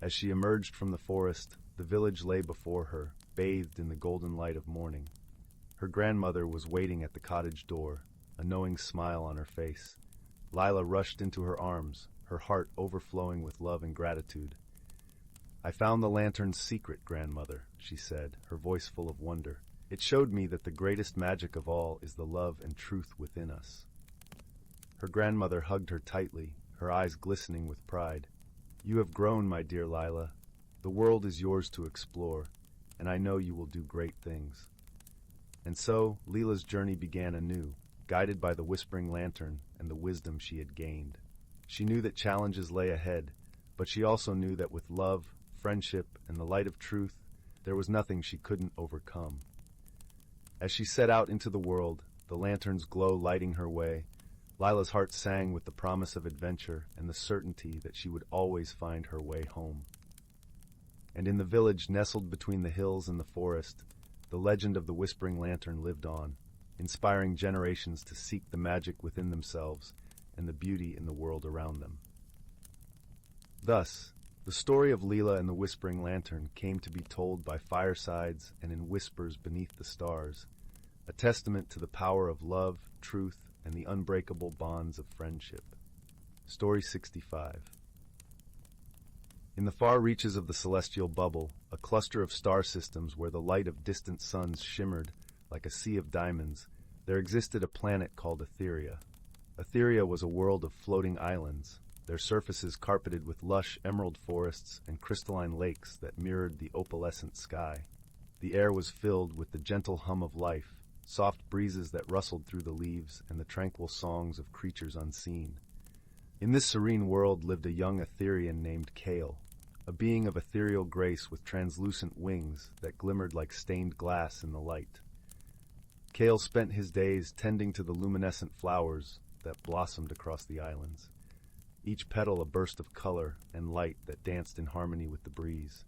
As she emerged from the forest, the village lay before her, bathed in the golden light of morning. Her grandmother was waiting at the cottage door, a knowing smile on her face. Lila rushed into her arms, her heart overflowing with love and gratitude. I found the lantern's secret, grandmother, she said, her voice full of wonder. It showed me that the greatest magic of all is the love and truth within us. Her grandmother hugged her tightly, her eyes glistening with pride. You have grown, my dear Lila. The world is yours to explore, and I know you will do great things. And so, Lila's journey began anew, guided by the whispering lantern and the wisdom she had gained. She knew that challenges lay ahead, but she also knew that with love, friendship, and the light of truth, there was nothing she couldn't overcome. As she set out into the world, the lantern's glow lighting her way, Lila's heart sang with the promise of adventure and the certainty that she would always find her way home. And in the village nestled between the hills and the forest, the legend of the whispering lantern lived on, inspiring generations to seek the magic within themselves and the beauty in the world around them. Thus, The story of Leela and the Whispering Lantern came to be told by firesides and in whispers beneath the stars, a testament to the power of love, truth, and the unbreakable bonds of friendship. Story 65. In the far reaches of the celestial bubble, a cluster of star systems where the light of distant suns shimmered like a sea of diamonds, there existed a planet called Etheria. Etheria was a world of floating islands, their surfaces carpeted with lush emerald forests and crystalline lakes that mirrored the opalescent sky. The air was filled with the gentle hum of life, soft breezes that rustled through the leaves, and the tranquil songs of creatures unseen. In this serene world lived a young Etherian named Kale, a being of ethereal grace with translucent wings that glimmered like stained glass in the light. Kale spent his days tending to the luminescent flowers that blossomed across the islands, each petal a burst of color and light that danced in harmony with the breeze.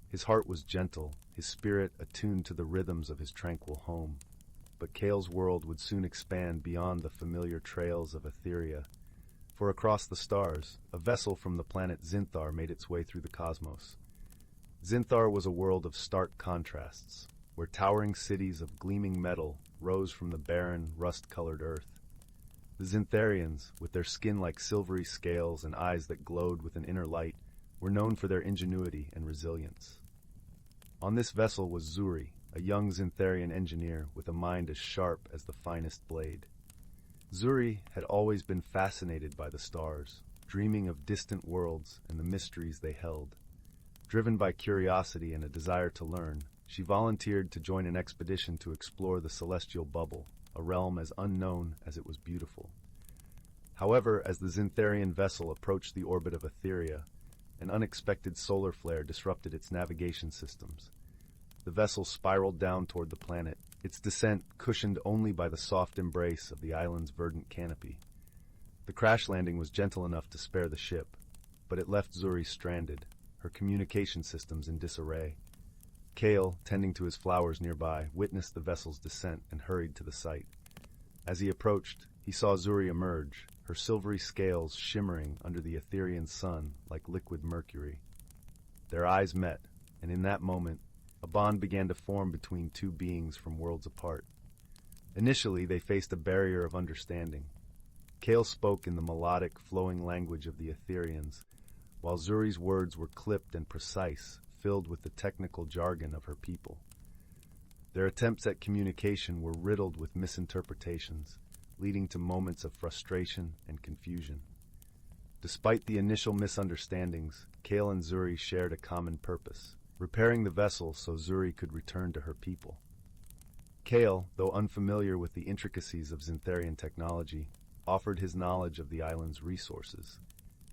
His heart was gentle, his spirit attuned to the rhythms of his tranquil home. But Kale's world would soon expand beyond the familiar trails of Etheria, for across the stars, a vessel from the planet Zinthar made its way through the cosmos. Zinthar was a world of stark contrasts, where towering cities of gleaming metal rose from the barren, rust-colored earth. The Zintharians, with their skin like silvery scales and eyes that glowed with an inner light, were known for their ingenuity and resilience. On this vessel was Zuri, a young Zintharian engineer with a mind as sharp as the finest blade. Zuri had always been fascinated by the stars, dreaming of distant worlds and the mysteries they held. Driven by curiosity and a desire to learn, she volunteered to join an expedition to explore the celestial bubble, a realm as unknown as it was beautiful. However, as the Zintharian vessel approached the orbit of Etheria, an unexpected solar flare disrupted its navigation systems. The vessel spiraled down toward the planet, its descent cushioned only by the soft embrace of the island's verdant canopy. The crash landing was gentle enough to spare the ship, but it left Zuri stranded, her communication systems in disarray. Kale, tending to his flowers nearby, witnessed the vessel's descent and hurried to the site. As he approached, he saw Zuri emerge, her silvery scales shimmering under the Etherian sun like liquid mercury. Their eyes met, and in that moment, a bond began to form between two beings from worlds apart. Initially, they faced a barrier of understanding. Kale spoke in the melodic, flowing language of the Etherians, while Zuri's words were clipped and precise, filled with the technical jargon of her people. Their attempts at communication were riddled with misinterpretations, leading to moments of frustration and confusion. Despite the initial misunderstandings, Kale and Zuri shared a common purpose: repairing the vessel so Zuri could return to her people. Kale, though unfamiliar with the intricacies of Zintharian technology, offered his knowledge of the island's resources.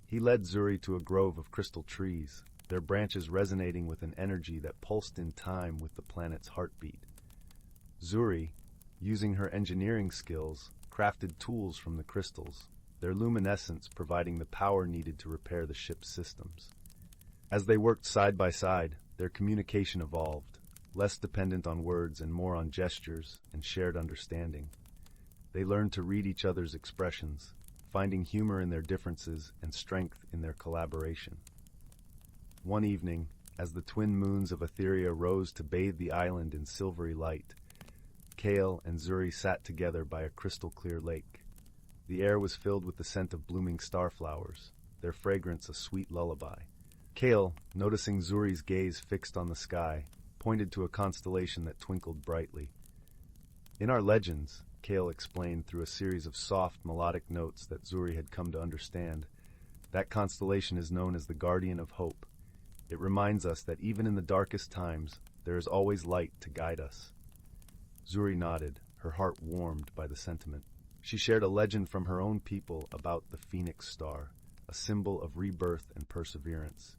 He led Zuri to a grove of crystal trees, their branches resonating with an energy that pulsed in time with the planet's heartbeat. Zuri, using her engineering skills, crafted tools from the crystals, their luminescence providing the power needed to repair the ship's systems. As they worked side by side, their communication evolved, less dependent on words and more on gestures and shared understanding. They learned to read each other's expressions, finding humor in their differences and strength in their collaboration. One evening, as the twin moons of Etheria rose to bathe the island in silvery light, Kale and Zuri sat together by a crystal-clear lake. The air was filled with the scent of blooming starflowers, their fragrance a sweet lullaby. Kale, noticing Zuri's gaze fixed on the sky, pointed to a constellation that twinkled brightly. In our legends, Kale explained through a series of soft, melodic notes that Zuri had come to understand, that constellation is known as the Guardian of Hope. It reminds us that even in the darkest times, there is always light to guide us. Zuri nodded, her heart warmed by the sentiment. She shared a legend from her own people about the Phoenix Star, a symbol of rebirth and perseverance.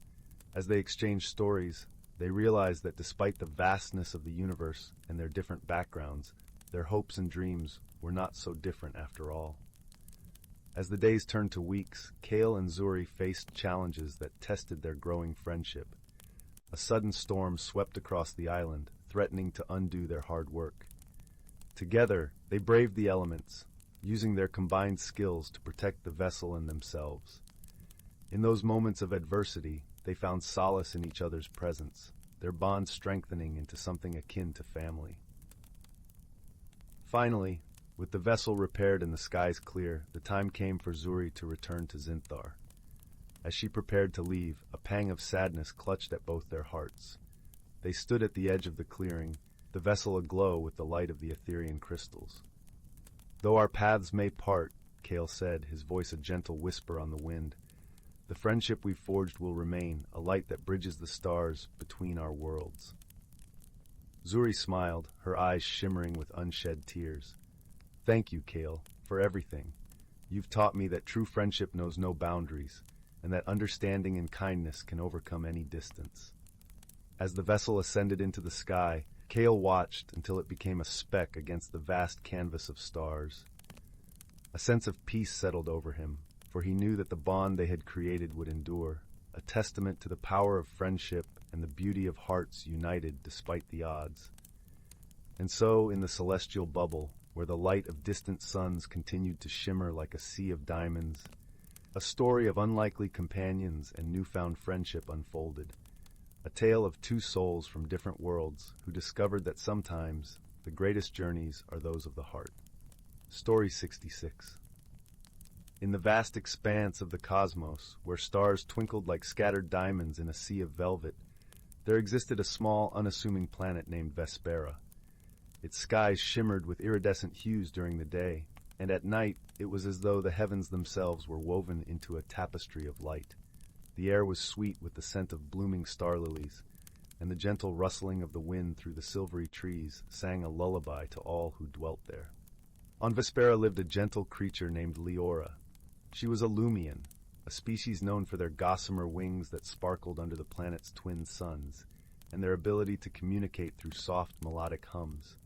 As they exchanged stories, they realized that despite the vastness of the universe and their different backgrounds, their hopes and dreams were not so different after all. As the days turned to weeks, Kale and Zuri faced challenges that tested their growing friendship. A sudden storm swept across the island, threatening to undo their hard work. Together, they braved the elements, using their combined skills to protect the vessel and themselves. In those moments of adversity, they found solace in each other's presence, their bond strengthening into something akin to family. Finally, with the vessel repaired and the skies clear, the time came for Zuri to return to Zinthar. As she prepared to leave, a pang of sadness clutched at both their hearts. They stood at the edge of the clearing, the vessel aglow with the light of the Etherian crystals. "Though our paths may part," Kale said, his voice a gentle whisper on the wind, "the friendship we've forged will remain, a light that bridges the stars between our worlds." Zuri smiled, her eyes shimmering with unshed tears. "Thank you, Kale, for everything. You've taught me that true friendship knows no boundaries, and that understanding and kindness can overcome any distance." As the vessel ascended into the sky, Kale watched until it became a speck against the vast canvas of stars. A sense of peace settled over him, for he knew that the bond they had created would endure, a testament to the power of friendship and the beauty of hearts united despite the odds. And so, in the celestial bubble, where the light of distant suns continued to shimmer like a sea of diamonds, a story of unlikely companions and newfound friendship unfolded. A tale of two souls from different worlds who discovered that sometimes the greatest journeys are those of the heart. Story 66. In the vast expanse of the cosmos, where stars twinkled like scattered diamonds in a sea of velvet, there existed a small, unassuming planet named Vespera. Its skies shimmered with iridescent hues during the day, and at night it was as though the heavens themselves were woven into a tapestry of light. The air was sweet with the scent of blooming star lilies, and the gentle rustling of the wind through the silvery trees sang a lullaby to all who dwelt there. On Vespera lived a gentle creature named Leora. She was a Lumian, a species known for their gossamer wings that sparkled under the planet's twin suns, and their ability to communicate through soft melodic hums.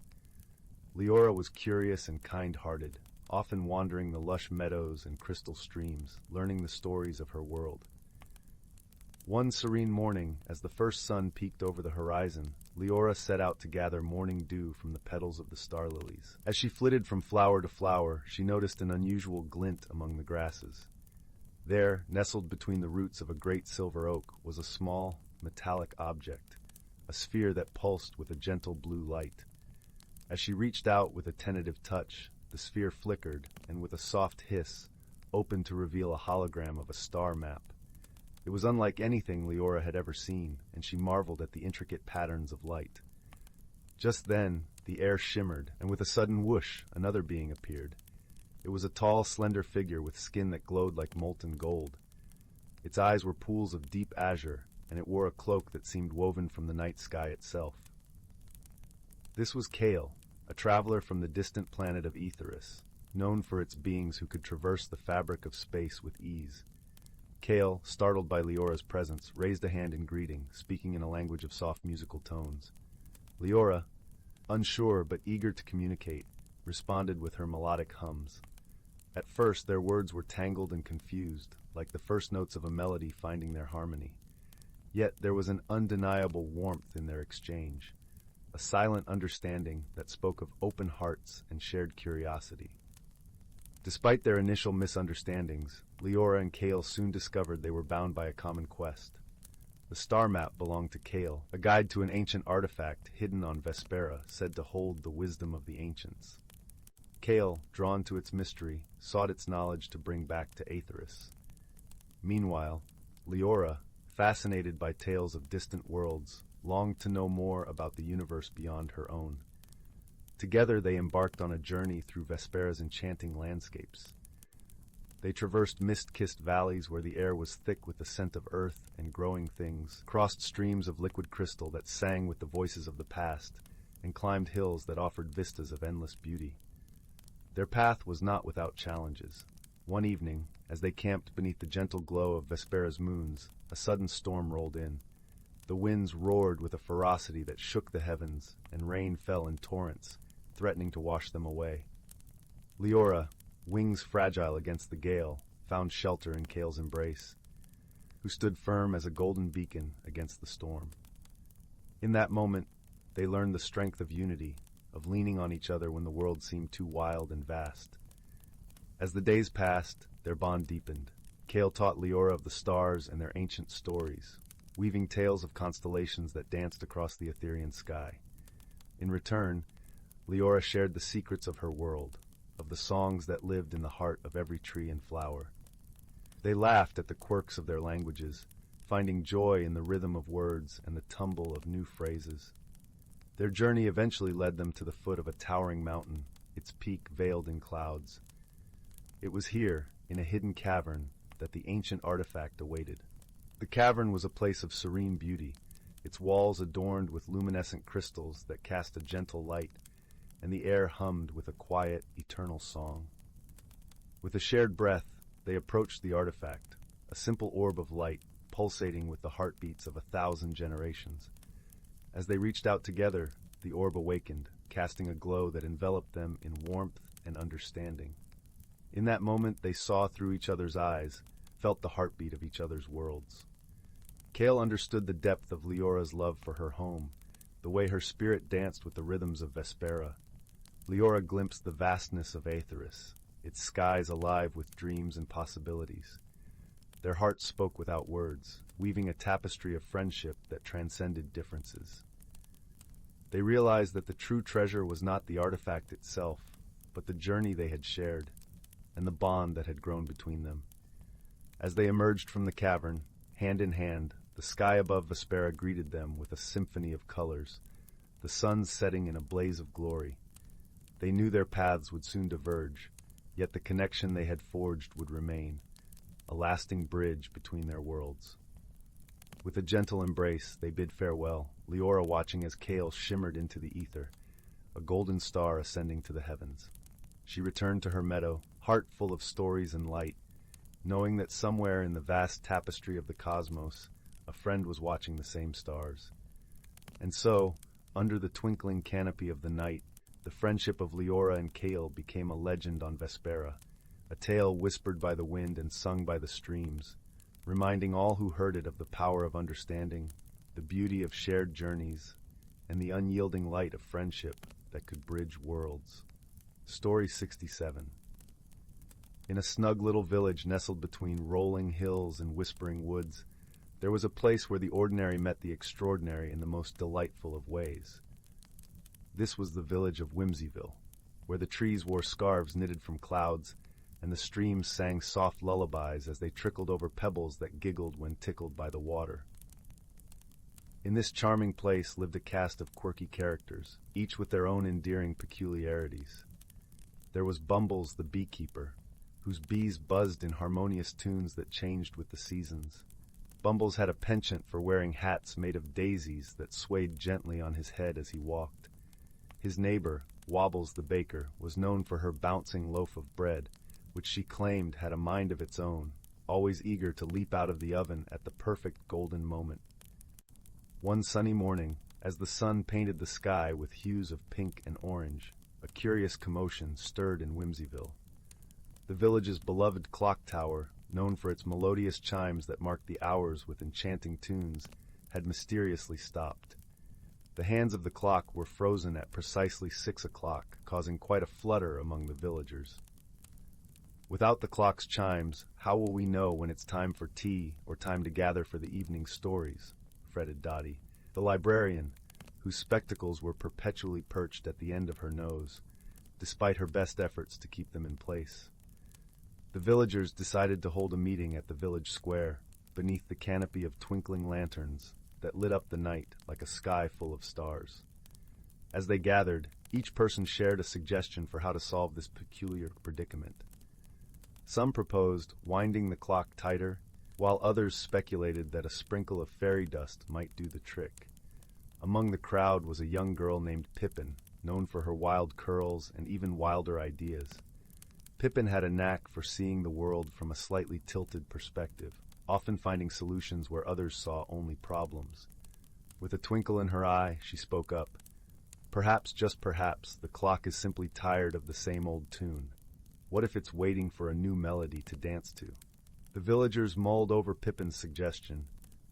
Leora was curious and kind-hearted, often wandering the lush meadows and crystal streams, learning the stories of her world. One serene morning, as the first sun peeked over the horizon, Leora set out to gather morning dew from the petals of the star lilies. As she flitted from flower to flower, she noticed an unusual glint among the grasses. There, nestled between the roots of a great silver oak, was a small, metallic object, a sphere that pulsed with a gentle blue light. As she reached out with a tentative touch, the sphere flickered, and with a soft hiss, opened to reveal a hologram of a star map. It was unlike anything Leora had ever seen, and she marveled at the intricate patterns of light. Just then, the air shimmered, and with a sudden whoosh, another being appeared. It was a tall, slender figure with skin that glowed like molten gold. Its eyes were pools of deep azure, and it wore a cloak that seemed woven from the night sky itself. This was Kale, a traveler from the distant planet of Aetheris, known for its beings who could traverse the fabric of space with ease. Kale, startled by Leora's presence, raised a hand in greeting, speaking in a language of soft musical tones. Leora, unsure but eager to communicate, responded with her melodic hums. At first, their words were tangled and confused, like the first notes of a melody finding their harmony. Yet there was an undeniable warmth in their exchange, a silent understanding that spoke of open hearts and shared curiosity. Despite their initial misunderstandings, Leora and Kale soon discovered they were bound by a common quest. The star map belonged to Kale, a guide to an ancient artifact hidden on Vespera, said to hold the wisdom of the ancients. Kale, drawn to its mystery, sought its knowledge to bring back to Aetheris. Meanwhile, Leora, fascinated by tales of distant worlds, longed to know more about the universe beyond her own. Together they embarked on a journey through Vespera's enchanting landscapes. They traversed mist-kissed valleys where the air was thick with the scent of earth and growing things, crossed streams of liquid crystal that sang with the voices of the past, and climbed hills that offered vistas of endless beauty. Their path was not without challenges. One evening, as they camped beneath the gentle glow of Vespera's moons, a sudden storm rolled in. The winds roared with a ferocity that shook the heavens, and rain fell in torrents, threatening to wash them away. Leora, wings fragile against the gale, found shelter in Kale's embrace, who stood firm as a golden beacon against the storm. In that moment, they learned the strength of unity, of leaning on each other when the world seemed too wild and vast. As the days passed, their bond deepened. Kale taught Leora of the stars and their ancient stories, weaving tales of constellations that danced across the Etherean sky. In return, Leora shared the secrets of her world, of the songs that lived in the heart of every tree and flower. They laughed at the quirks of their languages, finding joy in the rhythm of words and the tumble of new phrases. Their journey eventually led them to the foot of a towering mountain, its peak veiled in clouds. It was here, in a hidden cavern, that the ancient artifact awaited. The cavern was a place of serene beauty, its walls adorned with luminescent crystals that cast a gentle light, and the air hummed with a quiet, eternal song. With a shared breath, they approached the artifact, a simple orb of light, pulsating with the heartbeats of 1,000 generations. As they reached out together, the orb awakened, casting a glow that enveloped them in warmth and understanding. In that moment, they saw through each other's eyes, felt the heartbeat of each other's worlds. Kale understood the depth of Leora's love for her home, the way her spirit danced with the rhythms of Vespera. Leora glimpsed the vastness of Aetheris, its skies alive with dreams and possibilities. Their hearts spoke without words, weaving a tapestry of friendship that transcended differences. They realized that the true treasure was not the artifact itself, but the journey they had shared, and the bond that had grown between them. As they emerged from the cavern, hand in hand, the sky above Vespera greeted them with a symphony of colors, the sun setting in a blaze of glory. They knew their paths would soon diverge, yet the connection they had forged would remain, a lasting bridge between their worlds. With a gentle embrace, they bid farewell, Leora watching as Kale shimmered into the ether, a golden star ascending to the heavens. She returned to her meadow, heart full of stories and light, knowing that somewhere in the vast tapestry of the cosmos, a friend was watching the same stars. And so, under the twinkling canopy of the night, the friendship of Leora and Kale became a legend on Vespera, a tale whispered by the wind and sung by the streams, reminding all who heard it of the power of understanding, the beauty of shared journeys, and the unyielding light of friendship that could bridge worlds. Story 67. In a snug little village nestled between rolling hills and whispering woods, there was a place where the ordinary met the extraordinary in the most delightful of ways. This was the village of Whimsyville, where the trees wore scarves knitted from clouds, and the streams sang soft lullabies as they trickled over pebbles that giggled when tickled by the water. In this charming place lived a cast of quirky characters, each with their own endearing peculiarities. There was Bumbles the beekeeper, whose bees buzzed in harmonious tunes that changed with the seasons. Bumbles had a penchant for wearing hats made of daisies that swayed gently on his head as he walked. His neighbor, Wobbles the baker, was known for her bouncing loaf of bread, which she claimed had a mind of its own, always eager to leap out of the oven at the perfect golden moment. One sunny morning, as the sun painted the sky with hues of pink and orange, a curious commotion stirred in Whimsyville. The village's beloved clock tower, known for its melodious chimes that marked the hours with enchanting tunes, had mysteriously stopped. The hands of the clock were frozen at precisely 6 o'clock, causing quite a flutter among the villagers. Without the clock's chimes, how will we know when it's time for tea or time to gather for the evening stories? Fretted Dottie, the librarian, whose spectacles were perpetually perched at the end of her nose, despite her best efforts to keep them in place. The villagers decided to hold a meeting at the village square, beneath the canopy of twinkling lanterns that lit up the night like a sky full of stars. As they gathered, each person shared a suggestion for how to solve this peculiar predicament. Some proposed winding the clock tighter, while others speculated that a sprinkle of fairy dust might do the trick. Among the crowd was a young girl named Pippin, known for her wild curls and even wilder ideas. Pippin had a knack for seeing the world from a slightly tilted perspective, often finding solutions where others saw only problems. With a twinkle in her eye, she spoke up. Perhaps, just perhaps, the clock is simply tired of the same old tune. What if it's waiting for a new melody to dance to? The villagers mulled over Pippin's suggestion,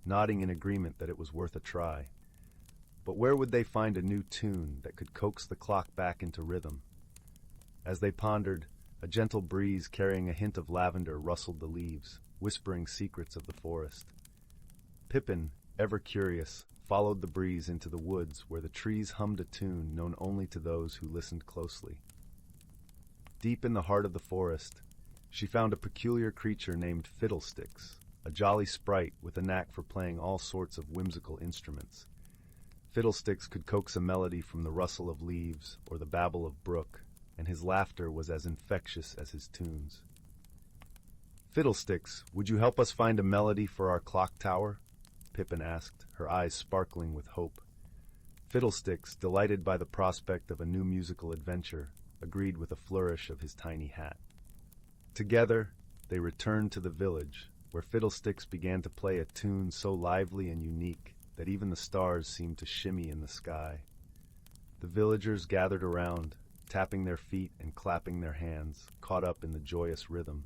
nodding in agreement that it was worth a try. But where would they find a new tune that could coax the clock back into rhythm? As they pondered, a gentle breeze carrying a hint of lavender rustled the leaves, whispering secrets of the forest. Pippin, ever curious, followed the breeze into the woods where the trees hummed a tune known only to those who listened closely. Deep in the heart of the forest, she found a peculiar creature named Fiddlesticks, a jolly sprite with a knack for playing all sorts of whimsical instruments. Fiddlesticks could coax a melody from the rustle of leaves or the babble of brook, and his laughter was as infectious as his tunes. "Fiddlesticks, would you help us find a melody for our clock tower?" Pippin asked, her eyes sparkling with hope. Fiddlesticks, delighted by the prospect of a new musical adventure, agreed with a flourish of his tiny hat. Together, they returned to the village, where Fiddlesticks began to play a tune so lively and unique that even the stars seemed to shimmy in the sky. The villagers gathered around, tapping their feet and clapping their hands, caught up in the joyous rhythm.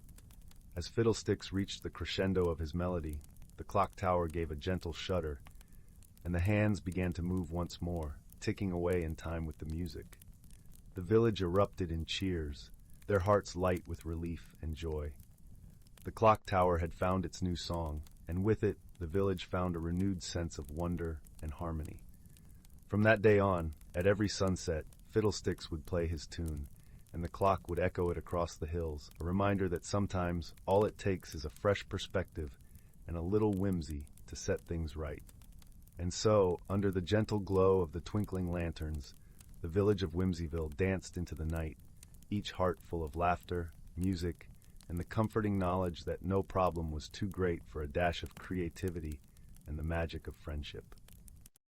As Fiddlesticks reached the crescendo of his melody, the clock tower gave a gentle shudder, and the hands began to move once more, ticking away in time with the music. The village erupted in cheers, their hearts light with relief and joy. The clock tower had found its new song, and with it, the village found a renewed sense of wonder and harmony. From that day on, at every sunset, Fiddlesticks would play his tune, and the clock would echo it across the hills, a reminder that sometimes all it takes is a fresh perspective and a little whimsy to set things right. And so, under the gentle glow of the twinkling lanterns, the village of Whimsyville danced into the night, each heart full of laughter, music, and the comforting knowledge that no problem was too great for a dash of creativity and the magic of friendship.